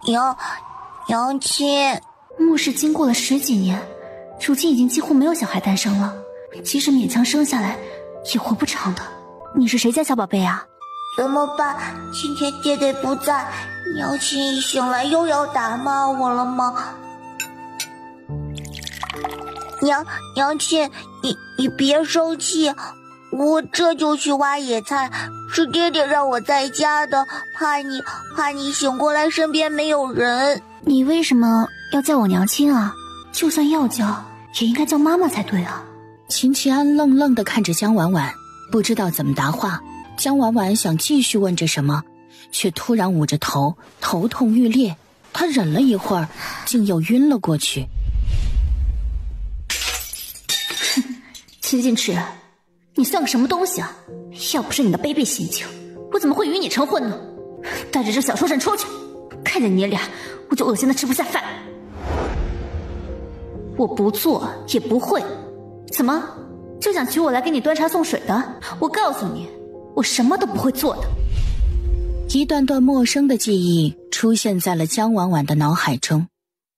娘亲，穆氏经过了10几年，如今已经几乎没有小孩诞生了，即使勉强生下来，也活不长的。你是谁家小宝贝啊？怎么办？今天爹爹不在，娘亲一醒来又要打骂我了吗？娘亲，你别生气，我这就去挖野菜，是爹爹让我在家的，怕你醒过来身边没有人。你为什么要叫我娘亲啊？就算要叫，也应该叫妈妈才对啊。秦琪安愣愣地看着江婉婉，不知道怎么答话。江婉婉想继续问着什么，却突然捂着头，头痛欲裂。她忍了一会儿，竟又晕了过去。秦晋池，你算个什么东西啊？要不是你的卑鄙心情，我怎么会与你成婚呢？带着这小畜生出去，看着你俩，我就恶心的吃不下饭。我不做也不会。怎么就想娶我来给你端茶送水的？我告诉你，我什么都不会做的。一段段陌生的记忆出现在了江婉婉的脑海中。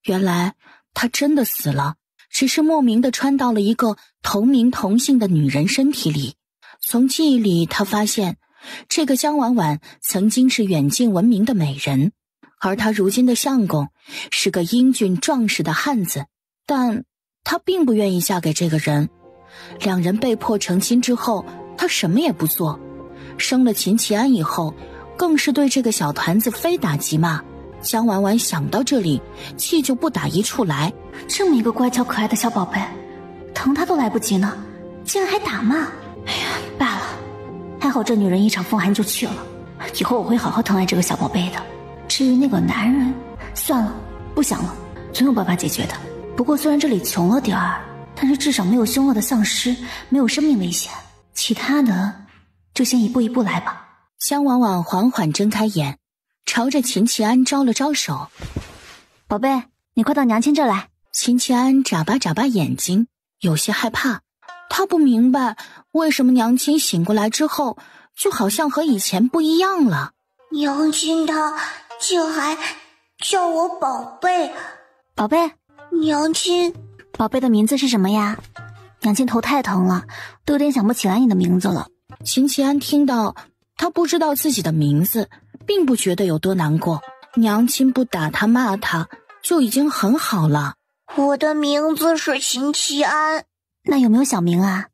原来她真的死了，只是莫名地穿到了一个同名同姓的女人身体里。从记忆里她发现，这个江婉婉曾经是远近闻名的美人，而她如今的相公是个英俊壮实的汉子，但她并不愿意嫁给这个人。两人被迫成亲之后，她什么也不做，生了秦琪安以后，更是对这个小团子非打即骂。江婉婉想到这里，气就不打一处来。这么一个乖巧可爱的小宝贝，疼她都来不及呢，竟然还打骂。哎呀，罢了，还好这女人一场风寒就去了，以后我会好好疼爱这个小宝贝的。至于那个男人，算了，不想了，总有办法解决的。不过虽然这里穷了点儿，但是至少没有凶恶的丧尸，没有生命危险，其他的就先一步一步来吧。江婉婉缓缓睁开眼，朝着秦琪安招了招手。宝贝，你快到娘亲这儿来。秦琪安眨巴眨巴眼睛，有些害怕。他不明白为什么娘亲醒过来之后就好像和以前不一样了。娘亲她竟还叫我宝贝。宝贝，娘亲，宝贝的名字是什么呀？娘亲头太疼了，都有点想不起来你的名字了。秦琪安听到他不知道自己的名字，并不觉得有多难过。娘亲不打他骂他就已经很好了。我的名字是秦琪安。那有没有小名啊？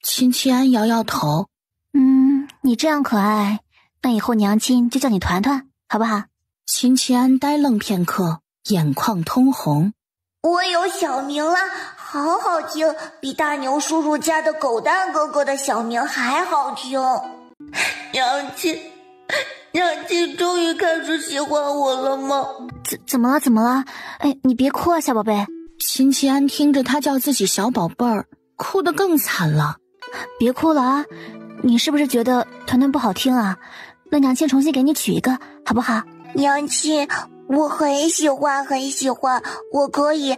秦琪安摇摇头。你这样可爱，那以后娘亲就叫你团团，好不好？秦琪安呆愣片刻，眼眶通红。我有小名了，好好听，比大牛叔叔家的狗蛋哥哥的小名还好听。娘亲终于开始喜欢我了吗？怎么了？哎，你别哭啊，小宝贝。秦琪安听着他叫自己小宝贝儿，哭得更惨了。别哭了啊，你是不是觉得团团不好听啊？那娘亲重新给你取一个好不好？娘亲，我很喜欢，我可以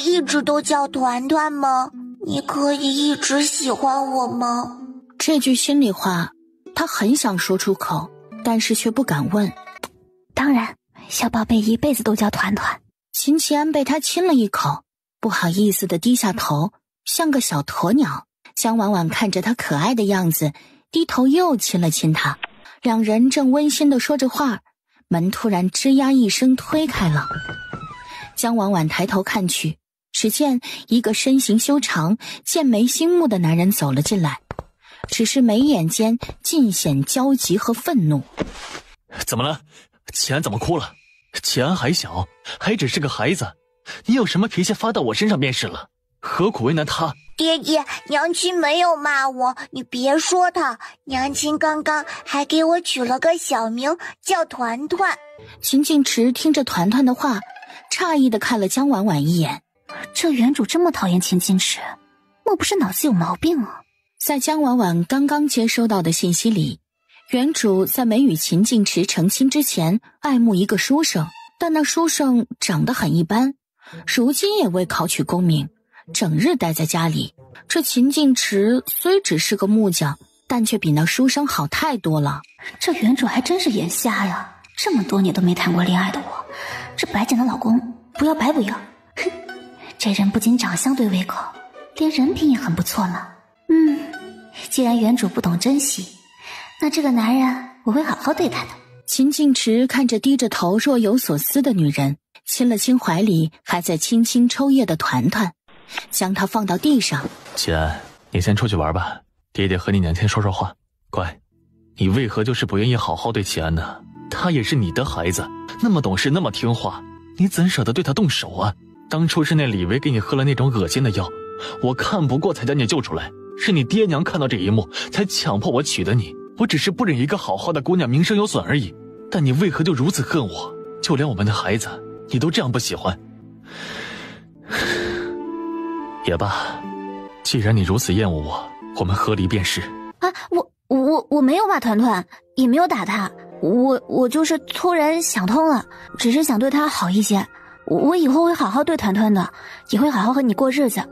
一直都叫团团吗？你可以一直喜欢我吗？这句心里话他很想说出口，但是却不敢问。当然，小宝贝一辈子都叫团团。秦琪安被他亲了一口，不好意思地低下头，像个小鸵鸟。江婉婉看着他可爱的样子，低头又亲了亲他。两人正温馨地说着话，门突然吱呀一声推开了。江婉婉抬头看去，只见一个身形修长、剑眉星目的男人走了进来，只是眉眼间尽显焦急和愤怒。怎么了？齐安怎么哭了？齐安还小，还只是个孩子，你有什么脾气发到我身上便是了，何苦为难他？爹爹，娘亲没有骂我，你别说他。娘亲刚刚还给我取了个小名，叫团团。秦静池听着团团的话，诧异地看了江婉婉一眼。这原主这么讨厌秦静池，莫不是脑子有毛病啊？在江婉婉刚刚接收到的信息里，原主在没与秦静池成亲之前爱慕一个书生，但那书生长得很一般，如今也未考取功名，整日待在家里。这秦静池虽只是个木匠，但却比那书生好太多了。这原主还真是眼瞎呀，这么多年都没谈过恋爱的我，白捡的老公，不要白不要。哼，这人不仅长相对胃口，连人品也很不错呢。既然原主不懂珍惜，那这个男人我会好好对待的。秦静池看着低着头若有所思的女人，亲了亲怀里还在轻轻抽噎的团团，将她放到地上。齐安，你先出去玩吧，爹爹和你娘亲说说话。乖，你为何就是不愿意好好对齐安呢？他也是你的孩子，那么懂事，那么听话，你怎舍得对他动手啊？当初是那李维给你喝了那种恶心的药，我看不过才将你救出来，是你爹娘看到这一幕才强迫我娶的你。我只是不忍一个好好的姑娘名声有损而已，但你为何就如此恨我？就连我们的孩子你都这样不喜欢。也罢，既然你如此厌恶我，我们和离便是。啊，我没有骂团团，也没有打他，我就是突然想通了，只是想对他好一些。我以后会好好对团团的，也会好好和你过日子。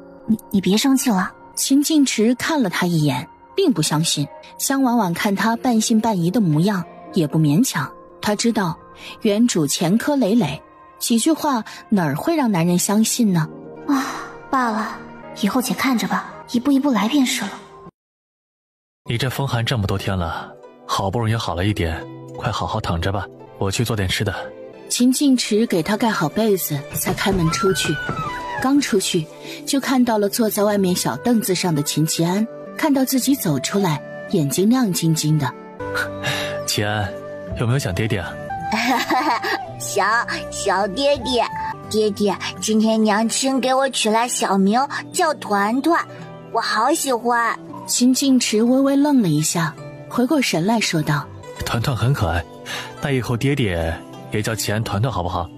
你别生气了。秦静池看了他一眼，并不相信。香婉婉看他半信半疑的模样，也不勉强。他知道原主前科累累，几句话哪儿会让男人相信呢？罢了，以后且看着吧，一步一步来便是了。你这风寒这么多天了，好不容易好了一点，快好好躺着吧，我去做点吃的。秦静池给他盖好被子，才开门出去。刚出去就看到了坐在外面小凳子上的秦琪安，看到自己走出来，眼睛亮晶晶的。齐安，有没有想爹爹啊？小爹爹，爹爹，今天娘亲给我取了小名叫团团，我好喜欢。秦静池微微愣了一下，回过神来说道：团团很可爱，那以后爹爹也叫齐安团团好不好？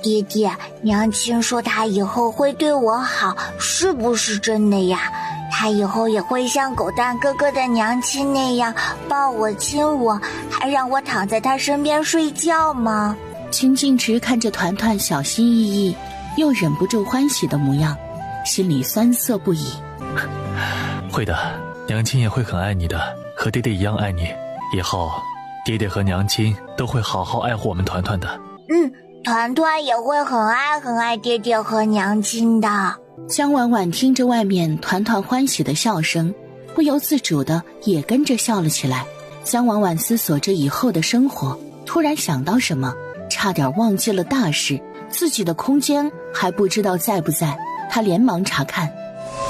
爹爹，娘亲说她以后会对我好，是不是真的呀？她以后也会像狗蛋哥哥的娘亲那样抱我亲我，还让我躺在她身边睡觉吗？秦静池看着团团小心翼翼又忍不住欢喜的模样，心里酸涩不已。会的，娘亲也会很爱你的，和爹爹一样爱你。以后爹爹和娘亲都会好好爱护我们团团的。团团也会很爱爹爹和娘亲的。江婉婉听着外面团团欢喜的笑声，不由自主的也跟着笑了起来。江婉婉思索着以后的生活，突然想到什么，差点忘记了大事，自己的空间还不知道在不在。她连忙查看，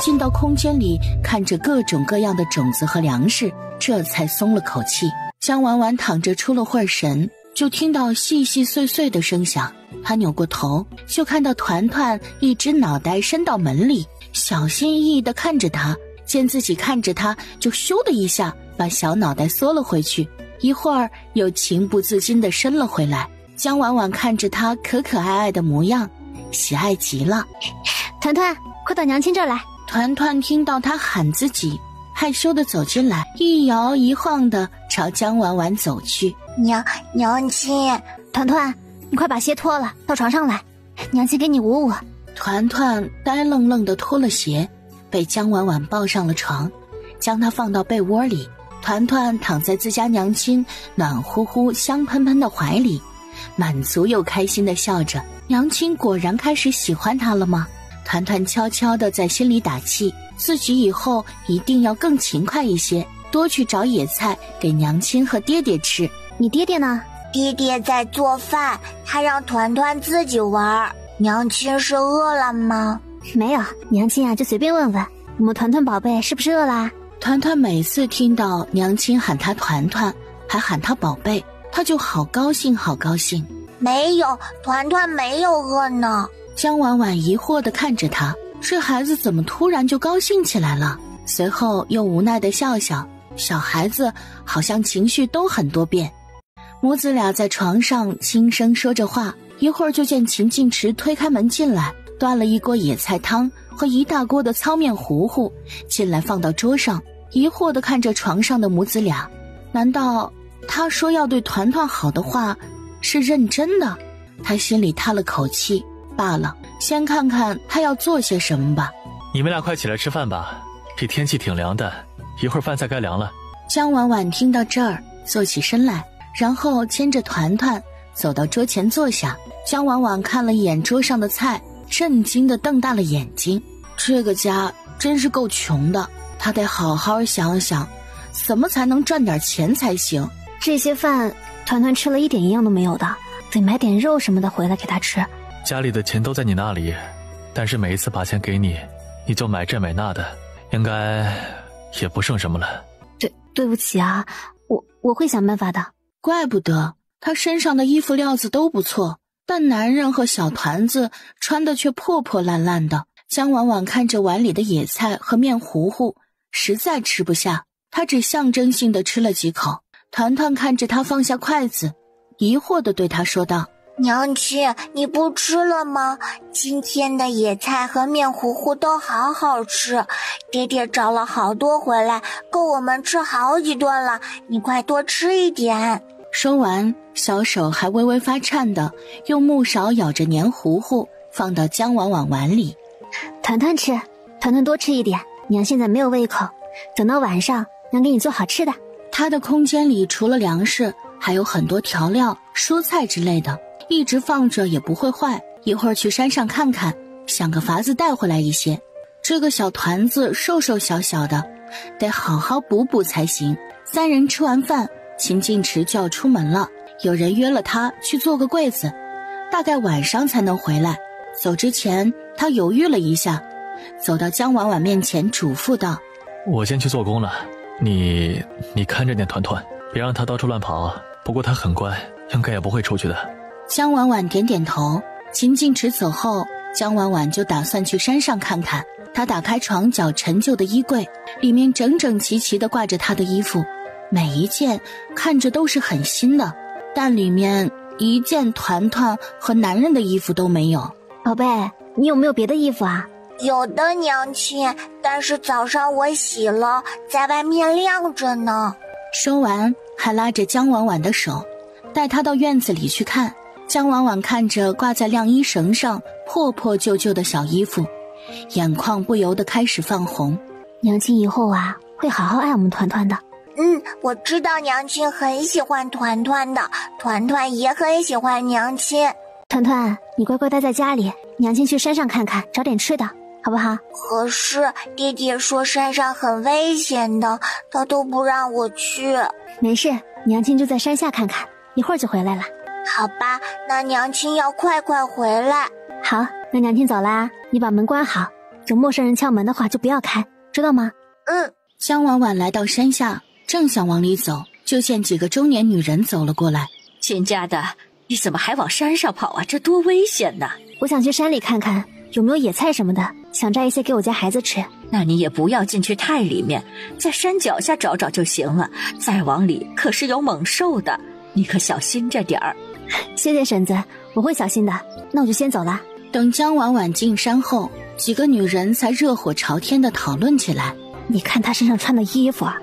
进到空间里，看着各种各样的种子和粮食，这才松了口气。江婉婉躺着出了会儿神，就听到细细碎碎的声响，他扭过头，就看到团团一只脑袋伸到门里，小心翼翼地看着他，见自己看着他，就咻的一下把小脑袋缩了回去，一会儿又情不自禁地伸了回来。江婉婉看着他可可爱爱的模样，喜爱极了。团团，快到娘亲这儿来。团团听到他喊自己，害羞地走进来，一摇一晃地朝江婉婉走去。娘亲，团团，你快把鞋脱了，到床上来，娘亲给你捂捂。团团呆愣愣地脱了鞋，被江婉婉抱上了床，将她放到被窝里。团团躺在自家娘亲暖乎乎香喷喷的怀里，满足又开心地笑着。娘亲果然开始喜欢她了吗？团团悄悄地在心里打气，自己以后一定要更勤快一些，多去找野菜给娘亲和爹爹吃。你爹爹呢？爹爹在做饭，他让团团自己玩。娘亲是饿了吗？没有，娘亲啊，就随便问问，我们团团宝贝是不是饿啦？团团每次听到娘亲喊他团团，还喊他宝贝，他就好高兴好高兴。没有，团团没有饿呢。江婉婉疑惑地看着他，这孩子怎么突然就高兴起来了？随后又无奈地笑笑，小孩子好像情绪都很多变。母子俩在床上轻声说着话，一会儿就见秦静池推开门进来，端了一锅野菜汤和一大锅的糙面糊糊进来放到桌上，疑惑地看着床上的母子俩。难道他说要对团团好的话是认真的？他心里叹了口气，罢了，先看看他要做些什么吧。你们俩快起来吃饭吧，这天气挺凉的，一会儿饭菜该凉了。江婉婉听到这儿，坐起身来，然后牵着团团走到桌前坐下，江婉婉看了一眼桌上的菜，震惊地瞪大了眼睛。这个家真是够穷的，她得好好想想，怎么才能赚点钱才行。这些饭团团吃了一点营养都没有的，得买点肉什么的回来给他吃。家里的钱都在你那里，但是每一次把钱给你，你就买这买那的，应该也不剩什么了。对不起啊，我会想办法的。怪不得他身上的衣服料子都不错，但男人和小团子穿的却破破烂烂的。江婉婉看着碗里的野菜和面糊糊，实在吃不下，她只象征性的吃了几口。团团看着她放下筷子，疑惑地对她说道：娘亲，你不吃了吗？今天的野菜和面糊糊都好好吃，爹爹找了好多回来，够我们吃好几顿了，你快多吃一点。说完，小手还微微发颤的用木勺舀着黏糊糊放到江婉婉碗里。团团吃，团团多吃一点，娘现在没有胃口，等到晚上娘给你做好吃的。她的空间里除了粮食，还有很多调料、蔬菜之类的，一直放着也不会坏，一会儿去山上看看，想个法子带回来一些。这个小团子瘦瘦小小的，得好好补补才行。三人吃完饭，秦晋池就要出门了，有人约了他去做个柜子，大概晚上才能回来。走之前他犹豫了一下，走到江婉婉面前嘱咐道：我先去做工了，你看着点团团，别让他到处乱跑啊，不过他很乖，应该也不会出去的。江婉婉点点头。秦晋池走后，江婉婉就打算去山上看看。她打开床角陈旧的衣柜，里面整整齐齐地挂着她的衣服，每一件看着都是很新的，但里面一件团团和男人的衣服都没有。宝贝，你有没有别的衣服啊？有的，娘亲，但是早上我洗了，在外面晾着呢。说完，还拉着江婉婉的手，带她到院子里去看。江婉婉看着挂在晾衣绳上破破旧旧的小衣服，眼眶不由得开始泛红。娘亲以后啊，会好好爱我们团团的。我知道娘亲很喜欢团团的，团团也很喜欢娘亲。团团，你乖乖待在家里，娘亲去山上看看，找点吃的，好不好？可是爹爹说山上很危险的，他都不让我去。没事，娘亲就在山下看看，一会儿就回来了。好吧，那娘亲要快快回来。好，那娘亲走啦，你把门关好，有陌生人敲门的话就不要开，知道吗？江婉婉来到山下，正想往里走，就见几个中年女人走了过来。秦家的，你怎么还往山上跑啊？这多危险呐！我想去山里看看有没有野菜什么的，想摘一些给我家孩子吃。那你也不要进去太里面，在山脚下找找就行了，再往里可是有猛兽的，你可小心着点儿。谢谢婶子，我会小心的。那我就先走了。等江婉婉进山后，几个女人才热火朝天地讨论起来。你看她身上穿的衣服啊，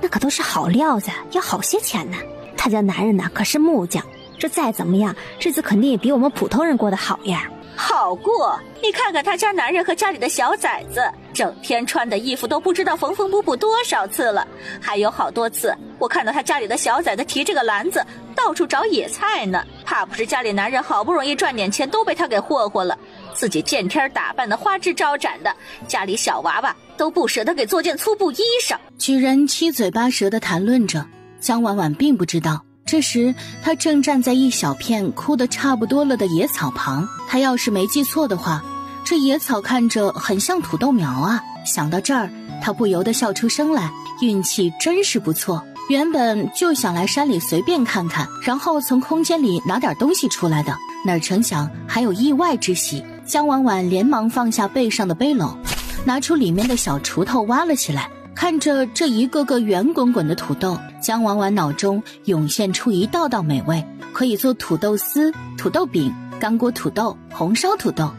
那可都是好料子，要好些钱呢。她家男人呢可是木匠，这再怎么样，日子肯定也比我们普通人过得好呀。好过，你看看他家男人和家里的小崽子，整天穿的衣服都不知道缝缝补补多少次了，还有好多次我看到他家里的小崽子提着个篮子到处找野菜呢，怕不是家里男人好不容易赚点钱都被他给霍霍了，自己见天打扮的花枝招展的，家里小娃娃都不舍得给做件粗布衣裳。几人七嘴八舌地谈论着，江婉婉并不知道，这时她正站在一小片枯得差不多了的野草旁。她要是没记错的话，这野草看着很像土豆苗啊。想到这儿，她不由得笑出声来，运气真是不错。原本就想来山里随便看看，然后从空间里拿点东西出来的，哪成想还有意外之喜。江婉婉连忙放下背上的背篓，拿出里面的小锄头挖了起来。看着这一个个圆滚滚的土豆，江婉婉脑中涌现出一道道美味，可以做土豆丝、土豆饼、干锅土豆、红烧土豆，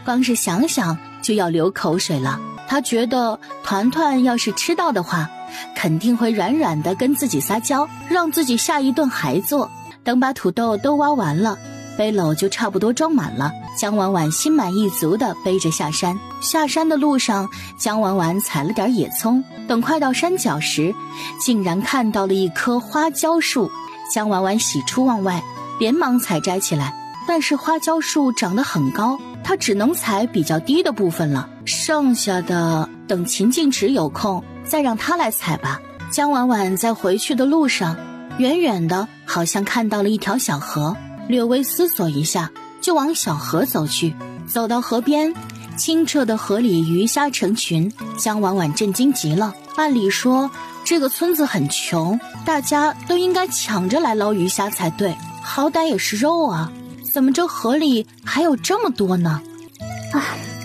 光是想想就要流口水了。她觉得团团要是吃到的话，肯定会软软的跟自己撒娇，让自己下一顿还做。等把土豆都挖完了，背篓就差不多装满了。江婉婉心满意足地背着下山。下山的路上，江婉婉采了点野葱，等快到山脚时，竟然看到了一棵花椒树。江婉婉喜出望外，连忙采摘起来。但是花椒树长得很高，他只能采比较低的部分了，剩下的等秦静池有空再让他来采吧。江婉婉在回去的路上，远远的好像看到了一条小河，略微思索一下，就往小河走去。走到河边，清澈的河里鱼虾成群，江婉婉震惊极了。按理说这个村子很穷，大家都应该抢着来捞鱼虾才对，好歹也是肉啊，怎么这河里还有这么多呢？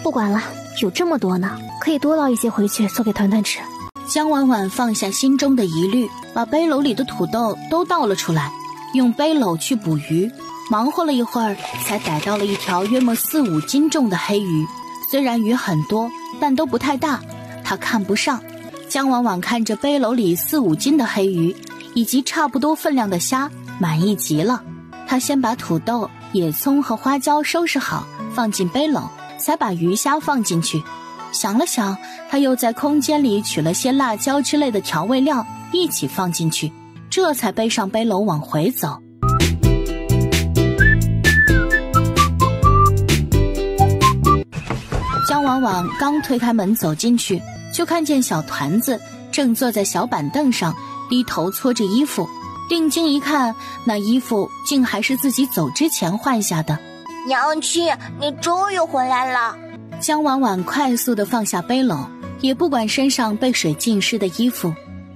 不管了，有这么多呢，可以多捞一些回去做给团团吃。江婉婉放下心中的疑虑，把背篓里的土豆都倒了出来，用背篓去捕鱼。忙活了一会儿，才逮到了一条约莫4、5斤重的黑鱼。虽然鱼很多，但都不太大，她看不上。江婉婉看着背篓里4、5斤的黑鱼，以及差不多分量的虾，满意极了。她先把土豆、野葱和花椒收拾好，放进背篓，才把鱼虾放进去。想了想，他又在空间里取了些辣椒之类的调味料，一起放进去，这才背上背篓往回走。江婉婉刚推开门走进去，就看见小团子正坐在小板凳上，低头搓着衣服。定睛一看，那衣服竟还是自己走之前换下的。娘亲，你终于回来了。江婉婉快速地放下背篓，也不管身上被水浸湿的衣服，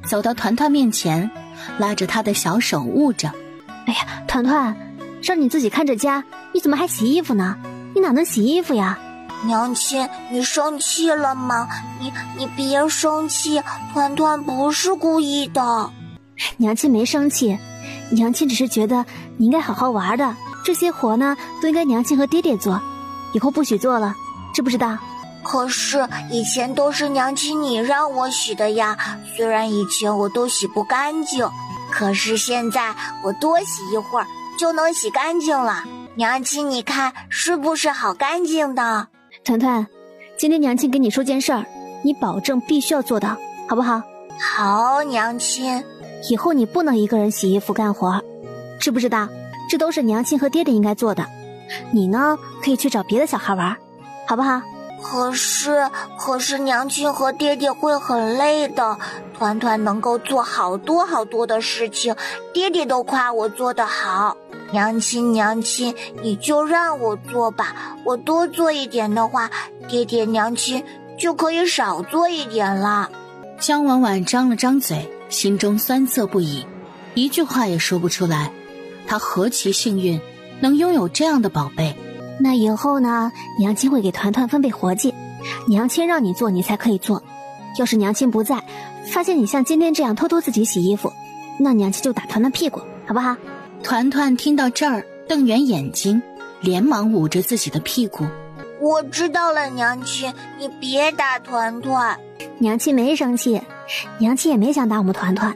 走到团团面前，拉着他的小手捂着。哎呀，团团，让你自己看着家，你怎么还洗衣服呢？你哪能洗衣服呀？娘亲，你生气了吗？你别生气，团团不是故意的。娘亲没生气，娘亲只是觉得你应该好好玩的，这些活呢都应该娘亲和爹爹做，以后不许做了，知不知道？可是以前都是娘亲你让我洗的呀，虽然以前我都洗不干净，可是现在我多洗一会儿就能洗干净了。娘亲你看是不是好干净的？团团，今天娘亲跟你说件事儿，你保证必须要做到，好不好？好，娘亲。以后你不能一个人洗衣服干活，知不知道？这都是娘亲和爹爹应该做的。你呢，可以去找别的小孩玩，好不好？可是娘亲和爹爹会很累的，团团能够做好多好多的事情，爹爹都夸我做得好。娘亲，你就让我做吧，我多做一点的话，爹爹娘亲就可以少做一点了。江婉婉张了张嘴，心中酸涩不已，一句话也说不出来。她何其幸运，能拥有这样的宝贝。那以后呢，娘亲会给团团分配活计，娘亲让你做你才可以做。要是娘亲不在，发现你像今天这样偷偷自己洗衣服，那娘亲就打团团屁股，好不好？团团听到这儿瞪圆眼睛，连忙捂着自己的屁股。我知道了，娘亲，你别打团团。娘亲没生气，娘亲也没想打我们团团，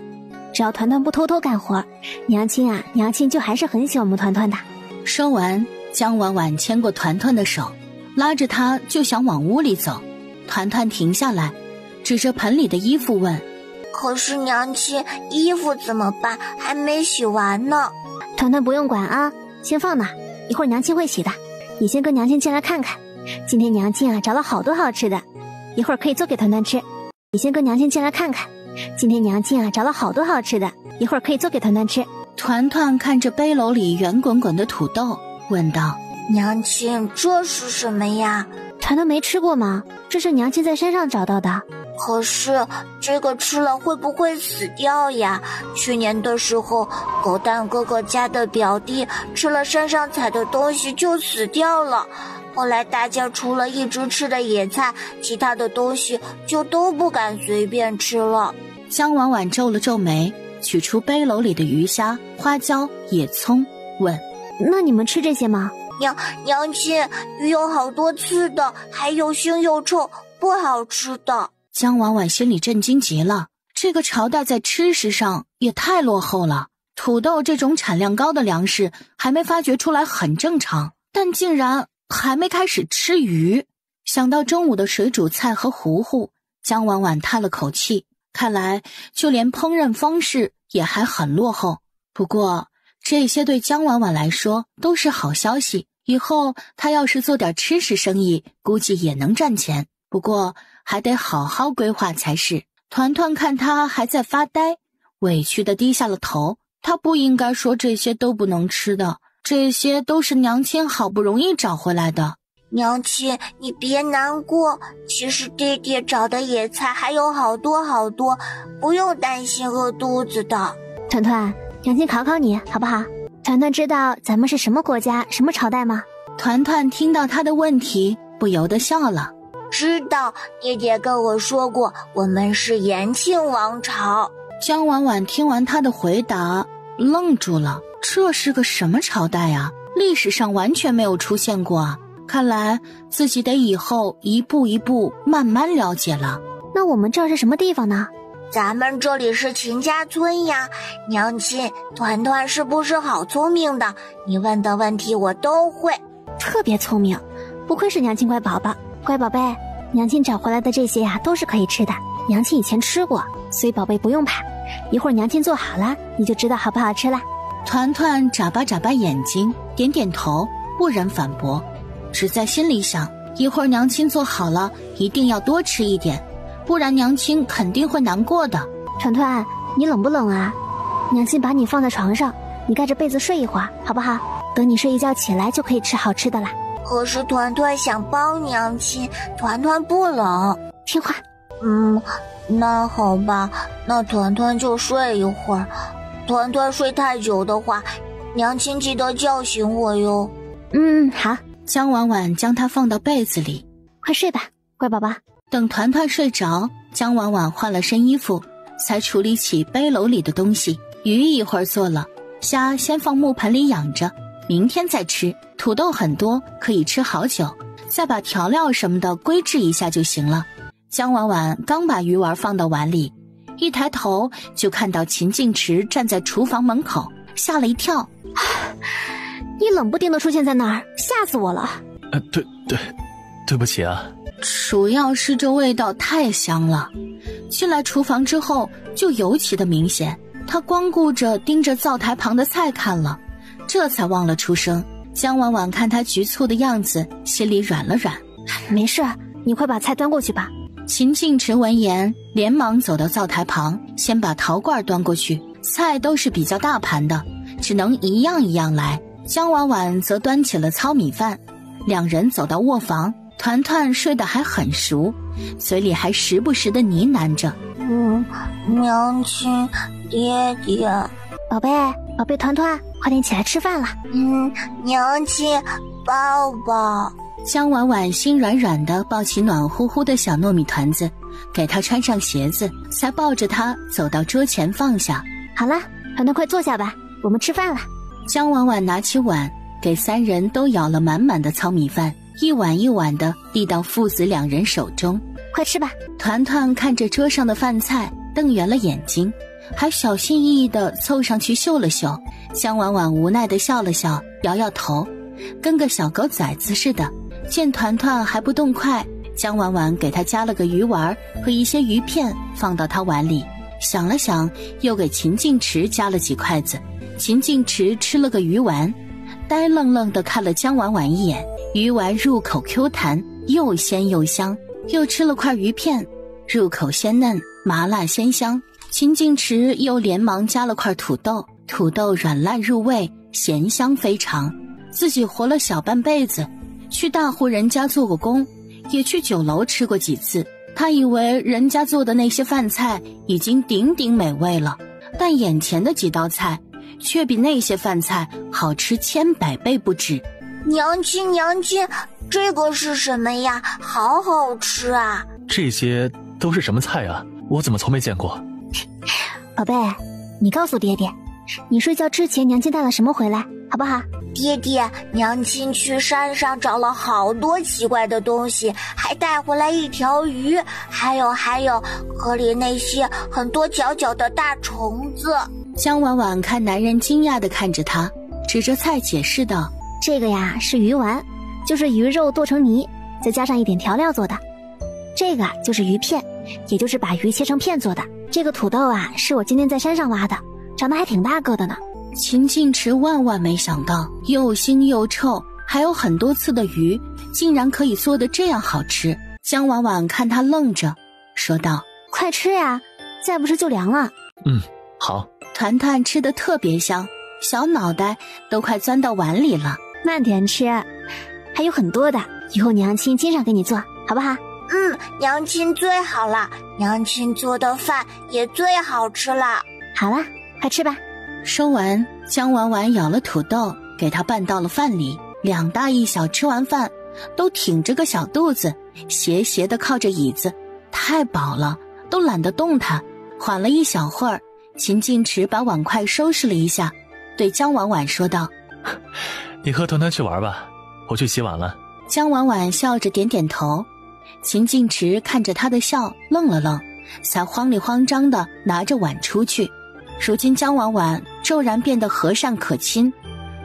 只要团团不偷偷干活，娘亲就还是很喜欢我们团团的。说完，江婉婉牵过团团的手，拉着他就想往屋里走。团团停下来，指着盆里的衣服问：可是娘亲，衣服怎么办？还没洗完呢。团团不用管啊，先放那，一会儿娘亲会洗的。你先跟娘亲进来看看，今天娘亲找了好多好吃的，一会儿可以做给团团吃。你先跟娘亲进来看看，今天娘亲找了好多好吃的，一会儿可以做给团团吃。团团看着背篓里圆滚滚的土豆，问道：娘亲，这是什么呀？团团没吃过吗？这是娘亲在山上找到的。可是这个吃了会不会死掉呀？去年的时候，狗蛋哥哥家的表弟吃了山上采的东西就死掉了。后来大家除了一直吃的野菜，其他的东西就都不敢随便吃了。江婉婉皱了皱眉，取出背篓里的鱼虾、花椒、野葱，问：那你们吃这些吗？娘亲，鱼有好多刺的，还有腥又臭，不好吃的。江婉婉心里震惊极了，这个朝代在吃食上也太落后了。土豆这种产量高的粮食还没发掘出来很正常，但竟然还没开始吃鱼。想到中午的水煮菜和糊糊，江婉婉叹了口气，看来就连烹饪方式也还很落后。不过这些对江婉婉来说都是好消息，以后她要是做点吃食生意，估计也能赚钱。不过还得好好规划才是。团团看她还在发呆，委屈地低下了头。她不应该说这些都不能吃的，这些都是娘亲好不容易找回来的。娘亲，你别难过，其实爹爹找的野菜还有好多好多，不用担心饿肚子的。团团，娘亲考考你好不好？团团知道咱们是什么国家什么朝代吗？团团听到他的问题不由得笑了。知道，爹爹跟我说过，我们是延庆王朝。江婉婉听完他的回答愣住了，这是个什么朝代啊？历史上完全没有出现过啊！看来自己得以后一步一步慢慢了解了。那我们这是什么地方呢？咱们这里是秦家村呀。娘亲，团团是不是好聪明的？你问的问题我都会。特别聪明，不愧是娘亲乖宝宝。乖宝贝，娘亲找回来的这些呀都是可以吃的，娘亲以前吃过，所以宝贝不用怕，一会儿娘亲做好了你就知道好不好吃了。团团眨巴眨巴眼睛，点点头，不忍反驳，只在心里想，一会儿娘亲做好了一定要多吃一点，不然娘亲肯定会难过的。团团，你冷不冷啊？娘亲把你放在床上，你盖着被子睡一会儿好不好？等你睡一觉起来就可以吃好吃的啦。可是团团想帮娘亲，团团不冷。听话。那好吧，那团团就睡一会儿。团团睡太久的话，娘亲记得叫醒我哟。好。江婉婉将她放到被子里，快睡吧，乖宝宝。等团团睡着，江婉婉换了身衣服，才处理起背篓里的东西。鱼一会儿做了，虾先放木盆里养着，明天再吃。土豆很多，可以吃好久，再把调料什么的归置一下就行了。江婉婉刚把鱼丸放到碗里，一抬头就看到秦静池站在厨房门口，吓了一跳。你冷不丁的出现在那儿，吓死我了。对不起啊。主要是这味道太香了，进来厨房之后就尤其的明显。他光顾着盯着灶台旁的菜看了，这才忘了出声。江婉婉看他局促的样子，心里软了软。没事，你快把菜端过去吧。秦静池闻言连忙走到灶台旁，先把陶罐端过去。菜都是比较大盘的，只能一样一样来。江婉婉则端起了糙米饭，两人走到卧房。团团睡得还很熟，嘴里还时不时的呢喃着娘亲，爹爹。宝贝团团，快点起来吃饭了。娘亲，抱抱。江婉婉心软软的抱起暖乎乎的小糯米团子，给他穿上鞋子，才抱着他走到桌前放下。好了，团团快坐下吧，我们吃饭了。江婉婉拿起碗，给三人都舀了满满的糙米饭，一碗一碗的递到父子两人手中。快吃吧。团团看着桌上的饭菜，瞪圆了眼睛，还小心翼翼地凑上去嗅了嗅。江婉婉无奈地笑了笑，摇摇头，跟个小狗崽子似的。见团团还不动筷，江婉婉给他夹了个鱼丸和一些鱼片放到他碗里，想了想，又给秦静池夹了几筷子。秦静池吃了个鱼丸，呆愣愣地看了江婉婉一眼。鱼丸入口 Q 弹，又鲜又香，又吃了块鱼片，入口鲜嫩，麻辣鲜香。秦静池又连忙夹了块土豆，土豆软烂入味，咸香非常。自己活了小半辈子，去大户人家做过工，也去酒楼吃过几次。他以为人家做的那些饭菜已经顶顶美味了，但眼前的几道菜却比那些饭菜好吃千百倍不止。娘亲，这个是什么呀？好好吃啊！这些都是什么菜啊？我怎么从没见过？宝贝，你告诉爹爹，你睡觉之前娘亲带了什么回来，好不好？爹爹，娘亲去山上找了好多奇怪的东西，还带回来一条鱼，还有河里那些很多角角的大虫子。江婉婉看男人惊讶地看着他，指着菜解释道：这个呀是鱼丸，就是鱼肉剁成泥，再加上一点调料做的。这个就是鱼片，也就是把鱼切成片做的。这个土豆啊是我今天在山上挖的，长得还挺大个的呢。秦晋池万万没想到，又腥又臭，还有很多刺的鱼，竟然可以做得这样好吃。江婉婉看他愣着，说道：快吃呀，再不吃就凉了。好。团团吃得特别香，小脑袋都快钻到碗里了。慢点吃，还有很多的，以后娘亲经常给你做，好不好？娘亲最好了，娘亲做的饭也最好吃了。好了，快吃吧。说完，江婉婉舀了土豆给他拌到了饭里，2大1小，吃完饭都挺着个小肚子，斜斜地靠着椅子，太饱了，都懒得动弹。缓了一小会儿，秦晋池把碗筷收拾了一下，对江婉婉说道：你和团团去玩吧，我去洗碗了。江婉婉笑着点点头。秦晋池看着他的笑愣了愣，才慌里慌张地拿着碗出去。如今江婉婉骤然变得和善可亲，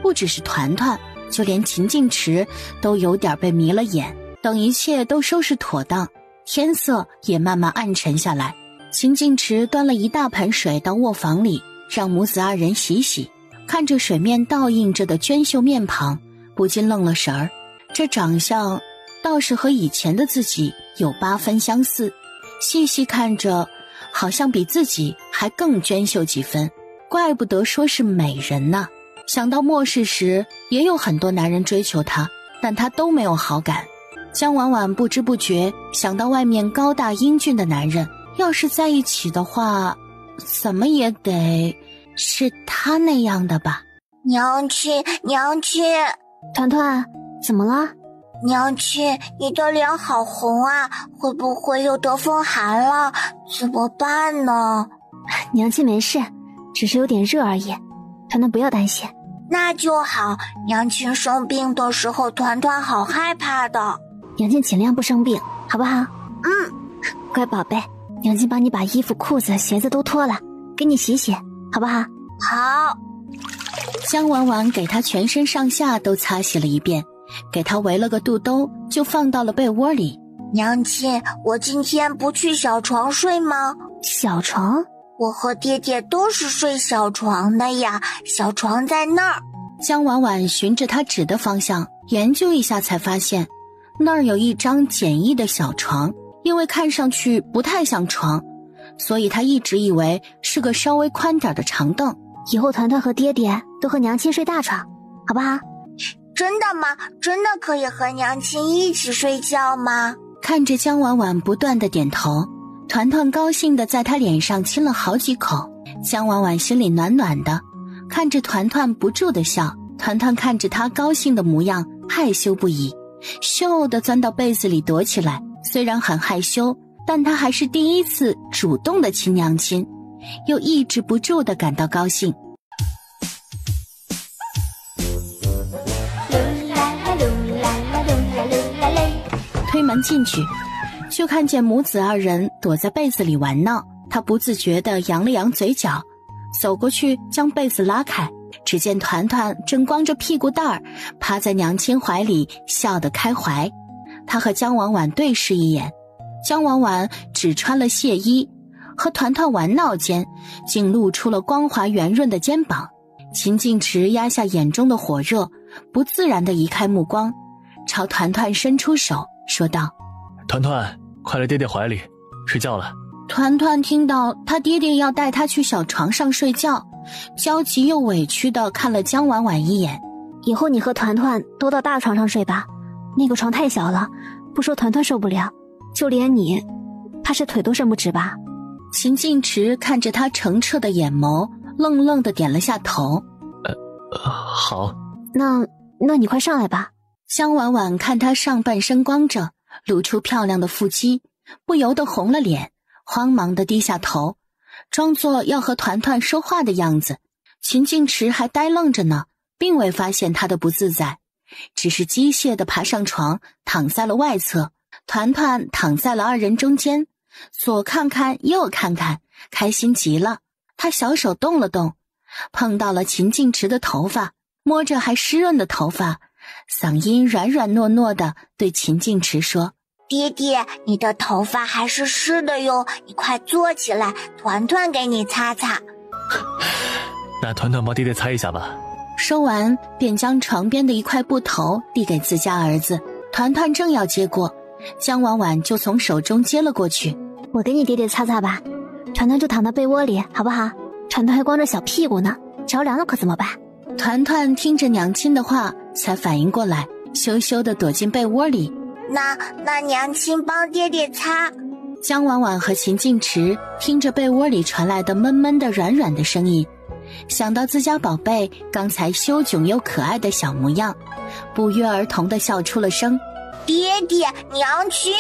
不只是团团，就连秦晋池都有点被迷了眼。等一切都收拾妥当，天色也慢慢暗沉下来，秦晋池端了一大盆水到卧房里，让母子2人洗洗。看着水面倒映着的娟秀面庞，不禁愣了神儿。这长相倒是和以前的自己有8分相似，细细看着好像比自己还更娟秀几分，怪不得说是美人呢。想到末世时也有很多男人追求她，但她都没有好感。江婉婉不知不觉想到外面高大英俊的男人，要是在一起的话，怎么也得是他那样的吧。娘亲，团团，怎么了？娘亲，你的脸好红啊，会不会又得风寒了？怎么办呢？娘亲没事，只是有点热而已，团团不要担心。那就好，娘亲生病的时候，团团好害怕的。娘亲尽量不生病，好不好？乖宝贝，娘亲帮你把衣服、裤子、鞋子都脱了，给你洗洗，好不好？好。江婉婉给他全身上下都擦洗了一遍，给他围了个肚兜，就放到了被窝里。娘亲，我今天不去小床睡吗？小床？我和爹爹都是睡小床的呀，小床在那儿。江婉婉循着他指的方向研究一下，才发现那儿有一张简易的小床，因为看上去不太像床，所以他一直以为是个稍微宽点的长凳。以后团团和爹爹都和娘亲睡大床，好不好？真的吗？真的可以和娘亲一起睡觉吗？看着江婉婉不断的点头，团团高兴的在他脸上亲了好几口。江婉婉心里暖暖的，看着团团不住的笑。团团看着他高兴的模样，害羞不已，咻地钻到被子里躲起来。虽然很害羞，但他还是第一次主动的亲娘亲，又抑制不住的感到高兴。推门进去，就看见母子2人躲在被子里玩闹。他不自觉地扬了扬嘴角，走过去将被子拉开，只见团团正光着屁股蛋儿趴在娘亲怀里笑得开怀。他和江婉婉对视一眼，江婉婉只穿了亵衣，和团团玩闹间竟露出了光滑圆润的肩膀。秦晋池压下眼中的火热，不自然地移开目光，朝团团伸出手说道：团团，快来爹爹怀里，睡觉了。团团听到他爹爹要带他去小床上睡觉，焦急又委屈地看了江婉婉一眼。以后你和团团都到大床上睡吧，那个床太小了，不说团团受不了，就连你怕是腿都伸不直吧。秦晋池看着他澄澈的眼眸，愣愣地点了下头。好。那你快上来吧。江婉婉看他上半身光着，露出漂亮的腹肌，不由得红了脸，慌忙地低下头，装作要和团团说话的样子。秦晋池还呆愣着呢，并未发现他的不自在，只是机械地爬上床，躺在了外侧。团团躺在了2人中间，左看看右看看，开心极了。他小手动了动，碰到了秦晋池的头发，摸着还湿润的头发，嗓音软软糯糯地对秦晋池说：爹爹，你的头发还是湿的哟，你快坐起来，团团给你擦擦。那团团帮爹爹擦一下吧。说完便将床边的一块布头递给自家儿子。团团正要接过，江婉婉就从手中接了过去。我给你爹爹擦擦吧，团团就躺到被窝里好不好？团团还光着小屁股呢，着凉了可怎么办？团团听着娘亲的话才反应过来，羞羞地躲进被窝里。那娘亲帮爹爹擦。江婉婉和秦晋池听着被窝里传来的闷闷的软软的声音，想到自家宝贝刚才羞窘又可爱的小模样，不约而同地笑出了声。爹爹，娘亲。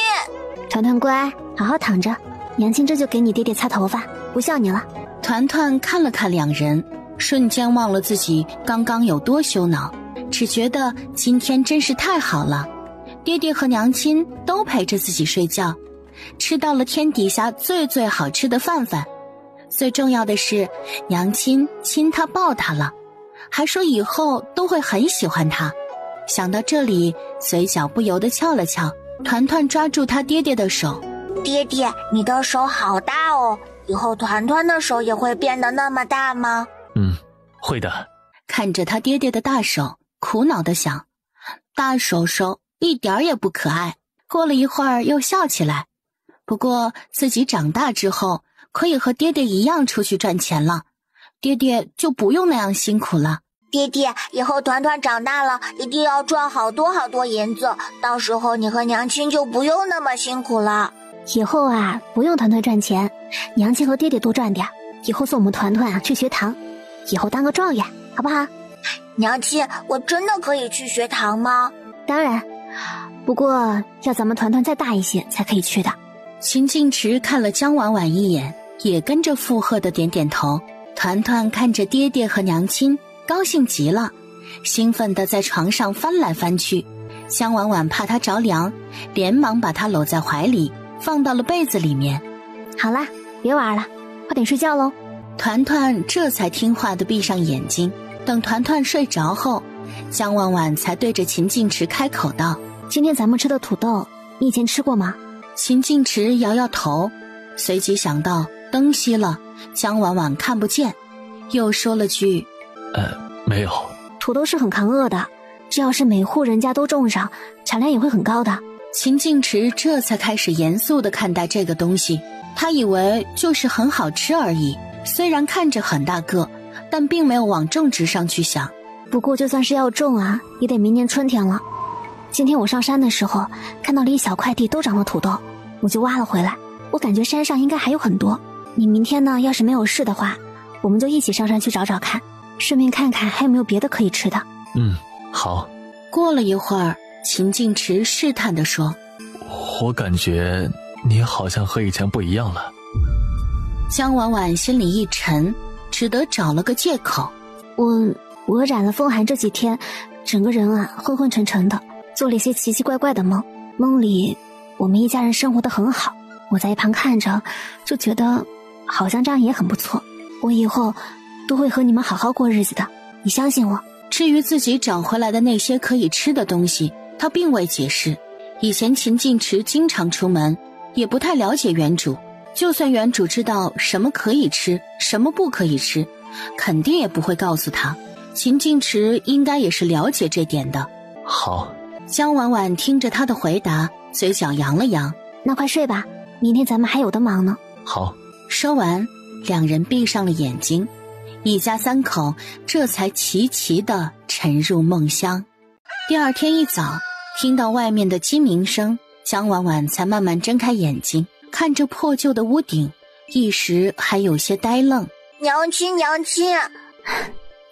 团团乖，好好躺着，娘亲这就给你爹爹擦头发，不笑你了。团团看了看两人，瞬间忘了自己刚刚有多羞恼，只觉得今天真是太好了，爹爹和娘亲都陪着自己睡觉，吃到了天底下最好吃的饭，最重要的是娘亲亲他抱他了，还说以后都会很喜欢他。想到这里，嘴角不由得翘了翘。团团抓住他爹爹的手。爹爹，你的手好大哦，以后团团的手也会变得那么大吗？会的。看着他爹爹的大手，苦恼地想，大手手一点也不可爱。过了一会儿又笑起来，不过自己长大之后可以和爹爹一样出去赚钱了，爹爹就不用那样辛苦了。爹爹，以后团团长大了一定要赚好多银子，到时候你和娘亲就不用那么辛苦了。以后啊，不用团团赚钱，娘亲和爹爹多赚点，以后送我们团团去学堂，以后当个状元好不好？娘亲，我真的可以去学堂吗？当然，不过要咱们团团再大一些才可以去的。秦晋池看了江婉婉一眼，也跟着附和的点点头。团团看着爹爹和娘亲，高兴极了，兴奋地在床上翻来翻去。江婉婉怕他着凉，连忙把他搂在怀里，放到了被子里面。好啦，别玩了，快点睡觉喽。团团这才听话地闭上眼睛。等团团睡着后，江婉婉才对着秦晋池开口道：今天咱们吃的土豆，你以前吃过吗？秦晋池摇摇头，随即想到灯熄了，江婉婉看不见，又说了句：没有。土豆是很抗饿的，只要是每户人家都种上，产量也会很高的。秦晋池这才开始严肃地看待这个东西，他以为就是很好吃而已，虽然看着很大个，但并没有往种植上去想。不过就算是要种啊，也得明年春天了。今天我上山的时候，看到了一小块地都长了土豆，我就挖了回来。我感觉山上应该还有很多。你明天呢，要是没有事的话，我们就一起上山去找找看，顺便看看还有没有别的可以吃的。好。过了一会儿，秦晋池试探地说：我感觉你好像和以前不一样了。江婉婉心里一沉，只得找了个借口：我染了风寒这几天，整个人啊昏昏沉沉的，做了一些奇奇怪怪的梦，梦里我们一家人生活得很好，我在一旁看着就觉得好像这样也很不错，我以后都会和你们好好过日子的，你相信我。至于自己找回来的那些可以吃的东西，他并未解释。以前秦晋池经常出门，也不太了解原主，就算原主知道什么可以吃，什么不可以吃，肯定也不会告诉他。秦晋池应该也是了解这点的。好。江婉婉听着他的回答，嘴角扬了扬。那快睡吧，明天咱们还有的忙呢。好。说完，两人闭上了眼睛，一家三口这才齐齐地沉入梦乡。第二天一早，听到外面的鸡鸣声，江婉婉才慢慢睁开眼睛，看着破旧的屋顶，一时还有些呆愣。娘亲，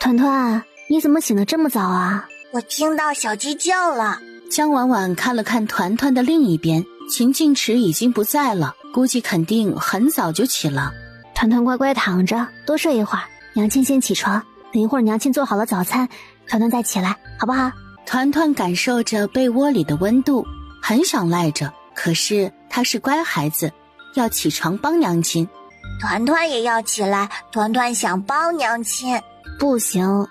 团团，你怎么醒得这么早啊？我听到小鸡叫了。江婉婉看了看团团的另一边，秦晋池已经不在了，估计肯定很早就起了。团团乖乖躺着，多睡一会儿，娘亲先起床，等一会儿娘亲做好了早餐，团团再起来，好不好？团团感受着被窝里的温度，很想赖着，可是他是乖孩子，要起床帮娘亲。团团也要起来，团团想帮娘亲。不行，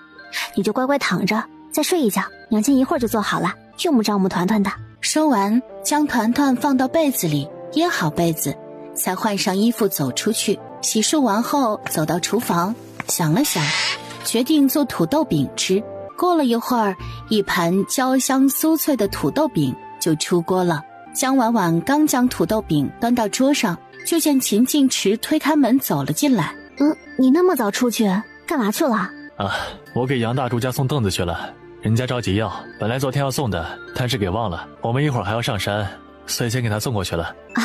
你就乖乖躺着，再睡一觉，娘亲一会儿就做好了，用不着我们团团的。说完，将团团放到被子里，掖好被子，才换上衣服走出去。洗漱完后，走到厨房，想了想，决定做土豆饼吃。过了一会儿，一盘焦香酥脆的土豆饼就出锅了。江婉婉刚将土豆饼端到桌上，就见秦晋池推开门走了进来。你那么早出去干嘛去了？啊，我给杨大厨家送凳子去了，人家着急要，本来昨天要送的，但是给忘了，我们一会儿还要上山，所以先给他送过去了。啊，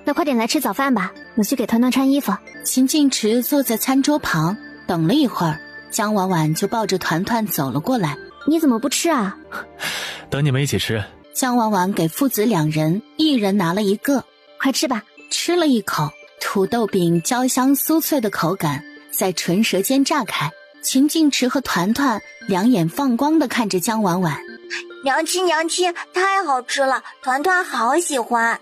那快点来吃早饭吧，我去给团团穿衣服。秦晋池坐在餐桌旁等了一会儿，江婉婉就抱着团团走了过来。你怎么不吃啊？等你们一起吃。江婉婉给父子两人一人拿了一个。快吃吧。吃了一口，土豆饼焦香酥脆的口感在唇舌间炸开。秦晋池和团团两眼放光地看着江婉婉。娘亲娘亲，太好吃了，团团好喜欢。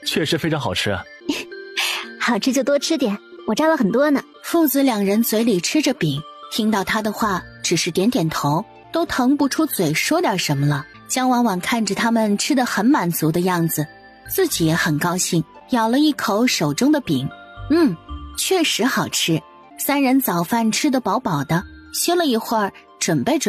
确实非常好吃。好吃就多吃点，我摘了很多呢。父子两人嘴里吃着饼，听到他的话只是点点头，都腾不出嘴说点什么了。江婉婉看着他们吃得很满足的样子，自己也很高兴，咬了一口手中的饼。确实好吃。三人早饭吃得饱饱的，歇了一会儿，准备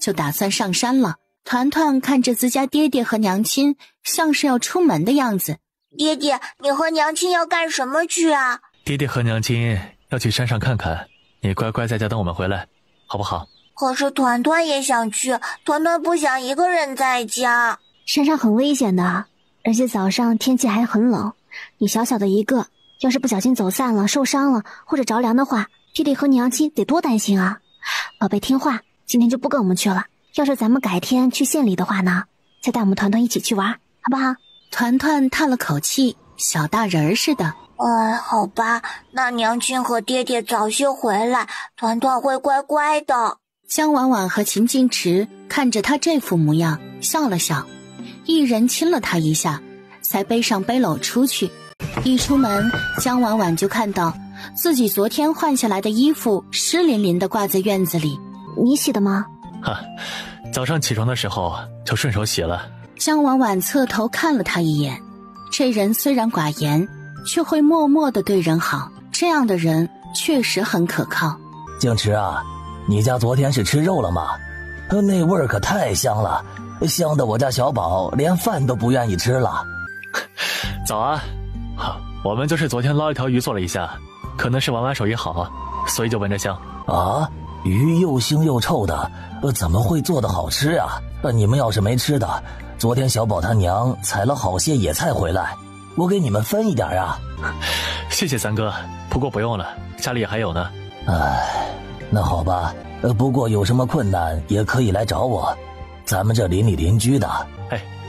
就打算上山了。团团看着自家爹爹和娘亲像是要出门的样子。爹爹，你和娘亲要干什么去啊？爹爹和娘亲要去山上看看，你乖乖在家等我们回来，好不好？可是团团也想去，团团不想一个人在家。山上很危险的，而且早上天气还很冷，你小小的一个，要是不小心走散了、受伤了或者着凉的话，爹爹和娘亲得多担心啊！宝贝听话，今天就不跟我们去了。要是咱们改天去县里的话呢，再带我们团团一起去玩，好不好？团团叹了口气，小大人儿似的。好吧，那娘亲和爹爹早些回来，团团会乖乖的。江婉婉和秦晋池看着他这副模样，笑了笑，一人亲了他一下，才背上背篓出去。一出门，江婉婉就看到自己昨天换下来的衣服湿淋淋的挂在院子里。你洗的吗？早上起床的时候就顺手洗了。江婉婉侧头看了他一眼，这人虽然寡言，却会默默地对人好，这样的人确实很可靠。静池啊，你家昨天是吃肉了吗？那味儿可太香了，香得我家小宝连饭都不愿意吃了。早啊，我们就是昨天捞一条鱼做了一下，可能是婉婉手艺好，所以就闻着香。啊，鱼又腥又臭的，怎么会做得好吃啊？你们要是没吃的，昨天小宝他娘采了好些野菜回来，我给你们分一点啊。谢谢三哥，不过不用了，家里也还有呢。那好吧，不过有什么困难也可以来找我，咱们这邻里邻居的。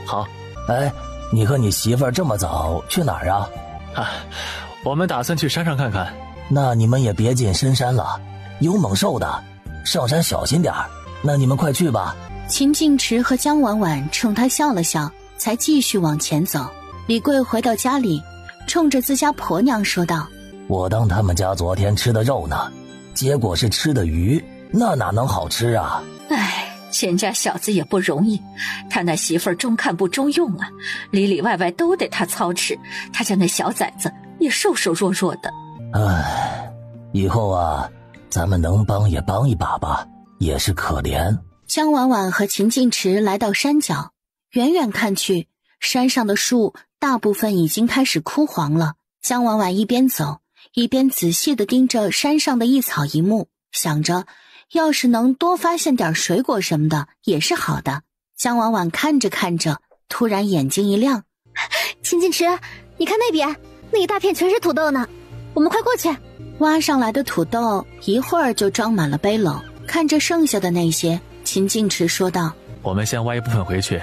好。你和你媳妇儿这么早去哪儿啊？我们打算去山上看看。那你们也别进深山了，有猛兽的，上山小心点儿。那你们快去吧。秦晋池和江婉婉冲他笑了笑，才继续往前走。李贵回到家里，冲着自家婆娘说道：我当他们家昨天吃的肉呢，结果是吃的鱼，那哪能好吃啊？钱家小子也不容易，他那媳妇儿中看不中用啊，里里外外都得他操持，他家那小崽子也瘦瘦弱弱的。以后啊，咱们能帮也帮一把吧，也是可怜。江婉婉和秦晋池来到山脚，远远看去，山上的树大部分已经开始枯黄了。江婉婉一边走，一边仔细地盯着山上的一草一木，想着要是能多发现点水果什么的也是好的。江婉婉看着看着，突然眼睛一亮：秦晋池，你看那边，那一大片全是土豆呢，我们快过去。挖上来的土豆一会儿就装满了背篓，看着剩下的那些，秦晋池说道：我们先挖一部分回去，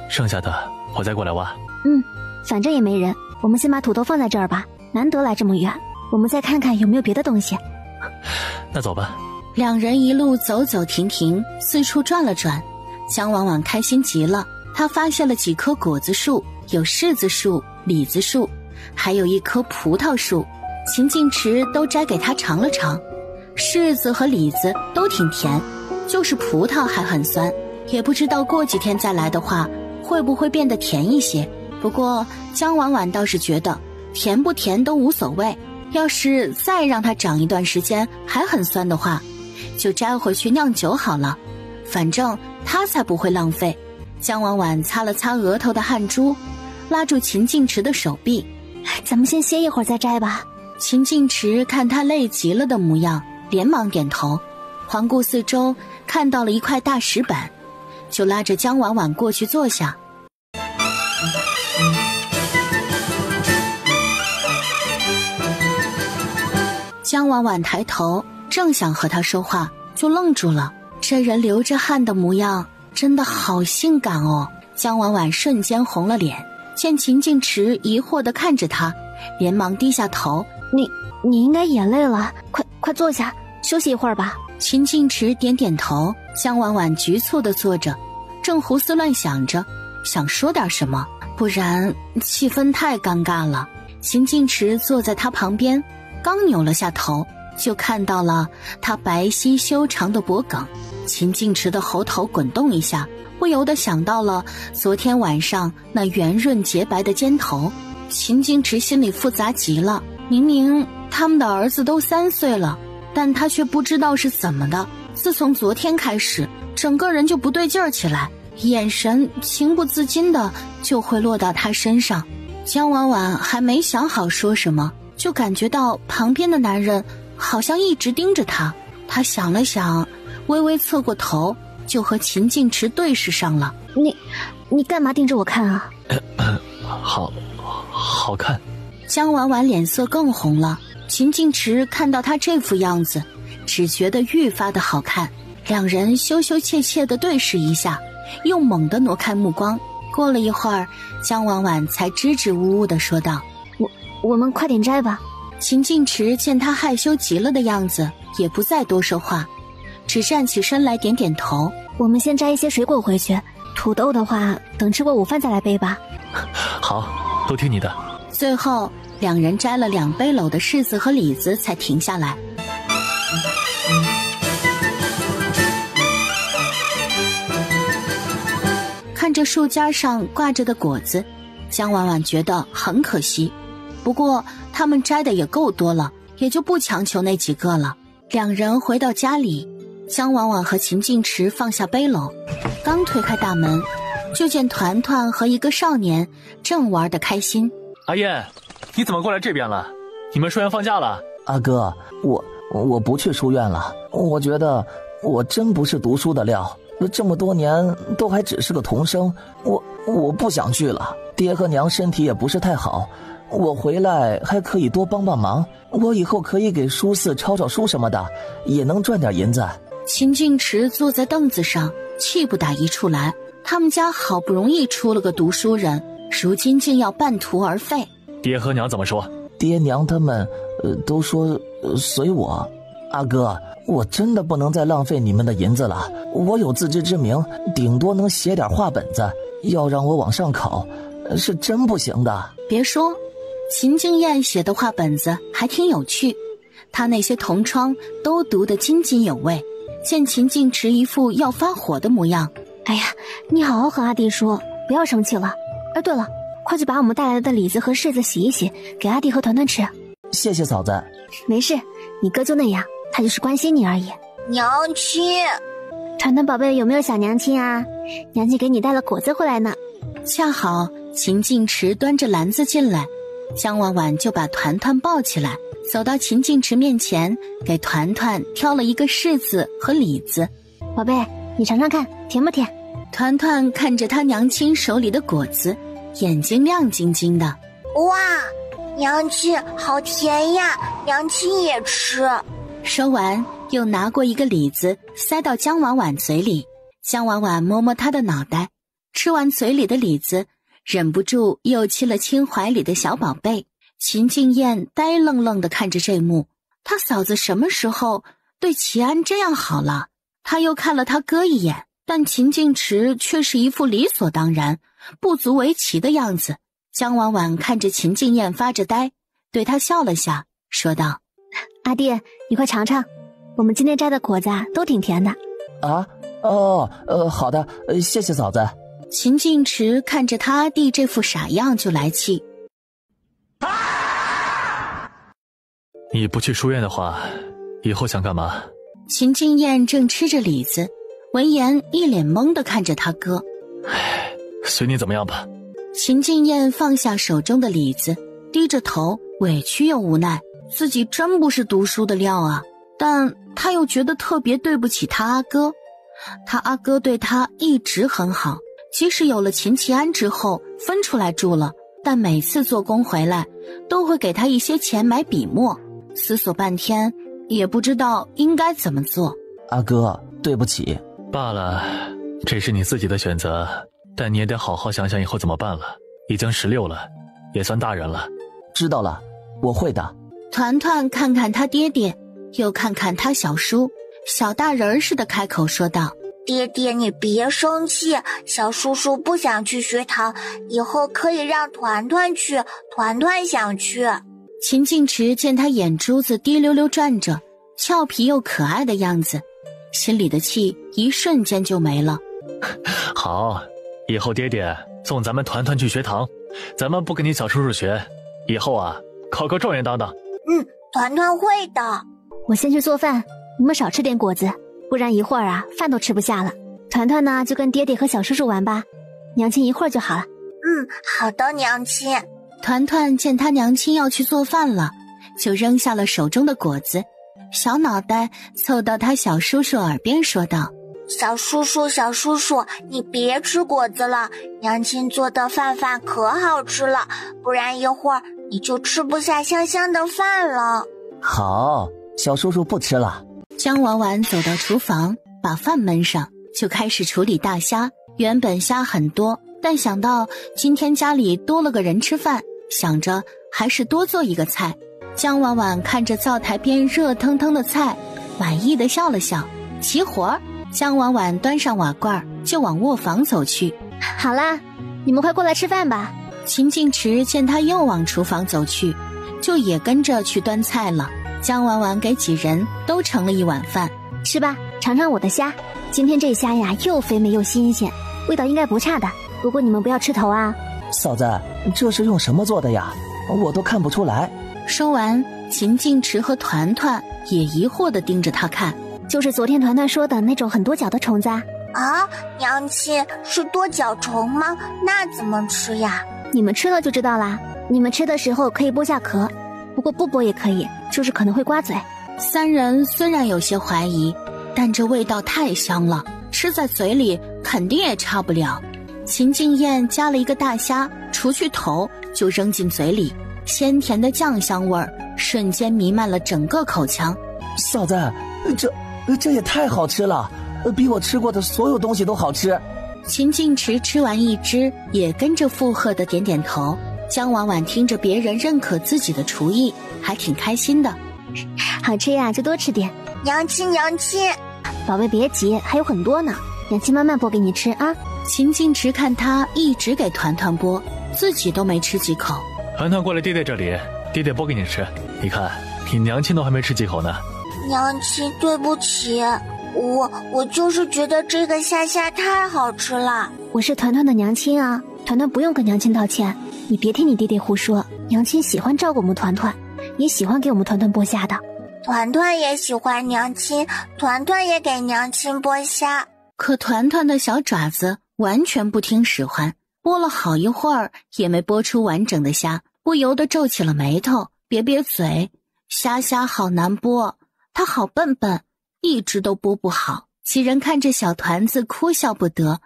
剩下的我再过来挖。反正也没人，我们先把土豆放在这儿吧，难得来这么远，我们再看看有没有别的东西。那走吧。两人一路走走停停，四处转了转。江婉婉开心极了，她发现了几棵果子树，有柿子树、李子树，还有一棵葡萄树。秦晋池都摘给她尝了尝，柿子和李子都挺甜，就是葡萄还很酸，也不知道过几天再来的话会不会变得甜一些。不过江婉婉倒是觉得甜不甜都无所谓，要是再让它长一段时间还很酸的话，就摘回去酿酒好了，反正他才不会浪费。江婉婉擦了擦额头的汗珠，拉住秦晋池的手臂，咱们先歇一会儿再摘吧。秦晋池看他累极了的模样，连忙点头，环顾四周，看到了一块大石板，就拉着江婉婉过去坐下。江婉婉抬头，正想和他说话，就愣住了。这人流着汗的模样真的好性感哦。江婉婉瞬间红了脸，见秦晋池疑惑地看着他，连忙低下头。你应该也累了，快坐下休息一会儿吧。秦晋池点点头。江婉婉局促地坐着，正胡思乱想着，想说点什么，不然气氛太尴尬了。秦晋池坐在他旁边，刚扭了下头，就看到了他白皙修长的脖颈。秦晋池的喉头滚动一下，不由得想到了昨天晚上那圆润洁白的肩头。秦晋池心里复杂极了，明明他们的儿子都3岁了，但他却不知道是怎么的，自从昨天开始，整个人就不对劲儿起来，眼神情不自禁的就会落到他身上。江婉婉还没想好说什么，就感觉到旁边的男人好像一直盯着他。他想了想，微微侧过头，就和秦晋池对视上了。你干嘛盯着我看啊？好看。江婉婉脸色更红了。秦晋池看到他这副样子，只觉得愈发的好看。两人羞羞怯怯地对视一下，又猛地挪开目光。过了一会儿，江婉婉才支支吾吾地说道：我们快点摘吧。秦晋池见他害羞极了的样子，也不再多说话，只站起身来点点头。我们先摘一些水果回去，土豆的话等吃过午饭再来背吧。好，都听你的。最后两人摘了2背篓的柿子和李子才停下来。看着树尖上挂着的果子，江婉婉觉得很可惜，不过他们摘的也够多了，也就不强求那几个了。两人回到家里，江婉婉和秦晋池放下背篓，刚推开大门，就见团团和一个少年正玩得开心。阿燕，你怎么过来这边了？你们书院放假了？阿哥，我不去书院了，我觉得我真不是读书的料，这么多年都还只是个童生，我不想去了。爹和娘身体也不是太好，我回来还可以多帮帮忙，我以后可以给书肆抄抄书什么的，也能赚点银子。秦晋池坐在凳子上，气不打一处来。他们家好不容易出了个读书人，如今竟要半途而废。爹和娘怎么说？爹娘他们都说随我。阿哥，我真的不能再浪费你们的银子了，我有自知之明，顶多能写点画本子，要让我往上考是真不行的。别说，秦静燕写的画本子还挺有趣，她那些同窗都读得津津有味。见秦晋池一副要发火的模样，哎呀，你好好和阿弟说，不要生气了。对了，快去把我们带来的李子和柿子洗一洗，给阿弟和团团吃。谢谢嫂子。没事，你哥就那样，他就是关心你而已。娘亲，团团宝贝有没有想娘亲啊？娘亲给你带了果子回来呢。恰好秦晋池端着篮子进来，江婉婉就把团团抱起来，走到秦晋池面前，给团团挑了一个柿子和李子。宝贝，你尝尝看，甜不甜？团团看着他娘亲手里的果子，眼睛亮晶晶的。哇，娘亲好甜呀，娘亲也吃。说完又拿过一个李子塞到江婉婉嘴里。江婉婉摸摸她的脑袋，吃完嘴里的李子，忍不住又亲了亲怀里的小宝贝。秦静燕呆愣愣地看着这幕，她嫂子什么时候对齐安这样好了？她又看了他哥一眼，但秦晋池却是一副理所当然不足为奇的样子。江婉婉看着秦静燕发着呆，对他笑了下，说道：阿弟，你快尝尝，我们今天摘的果子都挺甜的。好的，谢谢嫂子。秦晋池看着他阿弟这副傻样就来气。你不去书院的话，以后想干嘛？秦静燕正吃着李子，闻言一脸懵地看着他哥。随你怎么样吧。秦静燕放下手中的李子，低着头，委屈又无奈，自己真不是读书的料啊，但他又觉得特别对不起他阿哥。他阿哥对他一直很好，即使有了秦其安之后分出来住了，但每次做工回来都会给他一些钱买笔墨。思索半天也不知道应该怎么做。阿哥，对不起。罢了，这是你自己的选择，但你也得好好想想以后怎么办了。已经16了，也算大人了。知道了，我会的。团团看看他爹爹，又看看他小叔，小大人似的开口说道：爹爹你别生气，小叔叔不想去学堂，以后可以让团团去，团团想去。秦静池见他眼珠子滴溜溜转着，俏皮又可爱的样子，心里的气一瞬间就没了。好，以后爹爹送咱们团团去学堂，咱们不跟你小叔叔学，以后啊考个状元当当。团团会的。我先去做饭，你们少吃点果子，不然一会儿啊饭都吃不下了。团团呢就跟爹爹和小叔叔玩吧，娘亲一会儿就好了。好的，娘亲。团团见他娘亲要去做饭了，就扔下了手中的果子，小脑袋凑到他小叔叔耳边说道：小叔叔，小叔叔，你别吃果子了，娘亲做的饭可好吃了，不然一会儿你就吃不下香香的饭了。好，小叔叔不吃了。姜婉婉走到厨房，把饭焖上，就开始处理大虾。原本虾很多，但想到今天家里多了个人吃饭，想着还是多做一个菜。姜婉婉看着灶台边热腾腾的菜，满意的笑了笑。齐活儿，姜婉婉端上瓦罐就往卧房走去。好啦，你们快过来吃饭吧。秦静池见他又往厨房走去，就也跟着去端菜了。姜婉婉给几人都盛了一碗饭。吃吧，尝尝我的虾，今天这虾呀又肥美又新鲜，味道应该不差的，不过你们不要吃头啊。嫂子，这是用什么做的呀？我都看不出来。说完，秦静池和团团也疑惑地盯着他看。就是昨天团团说的那种很多脚的虫子啊。娘亲，是多脚虫吗？那怎么吃呀？你们吃了就知道啦。你们吃的时候可以剥下壳，不过不剥也可以，就是可能会刮嘴。三人虽然有些怀疑，但这味道太香了，吃在嘴里肯定也差不了。秦静燕夹了一个大虾，除去头就扔进嘴里，鲜甜的酱香味儿瞬间弥漫了整个口腔。嫂子，这也太好吃了，比我吃过的所有东西都好吃。秦静池吃完一只，也跟着附和的点点头。姜婉婉听着别人认可自己的厨艺，还挺开心的。好吃呀，就多吃点。娘亲，宝贝别急，还有很多呢，娘亲慢慢剥给你吃啊。秦静池看他一直给团团剥，自己都没吃几口。团团过来爹爹这里，爹爹剥给你吃。你看，你娘亲都还没吃几口呢。娘亲，对不起，我就是觉得这个虾太好吃了。我是团团的娘亲啊，团团不用跟娘亲道歉，你别听你爹爹胡说，娘亲喜欢照顾我们团团，也喜欢给我们团团剥虾的。团团也喜欢娘亲，团团也给娘亲剥虾。可团团的小爪子完全不听使唤，剥了好一会儿也没剥出完整的虾，不由得皱起了眉头，瘪瘪嘴。虾好难剥，他好笨，一直都剥不好。几人看着小团子哭笑不得。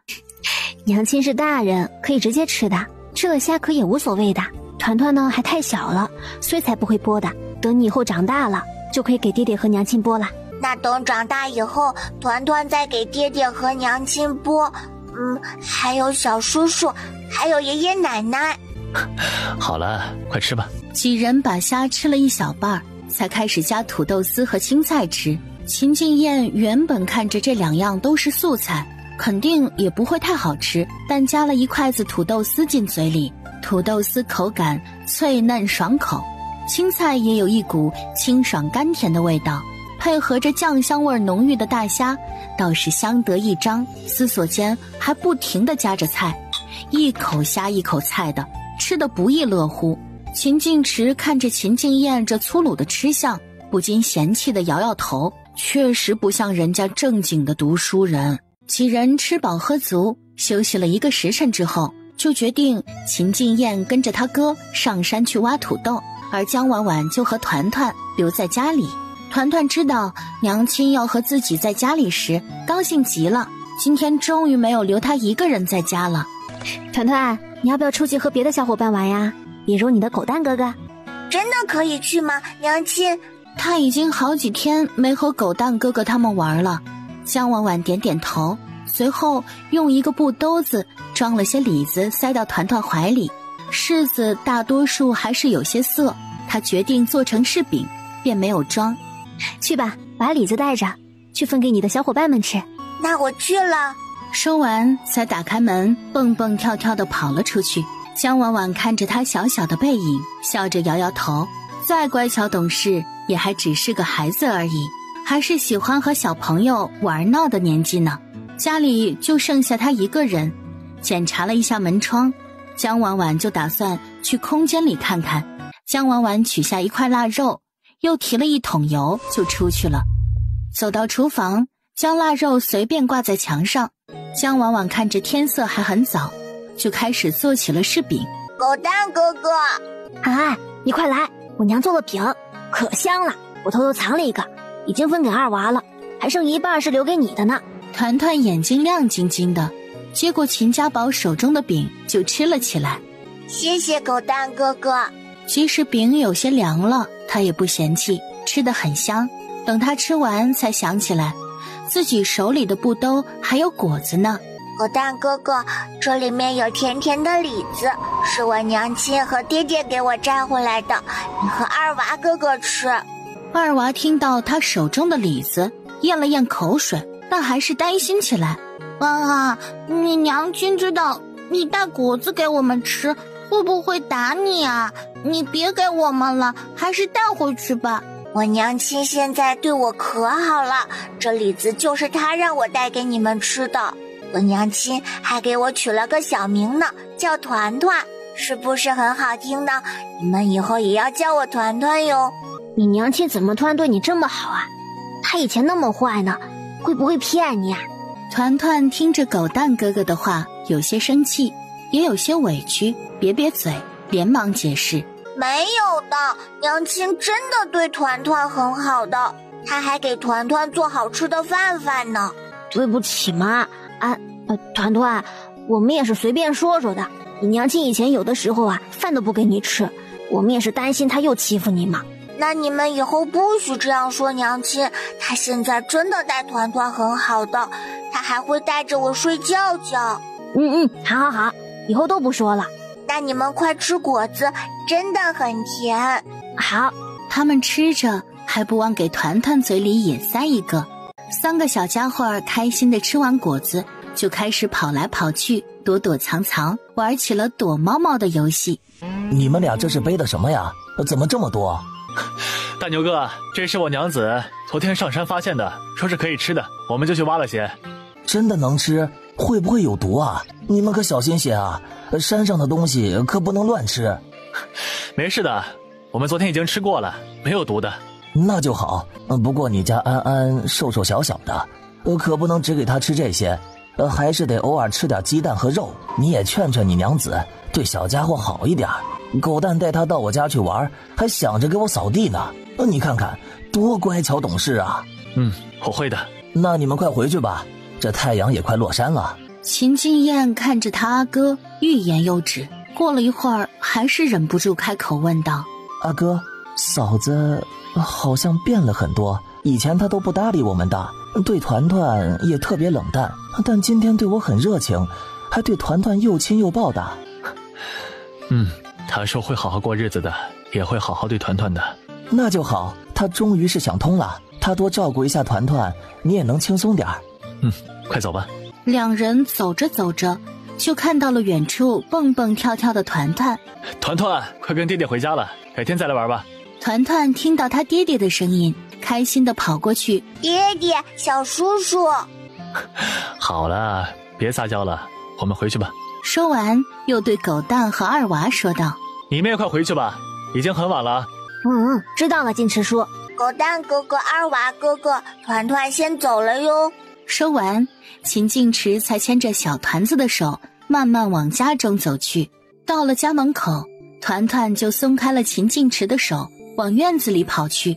娘亲是大人，可以直接吃的，吃了虾壳也无所谓的。团团呢还太小了，所以才不会剥的，等你以后长大了就可以给爹爹和娘亲剥了。那等长大以后，团团再给爹爹和娘亲剥。还有小叔叔，还有爷爷奶奶。好了，快吃吧。几人把虾吃了一小半，才开始加土豆丝和青菜吃。秦静燕原本看着这两样都是素菜，肯定也不会太好吃，但加了一筷子土豆丝进嘴里，土豆丝口感脆嫩爽口，青菜也有一股清爽甘甜的味道，配合着酱香味浓郁的大虾，倒是相得益彰。思索间还不停地夹着菜，一口虾一口菜的，吃得不亦乐乎。秦静池看着秦静燕这粗鲁的吃相，不禁嫌弃地摇摇头，确实不像人家正经的读书人。几人吃饱喝足，休息了1个时辰之后，就决定秦静燕跟着他哥上山去挖土豆，而江婉婉就和团团留在家里。团团知道娘亲要和自己在家里时，高兴极了。今天终于没有留他一个人在家了。团团，你要不要出去和别的小伙伴玩呀？比如你的狗蛋哥哥。真的可以去吗，娘亲？他已经好几天没和狗蛋哥哥他们玩了。江婉婉点点头，随后用一个布兜子装了些李子塞到团团怀里。柿子大多数还是有些涩，他决定做成柿饼，便没有装。去吧，把李子带着，去分给你的小伙伴们吃。那我去了。说完才打开门，蹦蹦跳跳地跑了出去。江婉婉看着他小小的背影，笑着摇摇头。再乖巧懂事，也还只是个孩子而已，还是喜欢和小朋友玩闹的年纪呢。家里就剩下他一个人。检查了一下门窗，江婉婉就打算去空间里看看。江婉婉取下一块腊肉，又提了一桶油就出去了。走到厨房，将腊肉随便挂在墙上。江婉婉看着天色还很早，就开始做起了柿饼。狗蛋哥哥，哎，你快来，我娘做的饼可香了，我偷偷藏了一个，已经分给二娃了，还剩一半是留给你的呢。团团眼睛亮晶晶的，接过秦家宝手中的饼就吃了起来。谢谢狗蛋哥哥。即使饼有些凉了，他也不嫌弃，吃得很香。等他吃完才想起来，自己手里的布兜还有果子呢。狗蛋哥哥，这里面有甜甜的李子，是我娘亲和爹爹给我摘回来的，你和二娃哥哥吃。二娃听到他手中的李子，咽了咽口水，但还是担心起来。啊，你娘亲知道你带果子给我们吃，会不会打你啊？你别给我们了，还是带回去吧。我娘亲现在对我可好了，这李子就是她让我带给你们吃的。我娘亲还给我取了个小名呢，叫团团，是不是很好听呢？你们以后也要叫我团团哟。你娘亲怎么突然对你这么好啊？她以前那么坏呢，会不会骗你啊？团团听着狗蛋哥哥的话，有些生气，也有些委屈，瘪瘪嘴，连忙解释。没有的，娘亲真的对团团很好的，她还给团团做好吃的饭饭呢。对不起嘛，团团，我们也是随便说说的。你娘亲以前有的时候啊，饭都不给你吃，我们也是担心她又欺负你嘛。那你们以后不许这样说娘亲，她现在真的带团团很好的，她还会带着我睡觉觉。好，以后都不说了。那你们快吃果子，真的很甜。好，他们吃着还不忘给团团嘴里也塞一个。3个小家伙开心地吃完果子，就开始跑来跑去，躲躲藏藏，玩起了躲猫猫的游戏。你们俩这是背的什么呀？怎么这么多？大牛哥，这是我娘子昨天上山发现的，说是可以吃的，我们就去挖了些。真的能吃？会不会有毒啊？你们可小心些啊！山上的东西可不能乱吃。没事的，我们昨天已经吃过了，没有毒的。那就好。不过你家安安瘦瘦小小的，可不能只给他吃这些，还是得偶尔吃点鸡蛋和肉。你也劝劝你娘子，对小家伙好一点。狗蛋带他到我家去玩，还想着给我扫地呢。你看看多乖巧懂事啊。我会的。那你们快回去吧，这太阳也快落山了。秦静燕看着他阿哥，欲言又止，过了一会儿还是忍不住开口问道：阿哥，嫂子好像变了很多，以前她都不搭理我们的，对团团也特别冷淡，但今天对我很热情，还对团团又亲又抱的。她说会好好过日子的，也会好好对团团的。那就好，她终于是想通了，她多照顾一下团团，你也能轻松点儿。快走吧。2人走着走着，就看到了远处蹦蹦跳跳的团团。团团，快跟爹爹回家了，改天再来玩吧。团团听到他爹爹的声音，开心地跑过去。爹爹，小叔叔。好了，别撒娇了，我们回去吧。说完，又对狗蛋和二娃说道：你们也快回去吧，已经很晚了。知道了，金池叔。狗蛋哥哥、二娃哥哥，团团先走了哟。说完，秦静池才牵着小团子的手，慢慢往家中走去。到了家门口，团团就松开了秦静池的手，往院子里跑去。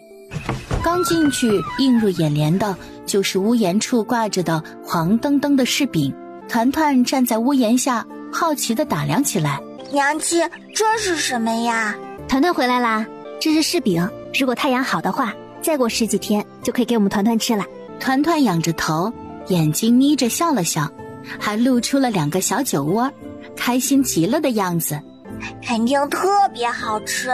刚进去，映入眼帘的就是屋檐处挂着的黄澄澄的柿饼。团团站在屋檐下，好奇地打量起来。娘亲，这是什么呀？团团回来啦，这是柿饼，如果太阳好的话，再过10几天就可以给我们团团吃了。团团仰着头，眼睛眯着笑了笑，还露出了2个小酒窝，开心极了的样子。肯定特别好吃。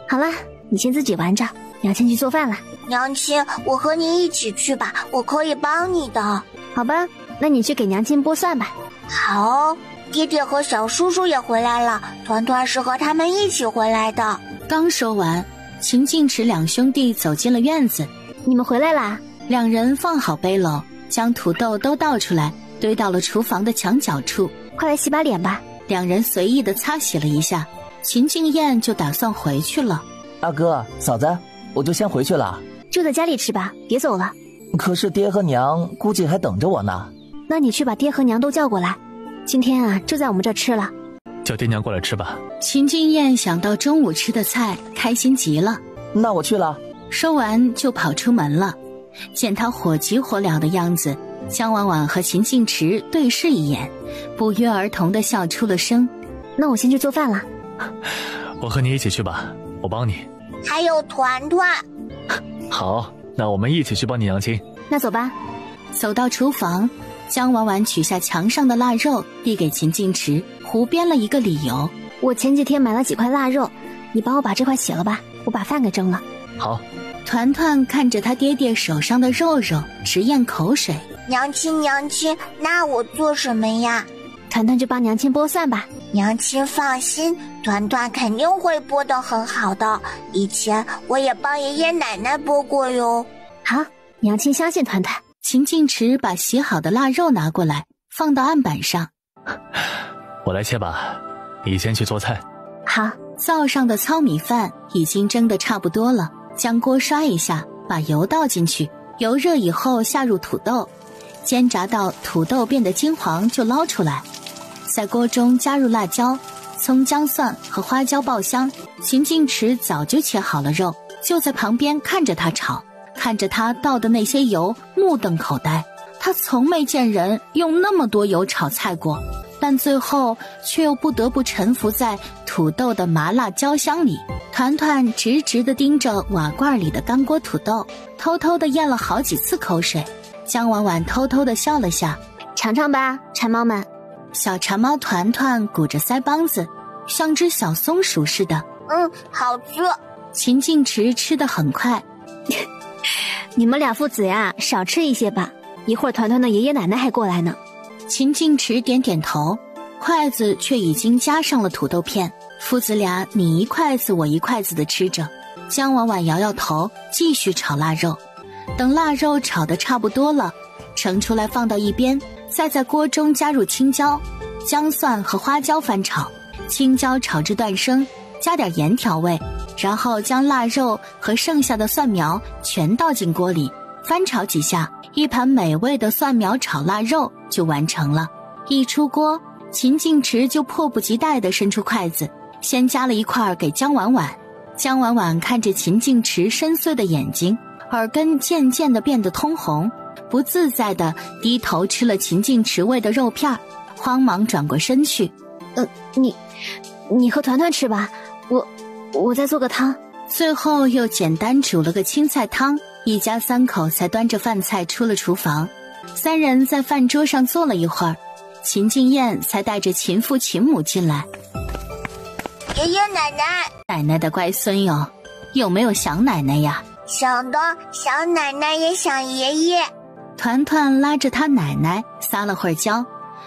好了，你先自己玩着，娘亲去做饭了。娘亲，我和你一起去吧，我可以帮你的。好吧，那你去给娘亲剥蒜吧。好，爹爹和小叔叔也回来了，团团是和他们一起回来的。刚说完，秦静池2兄弟走进了院子。你们回来啦？2人放好背篓，将土豆都倒出来，堆到了厨房的墙角处。快来洗把脸吧。2人随意地擦洗了一下，秦静燕就打算回去了。阿哥嫂子，我就先回去了。住在家里吃吧，别走了。可是爹和娘估计还等着我呢。那你去把爹和娘都叫过来，今天啊就在我们这吃了。叫爹娘过来吃吧。秦静燕想到中午吃的菜，开心极了。那我去了。说完就跑出门了。见他火急火燎的样子，江婉婉和秦静池对视一眼，不约而同地笑出了声。那我先去做饭了。我和你一起去吧，我帮你。还有团团。好，那我们一起去帮你娘亲。那走吧。走到厨房，江婉婉取下墙上的腊肉，递给秦静池，胡编了一个理由。我前几天买了几块腊肉，你帮我把这块洗了吧，我把饭给蒸了。好。团团看着他爹爹手上的肉肉，直咽口水。娘亲，娘亲，那我做什么呀？团团就帮娘亲剥蒜吧。娘亲放心，团团肯定会剥得很好的。以前我也帮爷爷奶奶剥过哟。好，娘亲相信团团。秦静池把洗好的腊肉拿过来，放到案板上。我来切吧，你先去做菜。好。灶上的糙米饭已经蒸得差不多了，将锅刷一下，把油倒进去，油热以后下入土豆，煎炸到土豆变得金黄就捞出来，在锅中加入辣椒、葱姜蒜和花椒爆香。秦静池早就切好了肉，就在旁边看着他炒，看着他倒的那些油，目瞪口呆。他从没见人用那么多油炒菜过，但最后却又不得不臣服在土豆的麻辣椒香里。团团直直地盯着瓦罐里的干锅土豆，偷偷地咽了好几次口水。江婉婉偷偷地笑了下。尝尝吧，馋猫们。小馋猫团团鼓着腮帮子，像只小松鼠似的。好吃。秦静池吃得很快。你们俩父子呀，少吃一些吧，一会儿团团的爷爷奶奶还过来呢。秦静池点点头，筷子却已经夹上了土豆片。父子俩你一筷子我一筷子的吃着。江婉婉摇摇头，继续炒腊肉。等腊肉炒得差不多了，盛出来放到一边，再在锅中加入青椒、姜蒜和花椒翻炒。青椒炒至断生，加点盐调味，然后将腊肉和剩下的蒜苗全倒进锅里，翻炒几下，一盘美味的蒜苗炒腊肉就完成了。一出锅，秦静池就迫不及待地伸出筷子，先夹了一块给江婉婉。江婉婉看着秦静池深邃的眼睛，耳根渐渐地变得通红，不自在地低头吃了秦静池喂的肉片，慌忙转过身去。你和团团吃吧，我再做个汤。最后又简单煮了个青菜汤，一家3口才端着饭菜出了厨房。3人在饭桌上坐了一会儿，秦静燕才带着秦父秦母进来。爷爷奶奶，奶奶的乖孙哟，有没有想奶奶呀？想的，想奶奶也想爷爷。团团拉着他奶奶撒了会儿娇，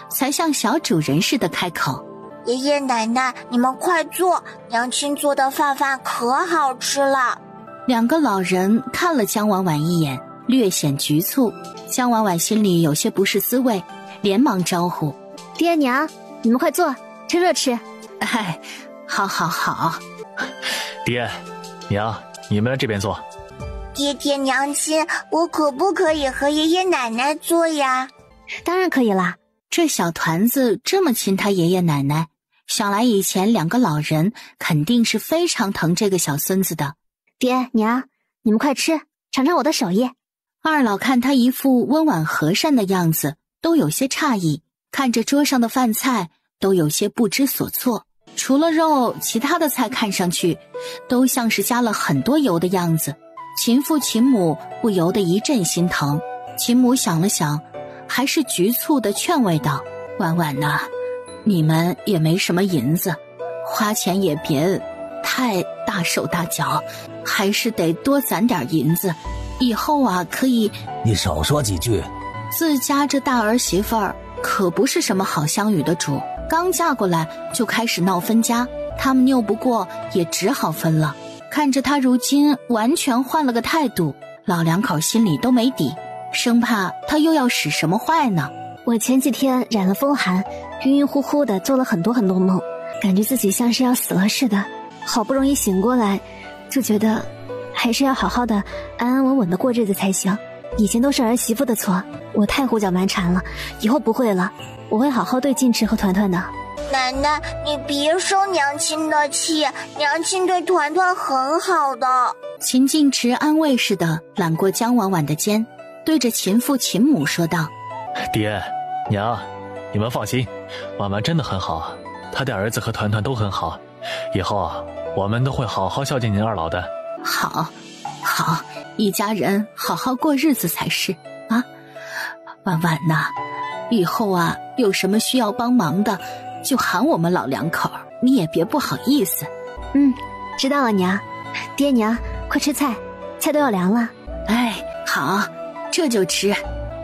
才像小主人似的开口。爷爷奶奶，你们快坐，娘亲做的饭可好吃了。2个老人看了江婉婉一眼，略显局促。江婉婉心里有些不是滋味，连忙招呼：爹娘，你们快坐，趁热吃。哎，好。爹娘，你们来这边坐。爹爹娘亲，我可不可以和爷爷奶奶做呀？当然可以啦。这小团子这么亲他爷爷奶奶，想来以前2个老人肯定是非常疼这个小孙子的。爹娘，你们快吃，尝尝我的手艺。二老看他一副温婉和善的样子，都有些诧异，看着桌上的饭菜都有些不知所措。除了肉，其他的菜看上去都像是加了很多油的样子。秦父秦母不由得一阵心疼。秦母想了想，还是局促地劝慰道：婉婉呐，你们也没什么银子，花钱也别太大手大脚，还是得多攒点银子，以后啊可以。你少说几句。自家这大儿媳妇儿可不是什么好相与的主，刚嫁过来就开始闹分家，他们拗不过也只好分了。看着他如今完全换了个态度，老两口心里都没底，生怕他又要使什么坏呢。我前几天染了风寒，晕晕乎乎的做了很多梦，感觉自己像是要死了似的。好不容易醒过来，就觉得还是要好好的安安稳稳的过日子才行。以前都是儿媳妇的错，我太胡搅蛮缠了，以后不会了，我会好好对晋池和团团的。奶奶，你别生娘亲的气，娘亲对团团很好的。秦晋池安慰似的揽过江婉婉的肩，对着秦父秦母说道：爹娘，你们放心，婉婉真的很好，她对儿子和团团都很好，以后我们都会好好孝敬您二老的。好，一家人好好过日子才是啊。婉婉呐，以后啊有什么需要帮忙的就喊我们老两口，你也别不好意思。知道了娘。爹娘快吃菜，菜都要凉了。哎，好，这就吃。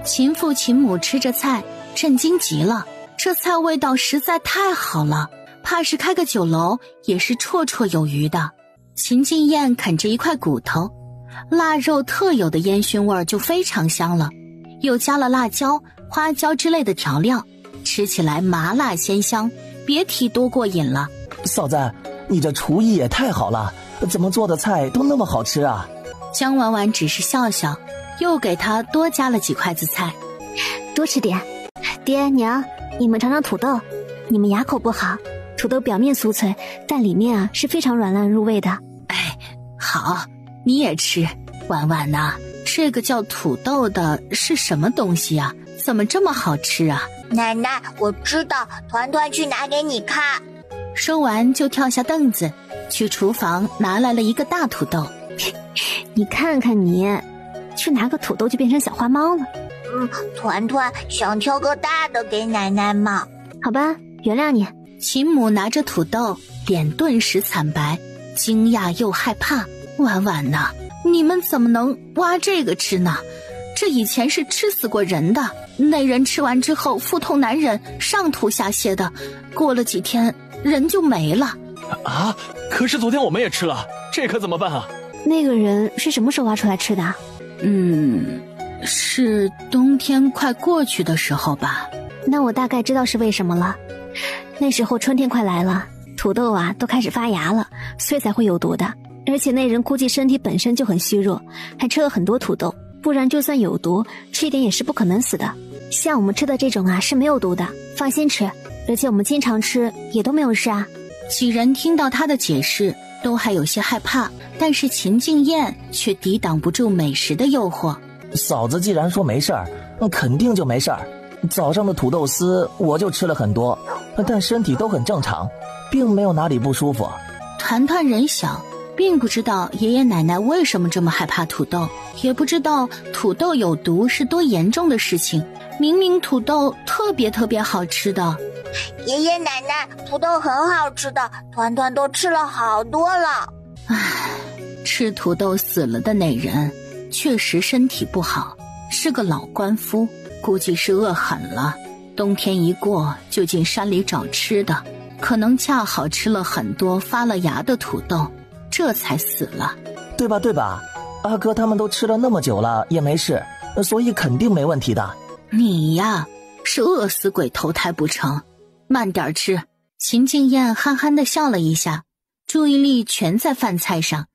秦父秦母吃着菜震惊极了，这菜味道实在太好了，怕是开个酒楼也是绰绰有余的。秦晋燕啃着一块骨头，腊肉特有的烟熏味就非常香了，又加了辣椒、花椒之类的调料，吃起来麻辣鲜香，别提多过瘾了。嫂子，你这厨艺也太好了，怎么做的菜都那么好吃啊？江婉婉只是笑笑，又给他多加了几筷子菜。多吃点。爹娘，你们尝尝土豆，你们牙口不好，土豆表面酥脆，但里面啊是非常软烂入味的。哎，好，你也吃。婉婉呐，这个叫土豆的是什么东西啊？怎么这么好吃啊？奶奶，我知道，团团去拿给你看。说完就跳下凳子，去厨房拿来了一个大土豆。你看看你，去拿个土豆就变成小花猫了。团团想挑个大的给奶奶嘛。好吧，原谅你。秦母拿着土豆，脸顿时惨白，惊讶又害怕。婉婉呐，你们怎么能挖这个吃呢？这以前是吃死过人的，那人吃完之后腹痛难忍，上吐下泻的，过了几天人就没了。啊！可是昨天我们也吃了，这可怎么办啊？那个人是什么时候挖出来吃的？是冬天快过去的时候吧。那我大概知道是为什么了。那时候春天快来了，土豆啊都开始发芽了，所以才会有毒的。而且那人估计身体本身就很虚弱，还吃了很多土豆，不然就算有毒，吃一点也是不可能死的。像我们吃的这种啊是没有毒的，放心吃，而且我们经常吃也都没有事啊。几人听到他的解释都还有些害怕，但是秦敬燕却抵挡不住美食的诱惑。嫂子既然说没事儿，肯定就没事儿。早上的土豆丝我就吃了很多，但身体都很正常，并没有哪里不舒服。团团人小，并不知道爷爷奶奶为什么这么害怕土豆，也不知道土豆有毒是多严重的事情。明明土豆特别好吃的。爷爷奶奶，土豆很好吃的，团团都吃了好多了。唉，吃土豆死了的那人确实身体不好，是个老官夫，估计是饿狠了，冬天一过就进山里找吃的，可能恰好吃了很多发了芽的土豆，这才死了。对吧？阿哥他们都吃了那么久了也没事，所以肯定没问题的。你呀，是饿死鬼投胎不成？慢点吃。秦敬燕憨憨地笑了一下，注意力全在饭菜上，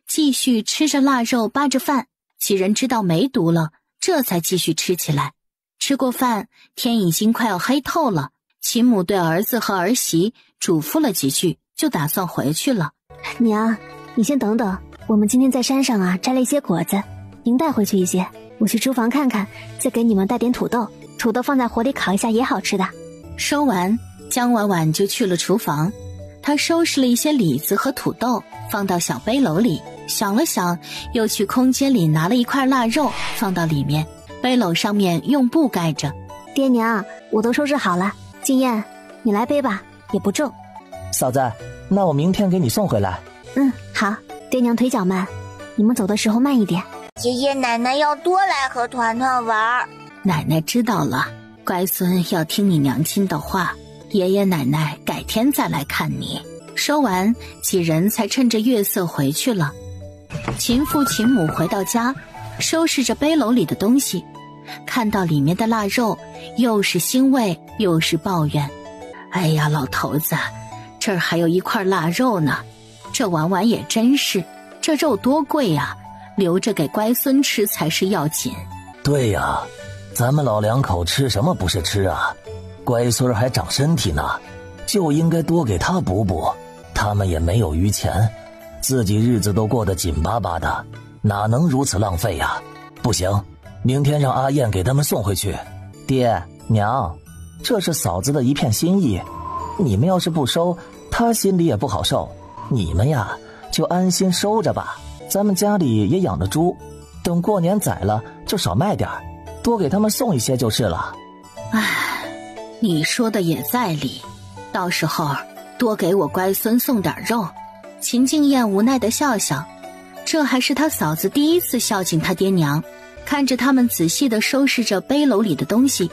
继续吃着腊肉扒着饭。几人知道没毒了，这才继续吃起来。吃过饭，天已经快要黑透了。秦母对儿子和儿媳嘱咐了几句，就打算回去了。娘，你先等等，我们今天在山上摘了一些果子，您带回去一些，我去厨房看看，再给你们带点土豆，土豆放在火里烤一下也好吃的。说完，江婉婉就去了厨房。她收拾了一些李子和土豆，放到小背篓里，想了想，又去空间里拿了一块腊肉放到里面，背篓上面用布盖着。爹娘，我都收拾好了，静燕，你来背吧，也不重。嫂子，那我明天给你送回来。好，爹娘腿脚慢，你们走的时候慢一点。爷爷奶奶要多来和团团玩。奶奶知道了，乖孙要听你娘亲的话，爷爷奶奶改天再来看你。说完，几人才趁着月色回去了。秦父秦母回到家，收拾着背篓里的东西，看到里面的腊肉，又是欣慰又是抱怨。哎呀，老头子，这儿还有一块腊肉呢，这婉婉也真是，这肉多贵呀，留着给乖孙吃才是要紧。对呀，咱们老两口吃什么不是吃啊？乖孙还长身体呢，就应该多给他补补。他们也没有余钱，自己日子都过得紧巴巴的，哪能如此浪费呀？不行，明天让阿燕给他们送回去。爹娘，这是嫂子的一片心意，你们要是不收，她心里也不好受。你们呀，就安心收着吧。咱们家里也养着猪，等过年宰了就少卖点，多给他们送一些就是了。唉，你说的也在理，到时候多给我乖孙送点肉。秦静燕无奈地笑笑，这还是他嫂子第一次孝敬他爹娘。看着他们仔细地收拾着背篓里的东西，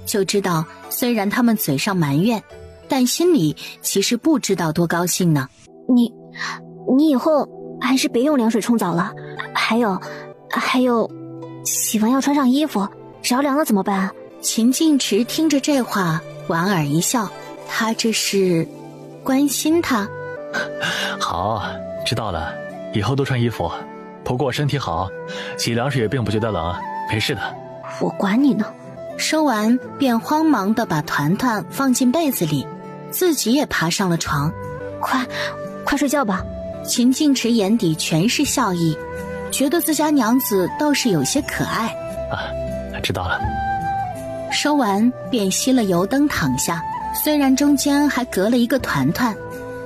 就知道虽然他们嘴上埋怨，但心里其实不知道多高兴呢。你以后还是别用凉水冲澡了，还有，洗完要穿上衣服，着凉了怎么办？秦静池听着这话，莞尔一笑，他这是关心他。好，知道了，以后多穿衣服。不过身体好，洗凉水也并不觉得冷，没事的。我管你呢。说完便慌忙地把团团放进被子里，自己也爬上了床。快睡觉吧。秦静池眼底全是笑意，觉得自家娘子倒是有些可爱。知道了。说完便熄了油灯躺下，虽然中间还隔了一个团团，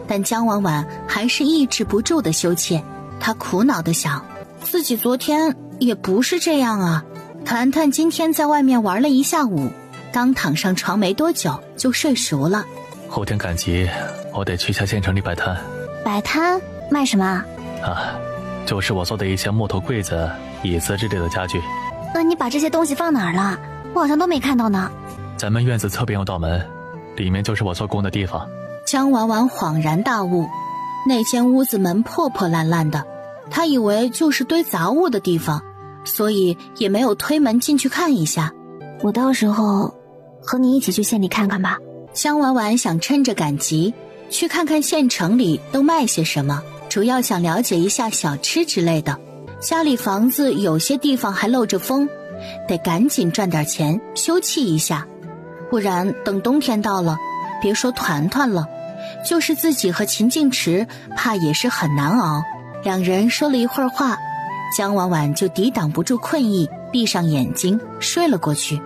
但江婉婉还是抑制不住的羞怯。她苦恼地想，自己昨天也不是这样啊。团团今天在外面玩了一下午，刚躺上床没多久就睡熟了。后天赶集，我得去下县城里摆摊。摆摊卖什么？就是我做的一些木头柜子、椅子之类的家具。那你把这些东西放哪儿了？我好像都没看到呢。咱们院子侧边有道门，里面就是我做工的地方。江婉婉恍然大悟，那间屋子门破破烂烂的，她以为就是堆杂物的地方，所以也没有推门进去看一下。我到时候和你一起去县里看看吧。江婉婉想趁着赶集去看看县城里都卖些什么，主要想了解一下小吃之类的。家里房子有些地方还漏着风，得赶紧赚点钱休憩一下，不然等冬天到了，别说团团了，就是自己和秦静池怕也是很难熬。两人说了一会儿话，江婉婉就抵挡不住困意，闭上眼睛睡了过去。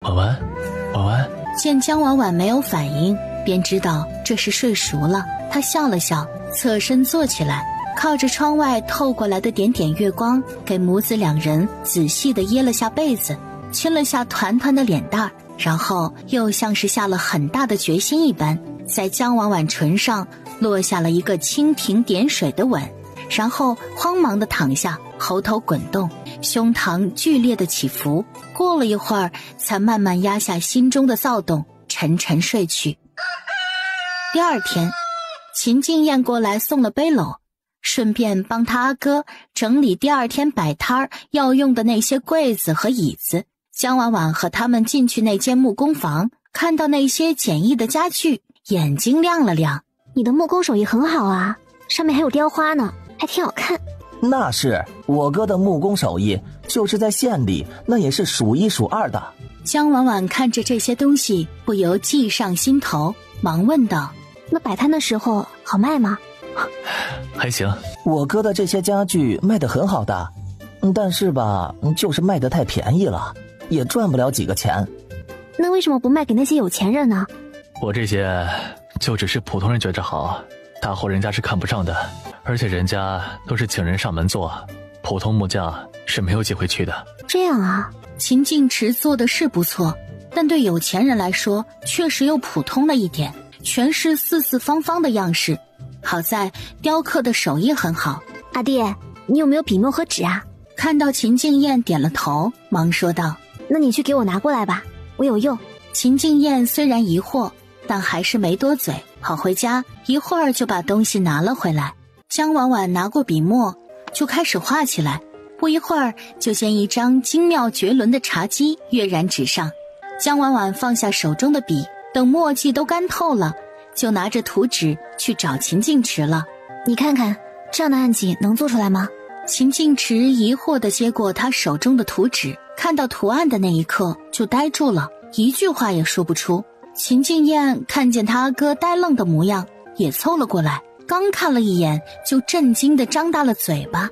婉婉。见江婉婉没有反应，便知道这是睡熟了。她笑了笑，侧身坐起来，靠着窗外透过来的点点月光，给母子两人仔细地掖了下被子，亲了下团团的脸蛋，然后又像是下了很大的决心一般，在江婉婉唇上落下了一个蜻蜓点水的吻，然后慌忙地躺下，喉头滚动，胸膛剧烈的起伏，过了一会儿才慢慢压下心中的躁动，沉沉睡去。第二天，秦静燕过来送了背篓，顺便帮他阿哥整理第二天摆摊要用的那些柜子和椅子。江婉婉和他们进去那间木工房，看到那些简易的家具，眼睛亮了亮。你的木工手艺很好啊，上面还有雕花呢。还挺好看。那是我哥的木工手艺，就是在县里那也是数一数二的。江婉婉看着这些东西，不由计上心头，忙问道：那摆摊的时候好卖吗？还行。我哥的这些家具卖得很好的，但是吧，就是卖得太便宜了，也赚不了几个钱。那为什么不卖给那些有钱人呢？我这些就只是普通人觉着好，大户人家是看不上的，而且人家都是请人上门做，普通木匠是没有机会去的。这样啊。秦晋池做的是不错，但对有钱人来说确实又普通了一点，全是四四方方的样式。好在雕刻的手艺很好。阿弟，你有没有笔墨和纸啊？看到秦静燕点了头，忙说道：那你去给我拿过来吧，我有用。秦静燕虽然疑惑，但还是没多嘴，跑回家一会儿就把东西拿了回来。江婉婉拿过笔墨就开始画起来，不一会儿就见一张精妙绝伦的茶几跃然纸上。江婉婉放下手中的笔，等墨迹都干透了，就拿着图纸去找秦晋池了。你看看这样的案几能做出来吗？秦晋池疑惑地接过他手中的图纸，看到图案的那一刻就呆住了，一句话也说不出。秦静燕看见他阿哥呆愣的模样，也凑了过来，刚看了一眼就震惊地张大了嘴巴。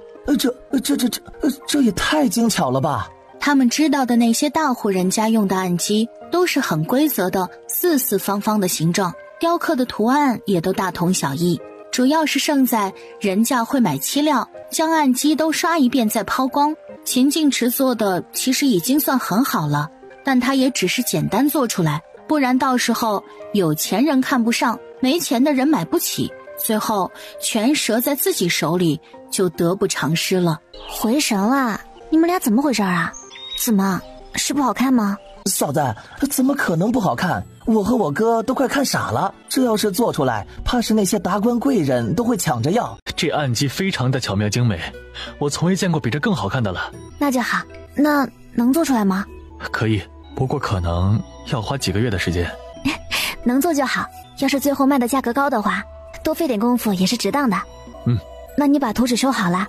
这也太精巧了吧！他们知道的那些大户人家用的案几都是很规则的四四方方的形状，雕刻的图案也都大同小异，主要是胜在人家会买漆料，将案几都刷一遍再抛光。秦晋池做的其实已经算很好了，但他也只是简单做出来，不然到时候有钱人看不上，没钱的人买不起，最后全折在自己手里，就得不偿失了。回神了，你们俩怎么回事啊？怎么是不好看吗？嫂子，怎么可能不好看？我和我哥都快看傻了，这要是做出来，怕是那些达官贵人都会抢着要。这案几非常的巧妙精美，我从未见过比这更好看的了。那就好，那能做出来吗？可以，不过可能要花几个月的时间。能做就好，要是最后卖的价格高的话，多费点功夫也是值当的。那你把图纸收好了，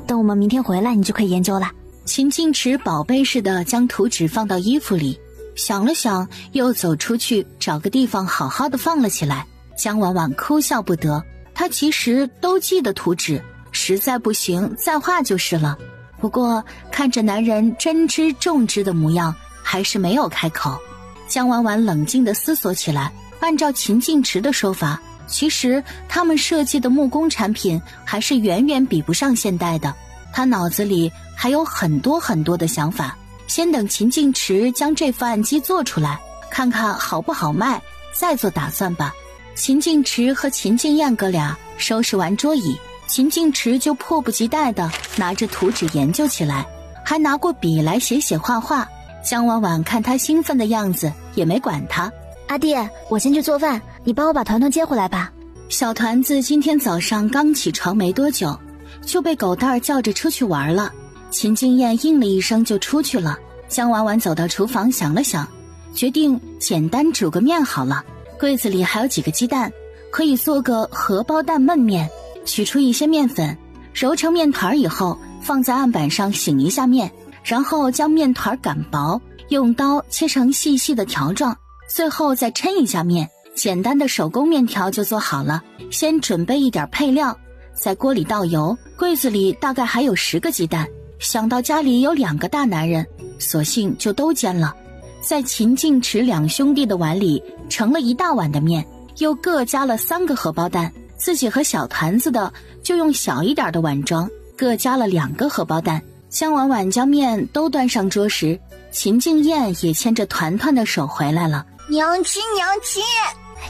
等我们明天回来你就可以研究了。秦晋池宝贝似的将图纸放到衣服里，想了想又走出去找个地方好好的放了起来。江婉婉哭笑不得，她其实都记得图纸，实在不行再画就是了。不过看着男人真知重之的模样，还是没有开口。江婉婉冷静地思索起来，按照秦晋池的说法，其实他们设计的木工产品还是远远比不上现代的。他脑子里还有很多很多的想法，先等秦晋池将这副案几做出来，看看好不好卖，再做打算吧。秦晋池和秦静燕哥俩收拾完桌椅，秦晋池就迫不及待地拿着图纸研究起来，还拿过笔来写写画画。江婉婉看他兴奋的样子，也没管他。阿弟，我先去做饭，你帮我把团团接回来吧。小团子今天早上刚起床没多久，就被狗蛋儿叫着出去玩了。秦静燕应了一声就出去了。江婉婉走到厨房想了想，决定简单煮个面好了。柜子里还有几个鸡蛋，可以做个荷包蛋焖面。取出一些面粉，揉成面团以后放在案板上醒一下面，然后将面团擀薄，用刀切成细细的条状，最后再抻一下面，简单的手工面条就做好了。先准备一点配料，在锅里倒油，柜子里大概还有10个鸡蛋，想到家里有2个大男人，索性就都煎了。在秦晋池2兄弟的碗里盛了1大碗的面，又各加了3个荷包蛋，自己和小团子的就用小一点的碗装，各加了2个荷包蛋。江婉婉将面都端上桌时，秦静燕也牵着团团的手回来了。娘亲，娘亲，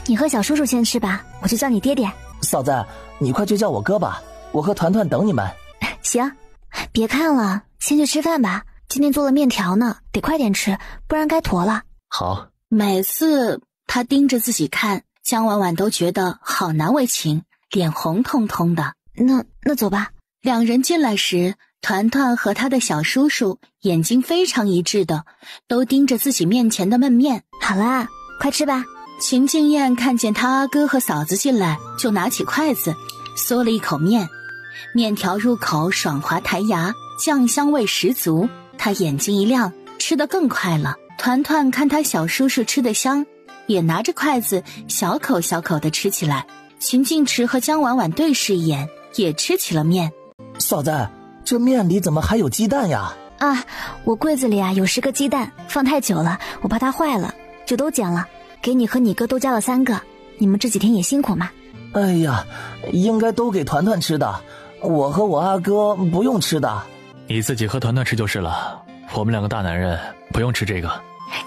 你和小叔叔先吃吧，我就叫你爹爹。嫂子，你快去叫我哥吧，我和团团等你们。行，别看了，先去吃饭吧。今天做了面条呢，得快点吃，不然该坨了。好。每次他盯着自己看，江婉婉都觉得好难为情，脸红彤彤的。那走吧。2人进来时，团团和他的小叔叔眼睛非常一致的，都盯着自己面前的焖面。好啦，快吃吧。秦静燕看见他阿哥和嫂子进来，就拿起筷子嗦了一口面。面条入口爽滑弹牙，酱香味十足。他眼睛一亮，吃得更快了。团团看他小叔叔吃得香，也拿着筷子小口小口地吃起来。秦晋池和江婉婉对视一眼，也吃起了面。嫂子，这面里怎么还有鸡蛋呀？啊，我柜子里有10个鸡蛋，放太久了，我怕它坏了，就都捡了，给你和你哥都加了3个。你们这几天也辛苦嘛。哎呀，应该都给团团吃的，我和我阿哥不用吃的。你自己和团团吃就是了，我们2个大男人不用吃这个。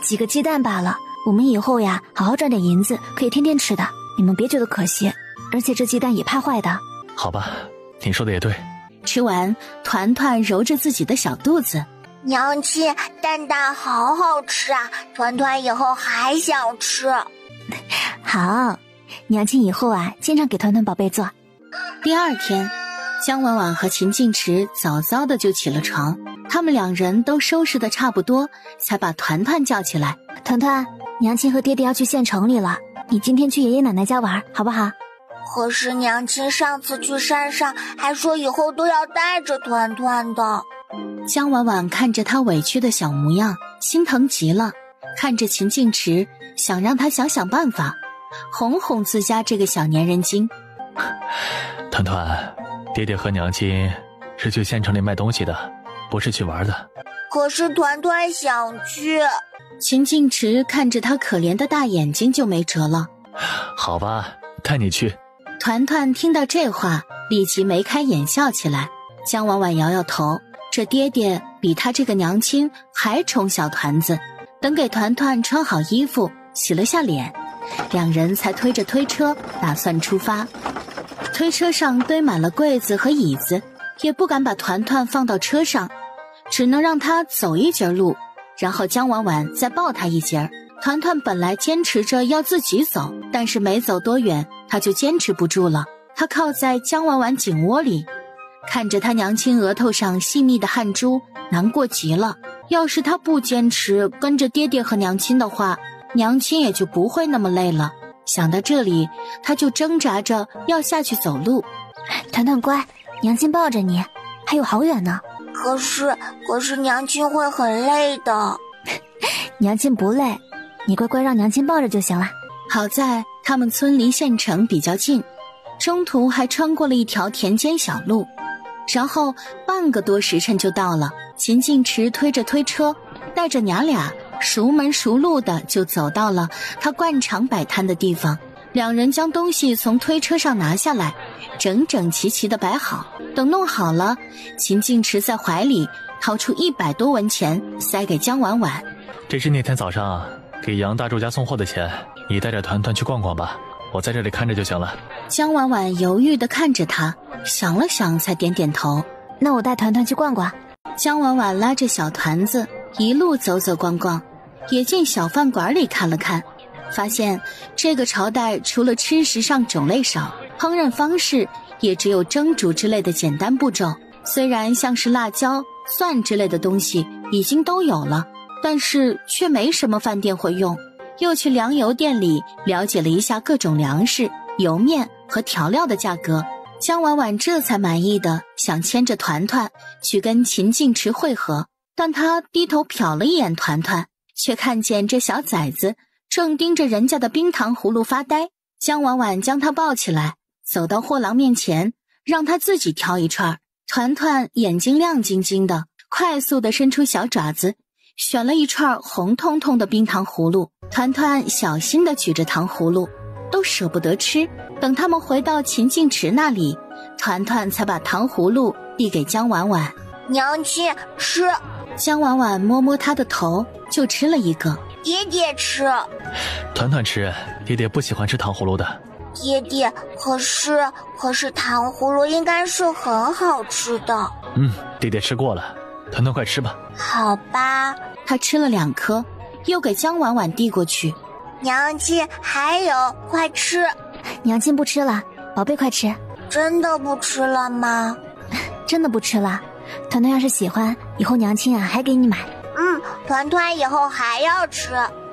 几个鸡蛋罢了，我们以后好好赚点银子，可以天天吃的，你们别觉得可惜。而且这鸡蛋也怕坏的。好吧，你说的也对。吃完，团团揉着自己的小肚子。娘亲，蛋蛋好好吃啊，团团以后还想吃。好，娘亲以后经常给团团宝贝做。第二天，江婉婉和秦晋池早早的就起了床，他们2人都收拾的差不多，才把团团叫起来。团团，娘亲和爹爹要去县城里了，你今天去爷爷奶奶家玩，好不好？可是娘亲上次去山上还说以后都要带着团团的。江婉婉看着他委屈的小模样，心疼极了，看着秦晋池，想让他想办法哄哄自家这个小粘人精。团团，爹爹和娘亲是去县城里卖东西的，不是去玩的。可是团团想去。秦晋池看着他可怜的大眼睛就没辙了。好吧，带你去。团团听到这话，立即眉开眼笑起来。江婉婉摇摇头，这爹爹比他这个娘亲还宠小团子。等给团团穿好衣服，洗了下脸，2人才推着推车打算出发。推车上堆满了柜子和椅子，也不敢把团团放到车上，只能让他走一截路，然后江婉婉再抱他一截。团团本来坚持着要自己走，但是没走多远他就坚持不住了。他靠在江婉婉颈窝里，看着他娘亲额头上细密的汗珠，难过极了。要是他不坚持跟着爹爹和娘亲的话，娘亲也就不会那么累了。想到这里，他就挣扎着要下去走路。团团乖，娘亲抱着你，还有好远呢。可是娘亲会很累的。娘亲不累，你乖乖让娘亲抱着就行了。好在他们村离县城比较近，中途还穿过了一条田间小路，然后半个多时辰就到了。秦晋池推着推车，带着娘俩熟门熟路的就走到了他惯常摆摊的地方。2人将东西从推车上拿下来，整整齐齐的摆好。等弄好了，秦晋池在怀里掏出100多文钱塞给江婉婉。这是那天早上给杨大柱家送货的钱，你带着团团去逛逛吧，我在这里看着就行了。江婉婉犹豫地看着他，想了想才点点头。那我带团团去逛逛。江婉婉拉着小团子一路走走逛逛，也进小饭馆里看了看，发现这个朝代除了吃食上种类少，烹饪方式也只有蒸煮之类的简单步骤。虽然像是辣椒、蒜之类的东西已经都有了，但是却没什么饭店会用。又去粮油店里了解了一下各种粮食、油面和调料的价格，江婉婉这才满意的想牵着团团去跟秦晋池会合。但他低头瞟了一眼团团，却看见这小崽子正盯着人家的冰糖葫芦发呆。江婉婉将他抱起来，走到货郎面前，让他自己挑一串。团团眼睛亮晶晶的，快速地伸出小爪子，选了一串红彤彤的冰糖葫芦。团团小心地举着糖葫芦，都舍不得吃。等他们回到秦晋池那里，团团才把糖葫芦递给江婉婉。娘亲吃。江婉婉摸摸他的头，就吃了一个。爹爹吃。团团吃，爹爹不喜欢吃糖葫芦的。爹爹，可是糖葫芦应该是很好吃的。爹爹吃过了，团团快吃吧。好吧。他吃了2颗，又给江婉婉递过去。娘亲还有，快吃。娘亲不吃了，宝贝快吃。真的不吃了吗？真的不吃了。团团要是喜欢，以后娘亲还给你买。团团以后还要吃。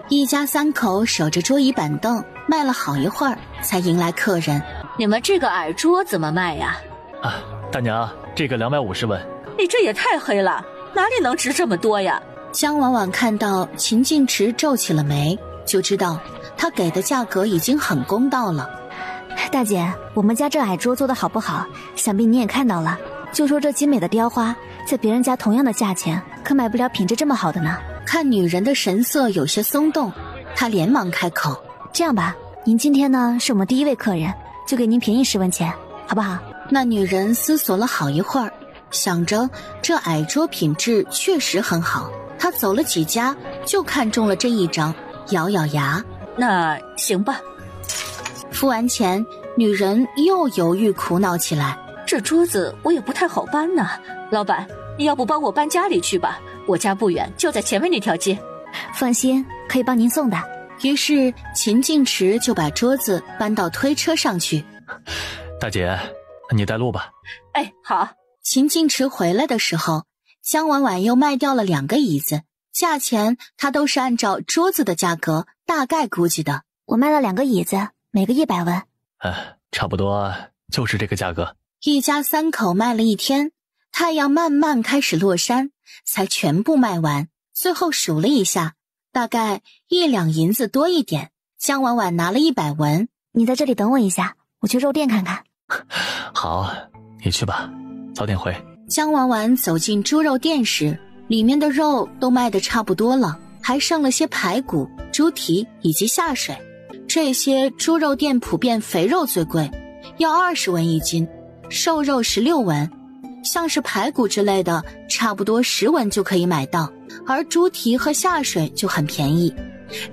一家3口守着桌椅板凳卖了好一会儿，才迎来客人。你们这个矮桌怎么卖呀？大娘，这个250文。你这也太黑了，哪里能值这么多呀？江婉婉看到秦晋池皱起了眉，就知道他给的价格已经很公道了。大姐，我们家这矮桌做的好不好，想必你也看到了。就说这精美的雕花，在别人家同样的价钱，可买不了品质这么好的呢。看女人的神色有些松动，她连忙开口：这样吧，您今天呢是我们第一位客人，就给您便宜10文钱，好不好？那女人思索了好一会儿，想着这矮桌品质确实很好，她走了几家就看中了这一张，咬咬牙：那行吧。付完钱，女人又犹豫苦恼起来。这桌子我也不太好搬呢，老板，你要不帮我搬家里去吧？我家不远，就在前面那条街。放心，可以帮您送的。于是秦晋池就把桌子搬到推车上去。大姐，你带路吧。哎，好。秦晋池回来的时候，江婉婉又卖掉了2个椅子，价钱他都是按照桌子的价格大概估计的。我卖了2个椅子，每个100文。差不多就是这个价格。一家3口卖了一天，太阳慢慢开始落山，才全部卖完。最后数了一下，大概1两银子多一点。江婉婉拿了100文。你在这里等我一下，我去肉店看看。好，你去吧，早点回。江婉婉走进猪肉店时，里面的肉都卖得差不多了，还剩了些排骨、猪蹄以及下水。这些猪肉店普遍肥肉最贵，要20文一斤，瘦肉16文，像是排骨之类的差不多10文就可以买到，而猪蹄和下水就很便宜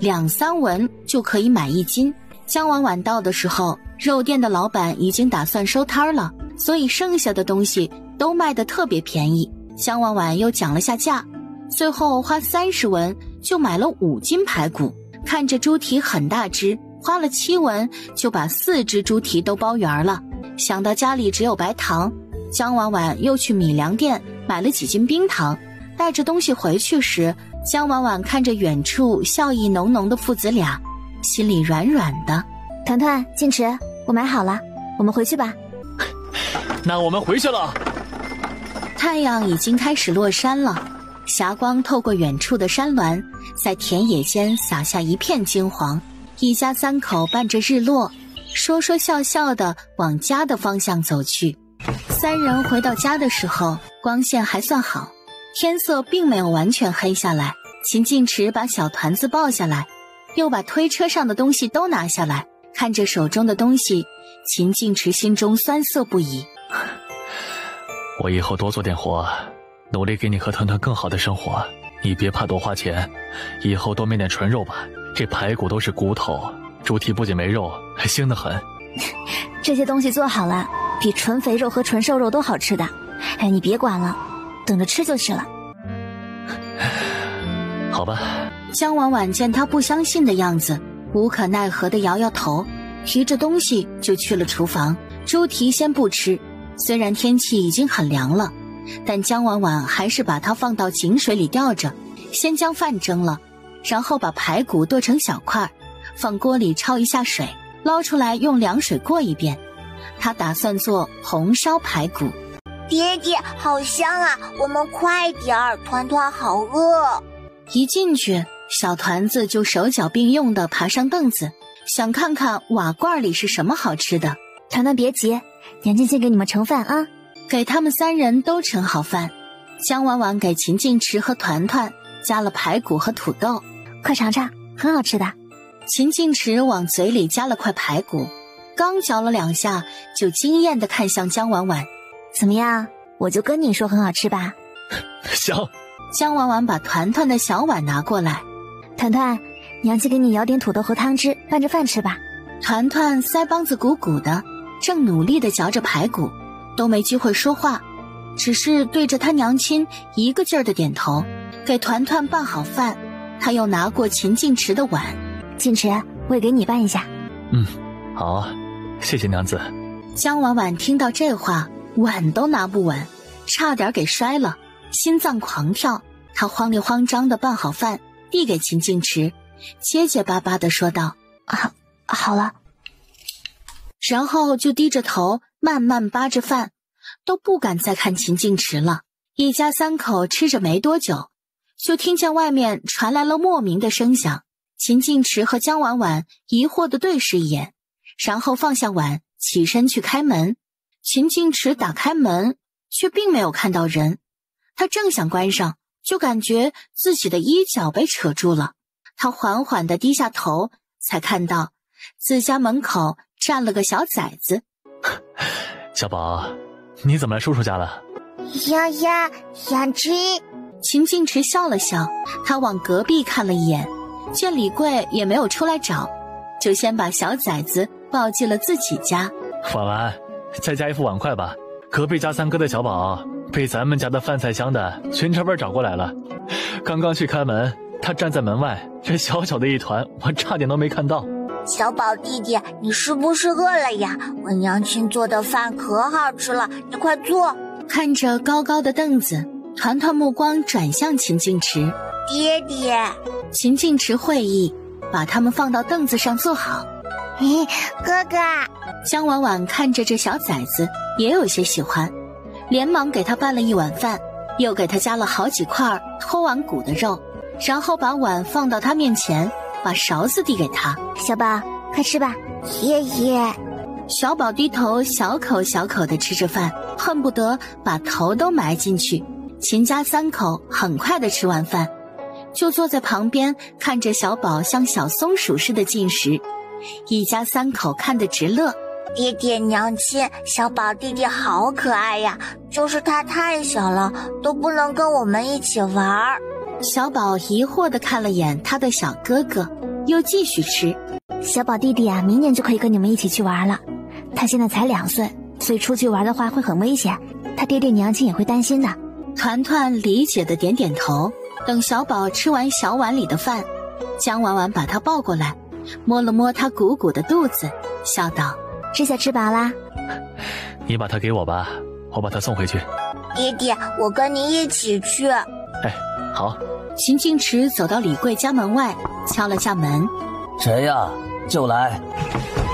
，2、3文就可以买1斤。江婉婉到的时候，肉店的老板已经打算收摊了，所以剩下的东西都卖得特别便宜。江婉婉又讲了下价，最后花30文就买了5斤排骨。看着猪蹄很大只，花了7文就把4只猪蹄都包圆了。想到家里只有白糖，江婉婉又去米粮店买了几斤冰糖。带着东西回去时，江婉婉看着远处笑意浓浓的父子俩，心里软软的。团团、晋池，我买好了，我们回去吧。那我们回去了。太阳已经开始落山了，霞光透过远处的山峦，在田野间洒下一片金黄。一家3口伴着日落，说说笑笑的往家的方向走去。3人回到家的时候，光线还算好，天色并没有完全黑下来。秦晋池把小团子抱下来，又把推车上的东西都拿下来。看着手中的东西，秦晋池心中酸涩不已。我以后多做点活，努力给你和团团更好的生活。你别怕多花钱，以后多买点纯肉吧。这排骨都是骨头，猪蹄不仅没肉，还腥得很。这些东西做好了，比纯肥肉和纯瘦肉都好吃的。哎，你别管了，等着吃就是了。好吧。江婉婉见他不相信的样子，无可奈何地摇摇头，提着东西就去了厨房。猪蹄先不吃，虽然天气已经很凉了，但江婉婉还是把它放到井水里吊着，先将饭蒸了，然后把排骨剁成小块，放锅里焯一下水，捞出来用凉水过一遍。他打算做红烧排骨。爹爹，好香啊，我们快点儿，团团好饿。一进去，小团子就手脚并用地爬上凳子，想看看瓦罐里是什么好吃的。团团别急，娘亲先给你们盛饭啊。给他们3人都盛好饭，江婉婉给秦晋池和团团加了排骨和土豆，快尝尝，很好吃的。秦晋池往嘴里加了块排骨，刚嚼了2下，就惊艳地看向江婉婉。怎么样？我就跟你说很好吃吧。香。江婉婉把团团的小碗拿过来。团团，娘亲给你舀点土豆和汤汁，拌着饭吃吧。团团腮帮子鼓鼓的，正努力地嚼着排骨，都没机会说话，只是对着他娘亲一个劲儿地点头。给团团拌好饭，他又拿过秦晋池的碗。晋池，我也给你拌一下。好，谢谢娘子。江婉婉听到这话，碗都拿不稳，差点给摔了，心脏狂跳。她慌里慌张地拌好饭，递给秦晋池，结结巴巴地说道：好了。然后就低着头慢慢扒着饭，都不敢再看秦静池了。一家三口吃着没多久，就听见外面传来了莫名的声响。秦静池和江婉婉疑惑地对视一眼，然后放下碗，起身去开门。秦静池打开门，却并没有看到人。他正想关上，就感觉自己的衣角被扯住了。他缓缓地低下头，才看到自家门口站了个小崽子。小宝，你怎么来叔叔家了？呀呀，想吃。秦静池笑了笑，他往隔壁看了一眼，见李贵也没有出来找，就先把小崽子抱进了自己家。婉婉，再加一副碗筷吧。隔壁家三哥的小宝被咱们家的饭菜香的寻着味儿找过来了。刚刚去开门，他站在门外，这小小的一团，我差点都没看到。小宝弟弟，你是不是饿了呀？我娘亲做的饭可好吃了，你快坐。看着高高的凳子，团团目光转向秦静池。爹爹。秦静池会意，把他们放到凳子上坐好。哥哥。江婉婉看着这小崽子也有些喜欢，连忙给他拌了一碗饭，又给他加了好几块脱完骨的肉，然后把碗放到他面前，把勺子递给他。小宝，快吃吧。谢谢。小宝低头小口小口地吃着饭，恨不得把头都埋进去。秦家三口很快地吃完饭，就坐在旁边看着小宝像小松鼠似的进食，一家三口看得直乐。爹爹娘亲，小宝弟弟好可爱呀，就是他太小了，都不能跟我们一起玩。小宝疑惑地看了眼他的小哥哥，又继续吃。小宝弟弟啊，明年就可以跟你们一起去玩了。他现在才2岁，所以出去玩的话会很危险，他爹爹娘亲也会担心的。团团理解的点点头。等小宝吃完小碗里的饭，江婉婉把他抱过来，摸了摸他鼓鼓的肚子，笑道：这下吃饱啦？你把它给我吧，我把它送回去。爹爹，我跟你一起去。哎，好。秦静池走到李贵家门外，敲了下门。谁呀？就来。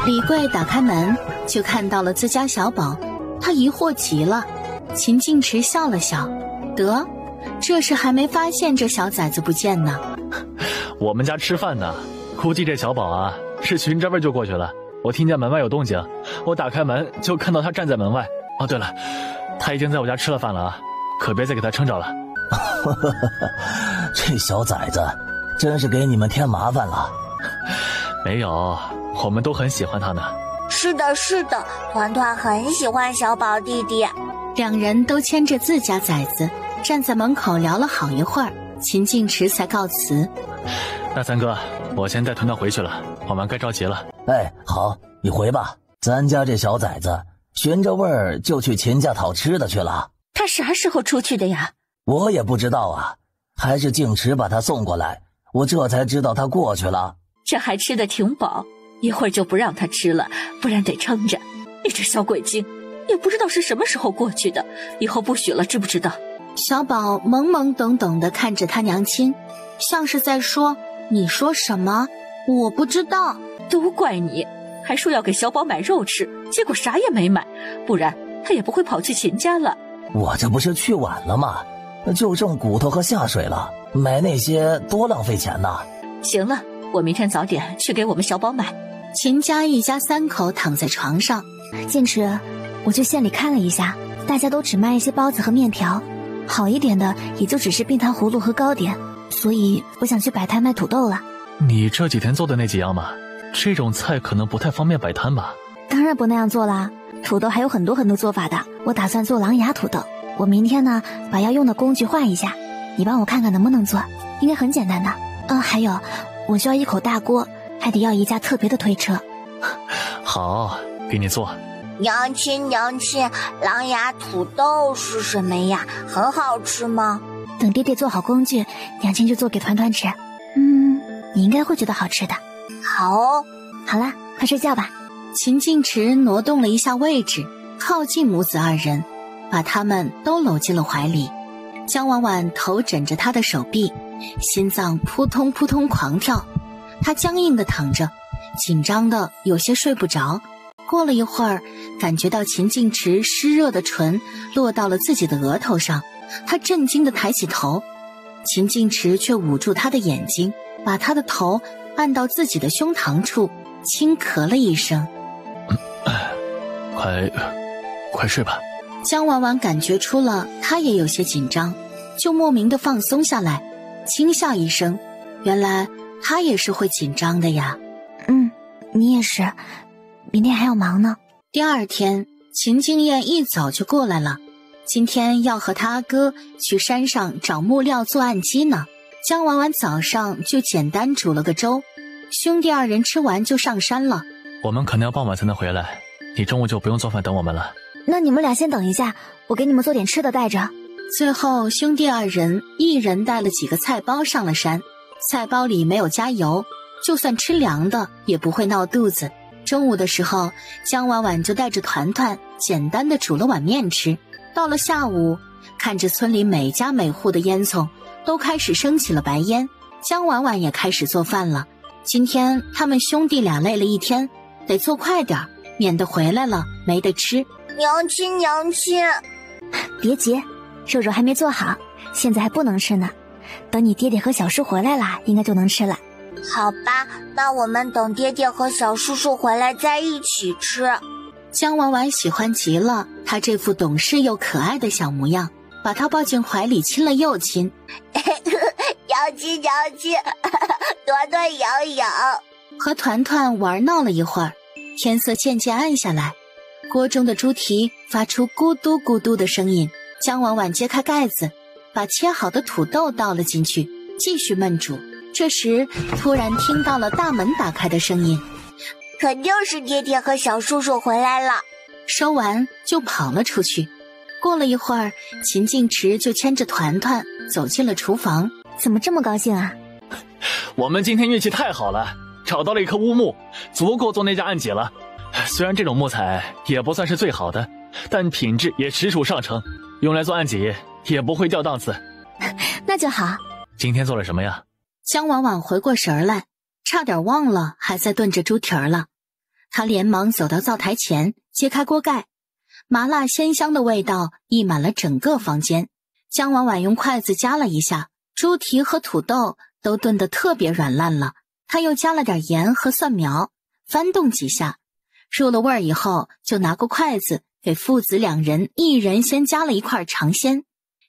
李贵打开门，就看到了自家小宝，他疑惑极了。秦静池笑了笑，得，这是还没发现这小崽子不见呢。我们家吃饭呢，估计这小宝啊是寻着味就过去了。我听见门外有动静，我打开门就看到他站在门外。哦，对了，他已经在我家吃了饭了啊，可别再给他撑着了。这小崽子真是给你们添麻烦了。没有，我们都很喜欢他呢。是的，是的，团团很喜欢小宝弟弟。两人都牵着自家崽子站在门口聊了好一会儿，秦静池才告辞。那三哥，我先带团团回去了，我们该着急了。哎，好，你回吧。咱家这小崽子寻着味儿就去秦家讨吃的去了。他啥时候出去的呀？我也不知道啊，还是静池把他送过来，我这才知道他过去了。这还吃得挺饱，一会儿就不让他吃了，不然得撑着。你这小鬼精，也不知道是什么时候过去的，以后不许了，知不知道？小宝懵懵懂懂地看着他娘亲，像是在说：你说什么？我不知道。都怪你，还说要给小宝买肉吃，结果啥也没买，不然他也不会跑去秦家了。我这不是去晚了吗？就剩骨头和下水了，买那些多浪费钱呐。行了，我明天早点去给我们小宝买。秦家一家三口躺在床上。静池，我去县里看了一下，大家都只卖一些包子和面条，好一点的也就只是冰糖葫芦和糕点，所以我想去摆摊卖土豆了。你这几天做的那几样嘛，这种菜可能不太方便摆摊吧？当然不那样做啦，土豆还有很多做法的，我打算做狼牙土豆。我明天呢，把要用的工具换一下，你帮我看看能不能做，应该很简单的。还有，我需要一口大锅，还得要一架特别的推车。好，给你做。娘亲，娘亲，狼牙土豆是什么呀？很好吃吗？等爹爹做好工具，娘亲就做给团团吃。你应该会觉得好吃的。好哦。好啦，快睡觉吧。秦静池挪动了一下位置，靠近母子二人，把他们都搂进了怀里。江婉婉头枕着他的手臂，心脏扑通扑通狂跳。他僵硬地躺着，紧张的有些睡不着。过了一会儿，感觉到秦静池湿热的唇落到了自己的额头上，他震惊地抬起头，秦静池却捂住他的眼睛，把他的头按到自己的胸膛处，轻咳了一声。快睡吧。江婉婉感觉出了他也有些紧张，就莫名的放松下来，轻笑一声，原来他也是会紧张的呀。你也是，明天还要忙呢。第二天，秦静燕一早就过来了，今天要和他阿哥去山上找木料做案几呢。江婉婉早上就简单煮了个粥，兄弟二人吃完就上山了。我们可能要傍晚才能回来，你中午就不用做饭等我们了。那你们俩先等一下，我给你们做点吃的带着。最后兄弟二人一人带了几个菜包上了山，菜包里没有加油，就算吃凉的也不会闹肚子。中午的时候，江婉婉就带着团团简单的煮了碗面吃。到了下午，看着村里每家每户的烟囱都开始升起了白烟，江婉婉也开始做饭了。今天他们兄弟俩累了一天，得做快点，免得回来了没得吃。娘亲，别急，肉肉还没做好，现在还不能吃呢，等你爹爹和小叔回来了，应该就能吃了。好吧，那我们等爹爹和小叔叔回来再一起吃。江婉婉喜欢极了他这副懂事又可爱的小模样，把他抱进怀里亲了又亲。娘亲，团团咬。和团团玩闹了一会儿，天色渐渐暗下来，锅中的猪蹄发出咕嘟咕嘟的声音。江婉婉揭开盖子，把切好的土豆倒了进去，继续焖煮。这时突然听到了大门打开的声音，肯定是爹爹和小叔叔回来了。说完就跑了出去。过了一会儿，秦静池就牵着团团走进了厨房。怎么这么高兴啊？我们今天运气太好了，找到了一棵乌木，足够做那架案几了。虽然这种木材也不算是最好的，但品质也实属上乘，用来做案几也不会掉档次。那就好。今天做了什么呀？江婉婉回过神来，差点忘了还在炖着猪蹄儿了。她连忙走到灶台前，揭开锅盖，麻辣鲜香的味道溢满了整个房间。江婉婉用筷子夹了一下，猪蹄和土豆都炖得特别软烂了。她又加了点盐和蒜苗，翻动几下，入了味儿以后，就拿过筷子给父子两人一人先夹了一块尝鲜。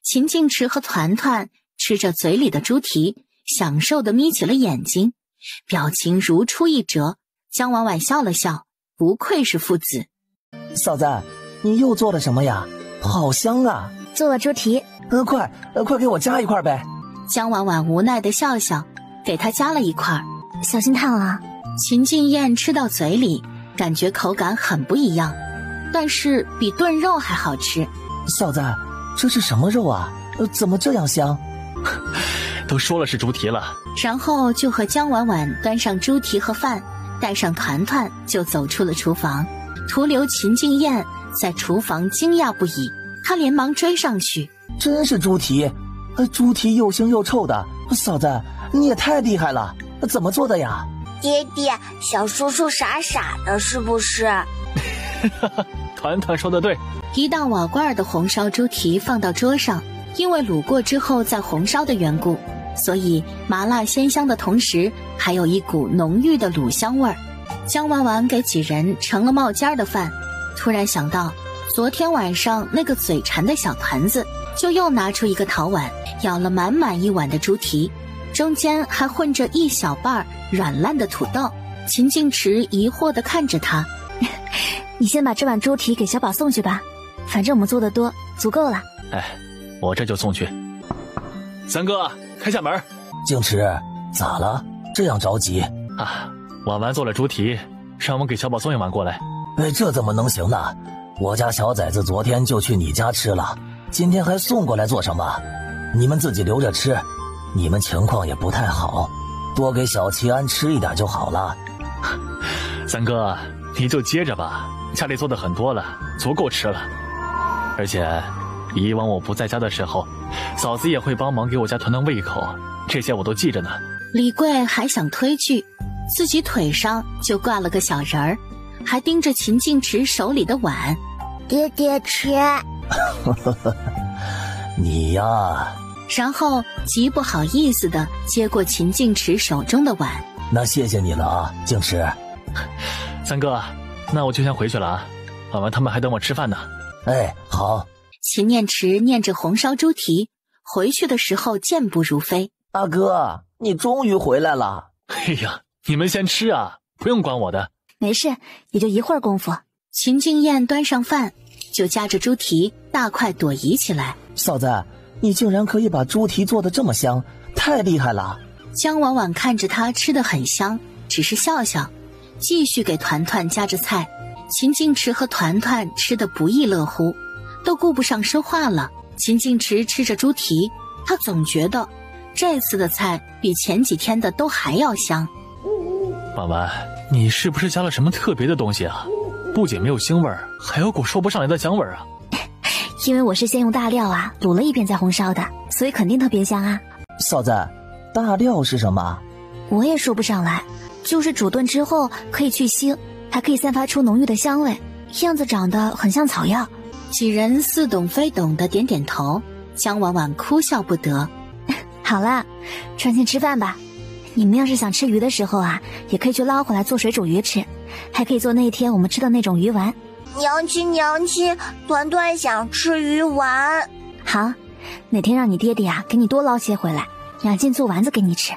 秦静池和团团吃着嘴里的猪蹄，享受地眯起了眼睛，表情如出一辙。江婉婉笑了笑，不愧是父子。嫂子，你又做了什么呀？好香啊！做了猪蹄。快给我加一块呗。江婉婉无奈地笑笑，给他加了一块。小心烫啊。秦静燕吃到嘴里，感觉口感很不一样，但是比炖肉还好吃。嫂子，这是什么肉啊？怎么这样香？都说了是猪蹄了。然后就和江婉婉端上猪蹄和饭，带上团团就走出了厨房，徒留秦静燕在厨房惊讶不已。她连忙追上去，真是猪蹄，猪蹄又腥又臭的，嫂子你也太厉害了，怎么做的呀？爹爹，小叔叔傻傻的，是不是？团团说的对。一大瓦罐的红烧猪蹄放到桌上，因为卤过之后再红烧的缘故，所以麻辣鲜香的同时还有一股浓郁的卤香味儿。江婉婉给几人盛了冒尖的饭，突然想到昨天晚上那个嘴馋的小团子，就又拿出一个陶碗，舀了满满一碗的猪蹄，中间还混着一小半软烂的土豆。秦静池疑惑地看着他，你先把这碗猪蹄给小宝送去吧，反正我们做的多，足够了。我这就送去。三哥，开下门。静池，咋了？这样着急啊？婉婉做了猪蹄，让我给小宝送一碗过来。这怎么能行呢？我家小崽子昨天就去你家吃了，今天还送过来做什么？你们自己留着吃，你们情况也不太好，多给小齐安吃一点就好了。三哥，你就接着吧，家里做的很多了，足够吃了。而且以往我不在家的时候，嫂子也会帮忙给我家团团喂一口，这些我都记着呢。李贵还想推拒，自己腿上就挂了个小人儿，还盯着秦静池手里的碗。爹爹吃。你呀。然后极不好意思地接过秦静池手中的碗。那谢谢你了啊，静池。三哥，那我就先回去了啊，婉婉他们还等我吃饭呢。哎，好。秦念池念着红烧猪蹄，回去的时候健步如飞。阿哥，你终于回来了。哎呀，你们先吃啊，不用管我的。没事，也就一会儿功夫。秦静燕端上饭，就夹着猪蹄大快朵颐起来。嫂子，你竟然可以把猪蹄做得这么香，太厉害了。江婉婉看着她吃得很香，只是笑笑，继续给团团夹着菜。秦静池和团团吃得不亦乐乎，都顾不上说话了。秦静池吃着猪蹄，他总觉得这次的菜比前几天的都还要香。婉婉，你是不是加了什么特别的东西啊？不仅没有腥味儿，还有股说不上来的香味儿啊。因为我是先用大料啊卤了一遍再红烧的，所以肯定特别香啊。嫂子，大料是什么？我也说不上来，就是煮炖之后可以去腥，还可以散发出浓郁的香味，样子长得很像草药。几人似懂非懂的点点头，江婉婉哭笑不得。好了，专心吃饭吧。你们要是想吃鱼的时候啊，也可以去捞回来做水煮鱼吃，还可以做那天我们吃的那种鱼丸。娘亲，团团想吃鱼丸。好，哪天让你爹爹啊给你多捞些回来，养进做丸子给你吃。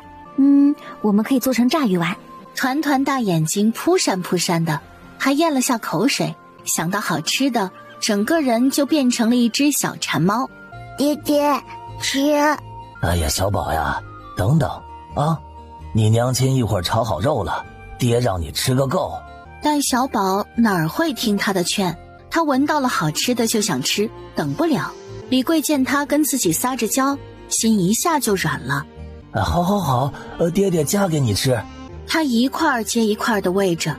我们可以做成炸鱼丸。团团大眼睛扑闪扑闪的，还咽了下口水，想到好吃的，整个人就变成了一只小馋猫。爹爹吃。哎呀，小宝呀，等等啊，你娘亲一会儿炒好肉了，爹让你吃个够。但小宝哪儿会听他的劝，他闻到了好吃的就想吃，等不了。李贵见他跟自己撒着娇，心一下就软了。好，爹爹夹给你吃。他一块接一块的喂着，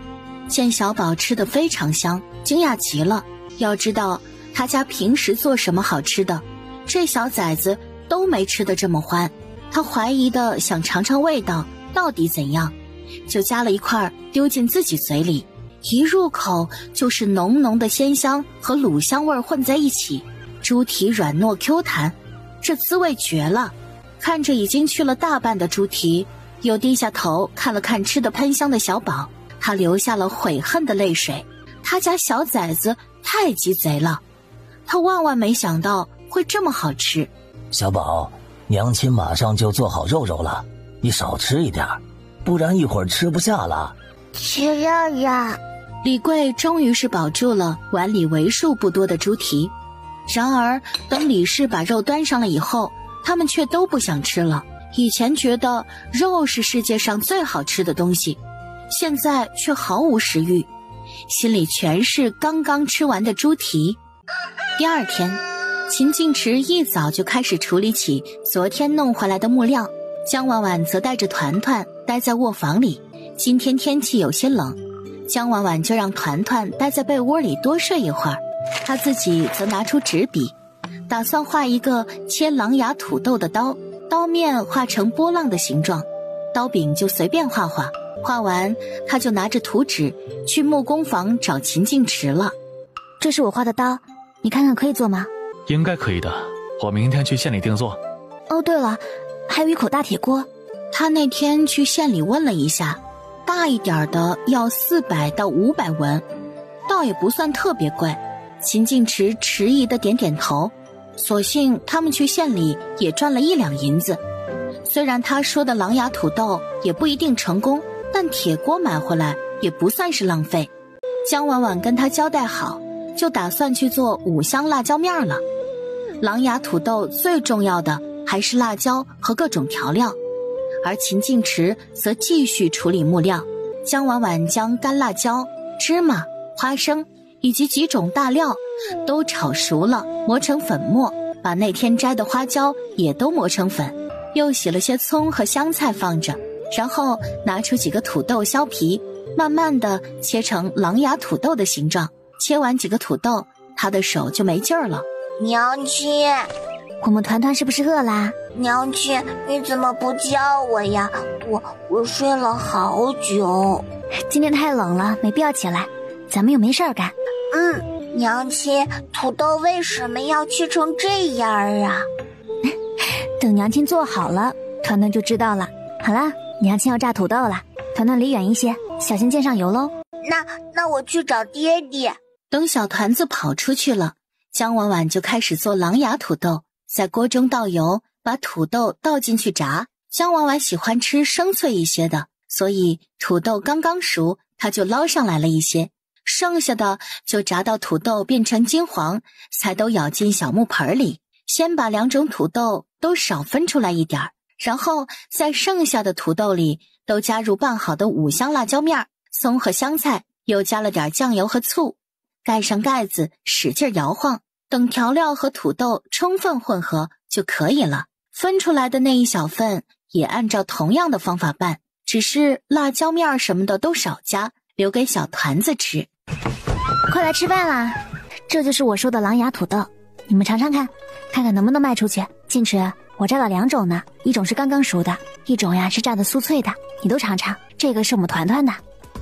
见小宝吃得非常香，惊讶极了。要知道他家平时做什么好吃的，这小崽子都没吃得这么欢。他怀疑的想尝尝味道到底怎样，就夹了一块丢进自己嘴里，一入口就是浓浓的鲜香和卤香味混在一起，猪蹄软糯 Q 弹，这滋味绝了。看着已经去了大半的猪蹄，又低下头看了看吃得喷香的小宝，他流下了悔恨的泪水。他家小崽子太鸡贼了，他万万没想到会这么好吃。小宝，娘亲马上就做好肉了，你少吃一点，不然一会儿吃不下了。吃肉肉。李贵终于是保住了碗里为数不多的猪蹄，然而等李氏把肉端上了以后，他们却都不想吃了。以前觉得肉是世界上最好吃的东西，现在却毫无食欲，心里全是刚刚吃完的猪蹄。第二天，秦静池一早就开始处理起昨天弄回来的木料，江婉婉则带着团团待在卧房里。今天天气有些冷，江婉婉就让团团待在被窝里多睡一会儿，她自己则拿出纸笔，打算画一个切狼牙土豆的刀，刀面画成波浪的形状，刀柄就随便画画。画完，他就拿着图纸去木工房找秦静池了。这是我画的刀，你看看可以做吗？应该可以的，我明天去县里定做。哦，对了，还有一口大铁锅。他那天去县里问了一下，大一点的要400到500文，倒也不算特别贵。秦静池迟疑的点点头，所幸他们去县里也赚了1两银子。虽然他说的狼牙土豆也不一定成功，但铁锅买回来也不算是浪费。江婉婉跟他交代好，就打算去做5香辣椒面了。狼牙土豆最重要的还是辣椒和各种调料，而秦静池则继续处理木料。江婉婉将干辣椒、芝麻、花生以及几种大料都炒熟了，磨成粉末，把那天摘的花椒也都磨成粉，又洗了些葱和香菜放着，然后拿出几个土豆削皮，慢慢的切成狼牙土豆的形状。切完几个土豆，他的手就没劲儿了。娘亲，我们团团是不是饿啦？娘亲，你怎么不叫我呀？我睡了好久。今天太冷了，没必要起来。咱们又没事儿干。娘亲，土豆为什么要切成这样啊？等娘亲做好了，团团就知道了。好了，娘亲要炸土豆了，团团离远一些，小心溅上油喽。那我去找爹爹。等小团子跑出去了，姜婉婉就开始做狼牙土豆，在锅中倒油，把土豆倒进去炸。姜婉婉喜欢吃生脆一些的，所以土豆刚刚熟，她就捞上来了一些，剩下的就炸到土豆变成金黄，才都舀进小木盆里。先把2种土豆都少分出来一点，然后在剩下的土豆里都加入拌好的5香辣椒面、葱和香菜，又加了点酱油和醋，盖上盖子，使劲摇晃，等调料和土豆充分混合就可以了。分出来的那一小份也按照同样的方法拌，只是辣椒面什么的都少加，留给小团子吃。快来吃饭啦！这就是我说的狼牙土豆，你们尝尝看，看看能不能卖出去。静池，我炸了2种呢，一种是刚刚熟的，一种呀是炸的酥脆的，你都尝尝。这个是我们团团的。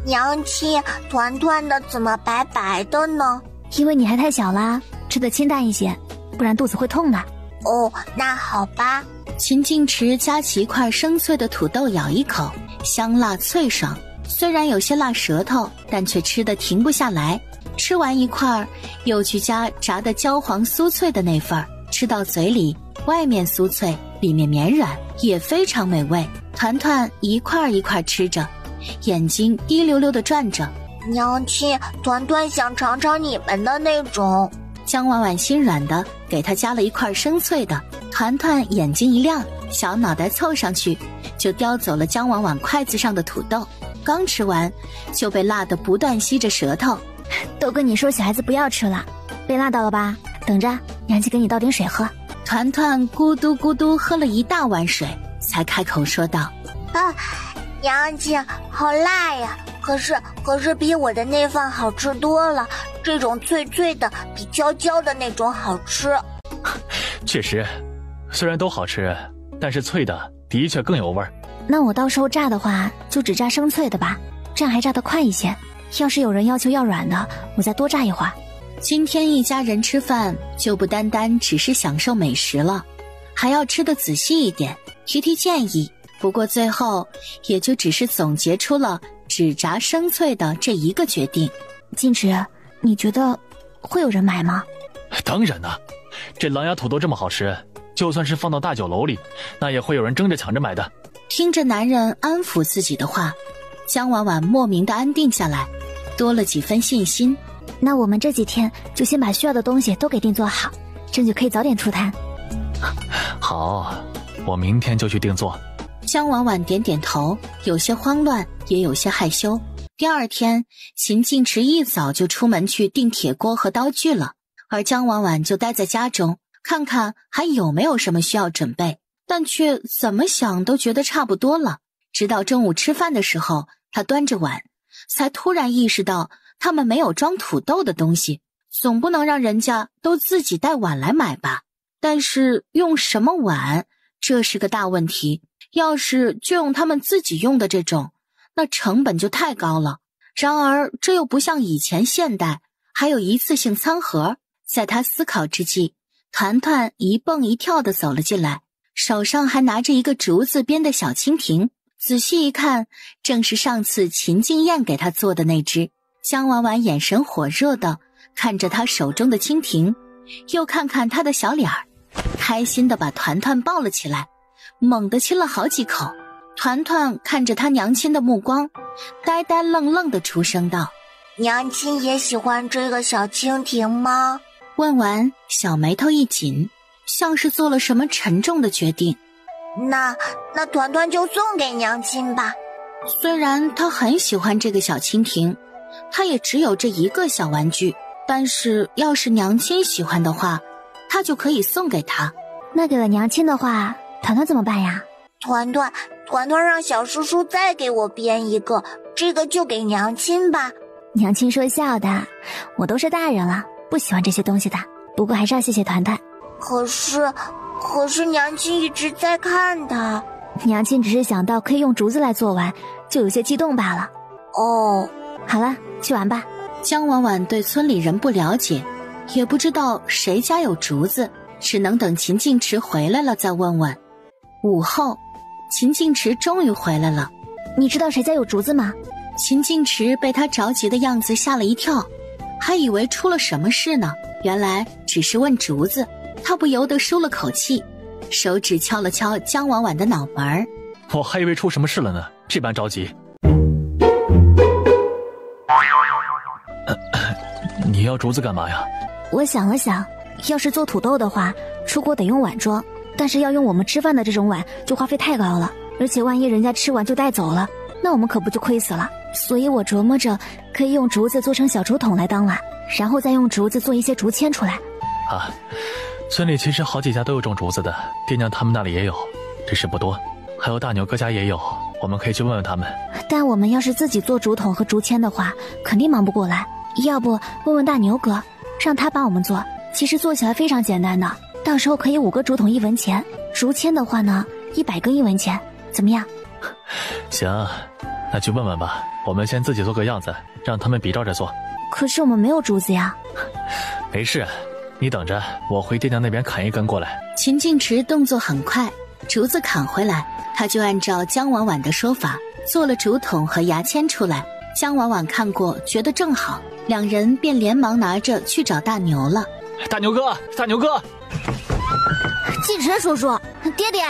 娘亲，团团的怎么白白的呢？因为你还太小啦，吃得清淡一些，不然肚子会痛的。哦，那好吧。秦静池夹起一块生脆的土豆咬一口，香辣脆爽，虽然有些辣舌头，但却吃得停不下来。吃完一块，又去夹炸得焦黄酥脆的那份儿，吃到嘴里，外面酥脆，里面绵软，也非常美味。团团一块一块吃着，眼睛滴溜溜地转着。娘亲，团团想尝尝你们的那种。姜婉婉心软的给他夹了一块生脆的，团团眼睛一亮，小脑袋凑上去就叼走了姜婉婉筷子上的土豆，刚吃完就被辣得不断吸着舌头。都跟你说小孩子不要吃了，被辣到了吧？等着，娘亲给你倒点水喝。团团咕嘟咕嘟喝了1大碗水，才开口说道：娘亲，好辣呀！可是比我的那份好吃多了，这种脆脆的比焦焦的那种好吃。确实，虽然都好吃，但是脆的的确更有味儿。那我到时候炸的话，就只炸生脆的吧，这样还炸得快一些。要是有人要求要软的，我再多炸一会儿。今天一家人吃饭，就不单单只是享受美食了，还要吃得仔细一点，提提建议。不过最后也就只是总结出了只炸生脆的这一个决定。静池，你觉得会有人买吗？当然啦，这狼牙土豆这么好吃，就算是放到大酒楼里，那也会有人争着抢着买的。听着男人安抚自己的话，姜婉婉莫名的安定下来，多了几分信心。那我们这几天就先把需要的东西都给定做好，这样就可以早点出摊。好，我明天就去定做。姜婉婉点点头，有些慌乱，也有些害羞。第二天，秦静池一早就出门去订铁锅和刀具了，而姜婉婉就待在家中，看看还有没有什么需要准备，但却怎么想都觉得差不多了。直到中午吃饭的时候，她端着碗，才突然意识到他们没有装土豆的东西，总不能让人家都自己带碗来买吧？但是用什么碗，这是个大问题。要是就用他们自己用的这种，那成本就太高了。然而这又不像以前现代还有一次性餐盒。在他思考之际，团团一蹦一跳地走了进来，手上还拿着一个竹子编的小蜻蜓，仔细一看，正是上次秦静燕给他做的那只。姜婉婉眼神火热地看着他手中的蜻蜓，又看看他的小脸儿，开心地把团团抱了起来，猛地亲了好几口。团团看着他娘亲的目光，呆呆愣愣地出声道：娘亲也喜欢这个小蜻蜓吗？问完，小眉头一紧，像是做了什么沉重的决定。那团团就送给娘亲吧。虽然他很喜欢这个小蜻蜓，他也只有这一个小玩具，但是要是娘亲喜欢的话，他就可以送给她。那给了娘亲的话，团团怎么办呀？团团让小叔叔再给我编一个，这个就给娘亲吧。娘亲说笑的，我都是大人了，不喜欢这些东西的。不过还是要谢谢团团。可是娘亲一直在看他。娘亲只是想到可以用竹子来做碗，就有些激动罢了。哦，好了，去玩吧。江婉婉对村里人不了解，也不知道谁家有竹子，只能等秦晋池回来了再问问。午后，秦晋池终于回来了。你知道谁家有竹子吗？秦晋池被他着急的样子吓了一跳，还以为出了什么事呢，原来只是问竹子。他不由得舒了口气，手指敲了敲江婉婉的脑门儿。我还以为出什么事了呢，这般着急。你要竹子干嘛呀？我想了想，要是做土豆的话，出锅得用碗装，但是要用我们吃饭的这种碗就花费太高了，而且万一人家吃完就带走了，那我们可不就亏死了。所以我琢磨着可以用竹子做成小竹筒来当碗，然后再用竹子做一些竹签出来。啊，村里其实好几家都有种竹子的，爹娘他们那里也有，只是不多。还有大牛哥家也有，我们可以去问问他们。但我们要是自己做竹筒和竹签的话，肯定忙不过来。要不问问大牛哥，让他帮我们做，其实做起来非常简单的，到时候可以5个竹筒1文钱，竹签的话呢100根1文钱，怎么样？行，那去问问吧。我们先自己做个样子，让他们比照着做。可是我们没有竹子呀。没事，你等着，我回爹娘那边砍1根过来。秦晋池动作很快，竹子砍回来，他就按照江婉婉的说法做了竹筒和牙签出来。江婉婉看过，觉得正好，两人便连忙拿着去找大牛了。大牛哥，大牛哥！晋池叔叔，爹爹，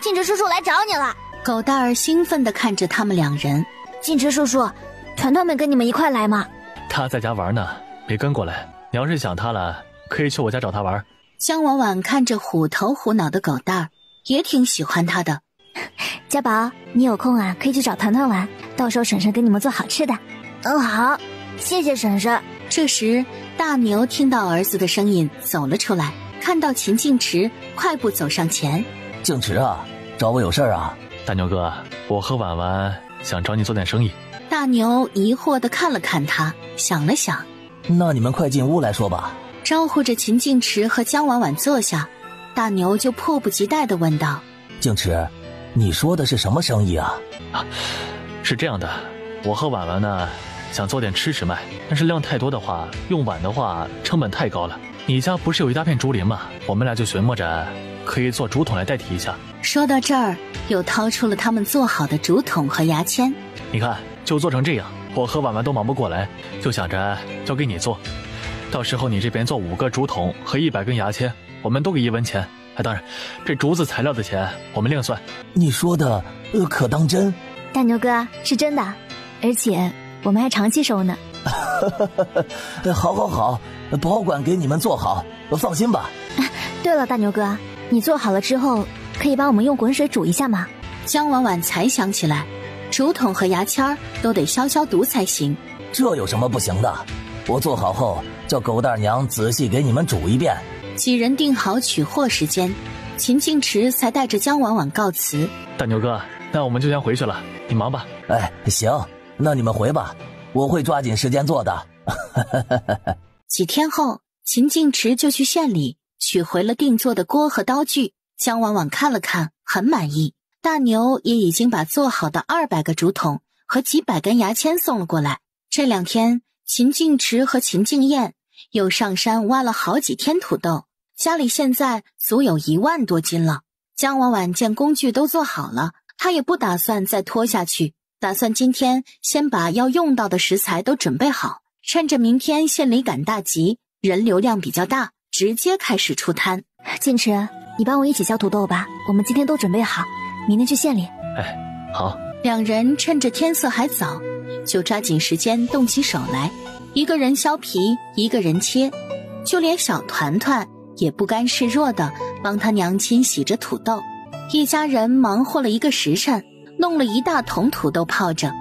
晋池叔叔来找你了。狗蛋儿兴奋地看着他们两人。晋池叔叔，团团没跟你们一块来吗？他在家玩呢，没跟过来。你要是想他了，可以去我家找他玩。江婉婉看着虎头虎脑的狗蛋儿，也挺喜欢他的。家宝，你有空啊，可以去找团团玩，到时候婶婶给你们做好吃的。好，谢谢婶婶。这时大牛听到儿子的声音走了出来，看到秦晋池，快步走上前。晋池啊，找我有事啊？大牛哥，我和婉婉想找你做点生意。大牛疑惑地看了看他，想了想，那你们快进屋来说吧。招呼着秦晋池和江婉婉坐下，大牛就迫不及待地问道：晋池，你说的是什么生意啊？是这样的，我和婉婉呢想做点吃食卖，但是量太多的话，用碗的话成本太高了。你家不是有一大片竹林吗？我们俩就寻摸着可以做竹筒来代替一下。说到这儿，又掏出了他们做好的竹筒和牙签。你看，就做成这样，我和婉婉都忙不过来，就想着交给你做。到时候你这边做5个竹筒和100根牙签，我们都给1文钱。当然，这竹子材料的钱我们另算。你说的可当真？大牛哥，是真的，而且我们还长期收呢。好好好，保管给你们做好，放心吧。对了，大牛哥，你做好了之后可以帮我们用滚水煮一下吗？江婉婉才想起来，竹筒和牙签都得消毒才行。这有什么不行的？我做好后叫狗蛋娘仔细给你们煮一遍。几人定好取货时间，秦晋池才带着江婉婉告辞。大牛哥，那我们就先回去了，你忙吧。行，那你们回吧，我会抓紧时间做的。几天后，秦晋池就去县里取回了定做的锅和刀具。江婉婉看了看，很满意。大牛也已经把做好的200个竹筒和几百根牙签送了过来。这2天，秦晋池和秦晋燕又上山挖了好几天土豆，家里现在足有1万多斤了。江婉婉见工具都做好了，她也不打算再拖下去，打算今天先把要用到的食材都准备好，趁着明天县里赶大集，人流量比较大，直接开始出摊。晋池，你帮我一起削土豆吧，我们今天都准备好，明天去县里。好。两人趁着天色还早，就抓紧时间动起手来，一个人削皮，一个人切，就连小团团也不甘示弱地帮他娘亲洗着土豆。一家人忙活了1个时辰，弄了1大桶土豆泡着，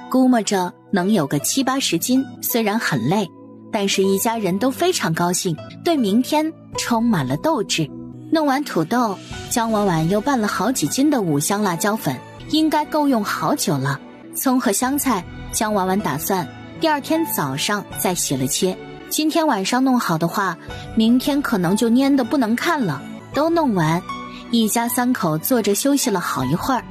估摸着能有个70、80斤。虽然很累，但是一家人都非常高兴，对明天充满了斗志。弄完土豆，江婉婉又拌了好几斤的5香辣椒粉，应该够用好久了。葱和香菜，江婉婉打算第2天早上再洗了切，今天晚上弄好的话，明天可能就蔫得不能看了。都弄完，一家3口坐着休息了好一会儿。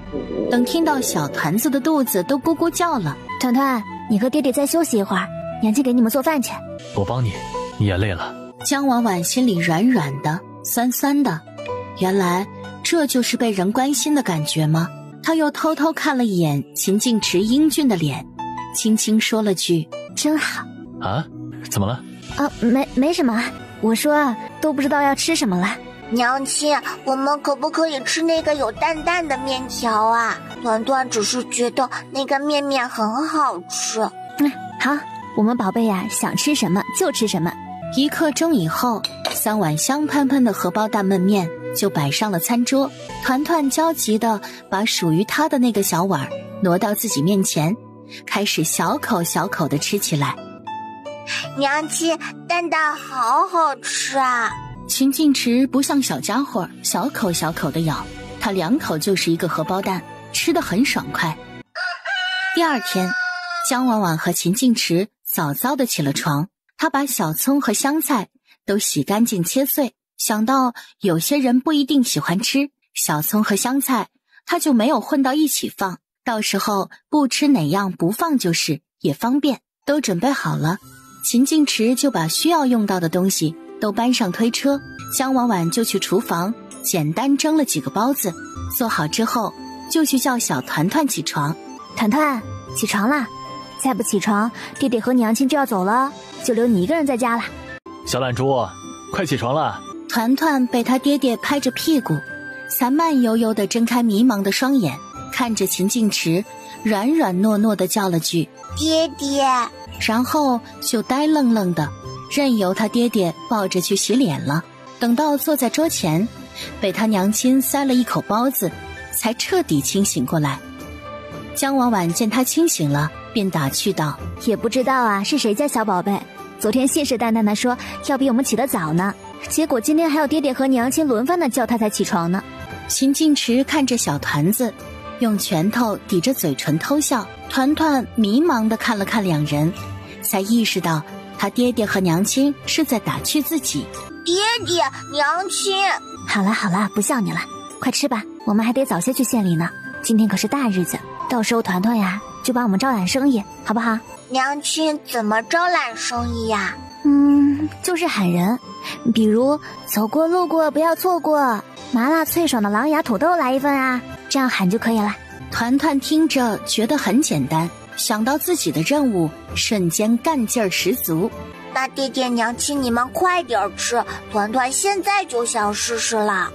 等听到小团子的肚子都咕咕叫了，团团，你和爹爹再休息一会儿，娘亲给你们做饭去。我帮你，你也累了。江婉婉心里软软的，酸酸的。原来这就是被人关心的感觉吗？她又偷偷看了一眼秦晋池英俊的脸，轻轻说了句：“真好。”啊？怎么了？没什么。我说都不知道要吃什么了。娘亲，我们可不可以吃那个有蛋蛋的面条啊？团团只是觉得那个面面很好吃。好，我们宝贝呀，想吃什么就吃什么。1刻钟以后，3碗香喷喷的荷包蛋焖面就摆上了餐桌。团团焦急地把属于他的那个小碗挪到自己面前，开始小口小口地吃起来。娘亲，蛋蛋好好吃啊！秦晋池不像小家伙，小口小口地咬，他2口就是一个荷包蛋，吃得很爽快。第二天，江婉婉和秦晋池早早地起了床，他把小葱和香菜都洗干净切碎，想到有些人不一定喜欢吃小葱和香菜，他就没有混到一起放，到时候不吃哪样不放就是，也方便。都准备好了，秦晋池就把需要用到的东西都搬上推车，江婉婉就去厨房简单蒸了几个包子，做好之后就去叫小团团起床。团团，起床啦！再不起床，爹爹和娘亲就要走了，就留你一个人在家了。小懒猪，快起床了！团团被他爹爹拍着屁股，才慢悠悠地睁开迷茫的双眼，看着秦晋池，软软糯糯地叫了句爹爹，然后就呆愣愣的任由他爹爹抱着去洗脸了。等到坐在桌前，被他娘亲塞了一口包子，才彻底清醒过来。江婉婉见他清醒了，便打趣道：也不知道啊，是谁家小宝贝，昨天信誓旦旦的说要比我们起得早呢，结果今天还有爹爹和娘亲轮番的叫他才起床呢。秦晋池看着小团子，用拳头抵着嘴唇偷笑。团团迷茫地看了看两人，才意识到他爹爹和娘亲是在打趣自己。爹爹，娘亲。好了好了，不笑你了，快吃吧，我们还得早些去县里呢，今天可是大日子，到时候团团呀就帮我们招揽生意，好不好？娘亲怎么招揽生意呀？就是喊人，比如走过路过不要错过，麻辣脆爽的狼牙土豆来一份啊，这样喊就可以了。团团听着觉得很简单，想到自己的任务，瞬间干劲儿十足。那爹爹娘亲你们快点吃，团团现在就想试试了。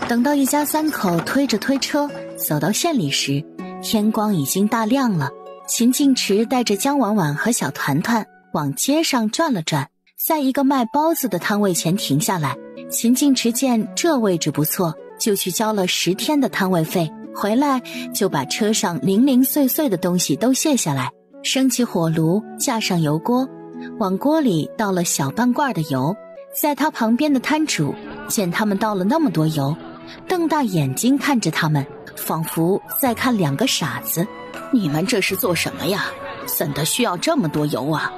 等到一家三口推着推车走到县里时，天光已经大亮了。秦晋池带着江婉婉和小团团往街上转了转，在一个卖包子的摊位前停下来。秦晋池见这位置不错，就去交了10天的摊位费，回来就把车上零零碎碎的东西都卸下来，升起火炉，架上油锅，往锅里倒了小半罐的油。在他旁边的摊主见他们倒了那么多油，瞪大眼睛看着他们，仿佛在看2个傻子。你们这是做什么呀？怎的需要这么多油啊？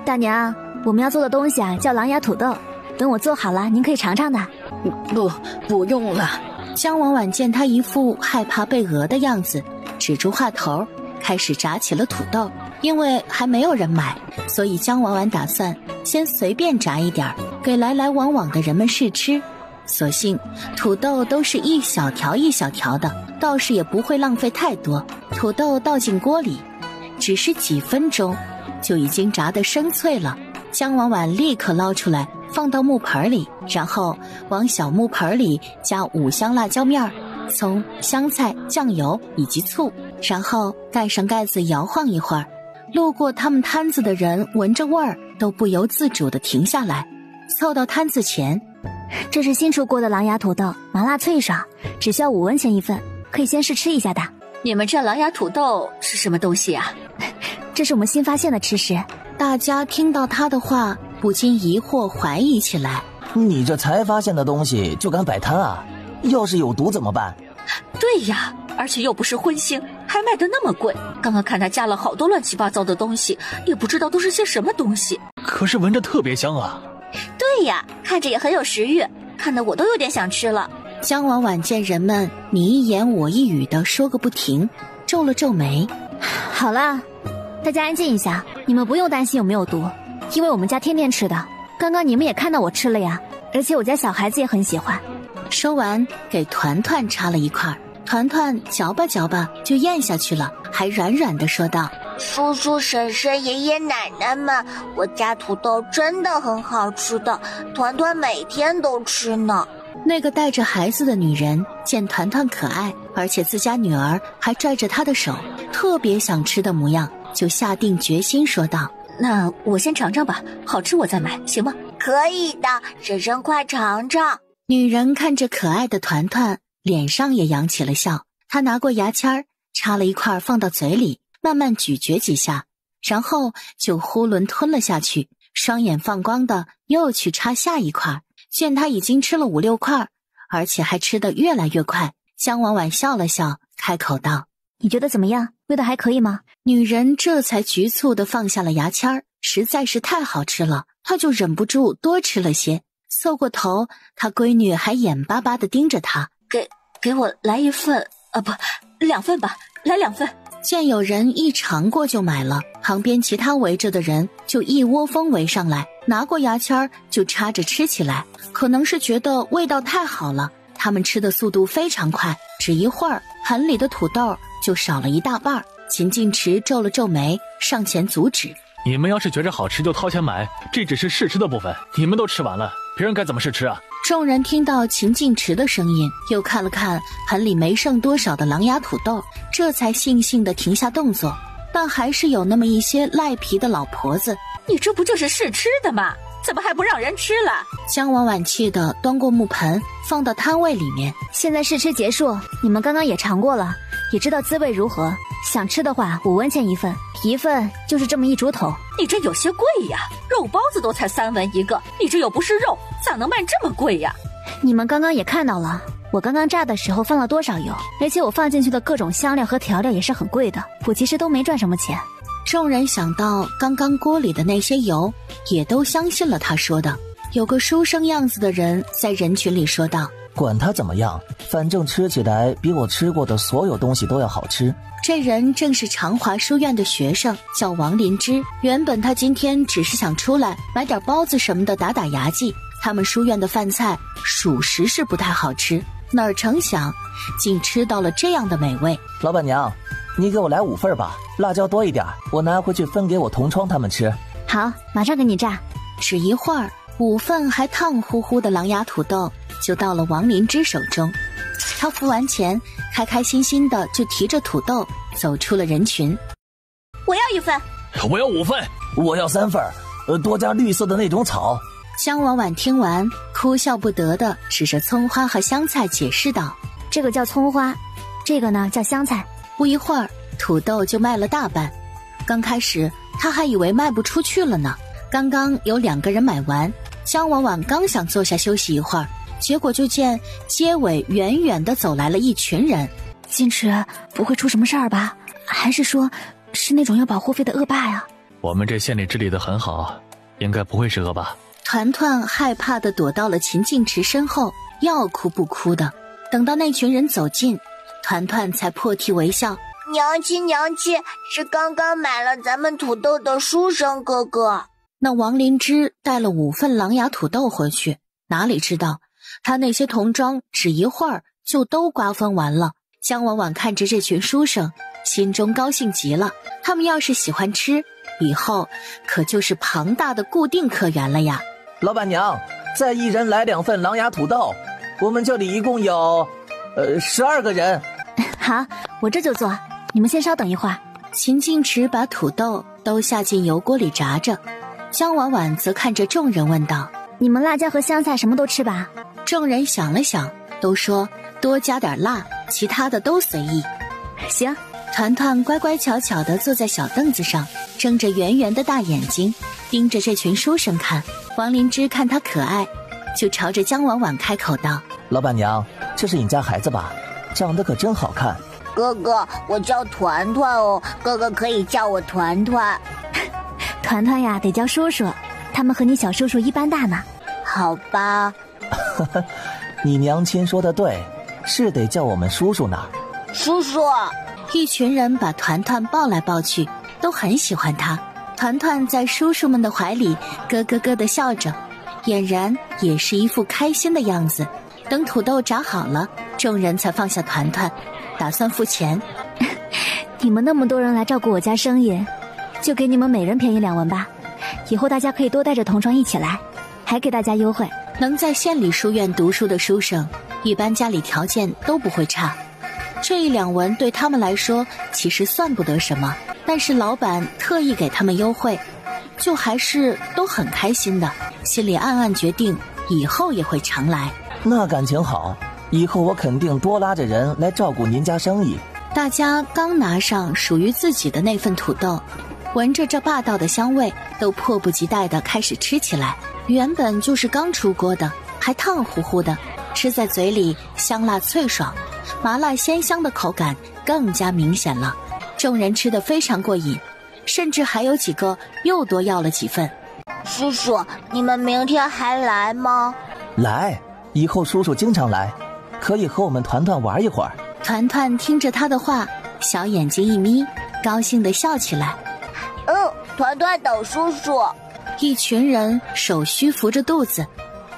大娘，我们要做的东西啊叫狼牙土豆，等我做好了您可以尝尝的。不用了。江婉婉见他一副害怕被讹的样子，止住话头，开始炸起了土豆。因为还没有人买，所以江婉婉打算先随便炸一点，给来来往往的人们试吃。所幸土豆都是一小条一小条的，倒是也不会浪费太多。土豆倒进锅里，只是几分钟就已经炸得生脆了。江婉婉立刻捞出来放到木盆里，然后往小木盆里加5香辣椒面、葱、香菜、酱油以及醋，然后盖上盖子摇晃一会儿。路过他们摊子的人闻着味儿，都不由自主地停下来，凑到摊子前。这是新出锅的狼牙土豆，麻辣脆爽，只需要5文钱一份，可以先试吃一下的。你们这狼牙土豆是什么东西啊？这是我们新发现的吃食。大家听到他的话，不禁疑惑怀疑起来。你这才发现的东西就敢摆摊啊？要是有毒怎么办？对呀，而且又不是荤腥，还卖得那么贵。刚刚看他加了好多乱七八糟的东西，也不知道都是些什么东西。可是闻着特别香啊。对呀，看着也很有食欲，看得我都有点想吃了。江婉婉见人们你一言我一语的说个不停，皱了皱眉。好了，大家安静一下，你们不用担心有没有毒，因为我们家天天吃的。刚刚你们也看到我吃了呀，而且我家小孩子也很喜欢。说完，给团团插了一块，团团嚼吧嚼吧就咽下去了，还软软的说道：“叔叔、婶婶、爷爷奶奶们，我家土豆真的很好吃的，团团每天都吃呢。”那个带着孩子的女人见团团可爱，而且自家女儿还拽着她的手，特别想吃的模样，就下定决心说道：“那我先尝尝吧，好吃我再买，行吗？”“可以的，婶婶快尝尝。”女人看着可爱的团团，脸上也扬起了笑。她拿过牙签儿，插了一块放到嘴里，慢慢咀嚼几下，然后就囫囵吞了下去，双眼放光的又去插下一块。见她已经吃了5、6块，而且还吃得越来越快，江婉婉笑了笑，开口道：“你觉得怎么样？味道还可以吗？”女人这才局促地放下了牙签儿，实在是太好吃了，她就忍不住多吃了些。凑过头，她闺女还眼巴巴地盯着她：“给我来1份，不，2份吧，来2份。”见有人一尝过就买了，旁边其他围着的人就一窝蜂围上来，拿过牙签儿就插着吃起来。可能是觉得味道太好了，他们吃的速度非常快，只一会儿盆里的土豆就少了一大半。秦晋池皱了皱眉，上前阻止：“你们要是觉着好吃就掏钱买，这只是试吃的部分，你们都吃完了，别人该怎么试吃啊？”众人听到秦晋池的声音，又看了看盆里没剩多少的狼牙土豆，这才悻悻地停下动作。但还是有那么一些赖皮的老婆子：“你这不就是试吃的吗？怎么还不让人吃了？”江婉婉气得端过木盆放到摊位里面：“现在试吃结束，你们刚刚也尝过了，也知道滋味如何。想吃的话，5文钱1份，1份就是这么1竹筒。”“你这有些贵呀，肉包子都才3文1个，你这又不是肉，咋能卖这么贵呀？”“你们刚刚也看到了，我刚刚炸的时候放了多少油，而且我放进去的各种香料和调料也是很贵的，我其实都没赚什么钱。”众人想到刚刚锅里的那些油，也都相信了他说的。有个书生样子的人在人群里说道：“管他怎么样，反正吃起来比我吃过的所有东西都要好吃。”这人正是长华书院的学生，叫王林之。原本他今天只是想出来买点包子什么的打打牙祭，他们书院的饭菜属实是不太好吃，哪儿成想竟吃到了这样的美味。“老板娘，你给我来5份吧，辣椒多一点，我拿回去分给我同窗他们吃。”“好，马上给你炸。”只一会儿，5份还烫乎乎的狼牙土豆就到了王林之手中。他付完钱，开开心心的就提着土豆走出了人群。“我要1份。”“我要5份。”“我要3份，多加绿色的那种草。”江婉婉听完，哭笑不得的指着葱花和香菜解释道：“这个叫葱花，这个呢叫香菜。”不一会儿，土豆就卖了大半。刚开始他还以为卖不出去了呢，刚刚有2个人买完，江婉婉刚想坐下休息一会儿，结果就见街尾远远地走来了一群人。“晋池，不会出什么事儿吧？还是说是那种要保护费的恶霸呀？”“我们这县里治理得很好，应该不会是恶霸。”团团害怕地躲到了秦晋池身后，要哭不哭的。等到那群人走近，团团才破涕为笑：“娘亲娘亲，是刚刚买了咱们土豆的书生哥哥。”那王林之带了5份狼牙土豆回去，哪里知道他那些童装只一会儿就都瓜分完了。江婉婉看着这群书生，心中高兴极了。他们要是喜欢吃，以后可就是庞大的固定客源了呀。“老板娘，再1人来2份狼牙土豆，我们这里一共有12个人。”“好，我这就做，你们先稍等一会儿。”秦晋池把土豆都下进油锅里炸着，江婉婉则看着众人问道：“你们辣椒和香菜什么都吃吧？”众人想了想，都说多加点辣，其他的都随意。行。团团乖乖巧巧地坐在小凳子上，睁着圆圆的大眼睛盯着这群书生看。王林之看他可爱，就朝着江婉婉开口道：“老板娘，这是你家孩子吧？长得可真好看。”“哥哥，我叫团团哦，哥哥可以叫我团团。”“团团呀，得叫叔叔，他们和你小叔叔一般大呢。”“好吧。”“你娘亲说的对，是得叫我们叔叔呢。”“叔叔。”一群人把团团抱来抱去，都很喜欢他。团团在叔叔们的怀里咯咯咯地笑着，俨然也是一副开心的样子。等土豆炸好了，众人才放下团团，打算付钱。你们那么多人来照顾我家生意，就给你们每人便宜2文吧。以后大家可以多带着同窗一起来，还给大家优惠。能在县里书院读书的书生，一般家里条件都不会差。这1-2文对他们来说其实算不得什么，但是老板特意给他们优惠，就还是都很开心的，心里暗暗决定以后也会常来。那感情好，以后我肯定多拉着人来照顾您家生意。大家刚拿上属于自己的那份土豆，闻着这霸道的香味，都迫不及待地开始吃起来。原本就是刚出锅的，还烫乎乎的，吃在嘴里香辣脆爽，麻辣鲜香的口感更加明显了。众人吃得非常过瘾，甚至还有几个又多要了几份。叔叔，你们明天还来吗？来，以后叔叔经常来，可以和我们团团玩一会儿。团团听着他的话，小眼睛一眯，高兴地笑起来。团团等叔叔。一群人手虚扶着肚子，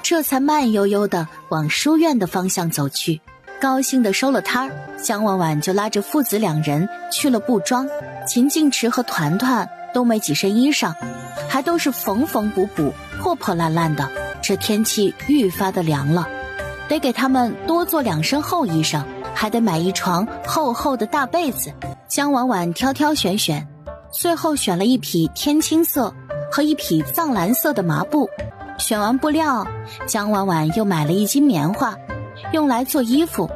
这才慢悠悠地往书院的方向走去。高兴地收了摊儿，江婉婉就拉着父子2人去了布庄。秦静池和团团都没几身衣裳，还都是缝缝补补、破破烂烂的。这天气愈发的凉了，得给他们多做2身厚衣裳，还得买一床厚厚的大被子。江婉婉挑挑选选，最后选了一匹天青色和一匹藏蓝色的麻布。选完布料，江婉婉又买了1斤棉花，用来做衣服，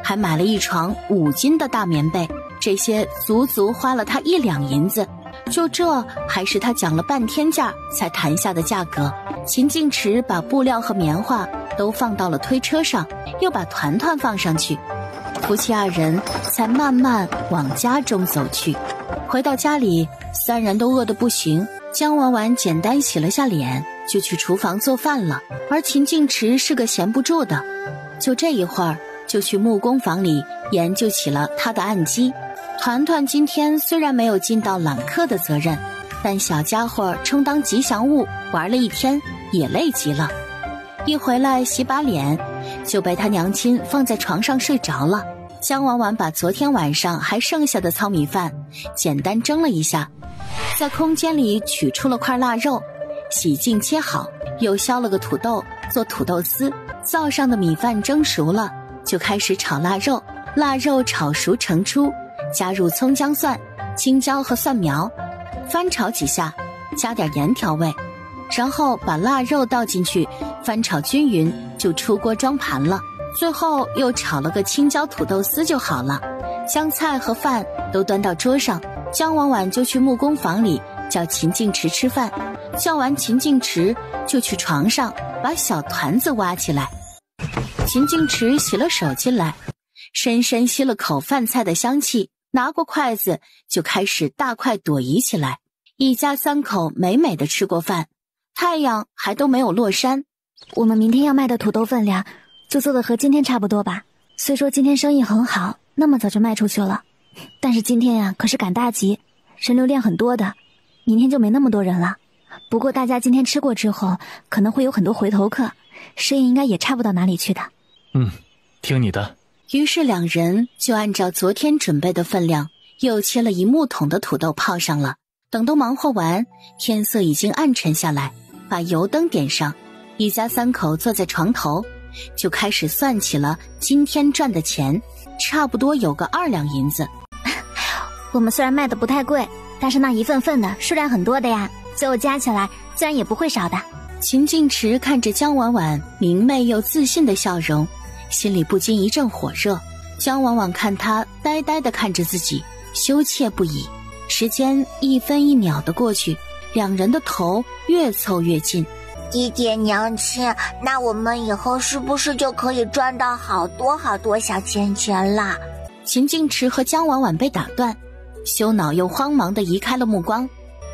还买了一床5斤的大棉被。这些足足花了她1-2银子，就这还是她讲了半天价才谈下的价格。秦静池把布料和棉花都放到了推车上，又把团团放上去，夫妻2人才慢慢往家中走去。回到家里，3人都饿得不行。江婉婉简单洗了下脸，就去厨房做饭了。而秦静池是个闲不住的，就这一会儿就去木工房里研究起了他的案机。团团今天虽然没有尽到揽客的责任，但小家伙充当吉祥物玩了1天，也累极了。一回来洗把脸，就被他娘亲放在床上睡着了。江婉婉把昨天晚上还剩下的糙米饭简单蒸了一下，在空间里取出了块腊肉，洗净切好，又削了个土豆做土豆丝。灶上的米饭蒸熟了，就开始炒腊肉。腊肉炒熟盛出，加入葱姜蒜、青椒和蒜苗，翻炒几下，加点盐调味，然后把腊肉倒进去，翻炒均匀，就出锅装盘了。最后又炒了个青椒土豆丝就好了。将菜和饭都端到桌上，江婉婉就去木工房里叫秦静池吃饭。叫完秦静池，就去床上把小团子挖起来。秦静池洗了手进来，深深吸了口饭菜的香气，拿过筷子就开始大快朵颐起来。一家3口美美的吃过饭，太阳还都没有落山。我们明天要卖的土豆分量就做的和今天差不多吧。虽说今天生意很好，那么早就卖出去了，但是今天呀可是赶大集，人流量很多的，明天就没那么多人了。不过大家今天吃过之后，可能会有很多回头客，生意应该也差不到哪里去的。听你的。于是2人就按照昨天准备的分量，又切了1木桶的土豆泡上了。等都忙活完，天色已经暗沉下来，把油灯点上，一家3口坐在床头，就开始算起了今天赚的钱，差不多有个2两银子。我们虽然卖的不太贵，但是那一份份的数量很多的呀，最后加起来自然也不会少的。秦静池看着江婉婉明媚又自信的笑容，心里不禁一阵火热。江婉婉看他呆呆地看着自己，羞怯不已。时间1分1秒的过去，2人的头越凑越近。爹爹娘亲，那我们以后是不是就可以赚到好多好多小钱钱啦？秦静池和江婉婉被打断，羞恼又慌忙地移开了目光。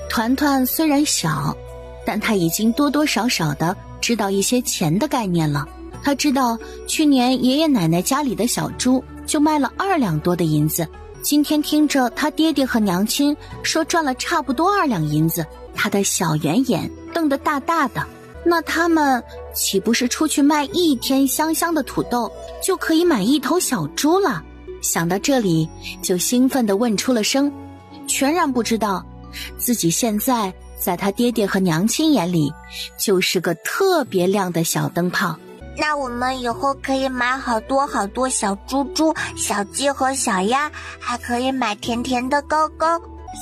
团团虽然小，但他已经多多少少的知道一些钱的概念了。他知道去年爷爷奶奶家里的小猪就卖了2两多的银子，今天听着他爹爹和娘亲说赚了差不多2两银子，他的小圆眼瞪得大大的。那他们岂不是出去卖1天香香的土豆，就可以买1头小猪了？想到这里，就兴奋地问出了声，全然不知道自己现在在他爹爹和娘亲眼里就是个特别亮的小灯泡。那我们以后可以买好多好多小猪猪、小鸡和小鸭，还可以买甜甜的糕糕。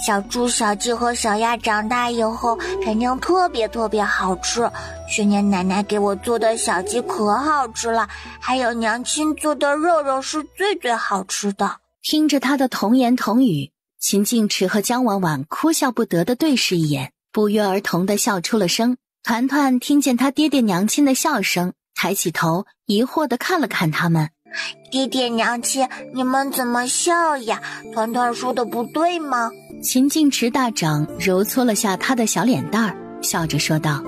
小猪、小鸡和小鸭长大以后肯定特别特别好吃。去年奶奶给我做的小鸡可好吃了，还有娘亲做的肉肉是最最好吃的。听着他的童言童语，秦晋池和姜婉婉哭笑不得地对视一眼，不约而同地笑出了声。团团听见他爹爹娘亲的笑声，抬起头疑惑地看了看他们。爹爹娘亲，你们怎么笑呀？团团说的不对吗？秦晋池大掌揉搓了下他的小脸蛋儿，笑着说道：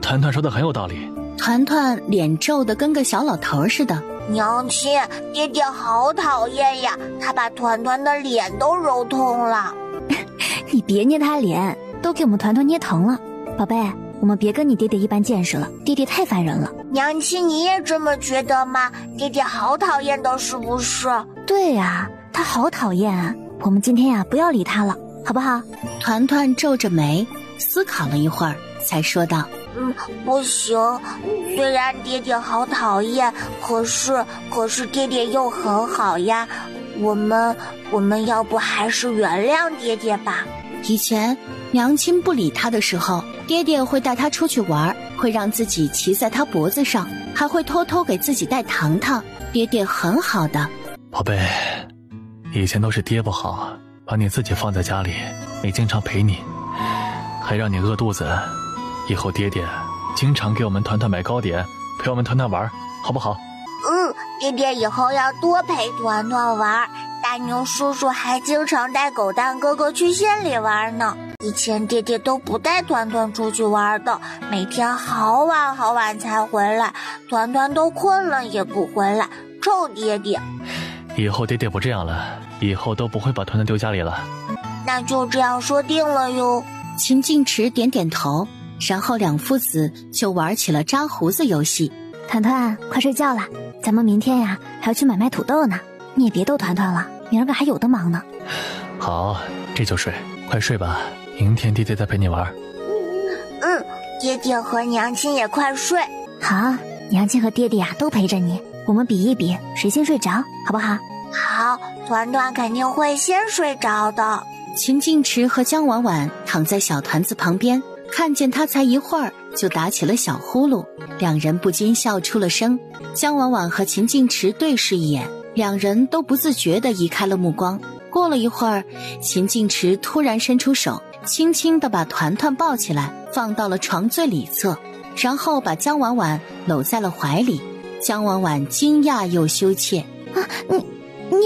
团团说的很有道理。团团脸皱得跟个小老头似的。娘亲，爹爹好讨厌呀，他把团团的脸都揉痛了。你别捏他脸，都给我们团团捏疼了。宝贝，我们别跟你爹爹一般见识了，爹爹太烦人了。娘亲，你也这么觉得吗？爹爹好讨厌的，是不是？对呀，他好讨厌啊。我们今天呀，不要理他了，好不好？团团皱着眉思考了一会儿，才说道：不行，虽然爹爹好讨厌，可是爹爹又很好呀。我们要不还是原谅爹爹吧？以前娘亲不理他的时候，爹爹会带他出去玩，会让自己骑在他脖子上，还会偷偷给自己带糖糖。爹爹很好的。宝贝，以前都是爹不好，把你自己放在家里，没经常陪你，还让你饿肚子。以后爹爹经常给我们团团买糕点，陪我们团团玩，好不好？爹爹以后要多陪团团玩。大牛叔叔还经常带狗蛋哥哥去县里玩呢。以前爹爹都不带团团出去玩的，每天好晚好晚才回来，团团都困了也不回来，臭爹爹。以后爹爹不这样了，以后都不会把团团丢家里了。那就这样说定了哟。秦晋池点点头，然后两父子就玩起了扎胡子游戏。团团，快睡觉了，咱们明天呀还要去买卖土豆呢。你也别逗团团了，明儿个还有的忙呢。好，这就睡，快睡吧，明天爹爹再陪你玩。爹爹和娘亲也快睡。好，娘亲和爹爹呀都陪着你，我们比一比谁先睡着，好不好？好，团团肯定会先睡着的。秦晋池和姜婉婉躺在小团子旁边，看见他才一会儿就打起了小呼噜，两人不禁笑出了声。姜婉婉和秦晋池对视一眼，两人都不自觉地移开了目光。过了一会儿，秦晋池突然伸出手，轻轻地把团团抱起来，放到了床最里侧，然后把姜婉婉搂在了怀里。姜婉婉惊讶又羞怯。你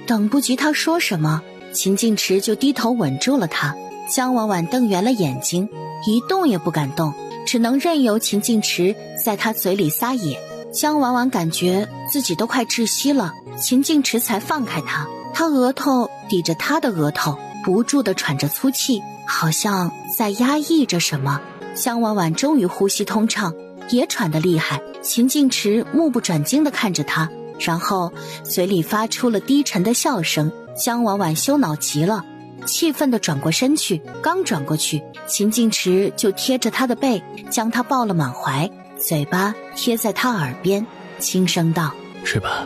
等不及他说什么，秦晋池就低头吻住了他。姜婉婉瞪圆了眼睛，一动也不敢动，只能任由秦晋池在他嘴里撒野。姜婉婉感觉自己都快窒息了，秦晋池才放开他，他额头抵着他的额头，不住地喘着粗气，好像在压抑着什么。姜婉婉终于呼吸通畅，也喘得厉害。秦晋池目不转睛地看着他，然后嘴里发出了低沉的笑声。姜婉婉羞恼极了，气愤地转过身去，刚转过去，秦晋池就贴着他的背，将他抱了满怀，嘴巴贴在他耳边，轻声道：睡吧。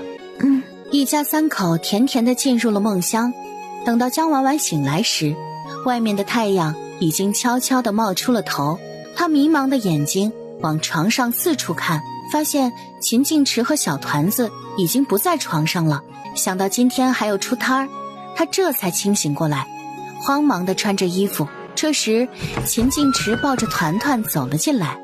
一家三口甜甜地进入了梦乡。等到姜婉婉醒来时，外面的太阳已经悄悄地冒出了头，她迷茫的眼睛往床上四处看，发现秦晋池和小团子已经不在床上了。想到今天还要出摊儿，他这才清醒过来，慌忙地穿着衣服。这时秦晋池抱着团团走了进来。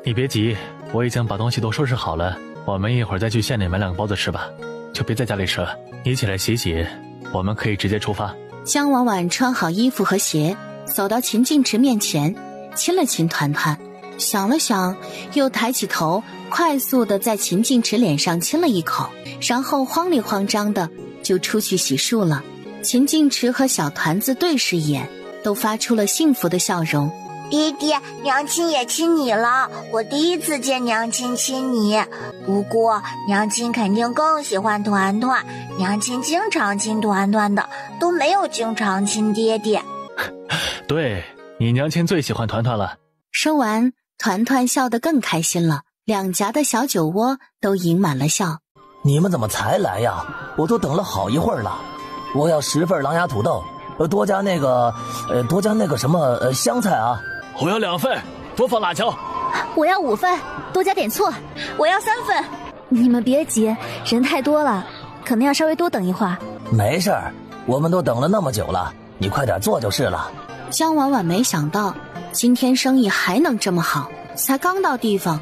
你别急，我已经把东西都收拾好了，我们一会儿再去县里买2个包子吃吧，就别在家里吃了。你起来洗洗，我们可以直接出发。姜婉婉穿好衣服和鞋，走到秦晋池面前，亲了亲团团，想了想，又抬起头，快速地在秦晋池脸上亲了一口，然后慌里慌张的就出去洗漱了。秦晋池和小团子对视一眼，都发出了幸福的笑容。爹爹，娘亲也亲你了，我第一次见娘亲亲你。不过娘亲肯定更喜欢团团，娘亲经常亲团团的，都没有经常亲爹爹。对，你娘亲最喜欢团团了。说完，团团笑得更开心了，两颊的小酒窝都盈满了笑。你们怎么才来呀？我都等了好一会儿了。我要10份狼牙土豆，多加那个什么香菜啊。我要2份，多放辣椒。我要5份，多加点醋。我要3份。你们别急，人太多了，可能要稍微多等一会儿。没事儿，我们都等了那么久了，你快点做就是了。江婉婉没想到今天生意还能这么好，才刚到地方，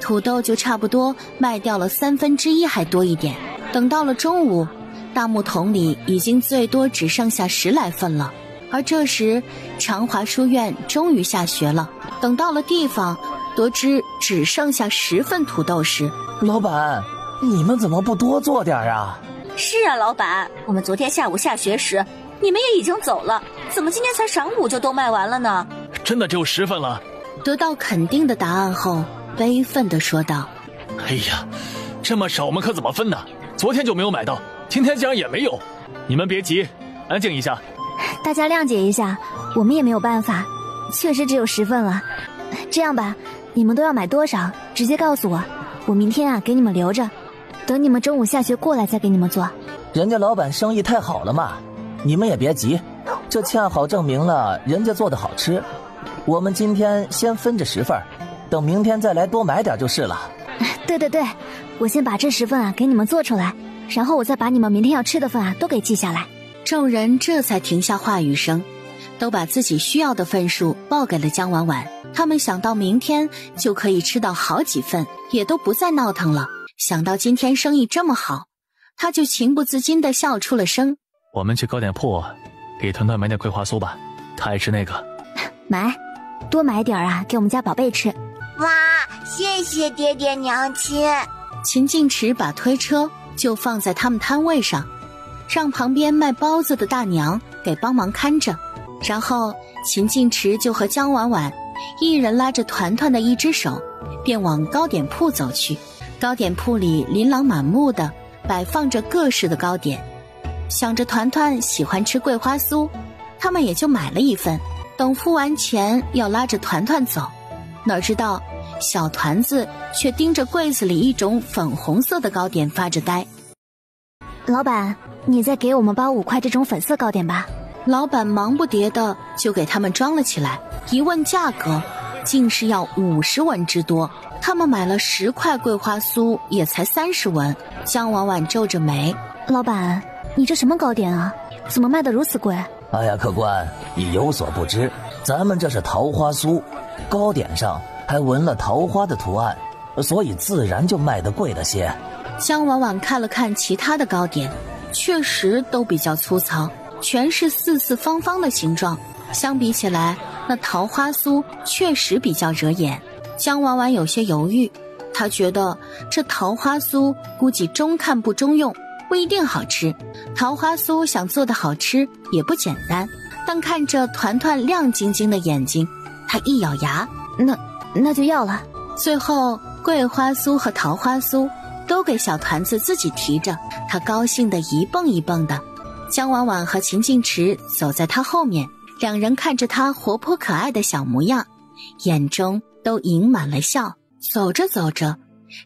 土豆就差不多卖掉了1/3还多一点。等到了中午，大木桶里已经最多只剩下10来份了。而这时长华书院终于下学了，等到了地方，得知只剩下10份土豆时，老板，你们怎么不多做点啊？是啊，老板，我们昨天下午下学时你们也已经走了，怎么今天才晌午就都卖完了呢？真的只有10份了。得到肯定的答案后，悲愤地说道：哎呀，这么少我们可怎么分呢？昨天就没有买到，今天竟然也没有。你们别急，安静一下。大家谅解一下，我们也没有办法，确实只有10份了。这样吧，你们都要买多少，直接告诉我，我明天给你们留着，等你们中午下学过来再给你们做。人家老板生意太好了嘛，你们也别急，这恰好证明了人家做的好吃。我们今天先分着10份，等明天再来多买点就是了。对，我先把这10份给你们做出来，然后我再把你们明天要吃的份都给记下来。众人这才停下话语声，都把自己需要的份数报给了江婉婉。他们想到明天就可以吃到好几份，也都不再闹腾了。想到今天生意这么好，他就情不自禁地笑出了声。我们去糕点铺给团团买点桂花酥吧，他爱吃那个。买，多买点给我们家宝贝吃。哇，谢谢爹爹娘亲。秦晋池把推车就放在他们摊位上，让旁边卖包子的大娘给帮忙看着。然后秦晋池就和江婉婉一人拉着团团的一只手，便往糕点铺走去。糕点铺里琳琅满目的摆放着各式的糕点，想着团团喜欢吃桂花酥，他们也就买了一份。等付完钱要拉着团团走，哪知道小团子却盯着柜子里一种粉红色的糕点发着呆。老板，你再给我们包5块这种粉色糕点吧。老板忙不迭的就给他们装了起来，一问价格竟是要50文之多。他们买了10块桂花酥也才30文。江婉婉皱着眉：老板，你这什么糕点啊，怎么卖得如此贵？哎呀，客官，你有所不知，咱们这是桃花酥，糕点上还纹了桃花的图案，所以自然就卖得贵了些。江婉婉看了看其他的糕点，确实都比较粗糙，全是四四方方的形状，相比起来，那桃花酥确实比较惹眼。江婉婉有些犹豫，她觉得这桃花酥估计中看不中用，不一定好吃。桃花酥想做的好吃也不简单，但看着团团亮晶晶的眼睛，她一咬牙，那就要了。最后桂花酥和桃花酥都给小团子自己提着，她高兴得一蹦一蹦的。江婉婉和秦晋池走在她后面，两人看着她活泼可爱的小模样，眼中都盈满了笑。走着走着，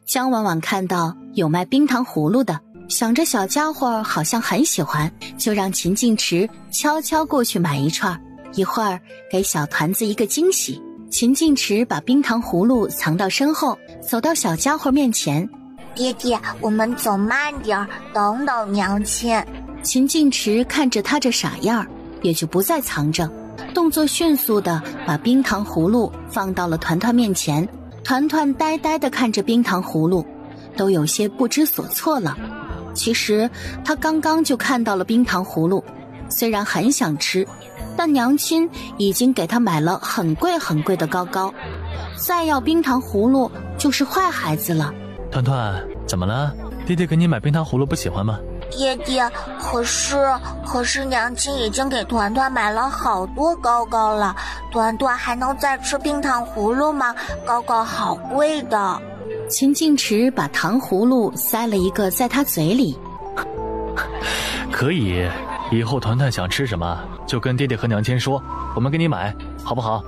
江婉婉看到有卖冰糖葫芦的，想着小家伙好像很喜欢，就让秦晋池悄悄过去买一串，一会儿给小团子一个惊喜。秦晋池把冰糖葫芦藏到身后，走到小家伙面前：爹爹，我们走慢点儿，等等娘亲。秦晋池看着他这傻样，也就不再藏着，动作迅速地把冰糖葫芦放到了团团面前。团团呆呆地看着冰糖葫芦，都有些不知所措了。其实他刚刚就看到了冰糖葫芦，虽然很想吃，但娘亲已经给他买了很贵很贵的糕糕，再要冰糖葫芦就是坏孩子了。团团，怎么了？爹爹给你买冰糖葫芦不喜欢吗？爹爹，可是娘亲已经给团团买了好多糕糕了，团团还能再吃冰糖葫芦吗？糕糕好贵的。秦静池把糖葫芦塞了一个在他嘴里。可以，以后团团想吃什么就跟爹爹和娘亲说，我们给你买，好不好？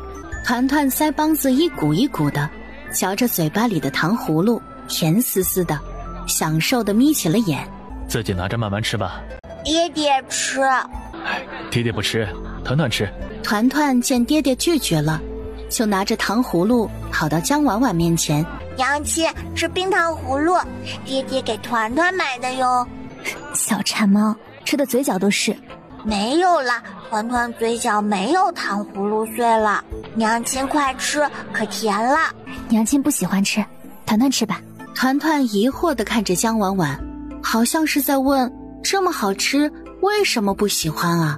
团团腮帮子一鼓一鼓的，嚼着嘴巴里的糖葫芦，甜丝丝的，享受的眯起了眼。自己拿着慢慢吃吧。爹爹吃。爹爹不吃，团团吃。团团见爹爹拒绝了，就拿着糖葫芦跑到江婉婉面前。娘亲，吃冰糖葫芦，爹爹给团团买的哟。小馋猫，吃的嘴角都是。没有啦，团团嘴角没有糖葫芦碎了。娘亲快吃，可甜了。娘亲不喜欢吃，团团吃吧。团团疑惑地看着江婉婉，好像是在问，这么好吃为什么不喜欢啊？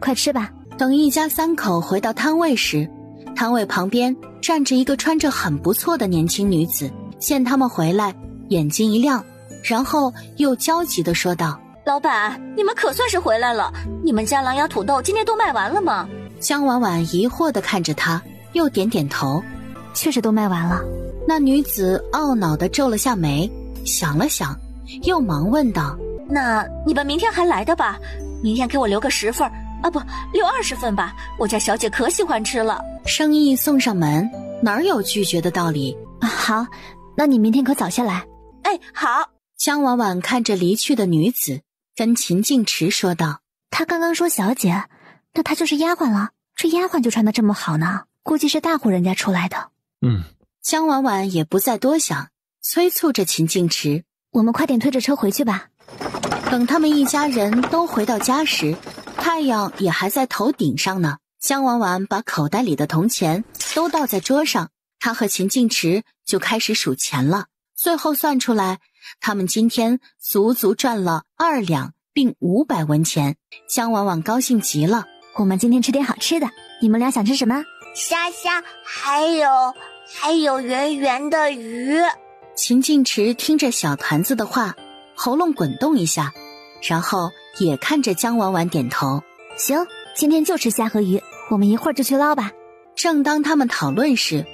快吃吧。等一家三口回到摊位时，摊位旁边站着一个穿着很不错的年轻女子，见他们回来，眼睛一亮，然后又焦急地说道：老板，你们可算是回来了，你们家狼牙土豆今天都卖完了吗？江婉婉疑惑地看着他，又点点头，确实都卖完了。那女子懊恼地皱了下眉，想了想，又忙问道：那你们明天还来的吧？明天给我留个10份啊，不，留20份吧，我家小姐可喜欢吃了。生意送上门，哪有拒绝的道理？好，那你明天可早些来。哎，好。江婉婉看着离去的女子，跟秦静池说道：她刚刚说小姐，那她就是丫鬟了。这丫鬟就穿得这么好呢，估计是大户人家出来的。江婉婉也不再多想，催促着秦静池：我们快点推着车回去吧。等他们一家人都回到家时，太阳也还在头顶上呢。江婉婉把口袋里的铜钱都倒在桌上，她和秦静池就开始数钱了。最后算出来，他们今天足足赚了2两并500文钱。江婉婉高兴极了。我们今天吃点好吃的，你们俩想吃什么？虾虾，还有圆圆的鱼。秦静池听着小团子的话，喉咙滚动一下，然后也看着江婉婉点头。行，今天就吃虾和鱼，我们一会儿就去捞吧。正当他们讨论时，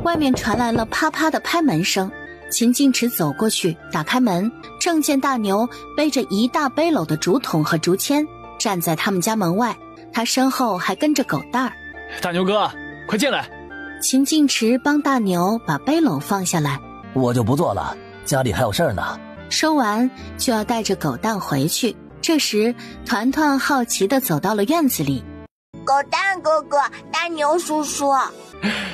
外面传来了啪啪的拍门声。秦静池走过去打开门，正见大牛背着一大背篓的竹筒和竹签站在他们家门外，他身后还跟着狗蛋儿。大牛哥，快进来。秦静池帮大牛把背篓放下来。我就不做了，家里还有事儿呢。说完就要带着狗蛋回去。这时团团好奇地走到了院子里。狗蛋哥哥，大牛叔叔，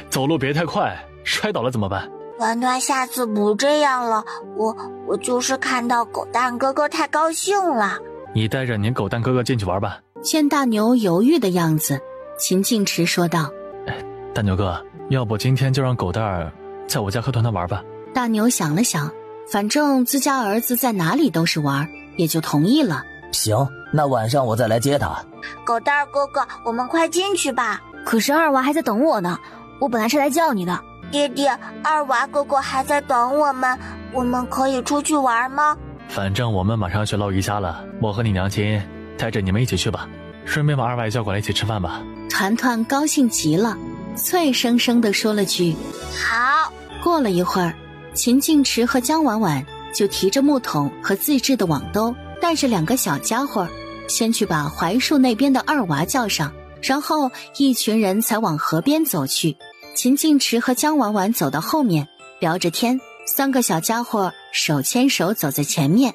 走路别太快，摔倒了怎么办？团团下次不这样了，我就是看到狗蛋哥哥太高兴了。你带着你狗蛋哥哥进去玩吧。见大牛犹豫的样子，秦静池说道：大牛哥，要不今天就让狗蛋儿在我家和团团玩吧。大牛想了想，反正自家儿子在哪里都是玩，也就同意了。行，那晚上我再来接他。狗蛋哥哥，我们快进去吧。可是二娃还在等我呢，我本来是来叫你的。爹爹，二娃哥哥还在等我们可以出去玩吗？反正我们马上要去捞鱼虾了，我和你娘亲带着你们一起去吧，顺便把二娃也叫过来一起吃饭吧。团团高兴极了，脆生生地说了句好。过了一会儿，秦静池和江婉婉就提着木桶和自制的网兜，带着2个小家伙，先去把槐树那边的二娃叫上，然后一群人才往河边走去。秦静池和江婉婉走到后面，聊着天，3个小家伙手牵手走在前面，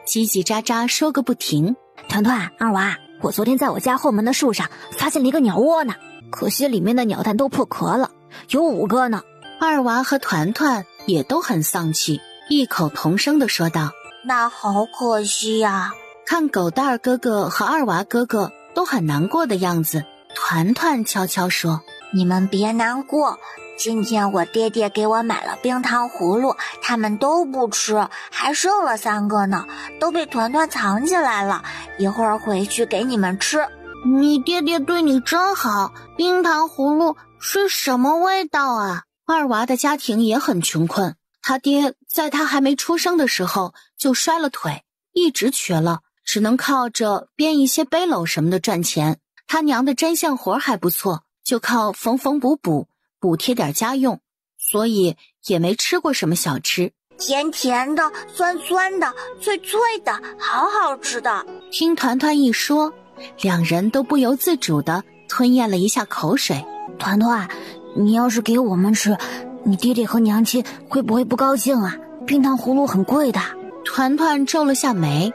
叽叽喳喳说个不停。团团，二娃，我昨天在我家后门的树上发现了一个鸟窝呢，可惜里面的鸟蛋都破壳了，有5个呢。二娃和团团也都很丧气，异口同声地说道：那好可惜呀。看狗蛋儿哥哥和二娃哥哥都很难过的样子，团团悄悄说：你们别难过，今天我爹爹给我买了冰糖葫芦，他们都不吃，还剩了3个呢，都被团团藏起来了，一会儿回去给你们吃。你爹爹对你真好，冰糖葫芦是什么味道啊？二娃的家庭也很穷困，他爹在他还没出生的时候就摔了腿，一直瘸了，只能靠着编一些背篓什么的赚钱。他娘的针线活还不错，就靠缝缝补补补贴点家用，所以也没吃过什么小吃。甜甜的，酸酸的，脆脆的，好好吃的。听团团一说，两人都不由自主地吞咽了一下口水。团团，你要是给我们吃，你爹爹和娘亲会不会不高兴啊？冰糖葫芦很贵的。团团皱了下眉，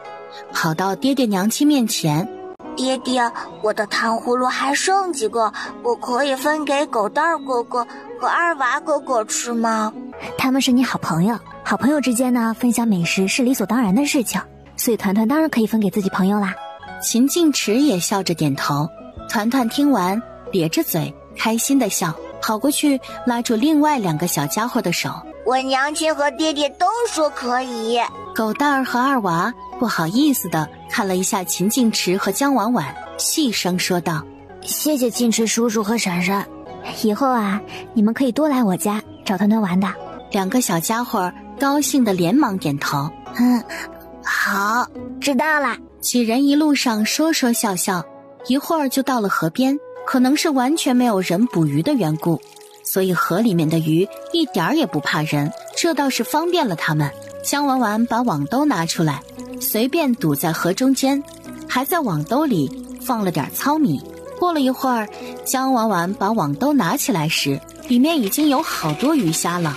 跑到爹爹娘亲面前。爹爹，我的糖葫芦还剩几个，我可以分给狗蛋儿哥哥和二娃哥哥吃吗？他们是你好朋友，好朋友之间呢，分享美食是理所当然的事情，所以团团当然可以分给自己朋友啦。秦静池也笑着点头。团团听完咧着嘴开心的笑，跑过去拉住另外2个小家伙的手。我娘亲和爹爹都说可以。狗蛋儿和二娃不好意思的看了一下秦静池和江婉婉，细声说道：谢谢静池叔叔和婶婶，以后啊，你们可以多来我家找团团玩的。2个小家伙高兴的连忙点头。好，知道了。几人一路上说说笑笑，一会儿就到了河边。可能是完全没有人捕鱼的缘故，所以河里面的鱼一点儿也不怕人，这倒是方便了他们。江婉婉把网兜拿出来，随便堵在河中间，还在网兜里放了点糙米。过了一会儿，江婉婉把网兜拿起来时，里面已经有好多鱼虾了。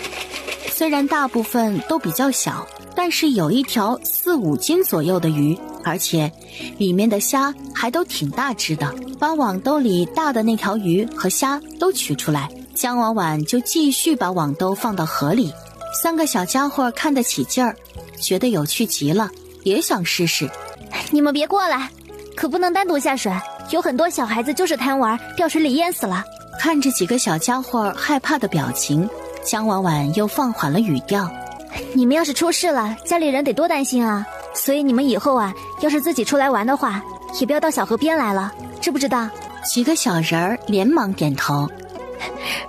虽然大部分都比较小，但是有一条4、5斤左右的鱼，而且里面的虾还都挺大只的。把网兜里大的那条鱼和虾都取出来，江婉婉就继续把网兜放到河里。3个小家伙看得起劲儿，觉得有趣极了，也想试试。你们别过来，可不能单独下水，有很多小孩子就是贪玩，掉水里淹死了。看着几个小家伙害怕的表情，江婉婉又放缓了语调。你们要是出事了，家里人得多担心啊，所以你们以后啊，要是自己出来玩的话，也不要到小河边来了，知不知道？几个小人儿连忙点头。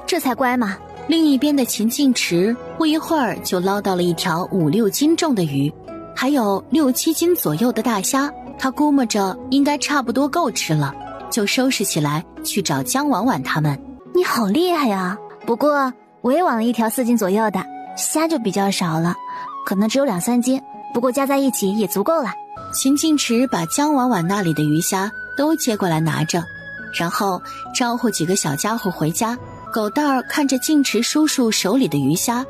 这才乖嘛。另一边的秦静池不一会儿就捞到了一条5、6斤重的鱼，还有6、7斤左右的大虾，他估摸着应该差不多够吃了，就收拾起来去找江婉婉他们。你好厉害呀！不过我也网了一条4斤左右的，虾就比较少了，可能只有2、3斤，不过加在一起也足够了。秦静池把江婉婉那里的鱼虾都接过来拿着，然后招呼几个小家伙回家。狗蛋儿看着静池叔叔手里的鱼虾，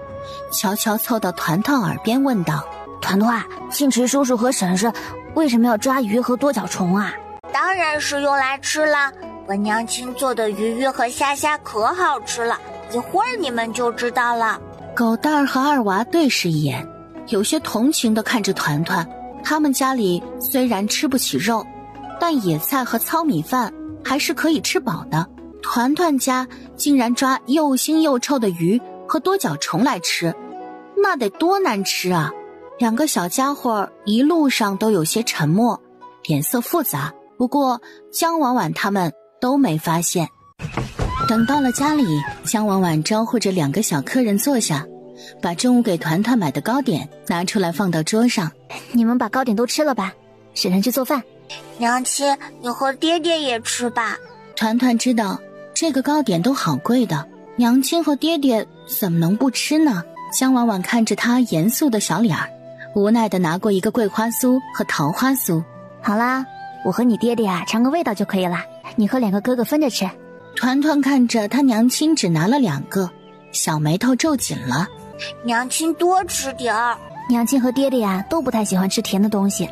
悄悄凑到团团耳边问道：团团，静池叔叔和婶婶为什么要抓鱼和多角虫啊？当然是用来吃啦，我娘亲做的鱼和虾可好吃了，一会儿你们就知道了。狗蛋儿和二娃对视一眼，有些同情地看着团团。他们家里虽然吃不起肉，但野菜和糙米饭还是可以吃饱的。团团家竟然抓又腥又臭的鱼和多角虫来吃，那得多难吃啊！2个小家伙一路上都有些沉默，脸色复杂。不过江婉婉他们都没发现。等到了家里，江婉婉招呼着2个小客人坐下，把中午给团团买的糕点拿出来放到桌上。你们把糕点都吃了吧，婶婶去做饭。娘亲，你和爹爹也吃吧。团团知道这个糕点都好贵的，娘亲和爹爹怎么能不吃呢？江婉婉看着他严肃的小脸儿，无奈地拿过一个桂花酥和桃花酥。好啦，我和你爹爹啊尝个味道就可以了，你和2个哥哥分着吃。团团看着他娘亲只拿了2个，小眉头皱紧了。娘亲多吃点儿。娘亲和爹爹呀都不太喜欢吃甜的东西，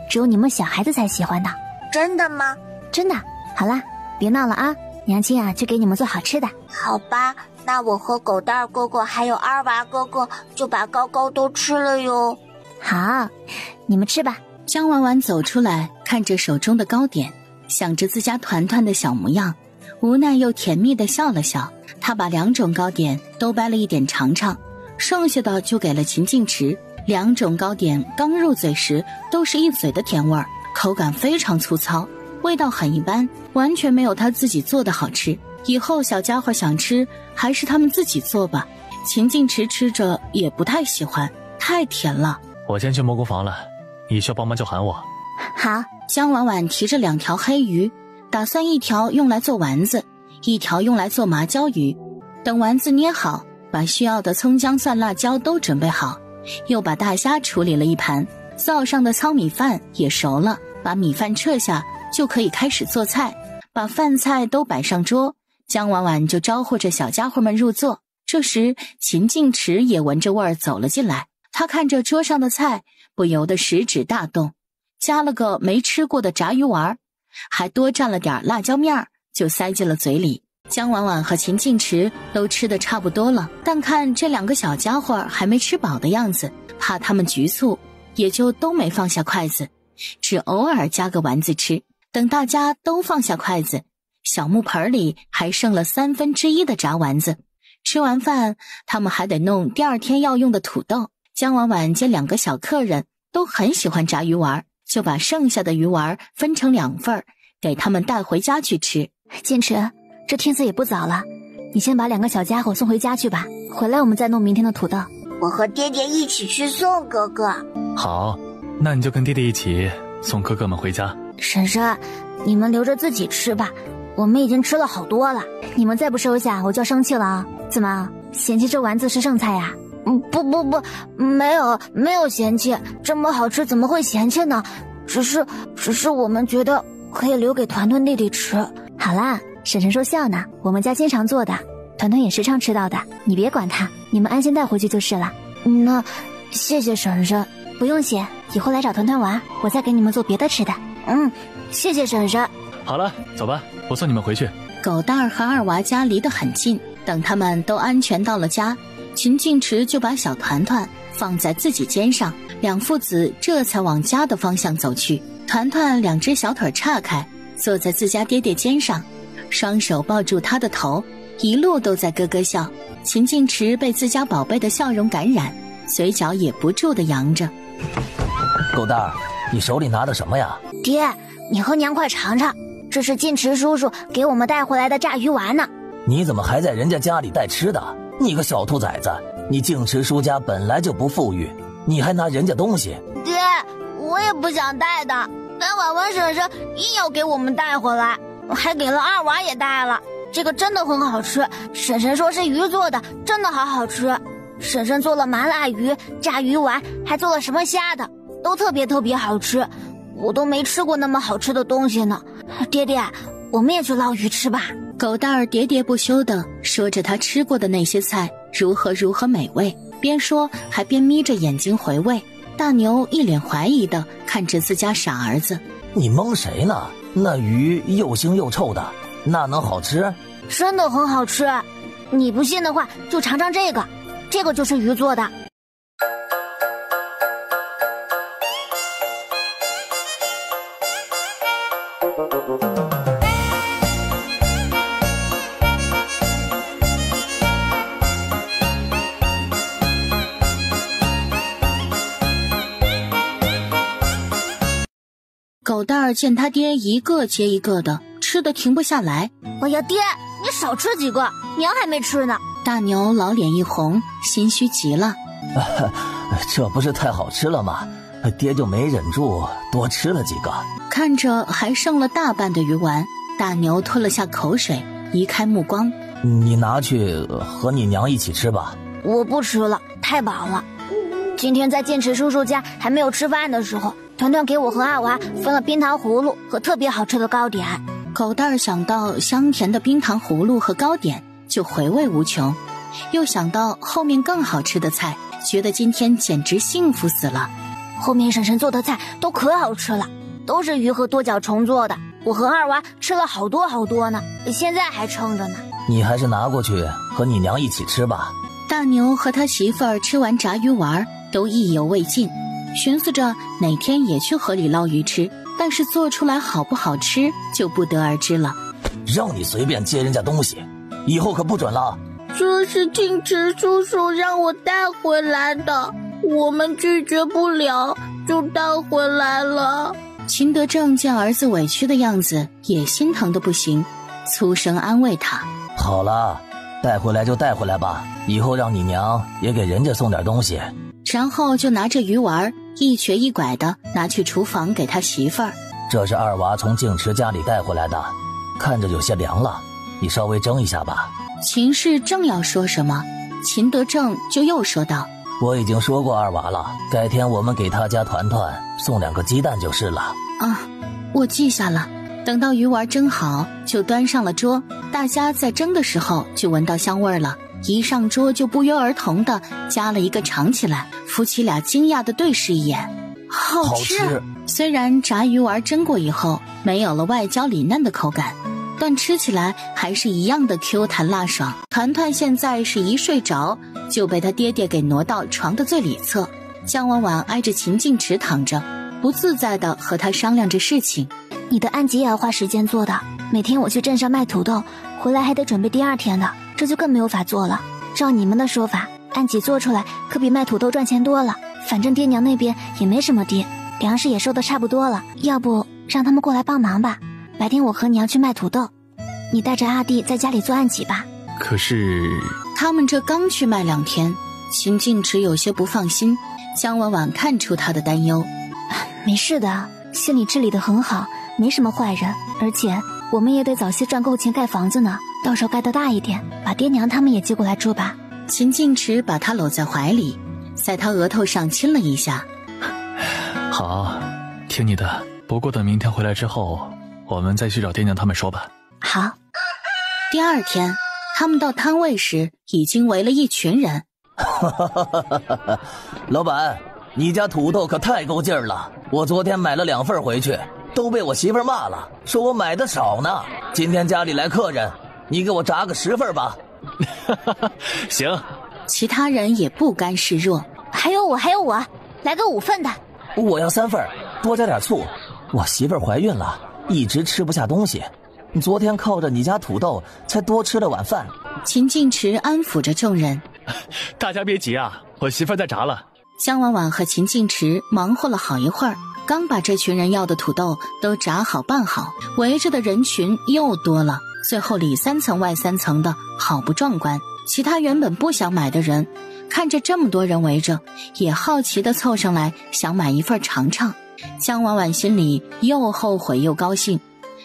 只有你们小孩子才喜欢的。真的吗？真的。好啦，别闹了啊，娘亲啊去给你们做好吃的。好吧，那我和狗蛋儿哥哥还有二娃哥哥就把糕糕都吃了哟。好，你们吃吧。江婉婉走出来，看着手中的糕点，想着自家团团的小模样，无奈又甜蜜地笑了笑。她把2种糕点都掰了一点尝尝，剩下的就给了秦静池。2种糕点刚入嘴时都是一嘴的甜味儿，口感非常粗糙，味道很一般，完全没有他自己做的好吃。以后小家伙想吃还是他们自己做吧。秦静池吃着也不太喜欢，太甜了。我先去蘑菇房了，你需要帮忙就喊我。好。江婉婉提着2条黑鱼，打算1条用来做丸子，1条用来做麻椒鱼。等丸子捏好，把需要的葱姜蒜辣椒都准备好，又把大虾处理了一盘，灶上的糙米饭也熟了，把米饭撤下就可以开始做菜。把饭菜都摆上桌，江婉婉就招呼着小家伙们入座。这时秦晋池也闻着味儿走了进来，他看着桌上的菜，不由得食指大动，加了个没吃过的炸鱼丸，还多蘸了点辣椒面，就塞进了嘴里。江婉婉和秦晋池都吃得差不多了，但看这2个小家伙还没吃饱的样子，怕他们局促，也就都没放下筷子，只偶尔夹个丸子吃。等大家都放下筷子，小木盆里还剩了1/3的炸丸子。吃完饭，他们还得弄第2天要用的土豆。江婉婉见2个小客人都很喜欢炸鱼丸，就把剩下的鱼丸分成2份，给他们带回家去吃。晋池，这天色也不早了，你先把2个小家伙送回家去吧，回来我们再弄明天的土豆。我和爹爹一起去送哥哥。好，那你就跟爹爹一起送哥哥们回家。婶婶，你们留着自己吃吧，我们已经吃了好多了，你们再不收下我就要生气了啊！怎么嫌弃这丸子是剩菜呀？不，没有嫌弃，这么好吃怎么会嫌弃呢？只是我们觉得可以留给团团弟弟吃。好啦，婶婶说笑呢，我们家经常做的，团团也时常吃到的，你别管他，你们安心带回去就是了。那谢谢婶婶。不用谢，以后来找团团玩，我再给你们做别的吃的。谢谢婶婶。好了，走吧，我送你们回去。狗蛋儿和二娃家离得很近，等他们都安全到了家，秦晋池就把小团团放在自己肩上，2父子这才往家的方向走去。团团2只小腿岔开，坐在自家爹爹肩上，双手抱住他的头，一路都在咯咯笑。秦晋池被自家宝贝的笑容感染，嘴角也不住地扬着。狗蛋儿，你手里拿的什么呀？爹，你和娘快尝尝，这是晋池叔叔给我们带回来的炸鱼丸呢。你怎么还在人家家里带吃的？你个小兔崽子，你晋池叔家本来就不富裕，你还拿人家东西。爹，我也不想带的，但婉婉婶婶硬要给我们带回来，还给了二娃也带了。这个真的很好吃，婶婶说是鱼做的，真的好好吃。婶婶做了麻辣鱼、炸鱼丸，还做了什么虾的，都特别好吃。我都没吃过那么好吃的东西呢。爹爹，我们也去捞鱼吃吧。狗蛋儿喋喋不休地说着他吃过的那些菜如何美味，边说还边眯着眼睛回味。大牛一脸怀疑地看着自家傻儿子。你蒙谁呢？那鱼又腥又臭的，那能好吃？真的很好吃，你不信的话就尝尝这个，这个就是鱼做的。狗蛋儿见他爹一个接一个的吃得停不下来。哎呀，爹，你少吃几个，娘还没吃呢。大牛老脸一红，心虚极了。这不是太好吃了吗？爹就没忍住多吃了几个。看着还剩了大半的鱼丸，大牛吞了下口水，移开目光。你拿去和你娘一起吃吧。我不吃了，太饱了。今天在剑池叔叔家还没有吃饭的时候，团团给我和二娃分了冰糖葫芦和特别好吃的糕点。狗蛋儿想到香甜的冰糖葫芦和糕点就回味无穷，又想到后面更好吃的菜，觉得今天简直幸福死了。后面婶婶做的菜都可好吃了，都是鱼和多角虫做的，我和二娃吃了好多呢，现在还撑着呢。你还是拿过去和你娘一起吃吧。大牛和他媳妇儿吃完炸鱼丸都意犹未尽，寻思着哪天也去河里捞鱼吃，但是做出来好不好吃就不得而知了。让你随便接人家东西，以后可不准了。这是静池叔叔让我带回来的，我们拒绝不了，就带回来了。秦德正见儿子委屈的样子，也心疼得不行，粗声安慰他。好了，带回来就带回来吧，以后让你娘也给人家送点东西。然后就拿着鱼丸一瘸一拐的拿去厨房给他媳妇儿。这是二娃从静池家里带回来的，看着有些凉了，你稍微蒸一下吧。秦氏正要说什么，秦德正就又说道：我已经说过二娃了，改天我们给他家团团送2个鸡蛋就是了。啊，我记下了。等到鱼丸蒸好，就端上了桌。大家在蒸的时候就闻到香味了，一上桌就不约而同的夹了一个尝起来。夫妻俩惊讶的对视一眼，好吃。虽然炸鱼丸蒸过以后没有了外焦里嫩的口感，但吃起来还是一样的 Q 弹辣爽。团团现在是一睡着就被他爹爹给挪到床的最里侧，江婉婉挨着秦静池躺着，不自在的和他商量着事情。你的案集也要花时间做的，每天我去镇上卖土豆，回来还得准备第2天的，这就更没有法做了。照你们的说法，案集做出来可比卖土豆赚钱多了，反正爹娘那边也没什么地，粮食也收得差不多了，要不让他们过来帮忙吧。白天我和娘去卖土豆，你带着阿弟在家里做案集吧。可是他们这刚去卖2天，秦静池有些不放心，江婉婉看出他的担忧。没事的，县里治理得很好，没什么坏人，而且我们也得早些赚够钱盖房子呢，到时候盖得大一点，把爹娘他们也接过来住吧。秦静池把他搂在怀里，在他额头上亲了一下。好，听你的，不过等明天回来之后，我们再去找爹娘他们说吧。好。第2天，他们到摊位时已经围了一群人。老板，你家土豆可太够劲儿了，我昨天买了2份回去，都被我媳妇儿骂了，说我买的少呢。今天家里来客人，你给我炸个10份吧。行。其他人也不甘示弱。还有我，来个5份的。我要3份，多加点醋。我媳妇儿怀孕了，一直吃不下东西，昨天靠着你家土豆才多吃了碗饭。秦静池安抚着众人，大家别急啊，我媳妇儿在炸了。江婉婉和秦静池忙活了好一会儿，刚把这群人要的土豆都炸好拌好，围着的人群又多了，最后里3层外3层的，好不壮观。其他原本不想买的人看着这么多人围着，也好奇地凑上来想买一份尝尝。江婉婉心里又后悔又高兴，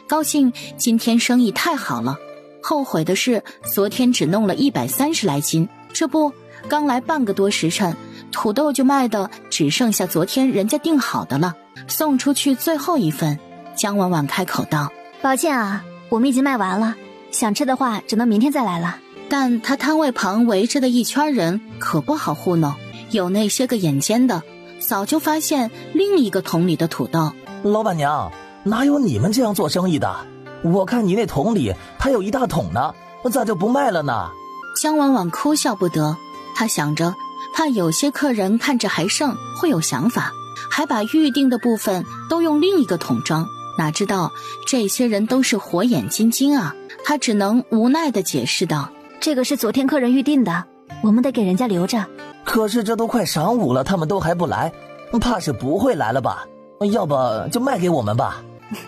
高兴今天生意太好了，后悔的是昨天只弄了130来斤，这不刚来半个多时辰，土豆就卖的只剩下昨天人家订好的了，送出去最后1份。江婉婉开口道：抱歉啊，我们已经卖完了，想吃的话只能明天再来了。但他摊位旁围着的一圈人可不好糊弄，有那些个眼尖的早就发现另一个桶里的土豆。老板娘，哪有你们这样做生意的？我看你那桶里还有1大桶呢，咋就不卖了呢？江婉婉哭笑不得，她想着怕有些客人看着还剩会有想法，还把预定的部分都用另一个桶装，哪知道这些人都是火眼金睛啊，她只能无奈地解释道：这个是昨天客人预定的，我们得给人家留着。可是这都快晌午了，他们都还不来，怕是不会来了吧？要不就卖给我们吧。